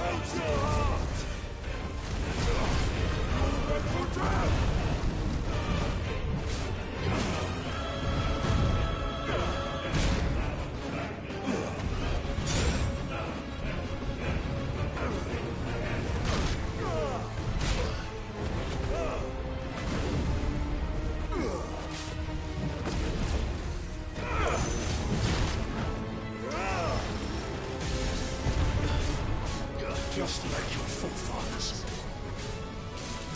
Out your heart! You're meant for death! Just like your forefathers.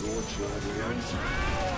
Your journey ends here!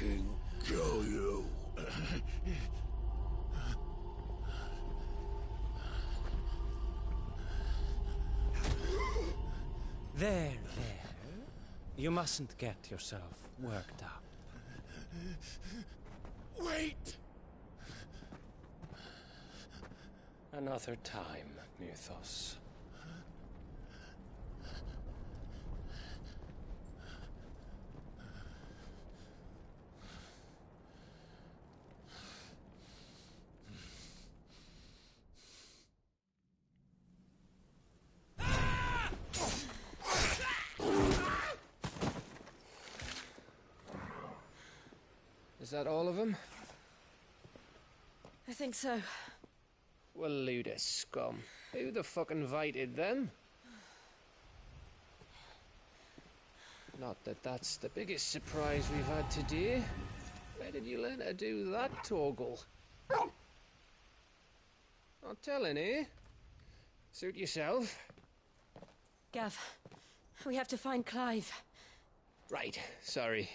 fucking kill you. There. You mustn't get yourself worked up. Wait! Another time, Mythos. Is that all of them? I think so. Well, load of scum. Who the fuck invited them? Not that that's the biggest surprise we've had today. Where did you learn to do that, Torgal? Not telling, eh? Suit yourself. Gav, we have to find Clive. Right, sorry.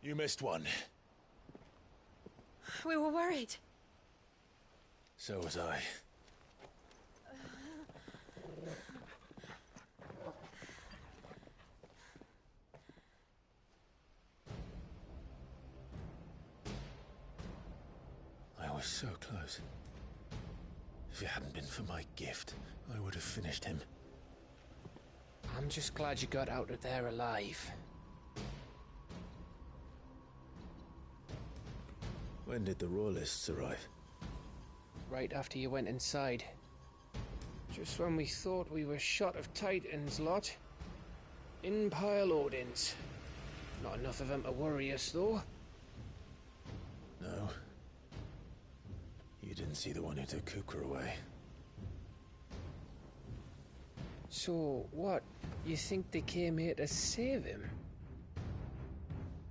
You missed one. We were worried. So was I. I was so close. If it hadn't been for my gift, I would have finished him. I'm just glad you got out of there alive. When did the Royalists arrive? Right after you went inside. Just when we thought we were shot of Titans, lot. In pile Odins. Not enough of them to worry us, though. No. You didn't see the one who took Kupka away. So, what? You think they came here to save him?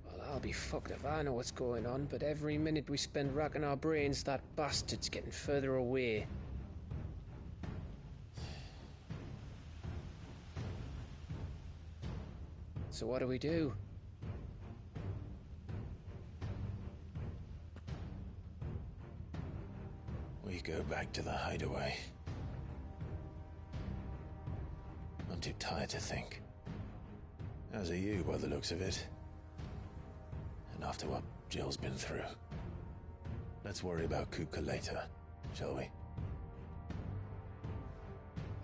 Well, I'll be fucked if I know what's going on, but every minute we spend racking our brains, that bastard's getting further away. So what do we do? We go back to the hideaway. I'm too tired to think. As are you, by the looks of it. And after what Jill's been through. Let's worry about Kupka later, shall we?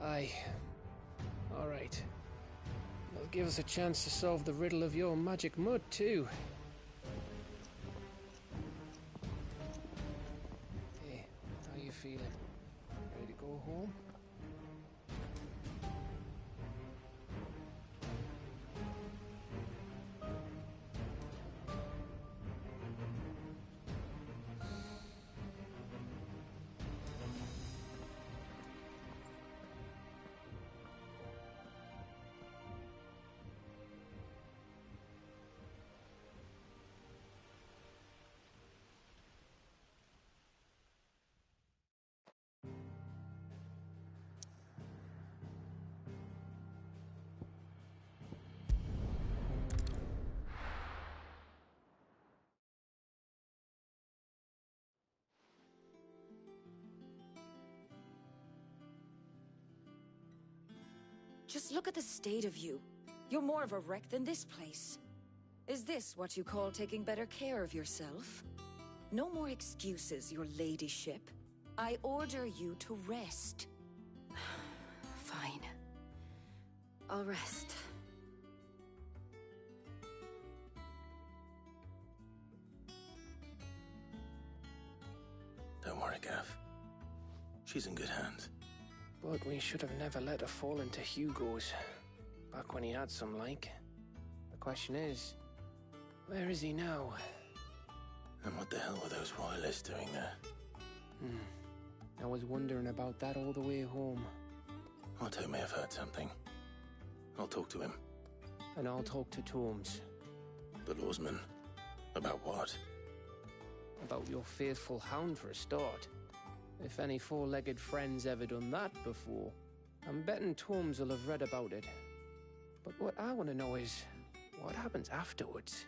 Aye. All right. It'll give us a chance to solve the riddle of your magic mud, too. Hey, how you feeling? Ready to go home? Just look at the state of you. You're more of a wreck than this place. Is this what you call taking better care of yourself? No more excuses, your ladyship. I order you to rest. Fine. I'll rest. Don't worry, Gav. She's in good hands. But we should have never let her fall into Hugo's. Back when he had some like. The question is, where is he now? And what the hell were those royalists doing there? I was wondering about that all the way home. Otto may have heard something. I'll talk to him. And I'll talk to Tomes. The lawsman? About what? about your faithful hound for a start. If any four-legged friend's ever done that before, I'm betting Tomes will have read about it. But what I want to know is, what happens afterwards?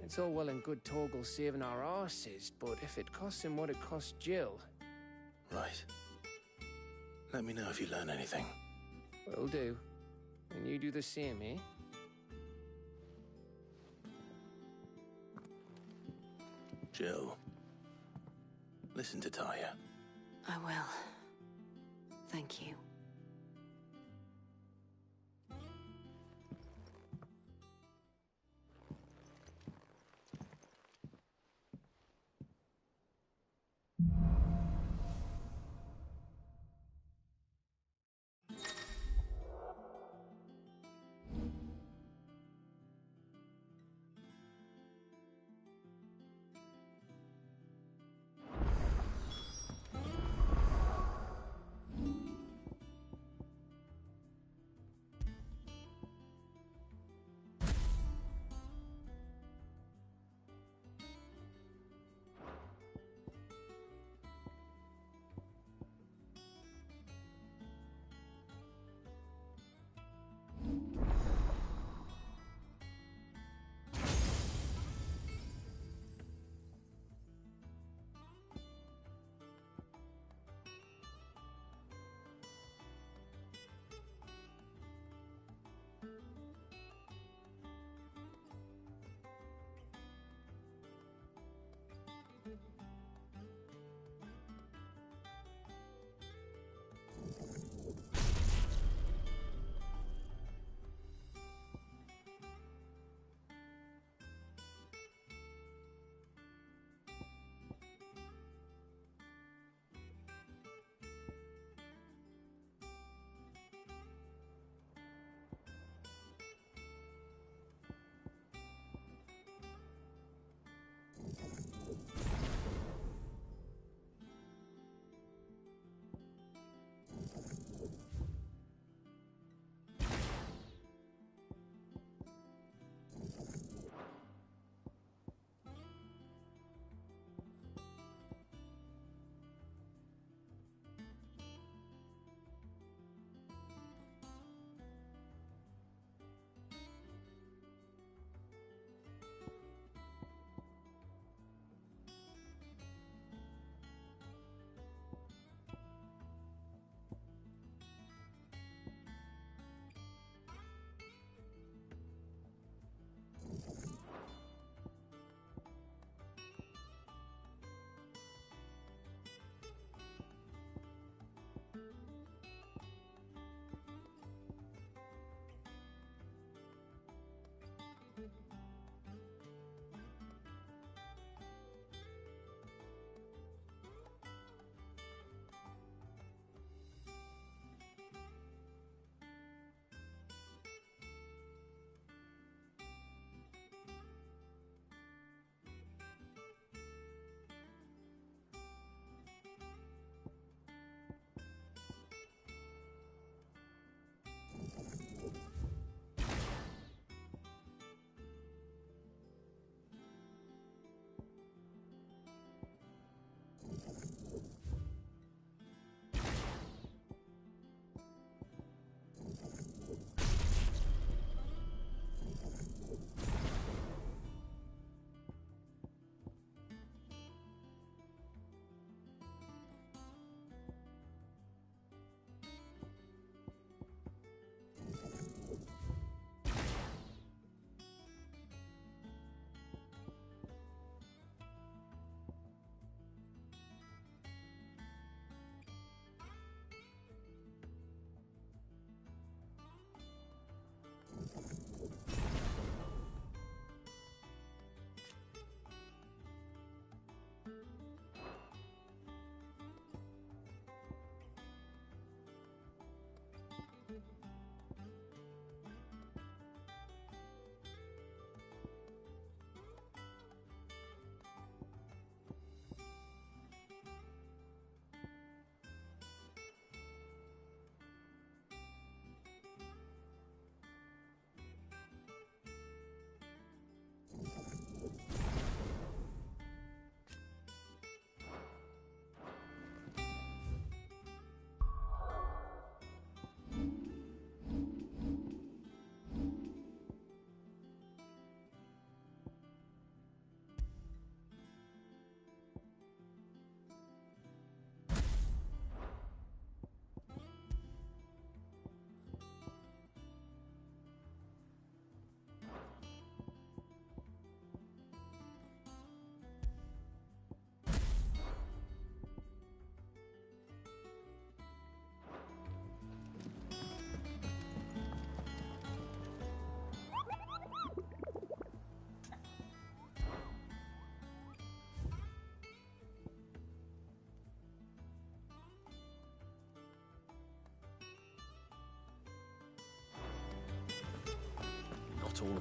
It's all well and good Torgal saving our arses, but if it costs him what it cost Jill... Right. Let me know if you learn anything. Will do. And you do the same, eh? Jill, listen to Taya. I will. Thank you.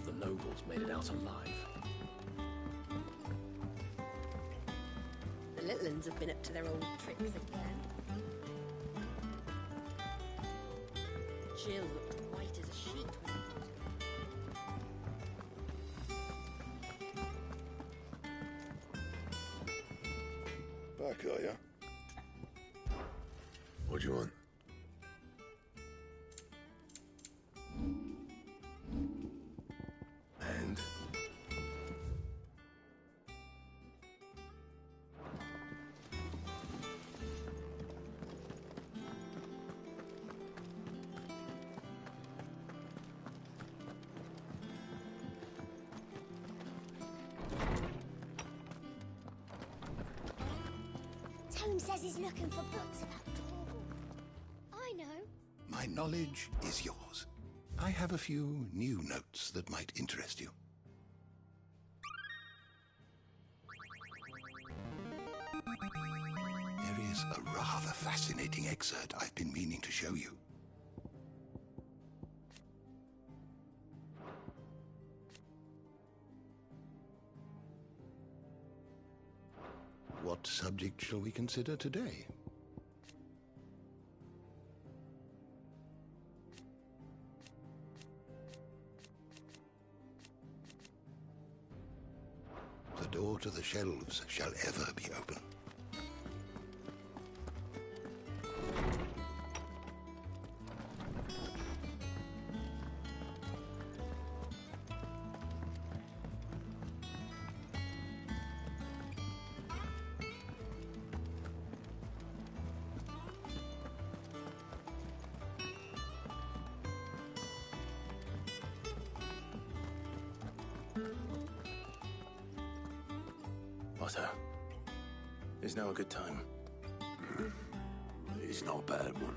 of the nobles made it out alive. The little uns have been up to their old tricks again. Jill looked white as a sheet when Back, are ya? What do you want? And? Tone says he's looking for books about Torgal. I know. My knowledge is yours. I have a few new notes that might interest you. There is a rather fascinating excerpt I've been meaning to show you. What subject shall we consider today? The door to the shelves shall ever be open. Otto, is now a good time? It's not a bad one.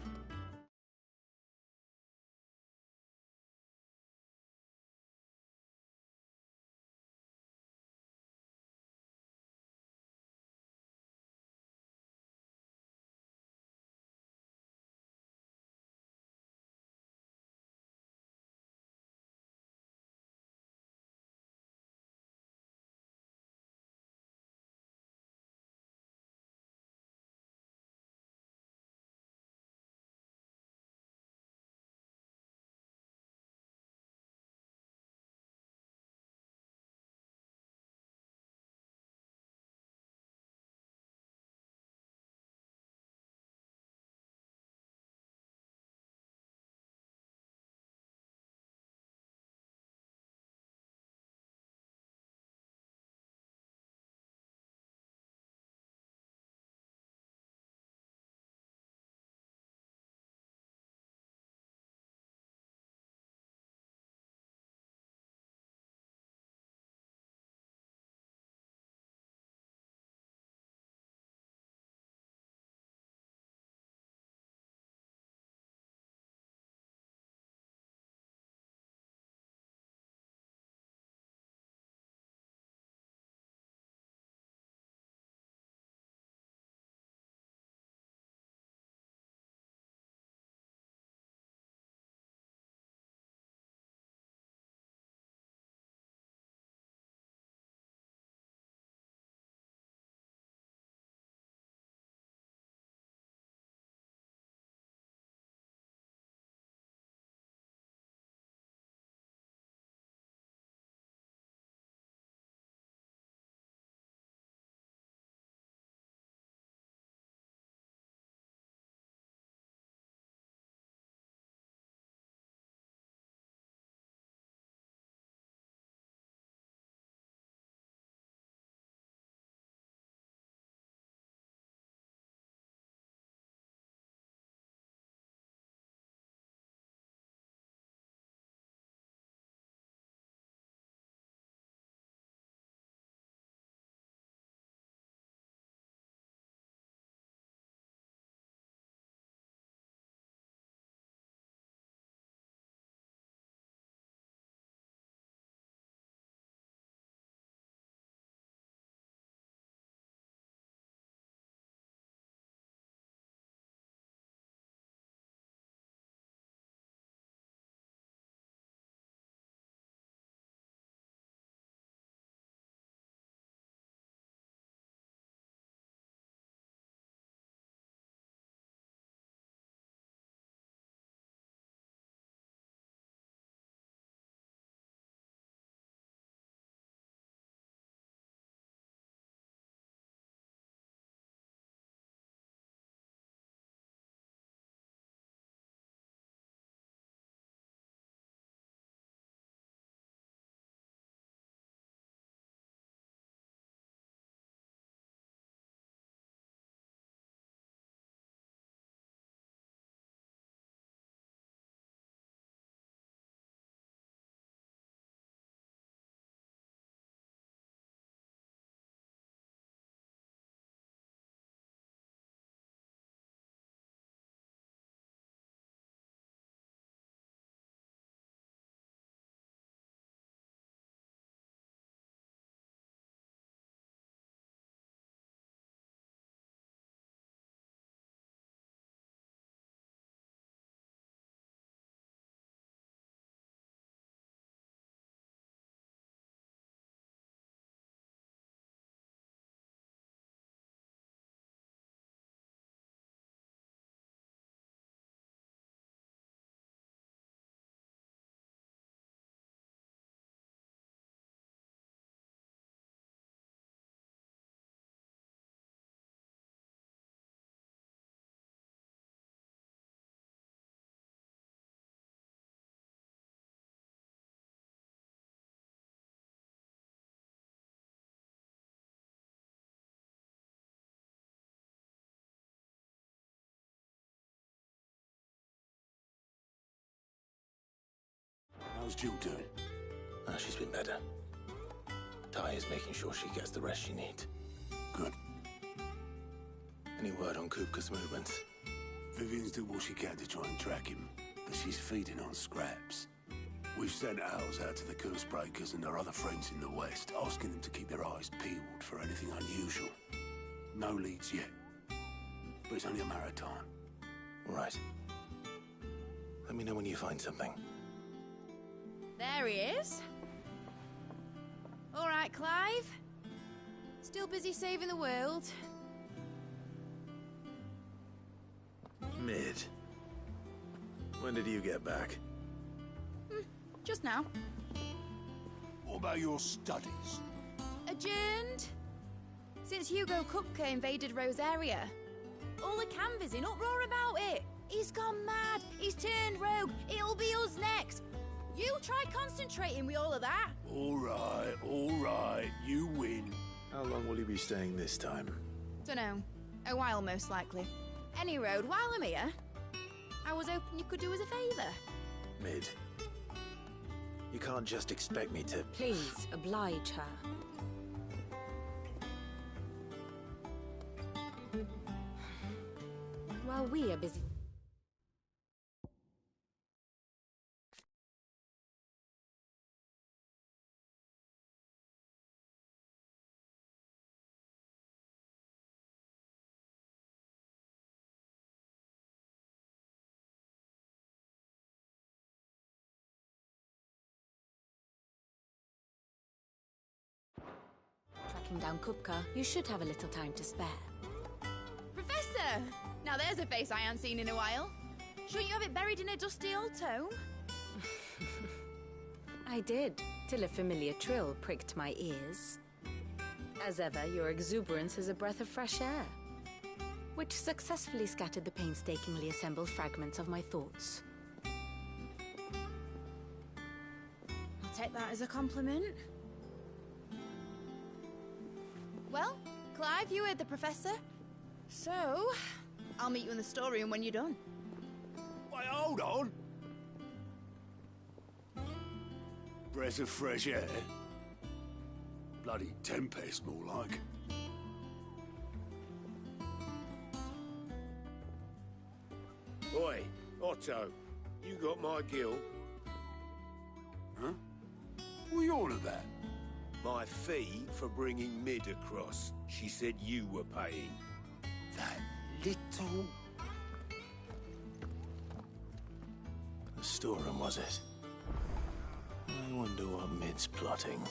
How's Jill doing? She's been better. Ty is making sure she gets the rest she needs. Good. Any word on Kupka's movements? Vivian's did what she can to try and track him, but she's feeding on scraps. We've sent ours out to the Cursebreakers and their other friends in the West, asking them to keep their eyes peeled for anything unusual. No leads yet, but it's only a matter of time. Right. Let me know when you find something. There he is. All right, Clive. Still busy saving the world. Mid. When did you get back? Just now. What about your studies? Adjourned. Since Hugo Kupka invaded Rosaria. All the canvass in uproar about it. He's gone mad. He's turned rogue. It'll be us next. You try concentrating with all of that. All right. You win. How long will you be staying this time? Dunno. A while, most likely. Any road, while I'm here, I was hoping you could do us a favour. Mid. You can't just expect me to... Please, oblige her. While we are busy... tracking down Kupka, you should have a little time to spare. Professor! Now there's a face I haven't seen in a while. Shouldn't you have it buried in a dusty old tome? I did, till a familiar trill pricked my ears. As ever, your exuberance is a breath of fresh air, which successfully scattered the painstakingly assembled fragments of my thoughts. I'll take that as a compliment. Well, Clive, you heard the professor. So, I'll meet you in the storeroom when you're done. Wait, hold on. Breath of fresh air. Bloody tempest, more like. Oi, Otto, you got my gill? Huh? What are you on about? My fee for bringing Mid across. She said you were paying. That little... The storeroom, was it? I wonder what Mid's plotting.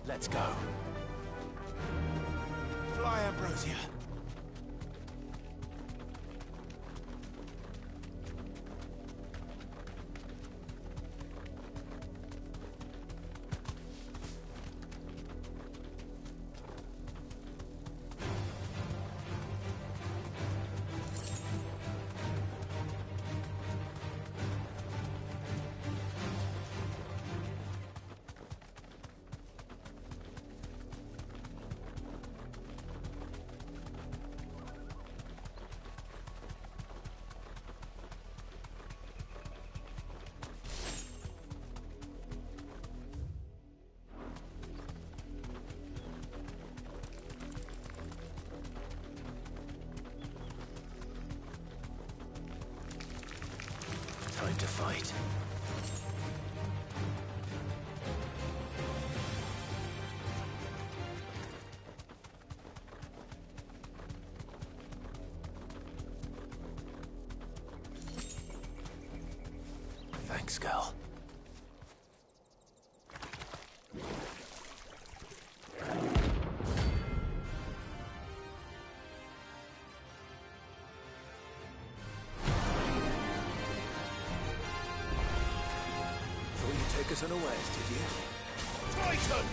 Let's go. Fly, Ambrosia. Time to fight. Thanks, girl. Take us unawares, did you? Titan!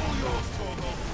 All yours, Torgal.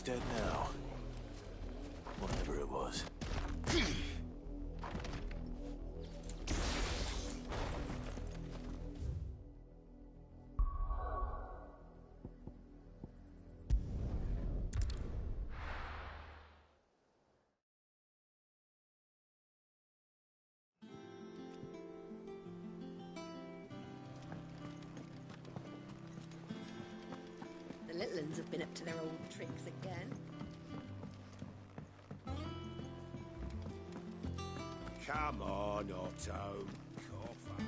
He's dead now. Whatever it was. The little uns have been up to their old tricks again. Come on, Otto. Cough up.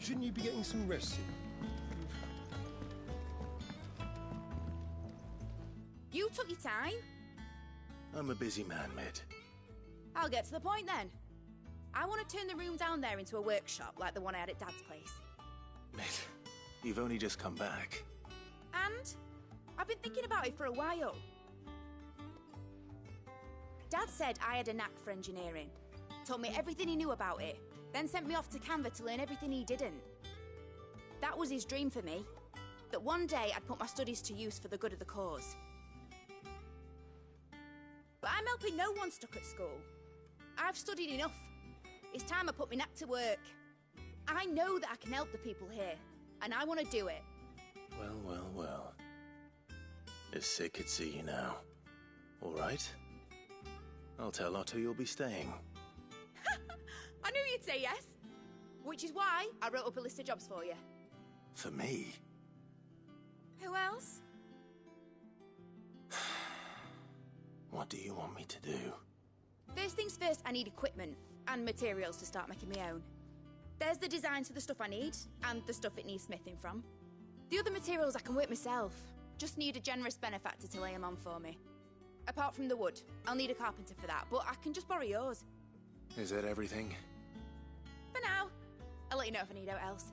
Shouldn't you be getting some rest soon? You took your time. I'm a busy man, Mid. I'll get to the point then. I want to turn the room down there into a workshop like the one I had at Dad's place. Mid, you've only just come back. And I've been thinking about it for a while. Dad said I had a knack for engineering, told me everything he knew about it, then sent me off to Canva to learn everything he didn't. That was his dream for me, that one day I'd put my studies to use for the good of the cause. But I'm helping no one stuck at school. I've studied enough. It's time I put my knack to work. I know that I can help the people here, and I want to do it. Well, well, well. If Sid could see you now. All right. I'll tell Otto you'll be staying. I knew you'd say yes. Which is why I wrote up a list of jobs for you. For me? Who else? What do you want me to do? First things first, I need equipment and materials to start making my own. There's the designs for the stuff I need, and the stuff it needs smithing from. The other materials I can work myself. Just need a generous benefactor to lay them on for me. Apart from the wood, I'll need a carpenter for that, but I can just borrow yours. Is that everything? For now. I'll let you know if I need out else.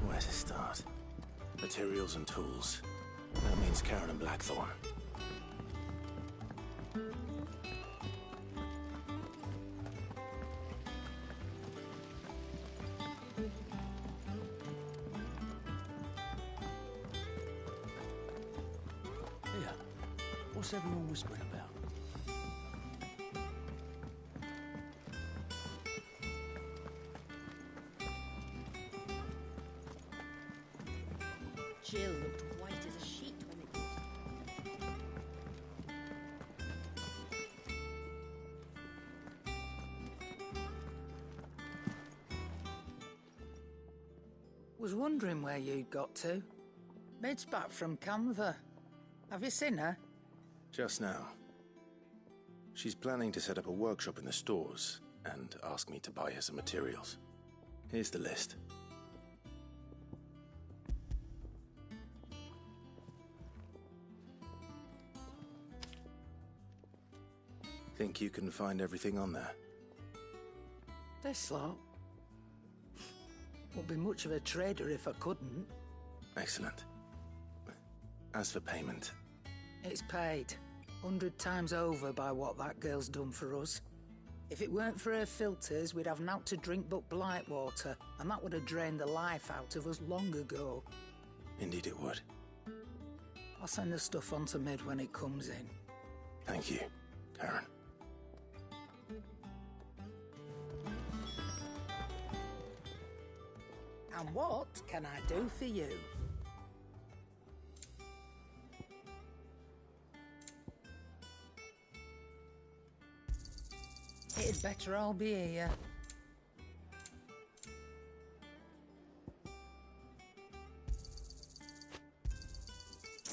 Where to start? Materials and tools. That means Karen and Blackthorn. Here, what's everyone whispering about? Jill looked white as a sheet when it did. Was wondering where you'd got to. Mid's back from Canva. Have you seen her? Just now. She's planning to set up a workshop in the stores and ask me to buy her some materials. Here's the list. Think you can find everything on there? This lot. Wouldn't be much of a trader if I couldn't. Excellent. As for payment... It's paid. 100 times over by what that girl's done for us. If it weren't for her filters, we'd have naught to drink but blight water, and that would have drained the life out of us long ago. Indeed it would. I'll send the stuff on to Mid when it comes in. Thank you, Karen. And what can I do for you? It'd better all be here.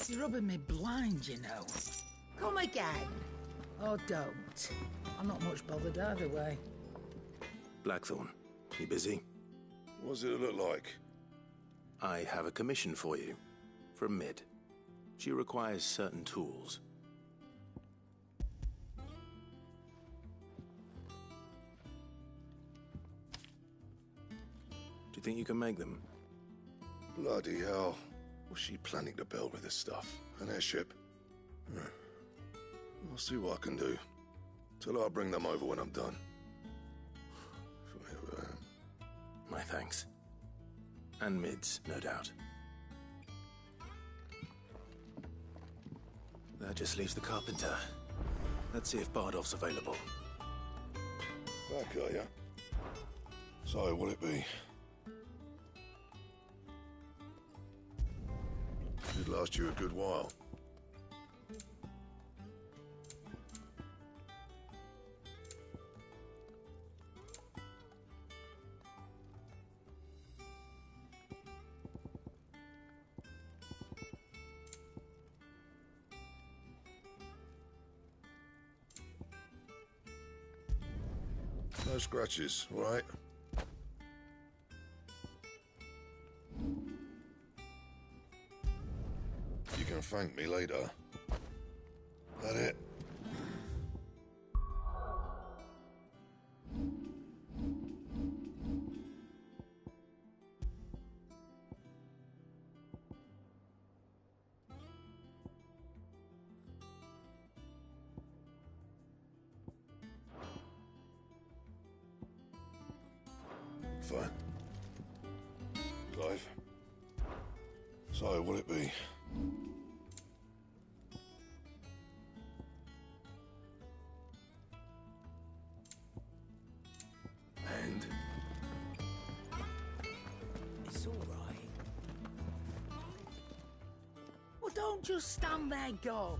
You're rubbing me blind, you know. Come again. Or don't. I'm not much bothered either way. Blackthorn, you busy? What does it look like? I have a commission for you. From Mid. She requires certain tools. Do you think you can make them? Bloody hell. What's she planning to build with this stuff? An airship? I'll see what I can do. Tell her I'll bring them over when I'm done. If I ever am. My thanks. And Mid's, no doubt. That just leaves the carpenter. Let's see if Bardolph's available. Back, are ya? So, will it be? Should last you a good while. No scratches, all right? You can thank me later. That it? Fine. Clive. So, will it be? And? It's all right. Well, don't just stand there, go.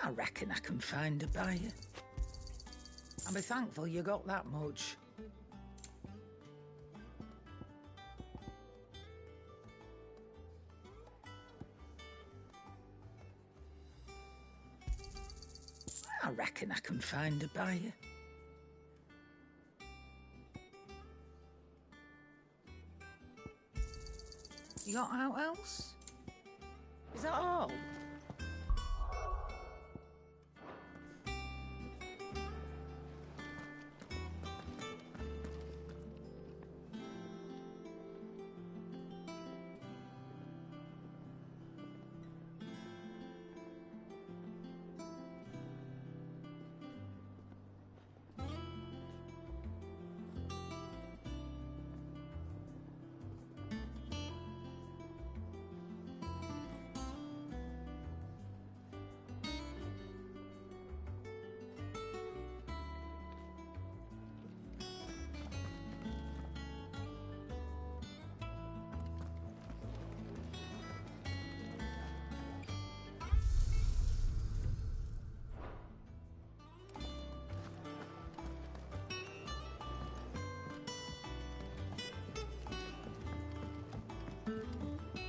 I reckon I can find a buyer. I'll be thankful you got that much. I reckon I can find a buyer. You got out else? Is that all?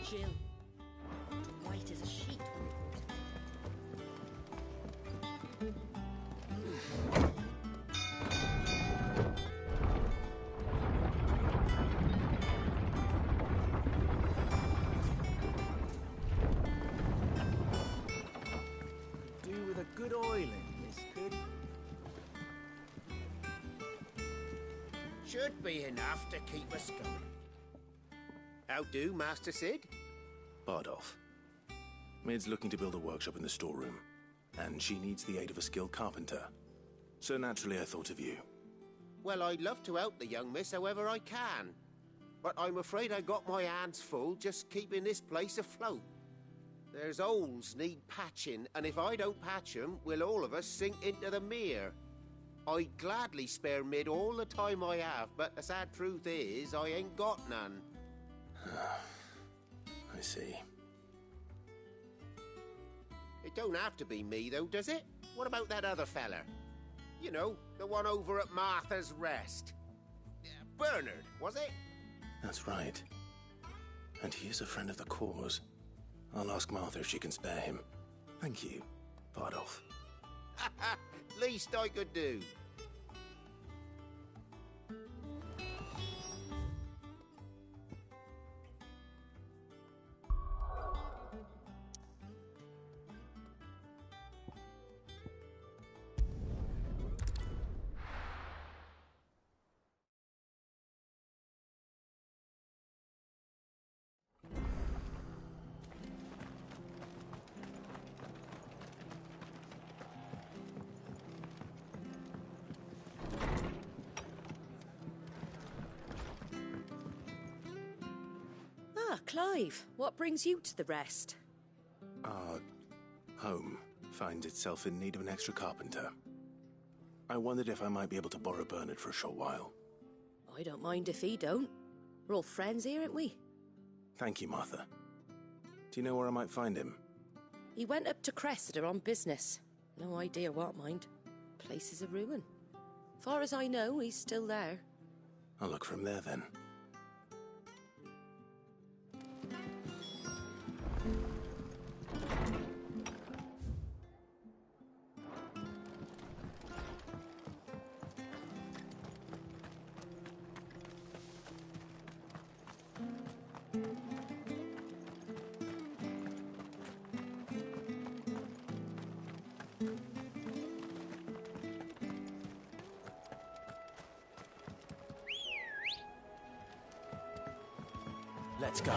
Jill. White as a sheet Do with a good oiling, this could. Should be enough to keep us going. How do, Master Sid? Bardolph. Mid's looking to build a workshop in the storeroom, and she needs the aid of a skilled carpenter. So naturally I thought of you. Well, I'd love to help the young miss however I can. But I'm afraid I got my hands full just keeping this place afloat. There's holes need patching, and if I don't patch them, we'll all of us sink into the mere. I'd gladly spare Mid all the time I have, but the sad truth is, I ain't got none. I see. It don't have to be me, though, does it? What about that other fella? You know, the one over at Martha's Rest. Bernard, was it? That's right. And he is a friend of the cause. I'll ask Martha if she can spare him. Thank you, Bardolph. Least I could do. Ah, Clive, what brings you to the rest? Our home finds itself in need of an extra carpenter. I wondered if I might be able to borrow Bernard for a short while. I don't mind if he don't. We're all friends here, aren't we? Thank you, Martha. Do you know where I might find him? He went up to Cressida on business. No idea what, mind. Place is a ruin. Far as I know, he's still there. I'll look from there then. Let's go.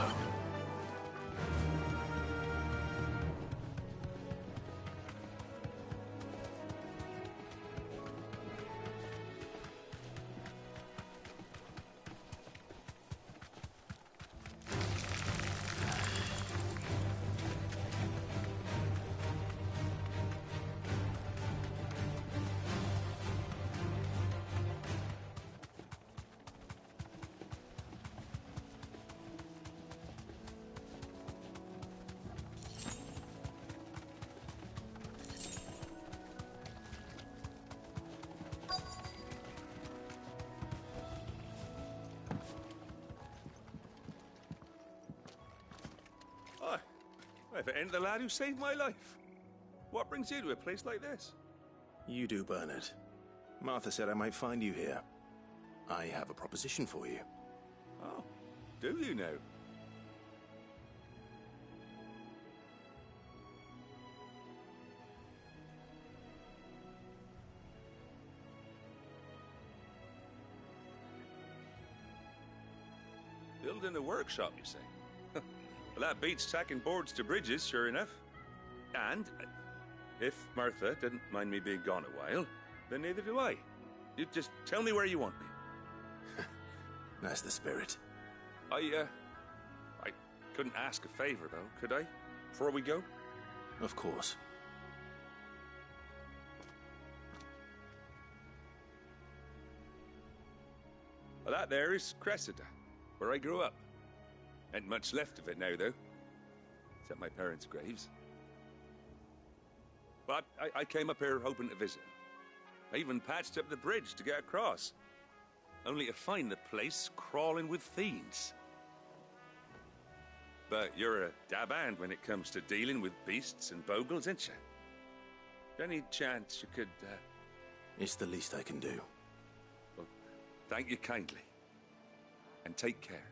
If it ain't the lad who saved my life. What brings you to a place like this? You do, Bernard. Martha said I might find you here. I have a proposition for you. Oh, do you now? Building a workshop, you say? Well, that beats tacking boards to bridges, sure enough. And if Martha didn't mind me being gone a while, then neither do I. You just tell me where you want me. That's the spirit. I couldn't ask a favor, though, could I? Before we go? Of course. Well, that there is Cressida, where I grew up. Ain't much left of it now, though. Except my parents' graves. But I came up here hoping to visit. I even patched up the bridge to get across. Only to find the place crawling with fiends. But you're a dab hand when it comes to dealing with beasts and bogles, ain't you? Any chance you could, It's the least I can do. Well, thank you kindly. And take care.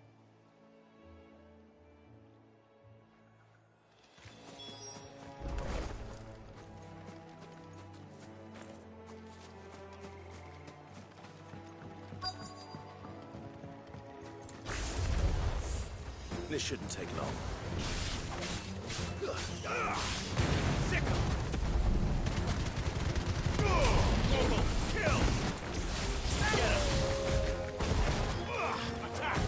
This shouldn't take long. Sick 'em! Kill! Get him! Attack!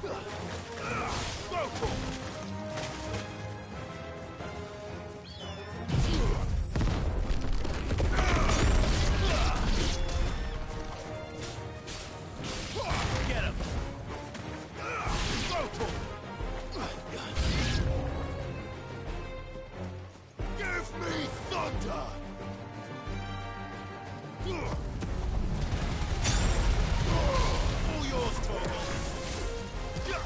Go for it! Get him! Go for it! Give me thunder! All yours, Torgal! Kill!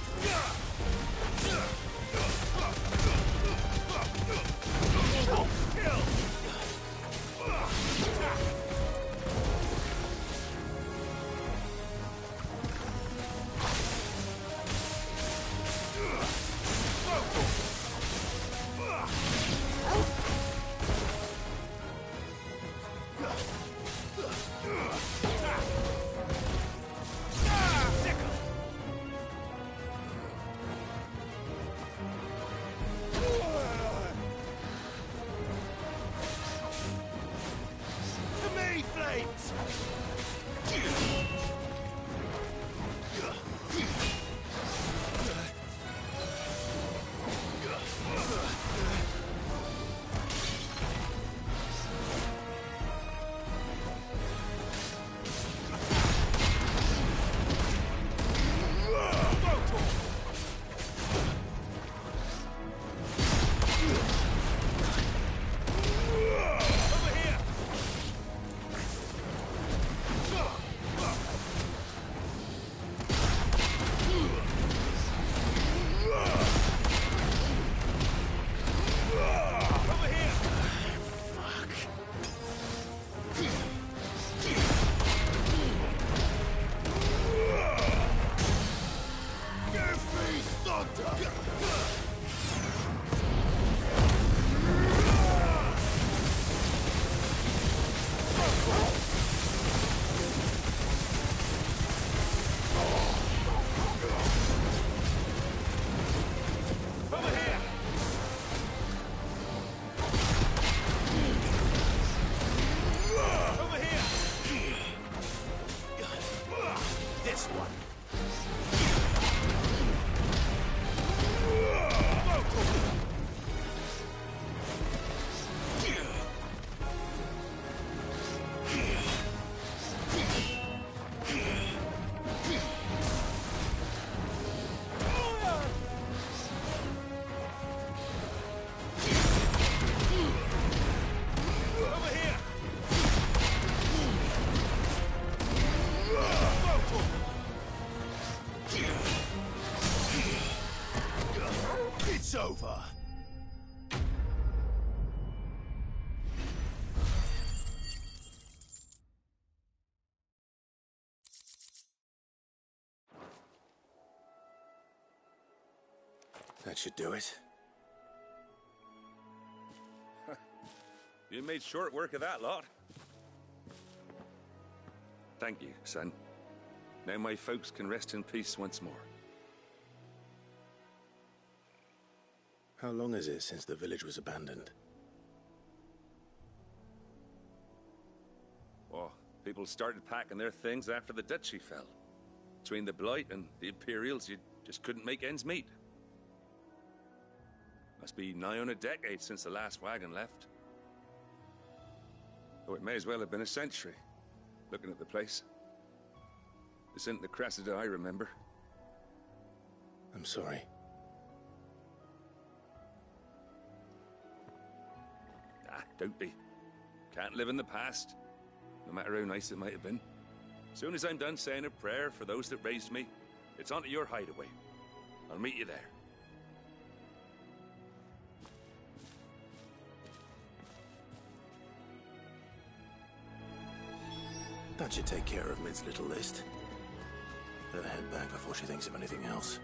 That should do it. You made short work of that lot. Thank you, son. Now my folks can rest in peace once more. How long is it since the village was abandoned? Oh, people started packing their things after the duchy fell. Between the Blight and the Imperials, you just couldn't make ends meet. Must be nigh on a decade since the last wagon left. Oh, it may as well have been a century, looking at the place. This isn't the Cressida I remember. I'm sorry. Ah, don't be. Can't live in the past, no matter how nice it might have been. Soon as I'm done saying a prayer for those that raised me, it's onto your hideaway. I'll meet you there. That should take care of Mid's little list. Better head back before she thinks of anything else.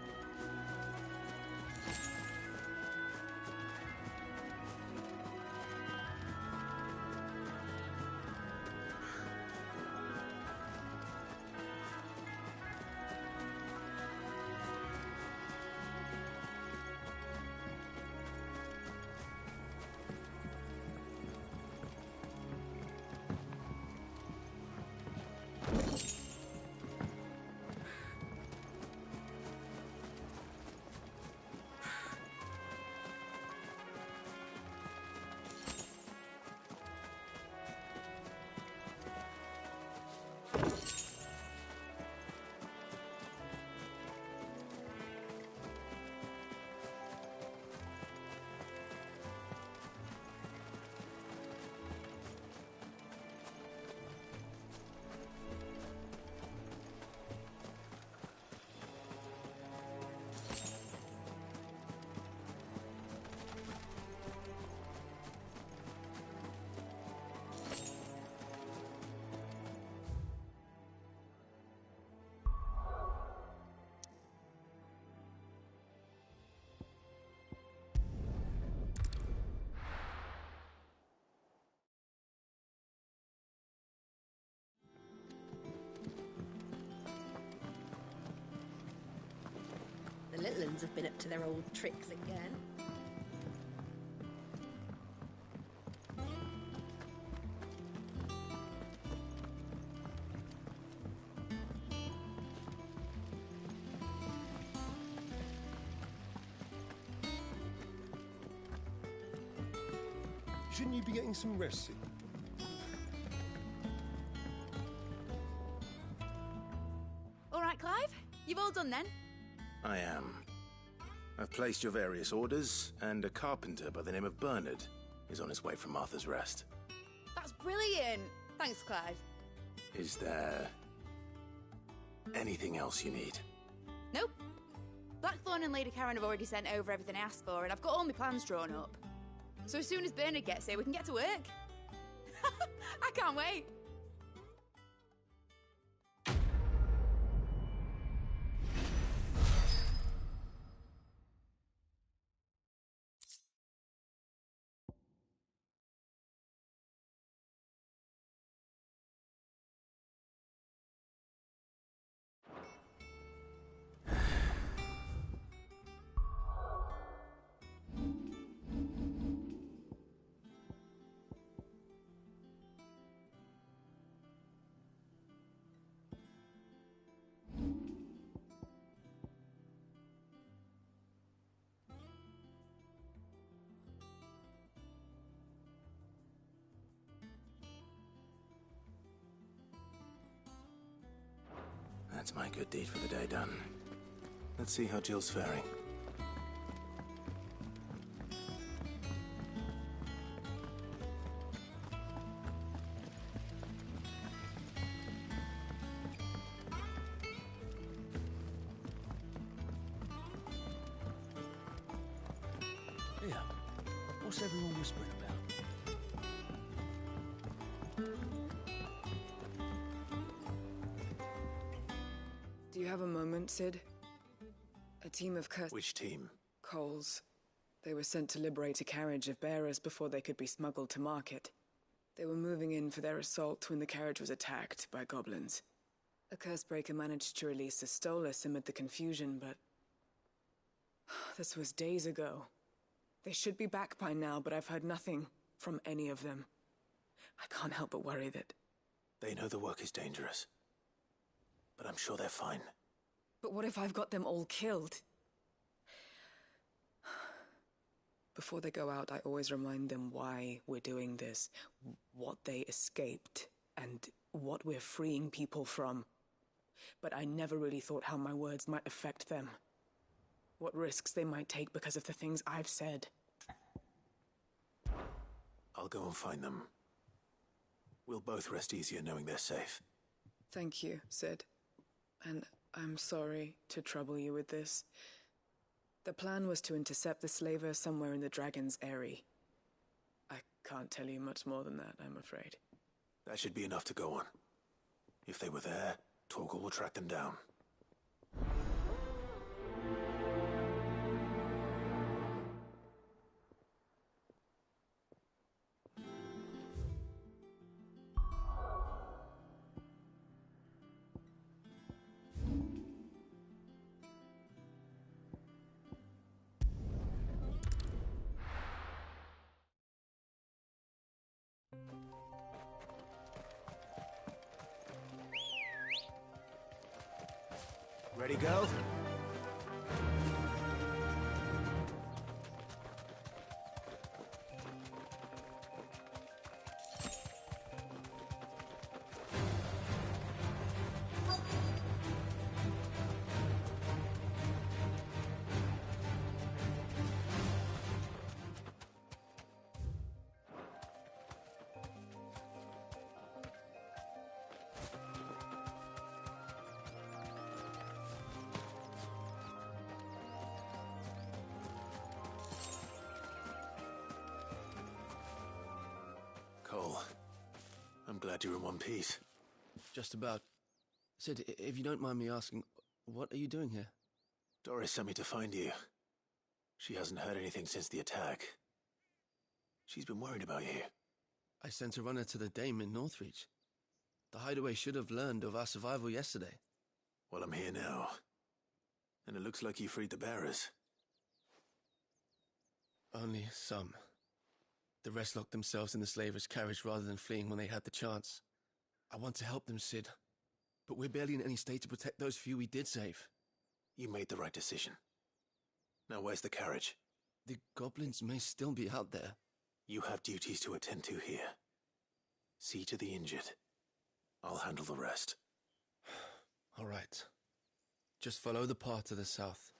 The little uns have been up to their old tricks again. Shouldn't you be getting some rest, Sid? All right, Clive? You've all done then? I am. I've placed your various orders, and a carpenter by the name of Bernard is on his way from Martha's Rest. That's brilliant. Thanks, Clive. Is there anything else you need? Nope. Blackthorn and Lady Karen have already sent over everything I asked for, and I've got all my plans drawn up. So as soon as Bernard gets here, we can get to work. I can't wait. That's my good deed for the day done. Let's see how Jill's faring. Yeah. What's everyone whispering about? Do you have a moment, Sid? A team of Which team? Coles. They were sent to liberate a carriage of bearers before they could be smuggled to market. They were moving in for their assault when the carriage was attacked by goblins. A Cursebreaker managed to release a Stolas amid the confusion, but... this was days ago. They should be back by now, but I've heard nothing from any of them. I can't help but worry that... They know the work is dangerous. But I'm sure they're fine. But what if I've got them all killed? Before they go out, I always remind them why we're doing this, what they escaped, and what we're freeing people from. But I never really thought how my words might affect them. What risks they might take because of the things I've said. I'll go and find them. We'll both rest easier knowing they're safe. Thank you, Sid. And I'm sorry to trouble you with this. The plan was to intercept the slaver somewhere in the Dragon's Eyrie. I can't tell you much more than that, I'm afraid. That should be enough to go on. If they were there, Torgal will track them down. Ready, go? Cole, I'm glad you're in one piece. Just about. Sid, if you don't mind me asking, what are you doing here? Doris sent me to find you. She hasn't heard anything since the attack. She's been worried about you. I sent a runner to the Dame in Northreach. The hideaway should have learned of our survival yesterday. Well, I'm here now. And it looks like you freed the bearers. Only some. The rest locked themselves in the slaver's carriage rather than fleeing when they had the chance. I want to help them, Sid. But we're barely in any state to protect those few we did save. You made the right decision. Now where's the carriage? The goblins may still be out there. You have duties to attend to here. See to the injured. I'll handle the rest. All right. Just follow the path to the south.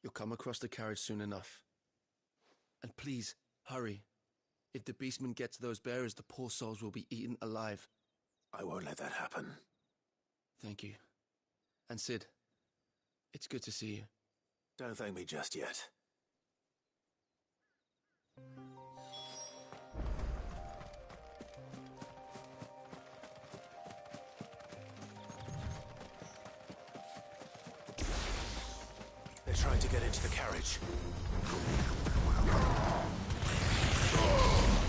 You'll come across the carriage soon enough. And please, hurry. If the beastmen get to those bearers, the poor souls will be eaten alive. I won't let that happen. Thank you. And Sid, it's good to see you. Don't thank me just yet. They're trying to get into the carriage.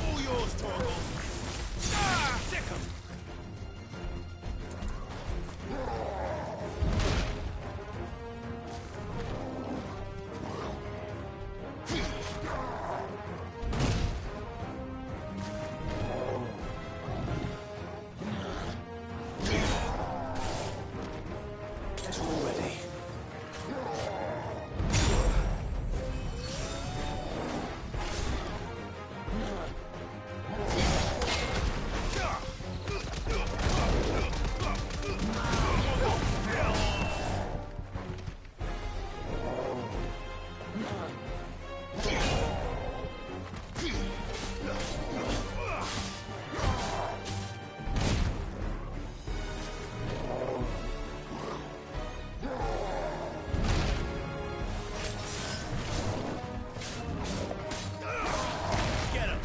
All yours, Torgal! Ah! Sick 'em! Get him!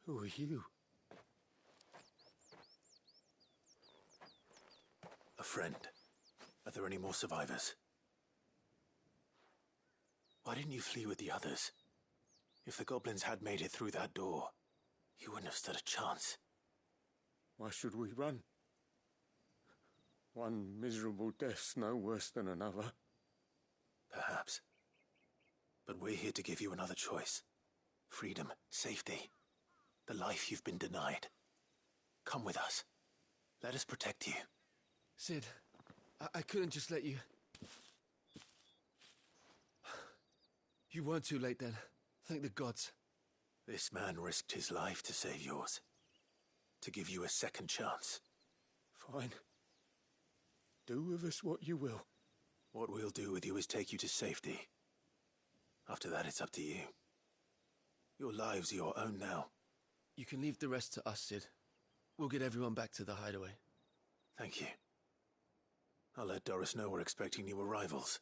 Who are you? A friend. Are there any more survivors? Why didn't you flee with the others? If the goblins had made it through that door, you wouldn't have stood a chance. Why should we run? One miserable death's no worse than another. Perhaps. But we're here to give you another choice. Freedom, safety, the life you've been denied. Come with us. Let us protect you. Sid, I couldn't just let you... You weren't too late then. Thank the gods. This man risked his life to save yours. To give you a second chance. Fine. Do with us what you will. What we'll do with you is take you to safety. After that, it's up to you. Your lives are your own now. You can leave the rest to us, Sid. We'll get everyone back to the hideaway. Thank you. I'll let Doris know we're expecting new arrivals.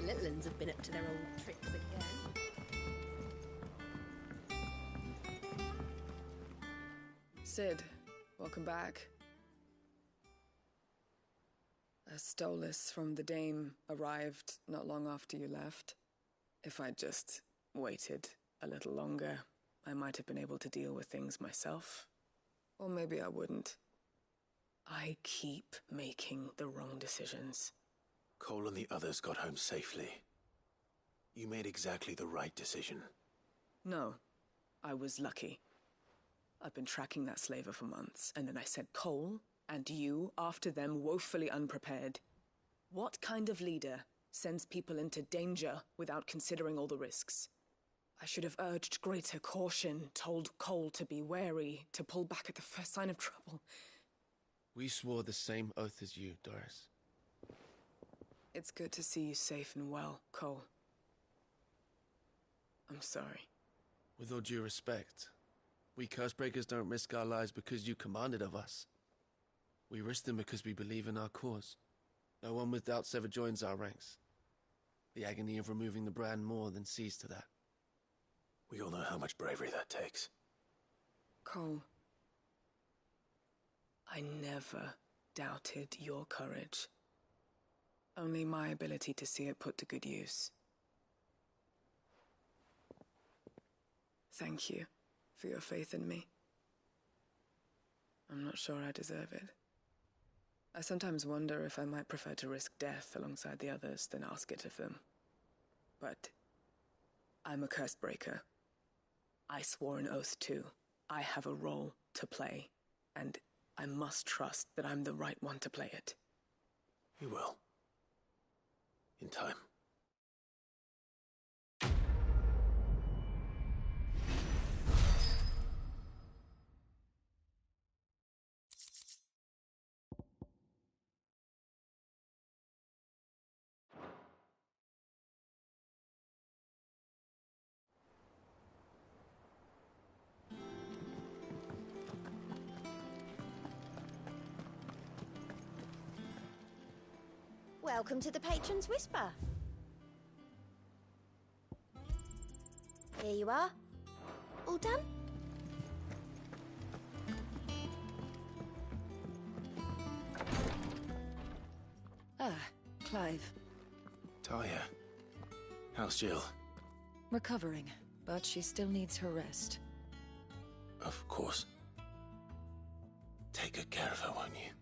The little uns have been up to their old tricks again. Sid, welcome back. A Stolas from the Dame arrived not long after you left. If I'd just waited a little longer, I might have been able to deal with things myself. Or maybe I wouldn't. I keep making the wrong decisions. Cole and the others got home safely. You made exactly the right decision. No, I was lucky. I've been tracking that slaver for months, and then I sent Cole and you after them woefully unprepared. What kind of leader sends people into danger without considering all the risks? I should have urged greater caution, told Cole to be wary, to pull back at the first sign of trouble. We swore the same oath as you, Doris. It's good to see you safe and well, Cole. I'm sorry. With all due respect, we Cursebreakers don't risk our lives because you commanded of us. We risk them because we believe in our cause. No one with doubts ever joins our ranks. The agony of removing the brand more than sees to that. We all know how much bravery that takes. Cole, I never doubted your courage. Only my ability to see it put to good use. Thank you for your faith in me. I'm not sure I deserve it. I sometimes wonder if I might prefer to risk death alongside the others than ask it of them. But I'm a Cursebreaker. I swore an oath too. I have a role to play, and I must trust that I'm the right one to play it. You will. In time. Welcome to the Patron's Whisper. Here you are. All done? Ah, Clive. Talia. How's Jill? Recovering, but she still needs her rest. Of course. Take good care of her, won't you?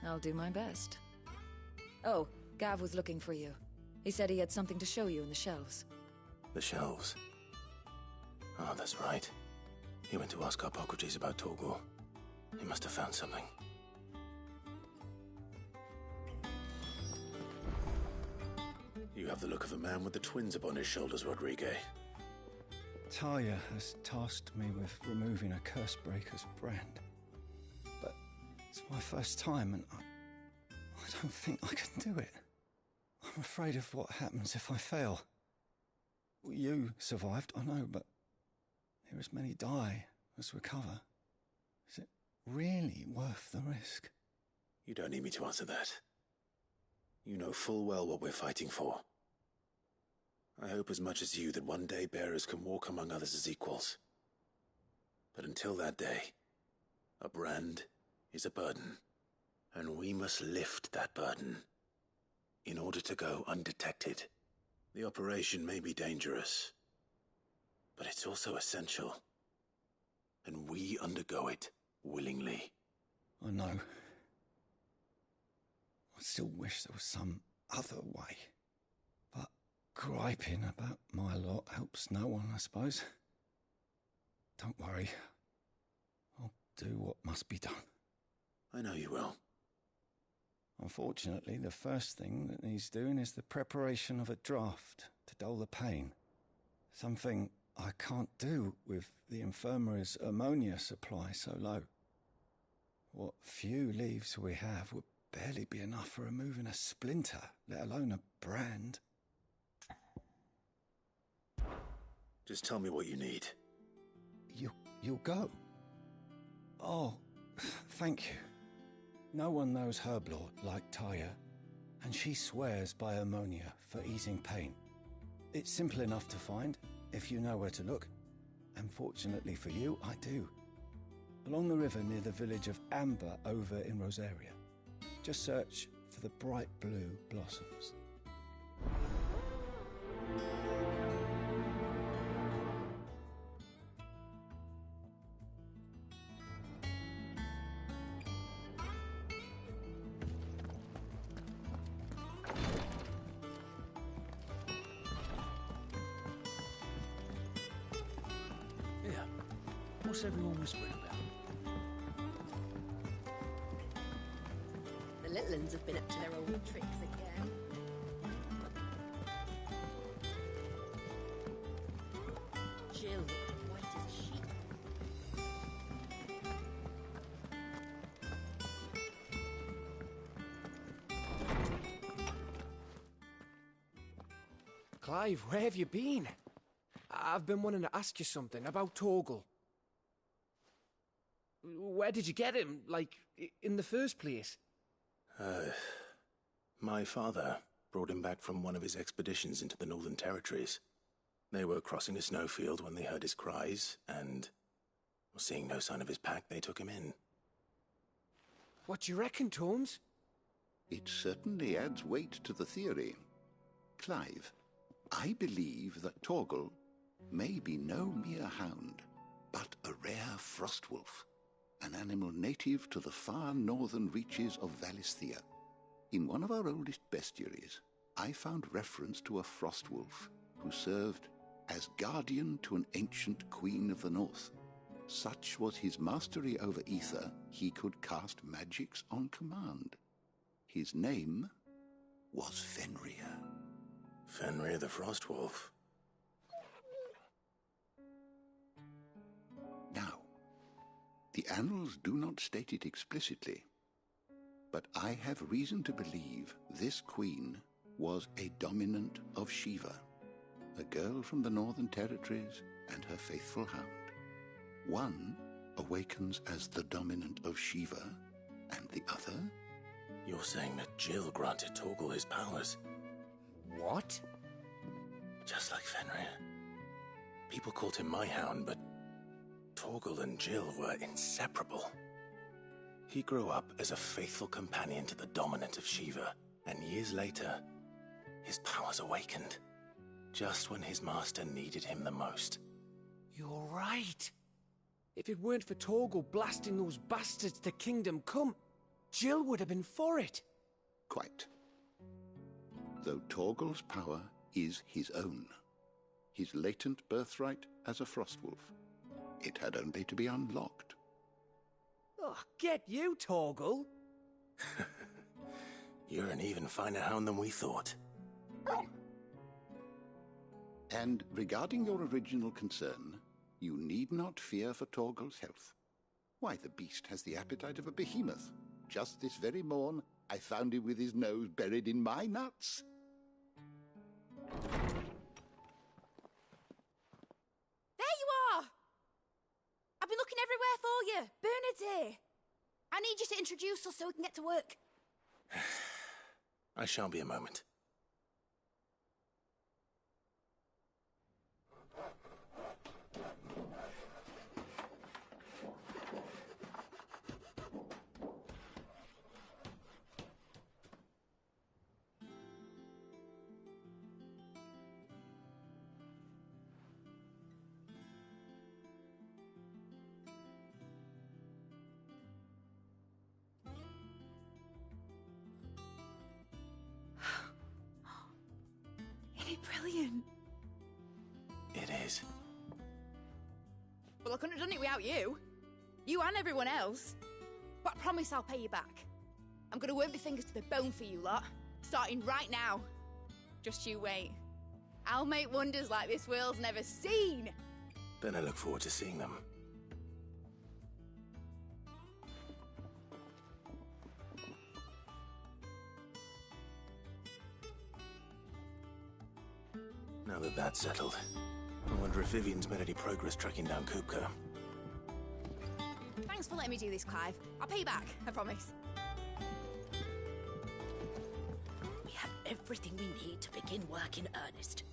I'll do my best. Oh, Gav was looking for you. He said he had something to show you in the shelves. The shelves? Oh, that's right. He went to ask Hippocrates about Torgal. He must have found something. You have the look of a man with the twins upon his shoulders, Rodrigue. Talia has tasked me with removing a Cursebreaker's brand. But it's my first time, and I don't think I can do it. I'm afraid of what happens if I fail. You survived, I know, but here as many die as recover. Is it really worth the risk? You don't need me to answer that. You know full well what we're fighting for. I hope as much as you that one day bearers can walk among others as equals. But until that day, a brand is a burden, and we must lift that burden in order to go undetected. The operation may be dangerous, but it's also essential, and we undergo it willingly. I know. I still wish there was some other way. But griping about my lot helps no one, I suppose. Don't worry. I'll do what must be done. I know you will. Unfortunately, the first thing that needs doing is the preparation of a draft to dull the pain. Something I can't do with the infirmary's ammonia supply so low. What few leaves we have would barely be enough for removing a splinter, let alone a brand. Just tell me what you need. You'll go? Oh, thank you. No one knows Herblord like Talia, and she swears by ammonia for easing pain. It's simple enough to find, if you know where to look. And fortunately for you, I do. Along the river near the village of Amber over in Rosaria. Just search for the bright blue blossoms. What's everyone whispering about? The little uns have been up to their old tricks again. Jill, white as a sheep. Clive, where have you been? I've been wanting to ask you something about Torgal. Where did you get him, like, in the first place? My father brought him back from one of his expeditions into the Northern Territories. They were crossing a snowfield when they heard his cries, and, seeing no sign of his pack, they took him in. What do you reckon, Tomes? It certainly adds weight to the theory. Clive, I believe that Torgal may be no mere hound, but a rare frostwolf, an animal native to the far northern reaches of Valisthea. In one of our oldest bestiaries, I found reference to a frostwolf who served as guardian to an ancient queen of the north. Such was his mastery over ether, he could cast magics on command. His name was Fenrir. Fenrir the Frostwolf. Now, the annals do not state it explicitly, but I have reason to believe this queen was a dominant of Shiva, a girl from the Northern Territories and her faithful hound. One awakens as the dominant of Shiva, and the other You're saying that Jill granted Torgal his powers? What? Just like Fenrir. People called him my hound, but Torgal and Jill were inseparable. He grew up as a faithful companion to the dominant of Shiva, and years later, his powers awakened, just when his master needed him the most. You're right. If it weren't for Torgal blasting those bastards to Kingdom Come, Jill would have been for it. Quite. Though Torgal's power is his own, his latent birthright as a Frostwolf, it had only to be unlocked. Oh, get you, Torgal! You're an even finer hound than we thought. And regarding your original concern, you need not fear for Torgal's health. Why, the beast has the appetite of a behemoth. Just this very morn, I found him with his nose buried in my nuts. There you are! I've been looking everywhere for you. Bernard's here. I need you to introduce us so we can get to work. I shall be a moment. Brilliant. It is. Well, I couldn't have done it without you. You and everyone else. But I promise I'll pay you back. I'm gonna work my fingers to the bone for you lot. Starting right now. Just you wait. I'll make wonders like this world's never seen. Then I look forward to seeing them. Now that that's settled, I wonder if Vivian's made any progress tracking down Kupka. Thanks for letting me do this, Clive. I'll pay you back, I promise. We have everything we need to begin work in earnest.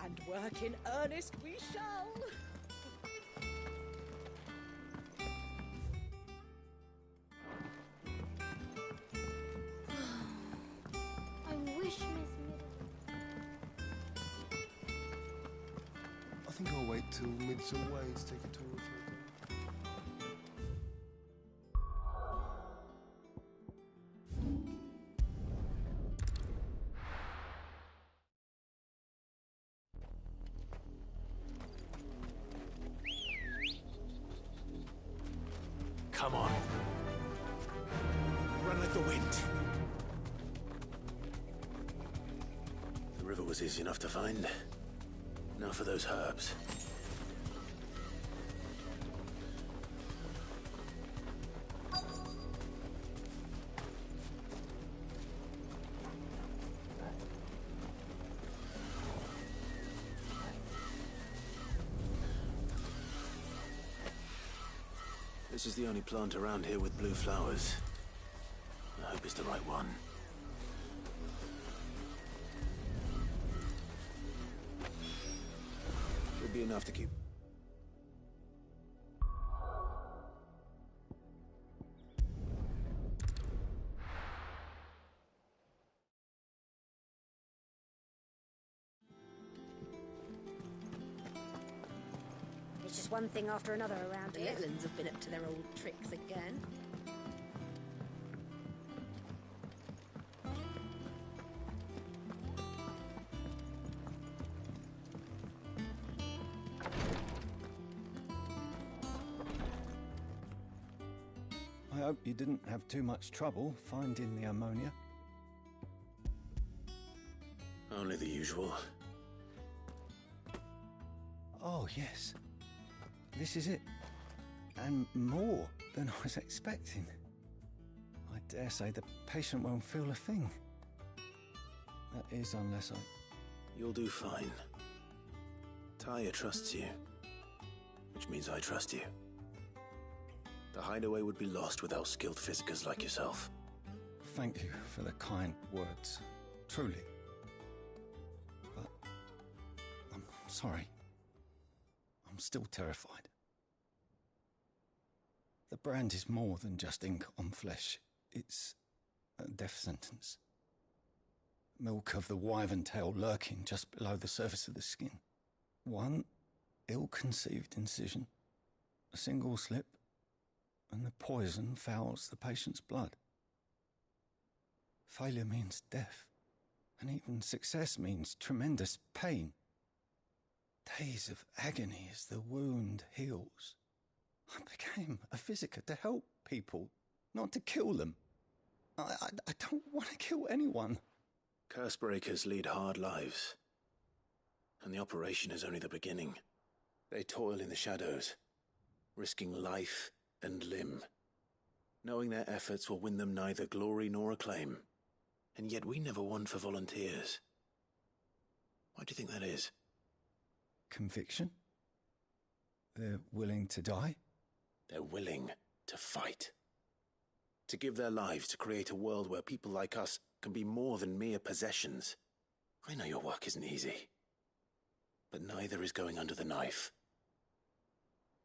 And work in earnest we shall. I wish Miss I think I'll wait till Midsummer Ways take a tour with her. Come on. Run like the wind. The river was easy enough to find. Now for those herbs. This is the only plant around here with blue flowers. I hope it's the right one. Should be enough to keep. It's just one thing after another around The here. little uns have been up to their old tricks again. I hope you didn't have too much trouble finding the ammonia. Only the usual. Oh, yes. This is it. And more than I was expecting. I dare say the patient won't feel a thing. That is, unless I... You'll do fine. Taya trusts you. Which means I trust you. The hideaway would be lost without skilled physicers like yourself. thank you for the kind words. Truly. But I'm sorry. I'm still terrified. The brand is more than just ink on flesh. It's a death sentence. Milk of the wyvern tail lurking just below the surface of the skin. One ill-conceived incision, a single slip, and the poison fouls the patient's blood. Failure means death, and even success means tremendous pain. Days of agony as the wound heals. I became a physiker to help people, not to kill them. I don't want to kill anyone. Cursebreakers lead hard lives, and the operation is only the beginning. They toil in the shadows, risking life and limb, knowing their efforts will win them neither glory nor acclaim. And yet we never won for volunteers. Why do you think that is? Conviction? They're willing to die? They're willing to fight. To give their lives to create a world where people like us can be more than mere possessions. I know your work isn't easy, but neither is going under the knife.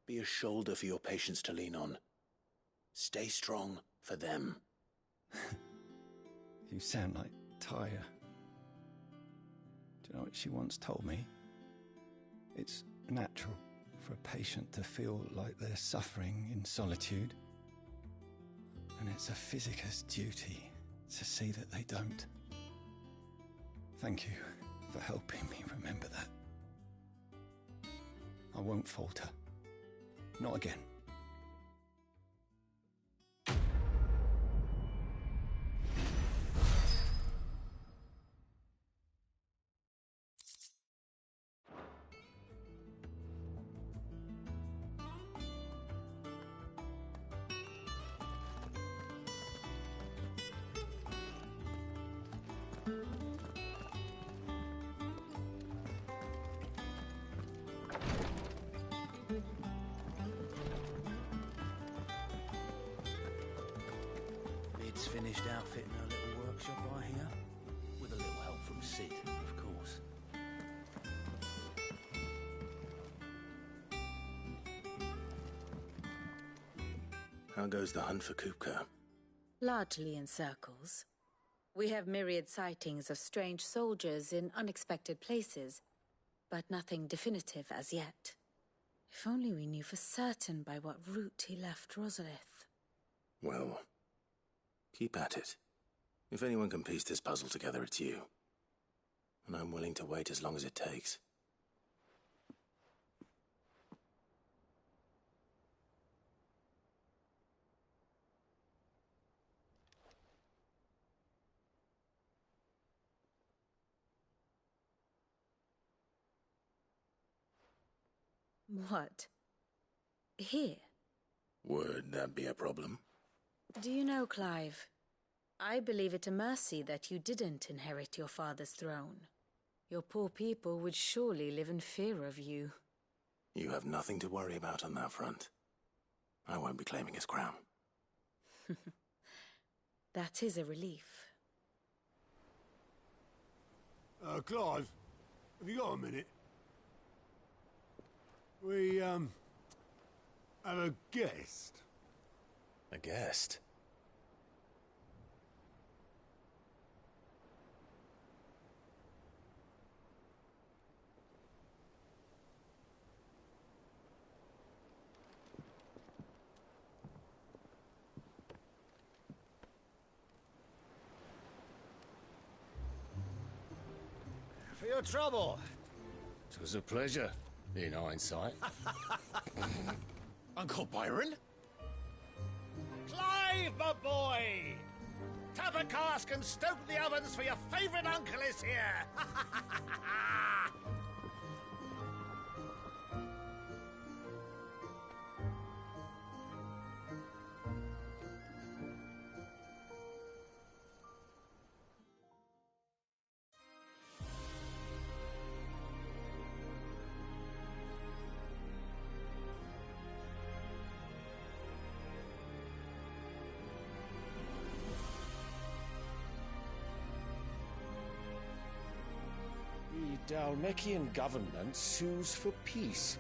Be a shoulder for your patients to lean on. Stay strong for them. You sound like Tyre. Do you know what she once told me? It's natural for a patient to feel like they're suffering in solitude. And it's a physiker's duty to see that they don't. Thank you for helping me remember that. I won't falter. Not again. Lid's finished outfitting her little workshop, I hear. With a little help from Sid, of course. How goes the hunt for Kupka? Largely in circles. We have myriad sightings of strange soldiers in unexpected places, but nothing definitive as yet. If only we knew for certain by what route he left Rosalith. Well, keep at it. If anyone can piece this puzzle together, it's you. And I'm willing to wait as long as it takes. What? Here? Would that be a problem? Do you know, Clive, I believe it a mercy that you didn't inherit your father's throne. Your poor people would surely live in fear of you. You have nothing to worry about on that front. I won't be claiming his crown. That is a relief. Clive, have you got a minute? We, have a guest. A guest? For your trouble. It was a pleasure, in hindsight. Uncle Byron? Clive, my boy! Tap a cask and stoke the ovens for your favourite uncle is here! The Dalmekian government sues for peace.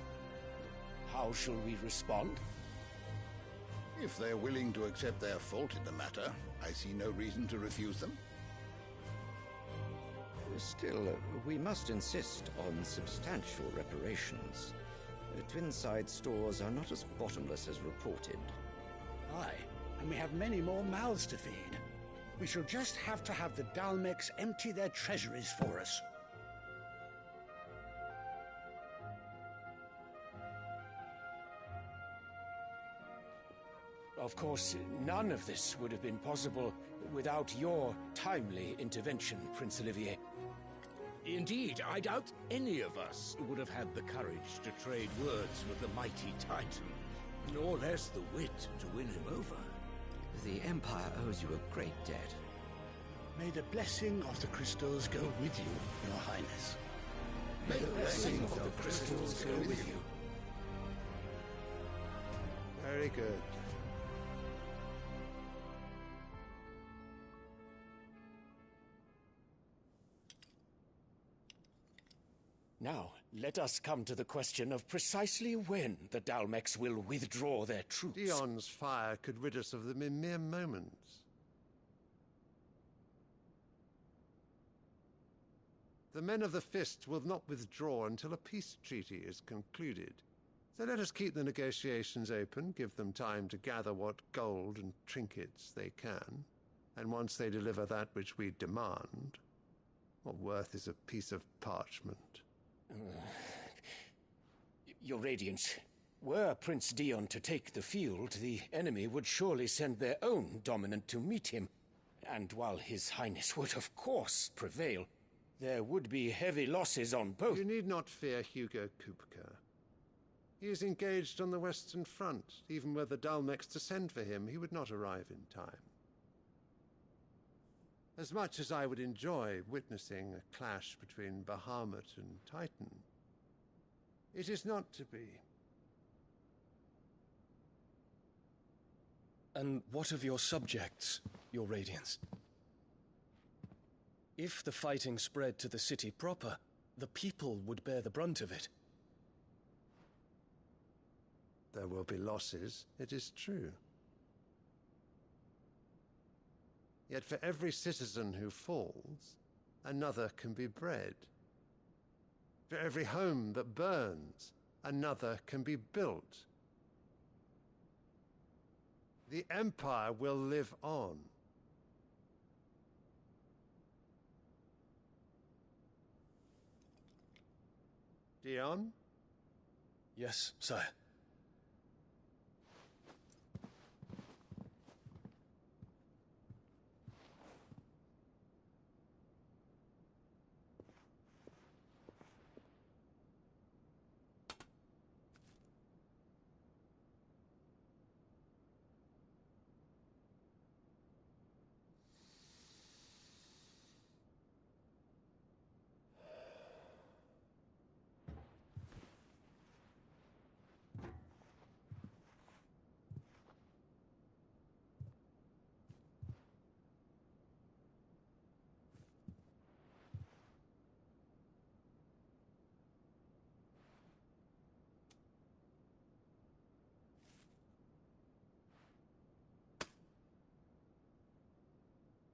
How shall we respond? If they're willing to accept their fault in the matter, I see no reason to refuse them. Still, we must insist on substantial reparations. Twinside stores are not as bottomless as reported. Aye, and we have many more mouths to feed. We shall just have to have the Dalmecs empty their treasuries for us. Of course, none of this would have been possible without your timely intervention, Prince Olivier. Indeed, I doubt any of us would have had the courage to trade words with the mighty Titan, nor less the wit to win him over. The Empire owes you a great debt. May the blessing of the crystals go with you, Your Highness. May the blessing of the crystals go with you. Very good. Now, let us come to the question of precisely when the Dalmecs will withdraw their troops. Dion's fire could rid us of them in mere moments. The men of the Fist will not withdraw until a peace treaty is concluded. So let us keep the negotiations open, give them time to gather what gold and trinkets they can, and once they deliver that which we demand, what worth is a piece of parchment? Your Radiance, were Prince Dion to take the field, the enemy would surely send their own dominant to meet him. And while His Highness would of course prevail, there would be heavy losses on both. You need not fear Hugo Kupka. He is engaged on the Western Front. Even were the Dalmecs to send for him, he would not arrive in time. As much as I would enjoy witnessing a clash between Bahamut and Titan, it is not to be. And what of your subjects, Your Radiance? If the fighting spread to the city proper, the people would bear the brunt of it. There will be losses, it is true. Yet for every citizen who falls, another can be bred. For every home that burns, another can be built. The Empire will live on. Dion? Yes, sire.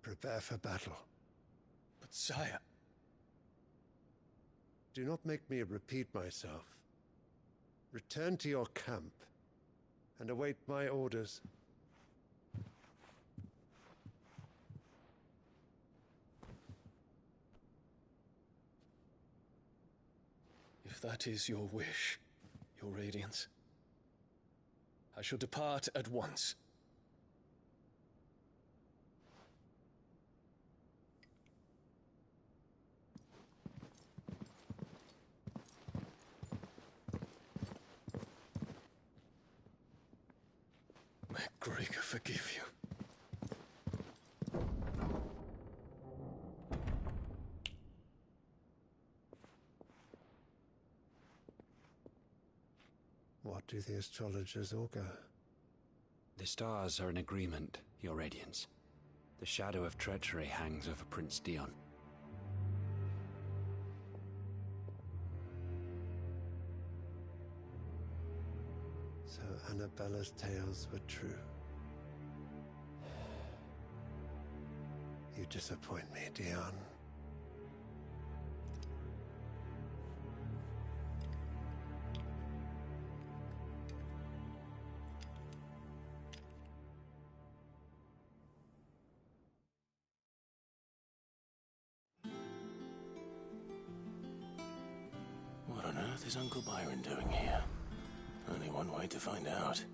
Prepare for battle. But sire... Do not make me repeat myself. Return to your camp and await my orders. If that is your wish, Your Radiance, I shall depart at once. May Gregor forgive you. What do the astrologers augur? The stars are in agreement, Your Radiance. The shadow of treachery hangs over Prince Dion. So Annabella's tales were true. You disappoint me, Dion. What on earth is Uncle Byron doing here? Only one way to find out.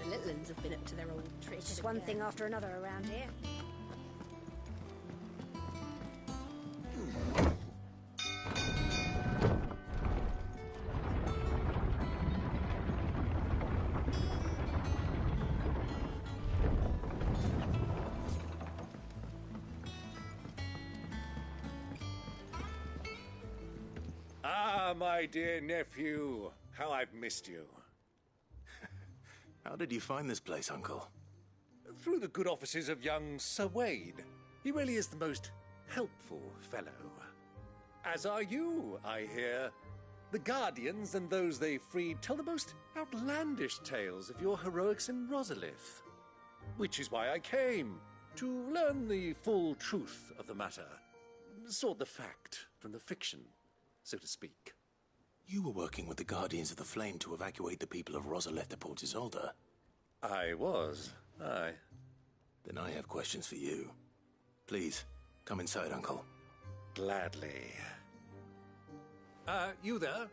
The Littlands have been up to their old tricks. It's just one thing after another around here. Ah, my dear nephew. How I've missed you. How did you find this place, Uncle? Through the good offices of young Sir Wade. He really is the most helpful fellow. As are you, I hear. The Guardians and those they freed tell the most outlandish tales of your heroics in Rosalith. Which is why I came, to learn the full truth of the matter. Sort the fact from the fiction, so to speak. You were working with the Guardians of the Flame to evacuate the people of Rosalith to Port Isolde. I was, aye. Then I have questions for you. Please, come inside, Uncle. Gladly. You there?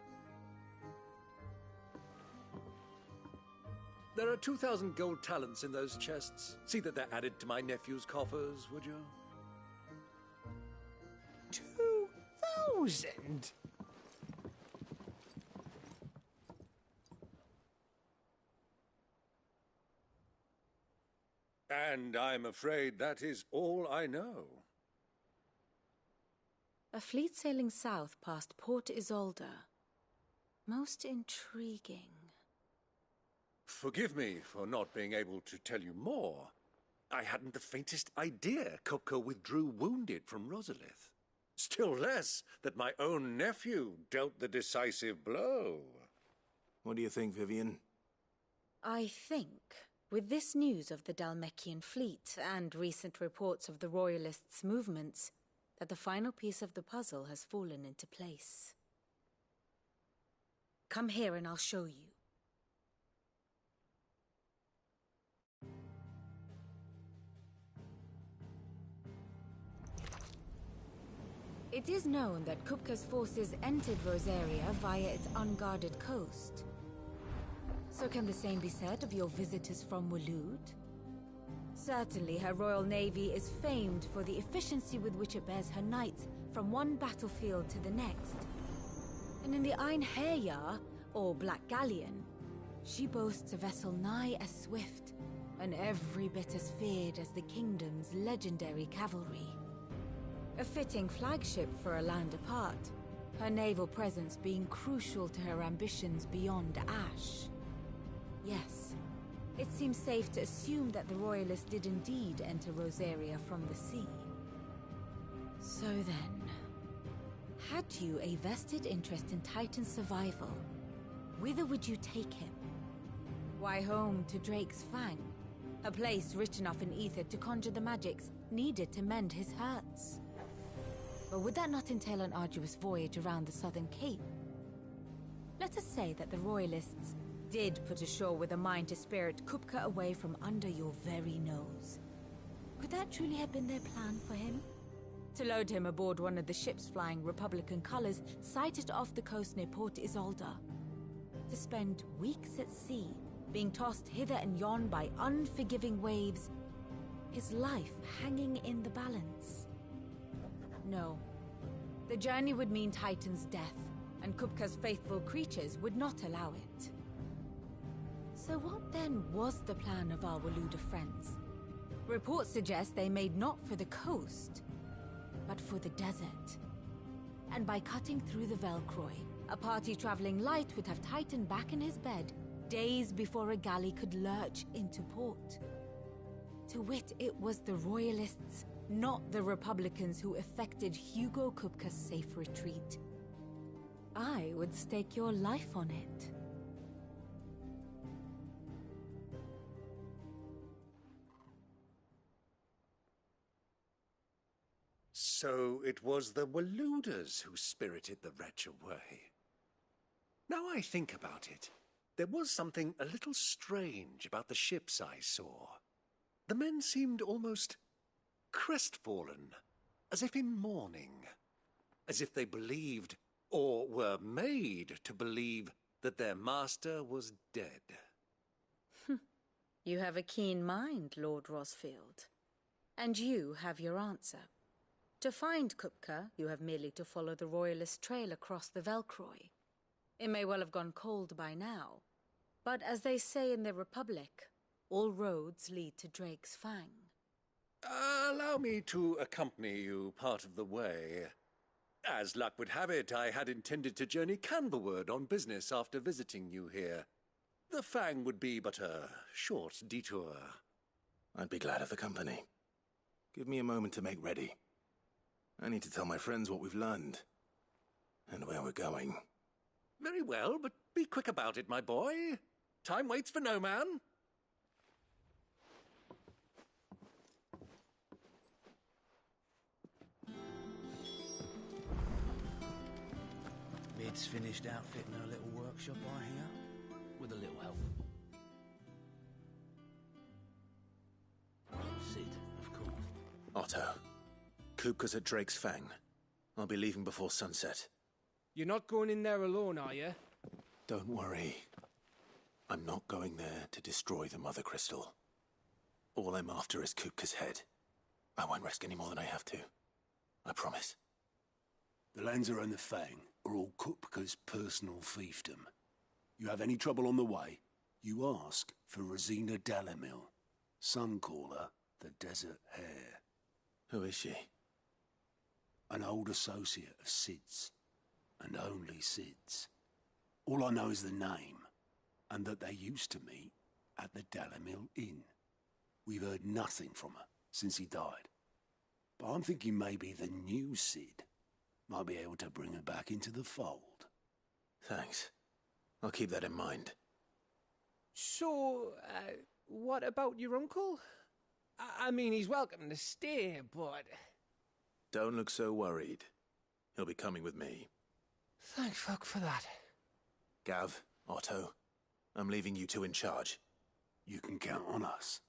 There are 2,000 gold talents in those chests. See that they're added to my nephew's coffers, would you? 2,000? And I'm afraid that is all I know. A fleet sailing south past Port Isolde. Most intriguing. Forgive me for not being able to tell you more. I hadn't the faintest idea Kupka withdrew wounded from Rosalith. Still less that my own nephew dealt the decisive blow. What do you think, Vivian? I think, with this news of the Dalmekian fleet and recent reports of the Royalists' movements, that the final piece of the puzzle has fallen into place. Come here and I'll show you. It is known that Kupka's forces entered Rosaria via its unguarded coast. So can the same be said of your visitors from Waloed? Certainly her Royal Navy is famed for the efficiency with which it bears her knights from one battlefield to the next. And in the Einherjar, or Black Galleon, she boasts a vessel nigh as swift and every bit as feared as the kingdom's legendary cavalry. A fitting flagship for a land apart, her naval presence being crucial to her ambitions beyond Ash. Yes, it seems safe to assume that the Royalists did indeed enter Rosaria from the sea. So then, had you a vested interest in Titan's survival, whither would you take him? Why, home to Drake's Fang, a place rich enough in ether to conjure the magics needed to mend his hurts. But would that not entail an arduous voyage around the southern cape? Let us say that the Royalists did put ashore with a mind to spirit Kupka away from under your very nose. Could that truly have been their plan for him? To load him aboard one of the ships flying Republican colors sighted off the coast near Port Isolde. To spend weeks at sea, being tossed hither and yon by unforgiving waves, his life hanging in the balance. No. The journey would mean Titan's death, and Kupka's faithful creatures would not allow it. So what then was the plan of our Waloed friends? Reports suggest they made not for the coast, but for the desert. And by cutting through the Velcroy, a party traveling light would have Titan back in his bed days before a galley could lurch into port. To wit, it was the Royalists' not the Republicans who effected Hugo Kupka's safe retreat. I would stake your life on it. So it was the Waluders who spirited the wretch away. Now I think about it, there was something a little strange about the ships I saw. The men seemed almost crestfallen, as if in mourning, as if they believed, or were made to believe, that their master was dead. You have a keen mind, Lord Rosfield. And you have your answer. To find Kupka, you have merely to follow the Royalist trail across the Velcroy. It may well have gone cold by now, but as they say in the Republic, all roads lead to Drake's Fang. Allow me to accompany you part of the way. As luck would have it, I had intended to journey Canberward on business after visiting you here. The Fang would be but a short detour. I'd be glad of the company. Give me a moment to make ready. I need to tell my friends what we've learned, and where we're going. Very well, but be quick about it, my boy. Time waits for no man. Mid's finished outfitting her little workshop, I hear. With a little help. Sid, of course. Otto, Kupka's at Drake's Fang. I'll be leaving before sunset. You're not going in there alone, are you? Don't worry. I'm not going there to destroy the Mother Crystal. All I'm after is Kupka's head. I won't risk any more than I have to. I promise. The Lanza and the Fang are all Kupka's personal fiefdom. You have any trouble on the way, you ask for Rosina Dalamil. Some call her the Desert Hare. Who is she? An old associate of Sid's, and only Sid's. All I know is the name, and that they used to meet at the Dalamil Inn. We've heard nothing from her since he died. But I'm thinking maybe the new Sid might be able to bring her back into the fold. Thanks. I'll keep that in mind. So, what about your uncle? I mean, he's welcome to stay, but... Don't look so worried. He'll be coming with me. Thank fuck for that. Gav, Otto, I'm leaving you two in charge. You can count on us.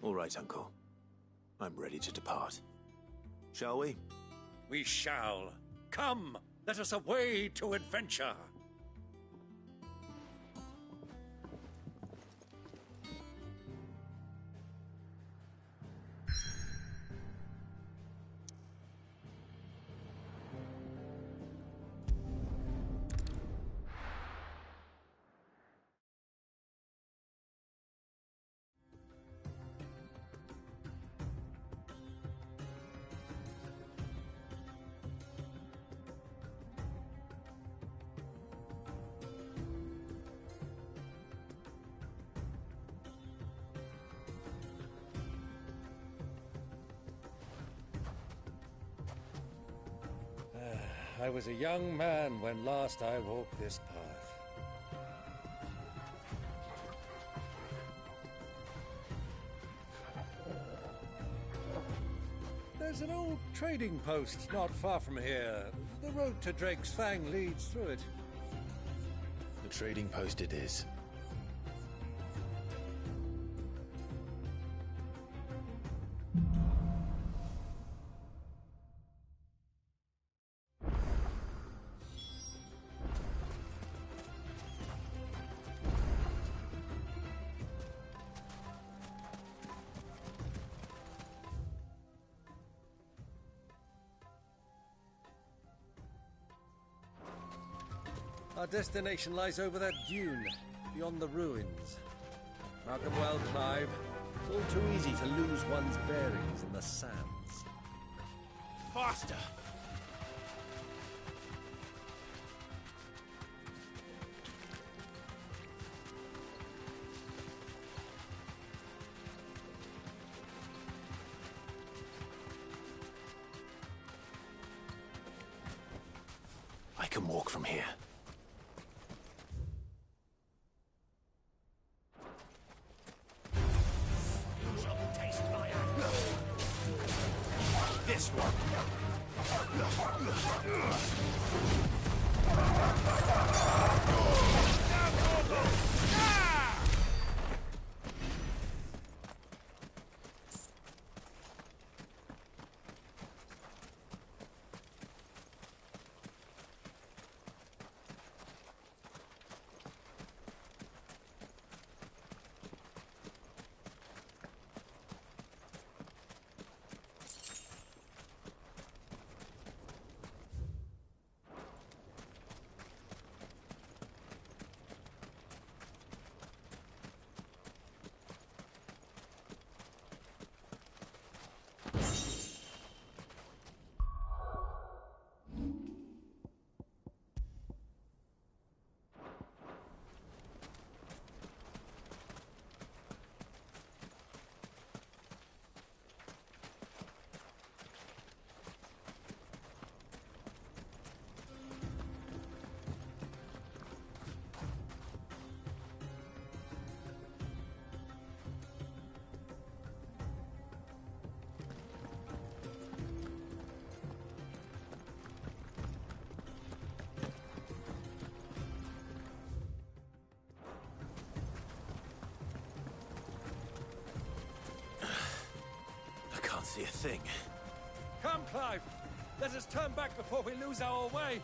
All right, Uncle. I'm ready to depart. Shall we? We shall. Come, let us away to adventure. I was a young man when last I walked this path. There's an old trading post not far from here. The road to Drake's Fang leads through it. The trading post it is. Our destination lies over that dune, beyond the ruins. Mark them well, Clive. It's all too easy to lose one's bearings in the sands. Faster! can walk from here. Taste my axe. This one. See a thing. Come, Clive! Let us turn back before we lose our way!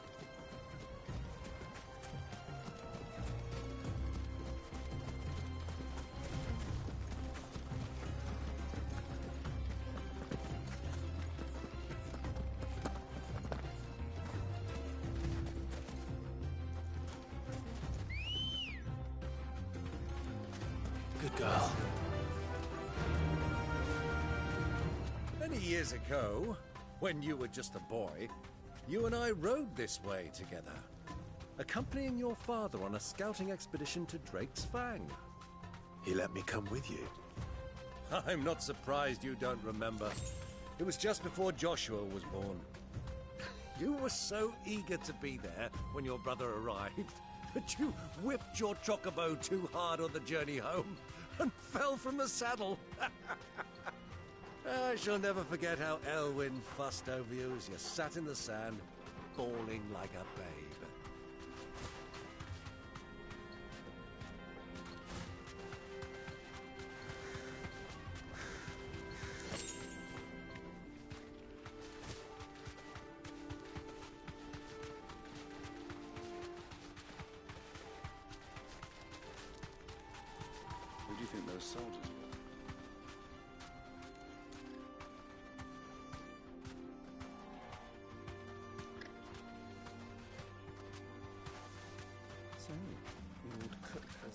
Good girl. Many years ago, when you were just a boy, you and I rode this way together, accompanying your father on a scouting expedition to Drake's Fang. He let me come with you. I'm not surprised you don't remember. It was just before Joshua was born. You were so eager to be there when your brother arrived that you whipped your chocobo too hard on the journey home and fell from the saddle. I shall never forget how Elwyn fussed over you as you sat in the sand, bawling like a babe. Who do you think those soldiers were? So, Lord Cook has...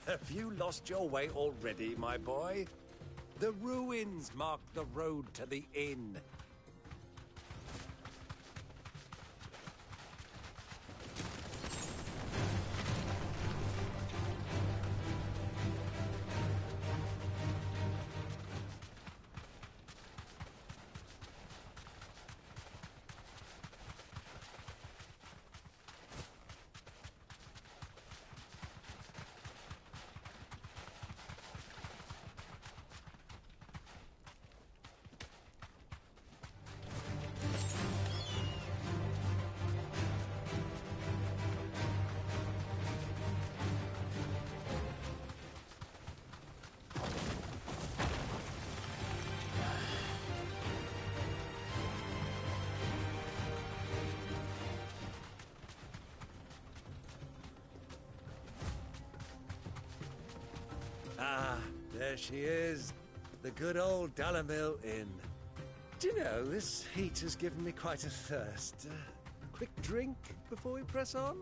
Have you lost your way already, my boy? The ruins mark the road to the inn. Ah, there she is. The good old Dalamil Inn. Do you know, this heat has given me quite a thirst. quick drink before we press on?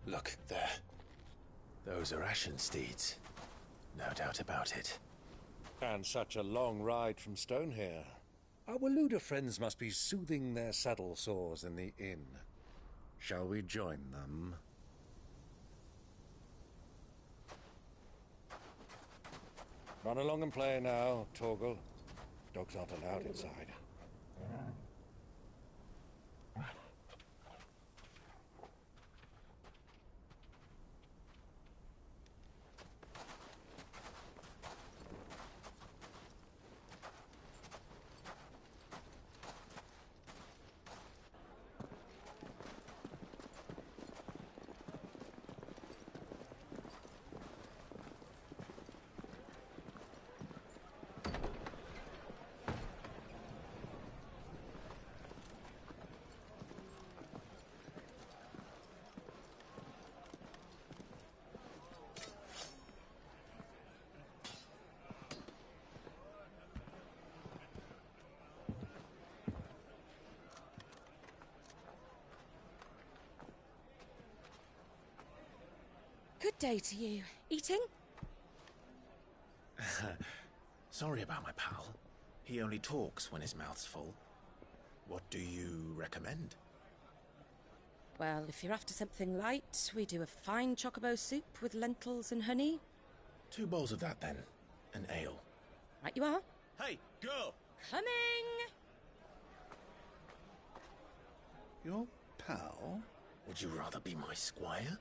Look, there. Those are Ashen steeds. No doubt about it. And such a long ride from Stonehair. Our Waluda friends must be soothing their saddle sores in the inn. Shall we join them? Run along and play now, Torgal. Dogs aren't allowed inside. Good day to you. Eating? Sorry about my pal. He only talks when his mouth's full. What do you recommend? Well, if you're after something light, we do a fine chocobo soup with lentils and honey. 2 bowls of that, then. An ale. Right you are. Hey, girl! Coming! Your pal? Would you rather be my squire?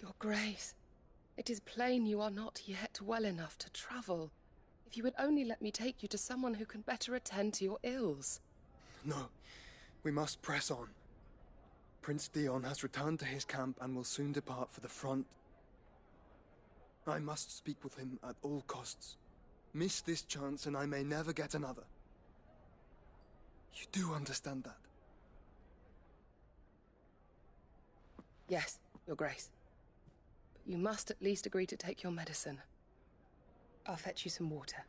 Your Grace, it is plain you are not yet well enough to travel. If you would only let me take you to someone who can better attend to your ills. No, we must press on. Prince Theon has returned to his camp and will soon depart for the front. I must speak with him at all costs. Miss this chance and I may never get another. You do understand that? Yes, Your Grace. But you must at least agree to take your medicine. I'll fetch you some water.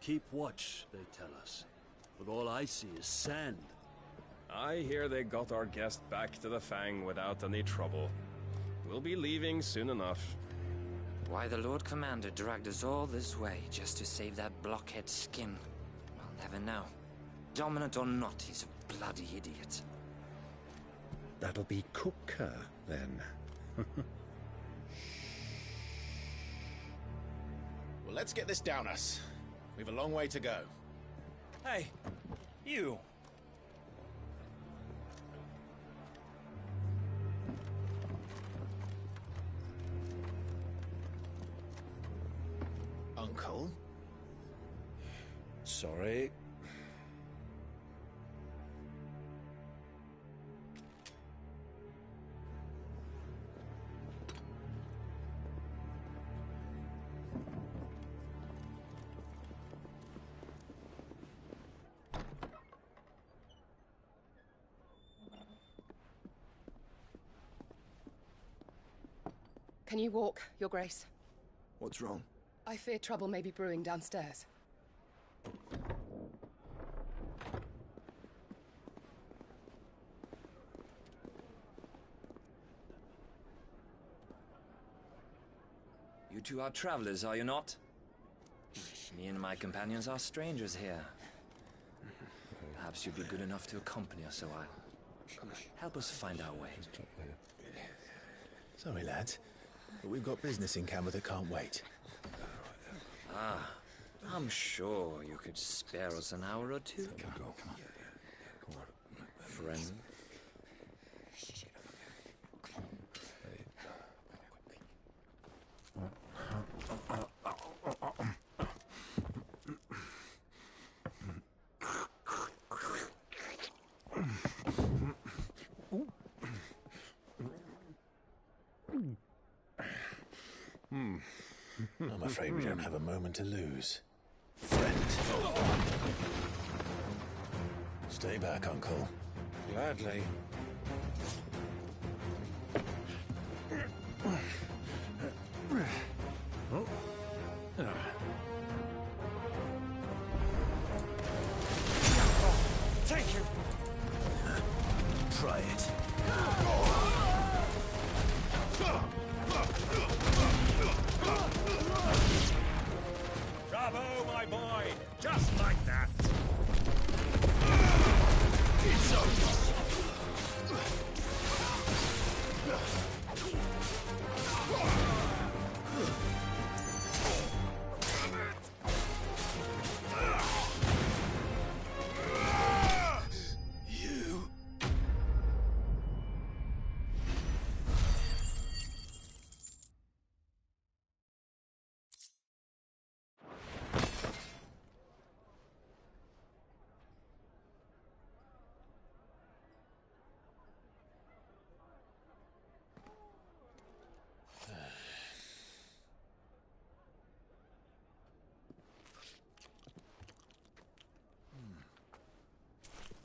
Keep watch, they tell us. But all I see is sand. I hear they got our guest back to the Fang without any trouble. We'll be leaving soon enough. Why the Lord Commander dragged us all this way just to save that blockhead's skin, I'll never know. Dominant or not, he's a bloody idiot. That'll be Cooker, then. Well, let's get this down us. We've a long way to go. Hey, You! Uncle? Sorry. Can you walk, Your Grace? What's wrong? I fear trouble may be brewing downstairs. You two are travelers, are you not? Me and my companions are strangers here. Perhaps you'd be good enough to accompany us a while. Help us find our way. Sorry, lads, but we've got business in camera that can't wait. Ah, I'm sure you could spare us an hour or two. Come on. Friend. I'm afraid we don't have a moment to lose. Friend. Stay back, Uncle. Gladly. Thank you! Try it. Bravo, my boy! Just like that! It's over!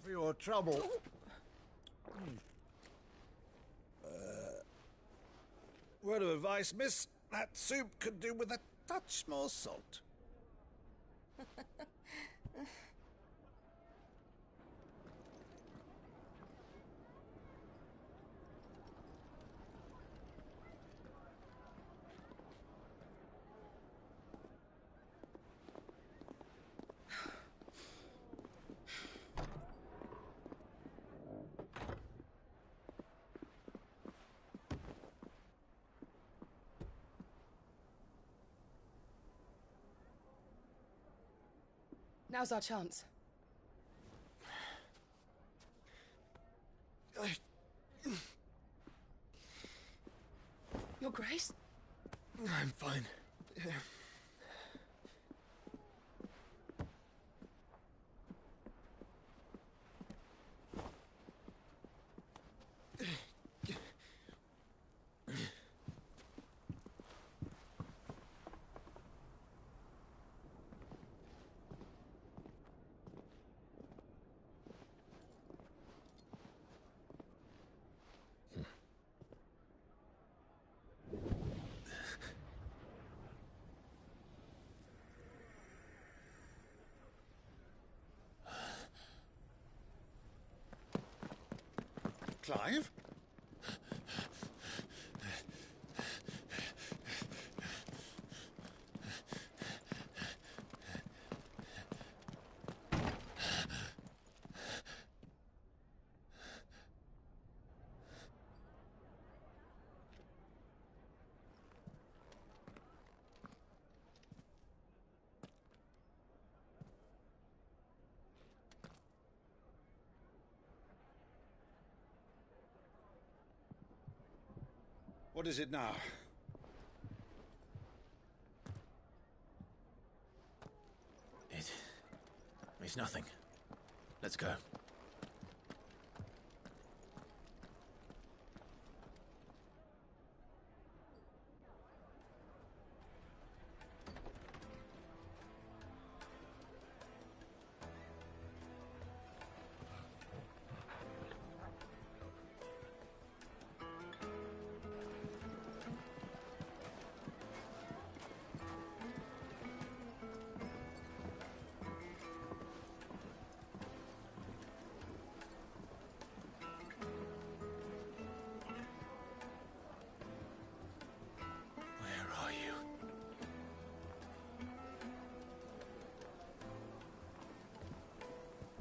For your trouble. Word of advice, miss. That soup could do with a touch more salt. Now's our chance. Your Grace? I'm fine. Clive? What is it now? It's nothing. Let's go.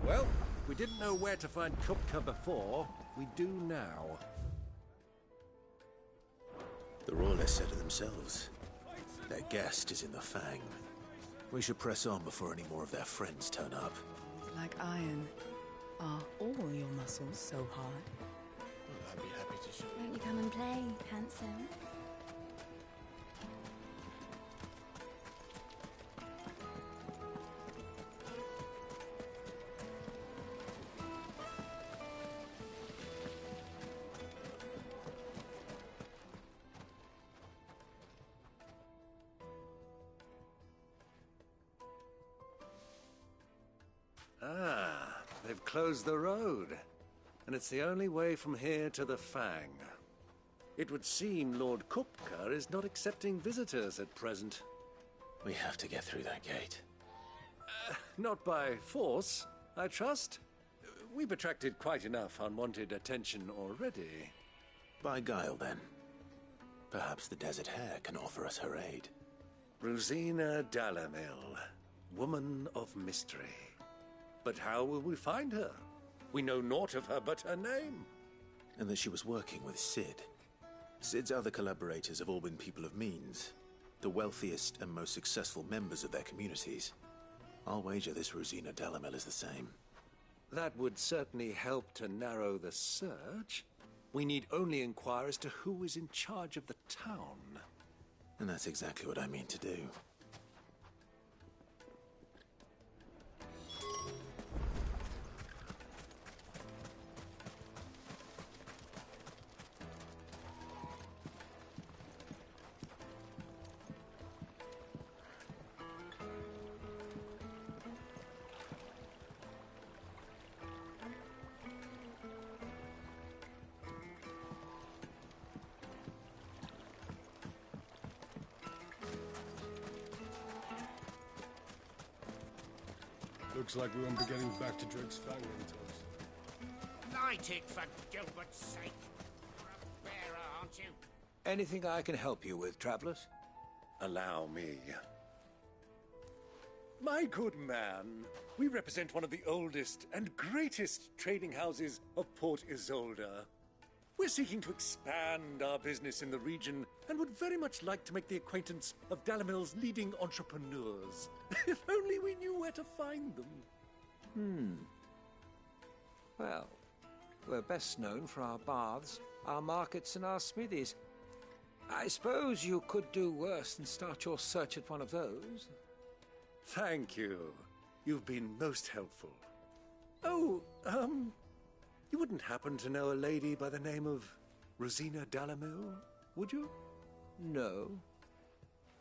Well, we didn't know where to find Kupka before. We do now. The Royalists said it themselves. Their guest is in the Fang. We should press on before any more of their friends turn up. Like iron. Are all your muscles so hard? Well, I'd be happy to show you. Won't you come and play, handsome? Ah, they've closed the road. And it's the only way from here to the Fang. It would seem Lord Kupka is not accepting visitors at present. We have to get through that gate. Not by force, I trust. We've attracted quite enough unwanted attention already. By guile, then. Perhaps the Desert Hare can offer us her aid. Rosina Dalamil, woman of mystery. But how will we find her? We know naught of her but her name. And that she was working with Cid. Cid's other collaborators have all been people of means, the wealthiest and most successful members of their communities. I'll wager this Rosina Dalamil is the same. That would certainly help to narrow the search. We need only inquire as to who is in charge of the town. And that's exactly what I mean to do. Looks like we won't be getting back to Drake's Fang anytime. Light it, for Gilbert's sake. You're a bearer, aren't you? Anything I can help you with, travelers? Allow me. My good man, we represent one of the oldest and greatest trading houses of Port Isolde. We're seeking to expand our business in the region and would very much like to make the acquaintance of Dalamil's leading entrepreneurs. If only we knew where to find them. Well, we're best known for our baths, our markets, and our smithies. I suppose you could do worse than start your search at one of those. Thank you. You've been most helpful. Oh, you wouldn't happen to know a lady by the name of Rosina Dalamil, would you? No.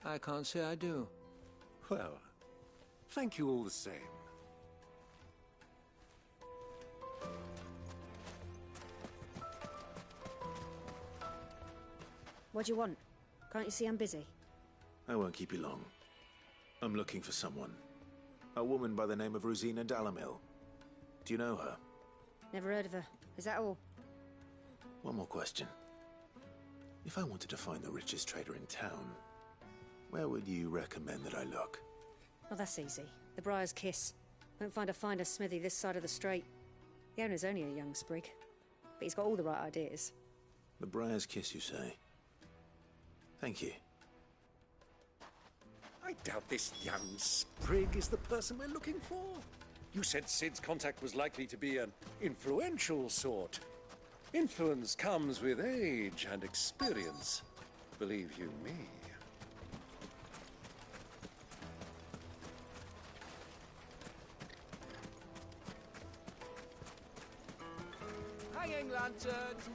I can't say I do. Well, thank you all the same. What do you want? Can't you see I'm busy? I won't keep you long. I'm looking for someone. A woman by the name of Rosina Dalamil. Do you know her? Never heard of her. Is that all? One more question. If I wanted to find the richest trader in town, where would you recommend that I look? Oh, that's easy. The Briar's Kiss. Won't find a finer smithy this side of the strait. The owner's only a young sprig, but he's got all the right ideas. The Briar's Kiss, you say? Thank you. I doubt this young sprig is the person we're looking for. You said Cid's contact was likely to be an influential sort. Influence comes with age and experience, believe you me. Hanging lanterns!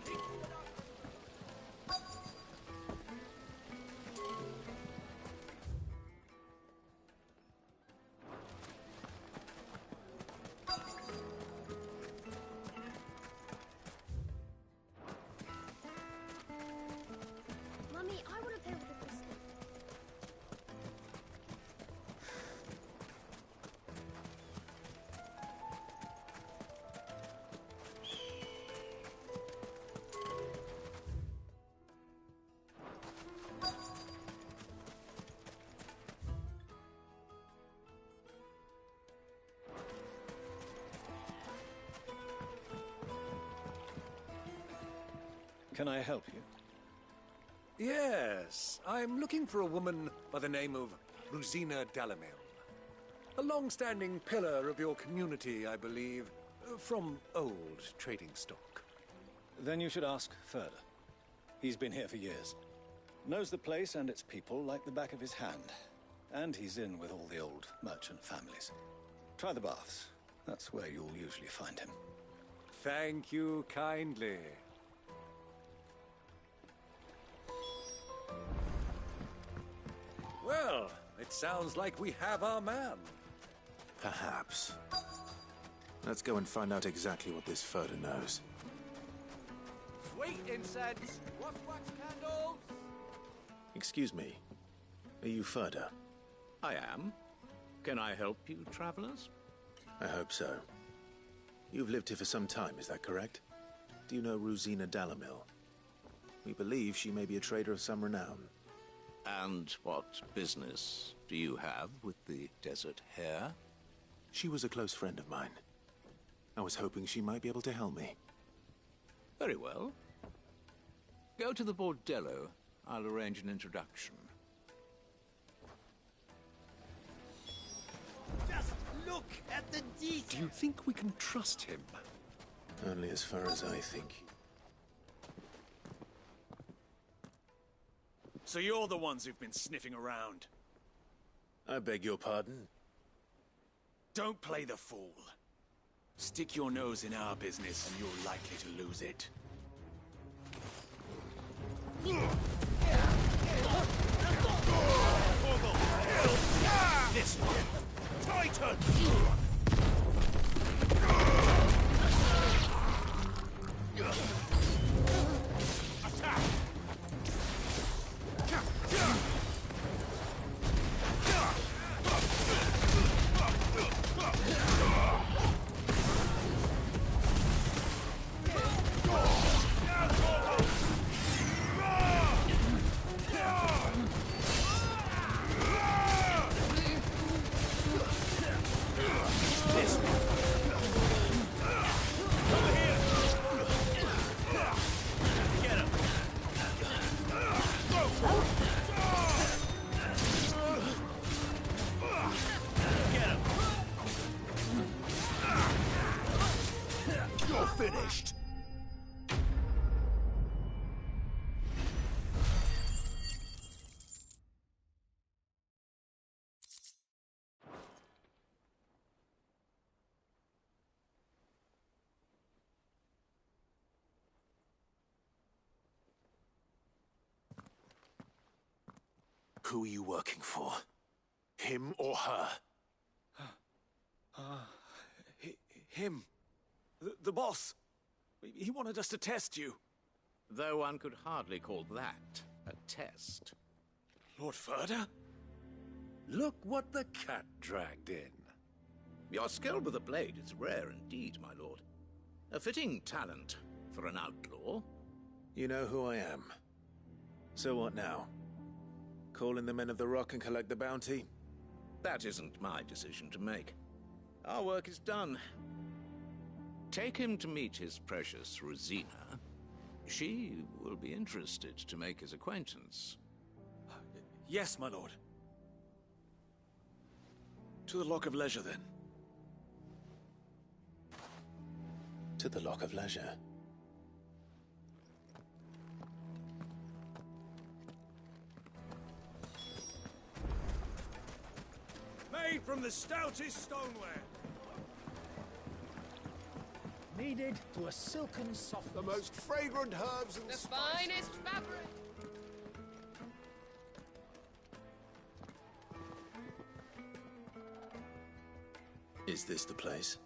Mummy, I want to play with the crystal. Can I help you? Yes, I'm looking for a woman by the name of Rosina Dalamil. A long-standing pillar of your community, I believe, from old trading stock. Then you should ask further. He's been here for years. Knows the place and its people like the back of his hand. And he's in with all the old merchant families. Try the baths. That's where you'll usually find him. Thank you kindly. Well, it sounds like we have our man. Perhaps. Let's go and find out exactly what this Furder knows. Sweet incense! Wax candles! Excuse me. Are you Furder? I am. Can I help you, travelers? I hope so. You've lived here for some time, is that correct? Do you know Rosina Dalamil? We believe she may be a trader of some renown. And what business do you have with the Desert Hare? She was a close friend of mine. I was hoping she might be able to help me. Very well. Go to the bordello. I'll arrange an introduction. Just look at the detail! Do you think we can trust him? Only as far as I think. So you're the ones who've been sniffing around. I beg your pardon? Don't play the fool. Stick your nose in our business and you're likely to lose it. This one! Titan! Attack! Finished. Who are you working for? Him or her? Him. The boss. He wanted us to test you. Though one could hardly call that a test. Lord Furder? Look what the cat dragged in. Your skill with the blade is rare indeed, my lord. A fitting talent for an outlaw. You know who I am. So what now? Call in the Men of the Rock and collect the bounty? That isn't my decision to make. Our work is done. Take him to meet his precious Rosina. She will be interested to make his acquaintance. Yes, my lord. To the Lock of Leisure, then. To the Lock of Leisure. made from the stoutest stoneware. Kneaded to a silken softness. The most fragrant herbs and The finest fabric. Is this the place?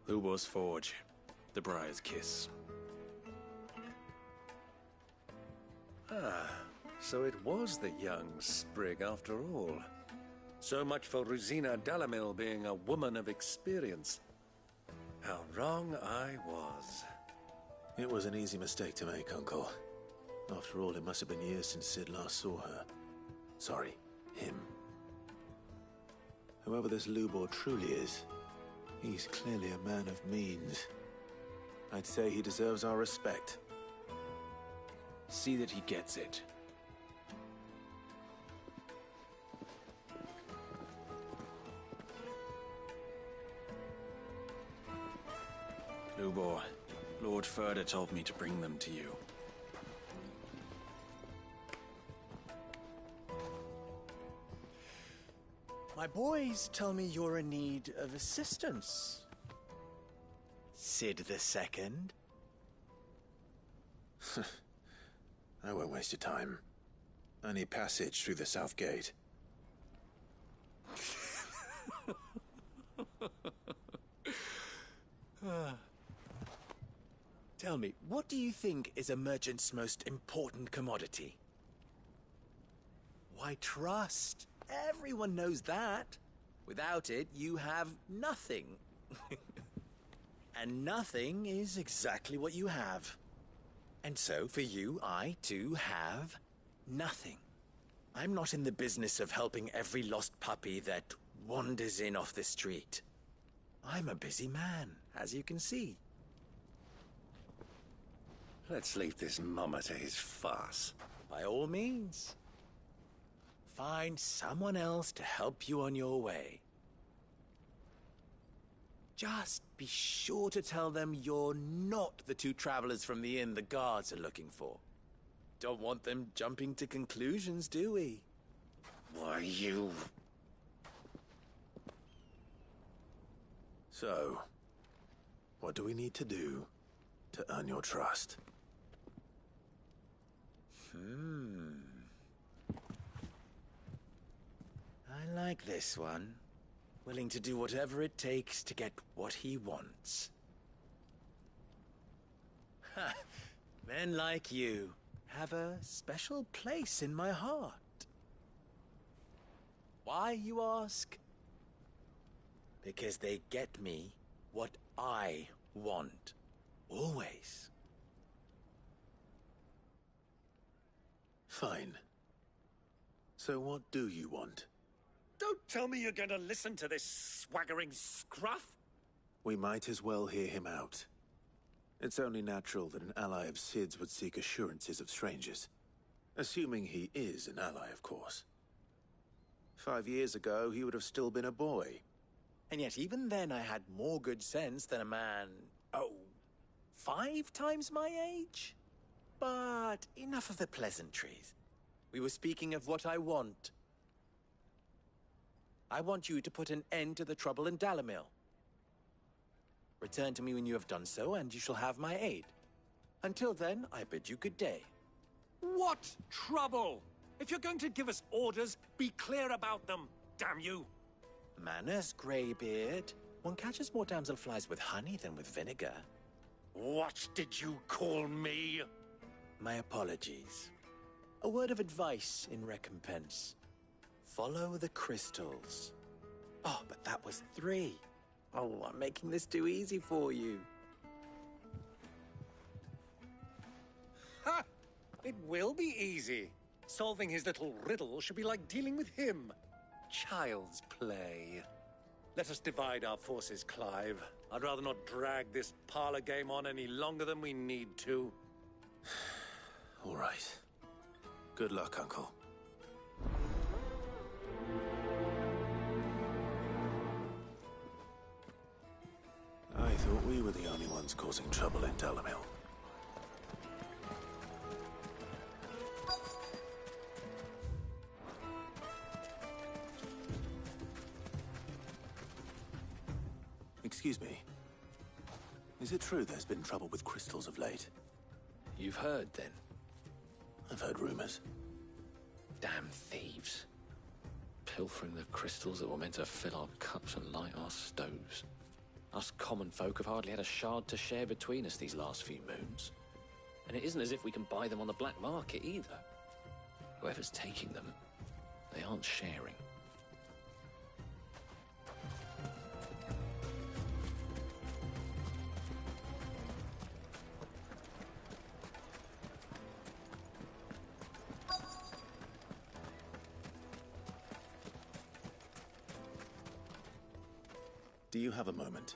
Lubor's Forge. The Briar's Kiss. Ah, so it was the young sprig after all. So much for Rosina Dalamil being a woman of experience. How wrong I was. It was an easy mistake to make, Uncle. After all, it must have been years since Sid last saw her. Sorry, him. Whoever this Lubor truly is, he's clearly a man of means. I'd say he deserves our respect. See that he gets it. Lubor, Lord Furder told me to bring them to you. My boys tell me you're in need of assistance. Sid the Second. I won't waste your time. I need passage through the south gate. Tell me, what do you think is a merchant's most important commodity? Why, trust. Everyone knows that. Without it, you have nothing. And nothing is exactly what you have. And so, for you, I, too, have nothing. I'm not in the business of helping every lost puppy that wanders in off the street. I'm a busy man, as you can see. Let's leave this mummer to his farce. By all means. Find someone else to help you on your way. Just be sure to tell them you're not the two travelers from the inn the guards are looking for. Don't want them jumping to conclusions, do we? Why, you... So, what do we need to do to earn your trust? I like this one. Willing to do whatever it takes to get what he wants. Ha! Men like you have a special place in my heart. Why, you ask? Because they get me what I want. Always. Fine. So what do you want? Don't tell me you're going to listen to this swaggering scruff! We might as well hear him out. It's only natural that an ally of Sid's would seek assurances of strangers. Assuming he is an ally, of course. 5 years ago, he would have still been a boy. And yet even then I had more good sense than a man, 5 times my age? But enough of the pleasantries. We were speaking of what I want. I want you to put an end to the trouble in Dalamil. Return to me when you have done so, and you shall have my aid. Until then, I bid you good day. What trouble? If you're going to give us orders, be clear about them, damn you! Manners, Greybeard. One catches more damselflies with honey than with vinegar. What did you call me? My apologies. A word of advice in recompense. Follow the crystals. Oh, but that was 3. Oh, I'm making this too easy for you. Ha! It will be easy. Solving his little riddle should be like dealing with him. Child's play. Let us divide our forces, Clive. I'd rather not drag this parlor game on any longer than we need to. All right. Good luck, Uncle. I thought we were the only ones causing trouble in Dalamil. Excuse me. Is it true there's been trouble with crystals of late? You've heard, then? I've heard rumors. Damn thieves. Pilfering the crystals that were meant to fill our cups and light our stoves. Us common folk have hardly had a shard to share between us these last few moons. And it isn't as if we can buy them on the black market either. Whoever's taking them, they aren't sharing. Do you have a moment?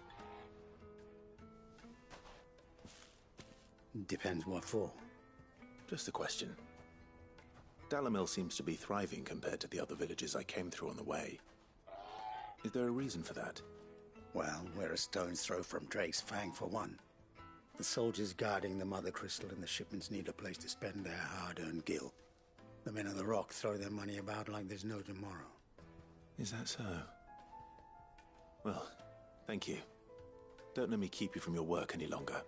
Depends what for. Just a question. Dalamil seems to be thriving compared to the other villages I came through on the way. Is there a reason for that? Well, we're a stone's throw from Drake's Fang, for one. The soldiers guarding the Mother Crystal and the shipments need a place to spend their hard-earned gil. The men of the Rock throw their money about like there's no tomorrow. Is that so? Well, thank you. Don't let me keep you from your work any longer.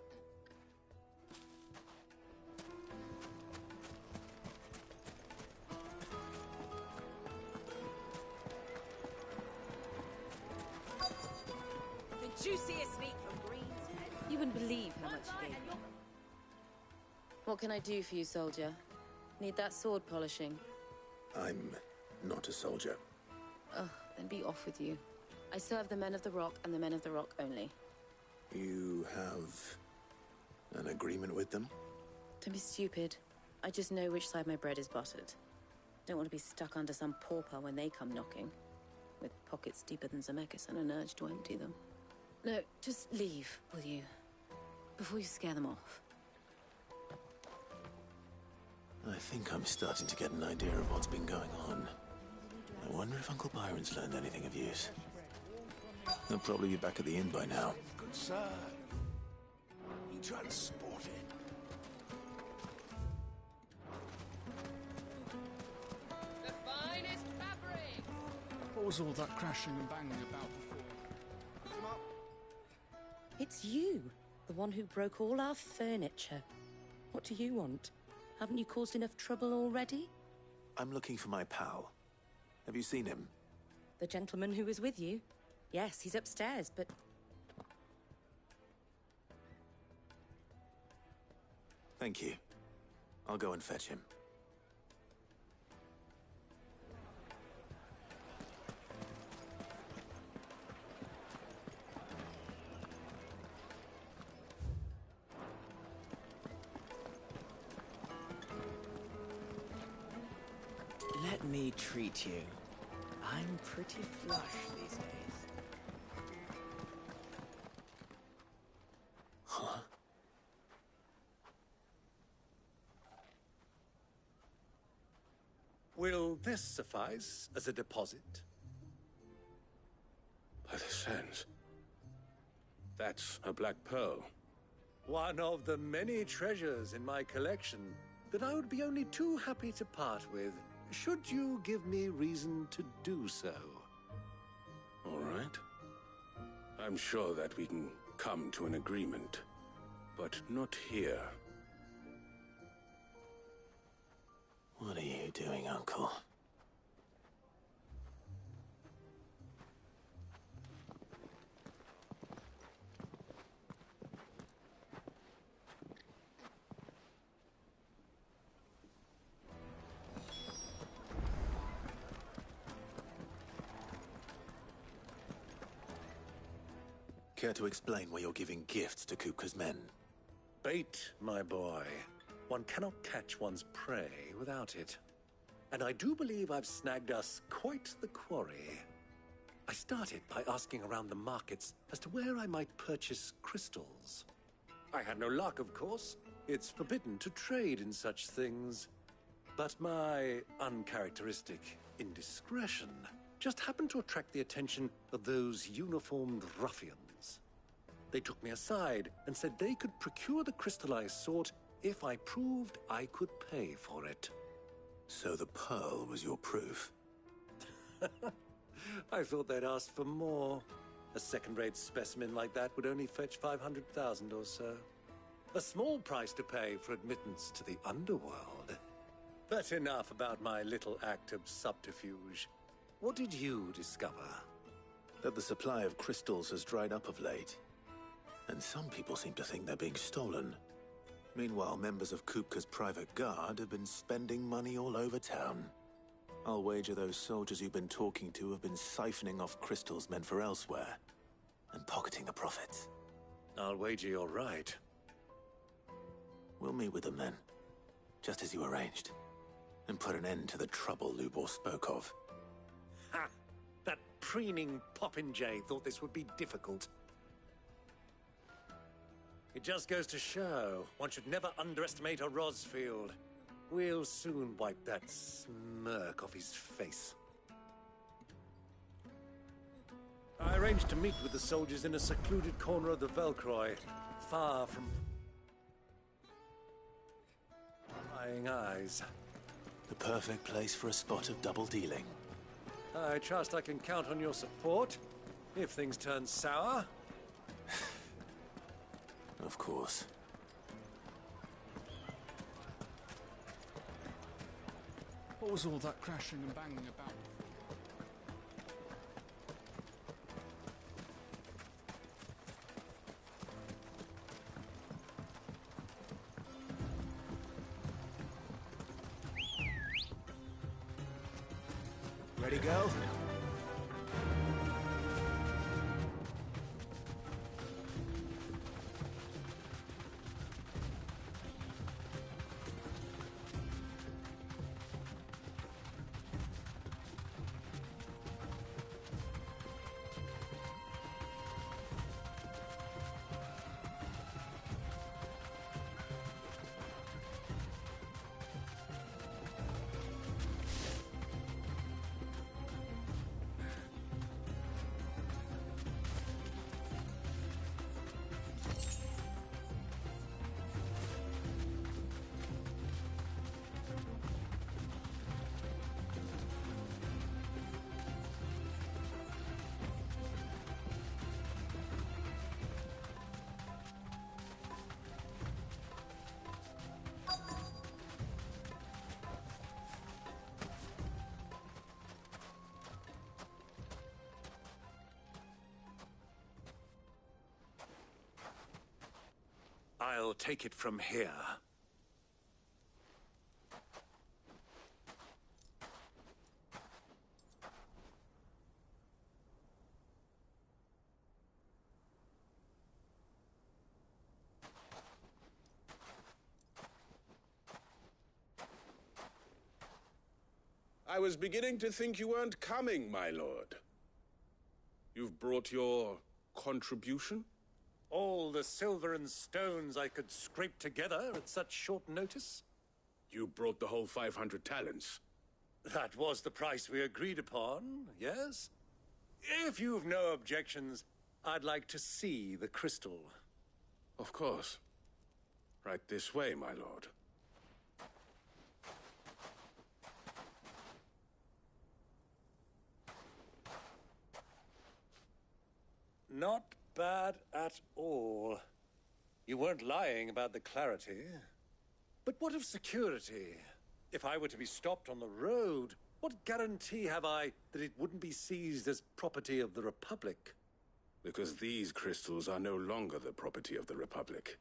The juiciest meat from Green's Head. You wouldn't believe how much you gave me. What can I do for you, soldier? Need that sword polishing? I'm not a soldier. Ugh, then be off with you. I serve the men of the Rock and the men of the Rock only. You have an agreement with them? Don't be stupid. I just know which side my bread is buttered. Don't want to be stuck under some pauper when they come knocking. With pockets deeper than Zemeckis and an urge to empty them. No, just leave, will you? Before you scare them off. I think I'm starting to get an idea of what's been going on. I wonder if Uncle Byron's learned anything of use. He'll probably be back at the inn by now. Good sir. You transported. The finest fabric! What was all that crashing and banging about before? It's you, the one who broke all our furniture. What do you want? Haven't you caused enough trouble already? I'm looking for my pal. Have you seen him? The gentleman who was with you? Yes, he's upstairs, but... Thank you. I'll go and fetch him. Let me treat you. I'm pretty flush these days. Huh? Will this suffice as a deposit? By the sands. That's a black pearl. One of the many treasures in my collection that I would be only too happy to part with, should you give me reason to do so. All right. I'm sure that we can come to an agreement, but not here. What are you doing, Uncle? Care to explain why you're giving gifts to Kupka's men? Bait, my boy. One cannot catch one's prey without it. And I do believe I've snagged us quite the quarry. I started by asking around the markets as to where I might purchase crystals. I had no luck, of course. It's forbidden to trade in such things. But my uncharacteristic indiscretion just happened to attract the attention of those uniformed ruffians. They took me aside and said they could procure the crystal I sought if I proved I could pay for it. So the pearl was your proof? I thought they'd asked for more. A second-rate specimen like that would only fetch 500,000 or so. A small price to pay for admittance to the underworld. But enough about my little act of subterfuge. What did you discover? That the supply of crystals has dried up of late. And some people seem to think they're being stolen. Meanwhile, members of Kupka's private guard have been spending money all over town. I'll wager those soldiers you've been talking to have been siphoning off crystals meant for elsewhere, and pocketing the profits. I'll wager you're right. We'll meet with them then, just as you arranged, and put an end to the trouble Lubor spoke of. Ha! That preening popinjay thought this would be difficult. It just goes to show, one should never underestimate a Rosfield. We'll soon wipe that smirk off his face. I arranged to meet with the soldiers in a secluded corner of the Velcroy, far from prying eyes. The perfect place for a spot of double dealing. I trust I can count on your support, if things turn sour. Of course. What was all that crashing and banging about? Ready, go? I'll take it from here. I was beginning to think you weren't coming, my lord. You've brought your contribution? All the silver and stones I could scrape together at such short notice? You brought the whole 500 talents. That was the price we agreed upon, yes? If you've no objections, I'd like to see the crystal. Of course. Right this way, my lord. Not bad at all. You weren't lying about the clarity. But what of security? If I were to be stopped on the road, what guarantee have I that it wouldn't be seized as property of the Republic? Because these crystals are no longer the property of the Republic.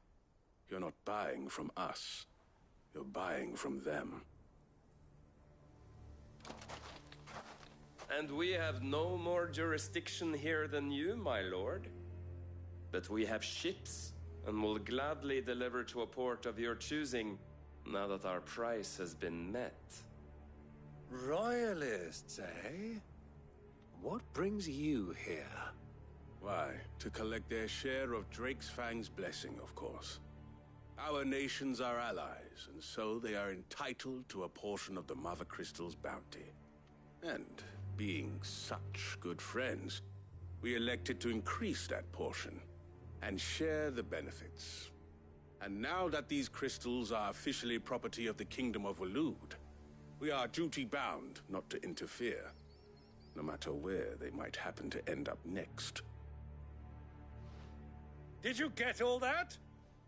You're not buying from us. You're buying from them. And we have no more jurisdiction here than you, my lord. But we have ships, and will gladly deliver to a port of your choosing, now that our price has been met. Royalists, eh? What brings you here? Why, to collect their share of Drake's Fang's blessing, of course. Our nations are allies, and so they are entitled to a portion of the Mother Crystal's bounty. And being such good friends, we elected to increase that portion and share the benefits. And now that these crystals are officially property of the Kingdom of Waloed, we are duty-bound not to interfere, no matter where they might happen to end up next. Did you get all that?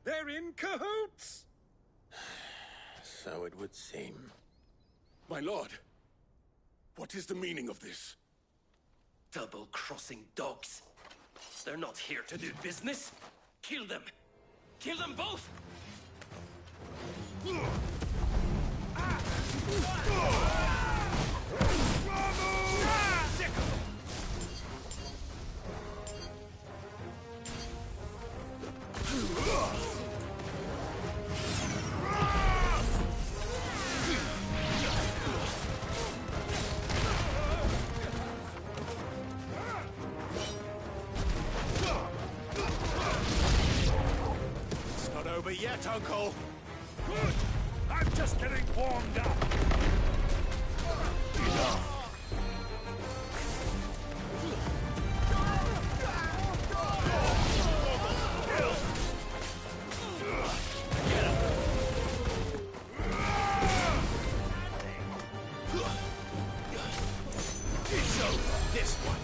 They're in cahoots! So it would seem. My lord, what is the meaning of this? Double-crossing dogs. They're not here to do business. Kill them. Kill them both! It's not over yet, Uncle. Good! I'm just getting warmed up. Enough. It's over, this one.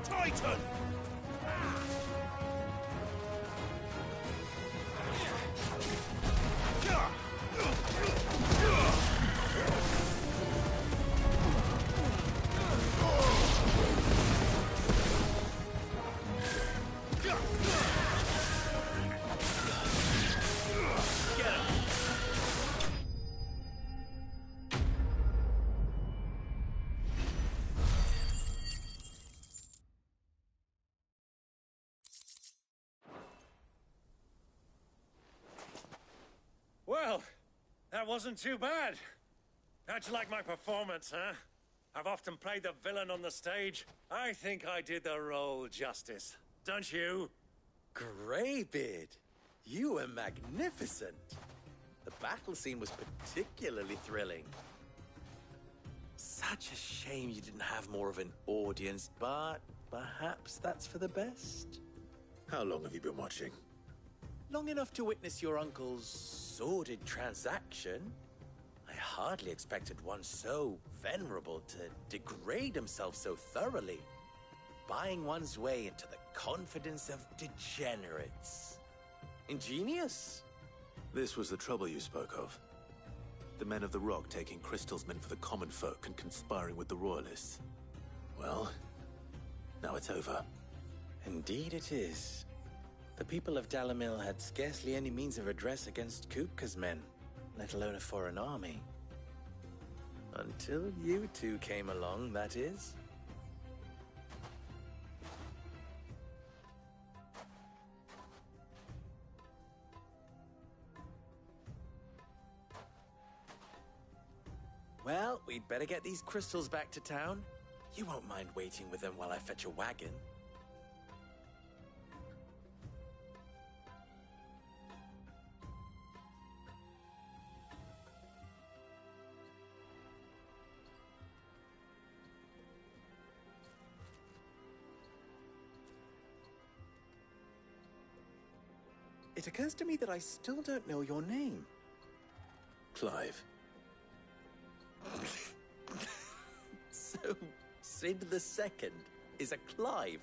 Titan! Well, that wasn't too bad. How'd you like my performance, huh? I've often played the villain on the stage. I think I did the role justice. Don't you? Greybeard, you were magnificent. The battle scene was particularly thrilling. Such a shame you didn't have more of an audience, but perhaps that's for the best. How long have you been watching? Long enough to witness your uncle's sordid transaction. I hardly expected one so venerable to degrade himself so thoroughly, buying one's way into the confidence of degenerates. Ingenious. This was the trouble you spoke of. The men of the Rock taking crystals meant for the common folk and conspiring with the Royalists. Well, now it's over. Indeed it is. The people of Dalamil had scarcely any means of redress against Kupka's men, let alone a foreign army. Until you two came along, that is. Well, we'd better get these crystals back to town. You won't mind waiting with them while I fetch a wagon. It occurs to me that I still don't know your name. Clive. So, Sid the Second is a Clive.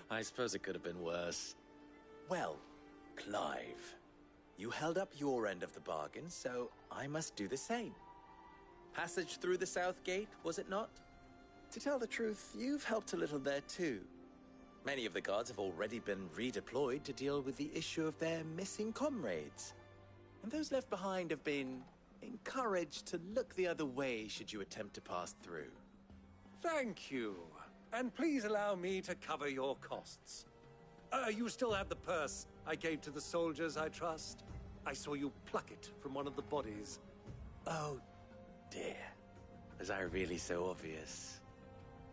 I suppose it could have been worse. Well, Clive, you held up your end of the bargain, so I must do the same. Passage through the South Gate, was it not? To tell the truth, you've helped a little there too. Many of the guards have already been redeployed to deal with the issue of their missing comrades. And those left behind have been encouraged to look the other way should you attempt to pass through. Thank you. And please allow me to cover your costs. You still have the purse I gave to the soldiers, I trust? I saw you pluck it from one of the bodies. Oh, dear. Was I really so obvious?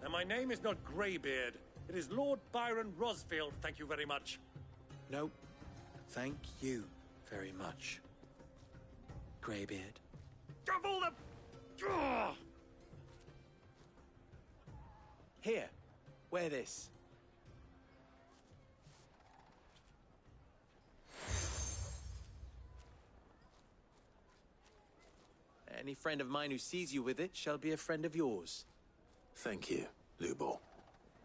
And my name is not Greybeard. It is Lord Byron Rosfield, thank you very much. No, thank you very much, Greybeard. Of all the... Ugh! Here, wear this. Any friend of mine who sees you with it shall be a friend of yours. Thank you, Lubor.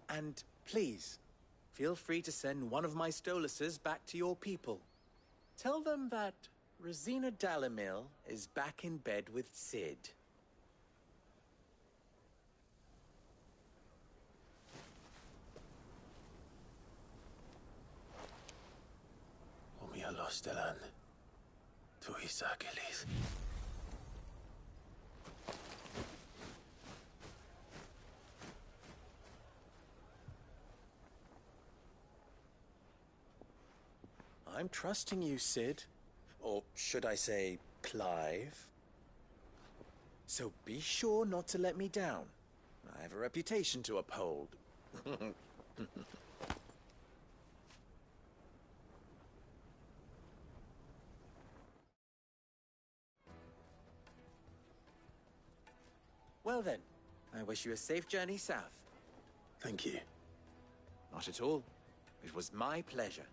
And please, feel free to send one of my Stoluses back to your people. Tell them that Rosina Dalamil is back in bed with Sid. Omia Lostelan. Tu Isakelis. I'm trusting you, Sid. Or should I say, Clive? So be sure not to let me down. I have a reputation to uphold. Well then, I wish you a safe journey south. Thank you. Not at all. It was my pleasure.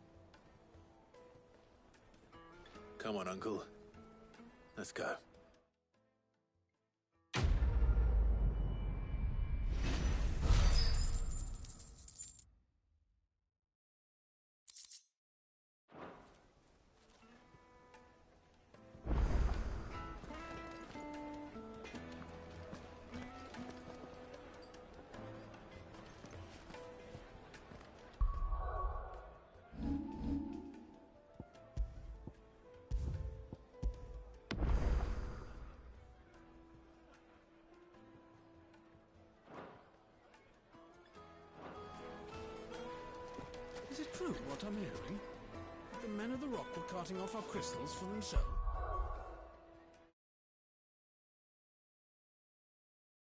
Come on, Uncle. Let's go. Is it true what I'm hearing? The men of the Rock were carting off our crystals for themselves?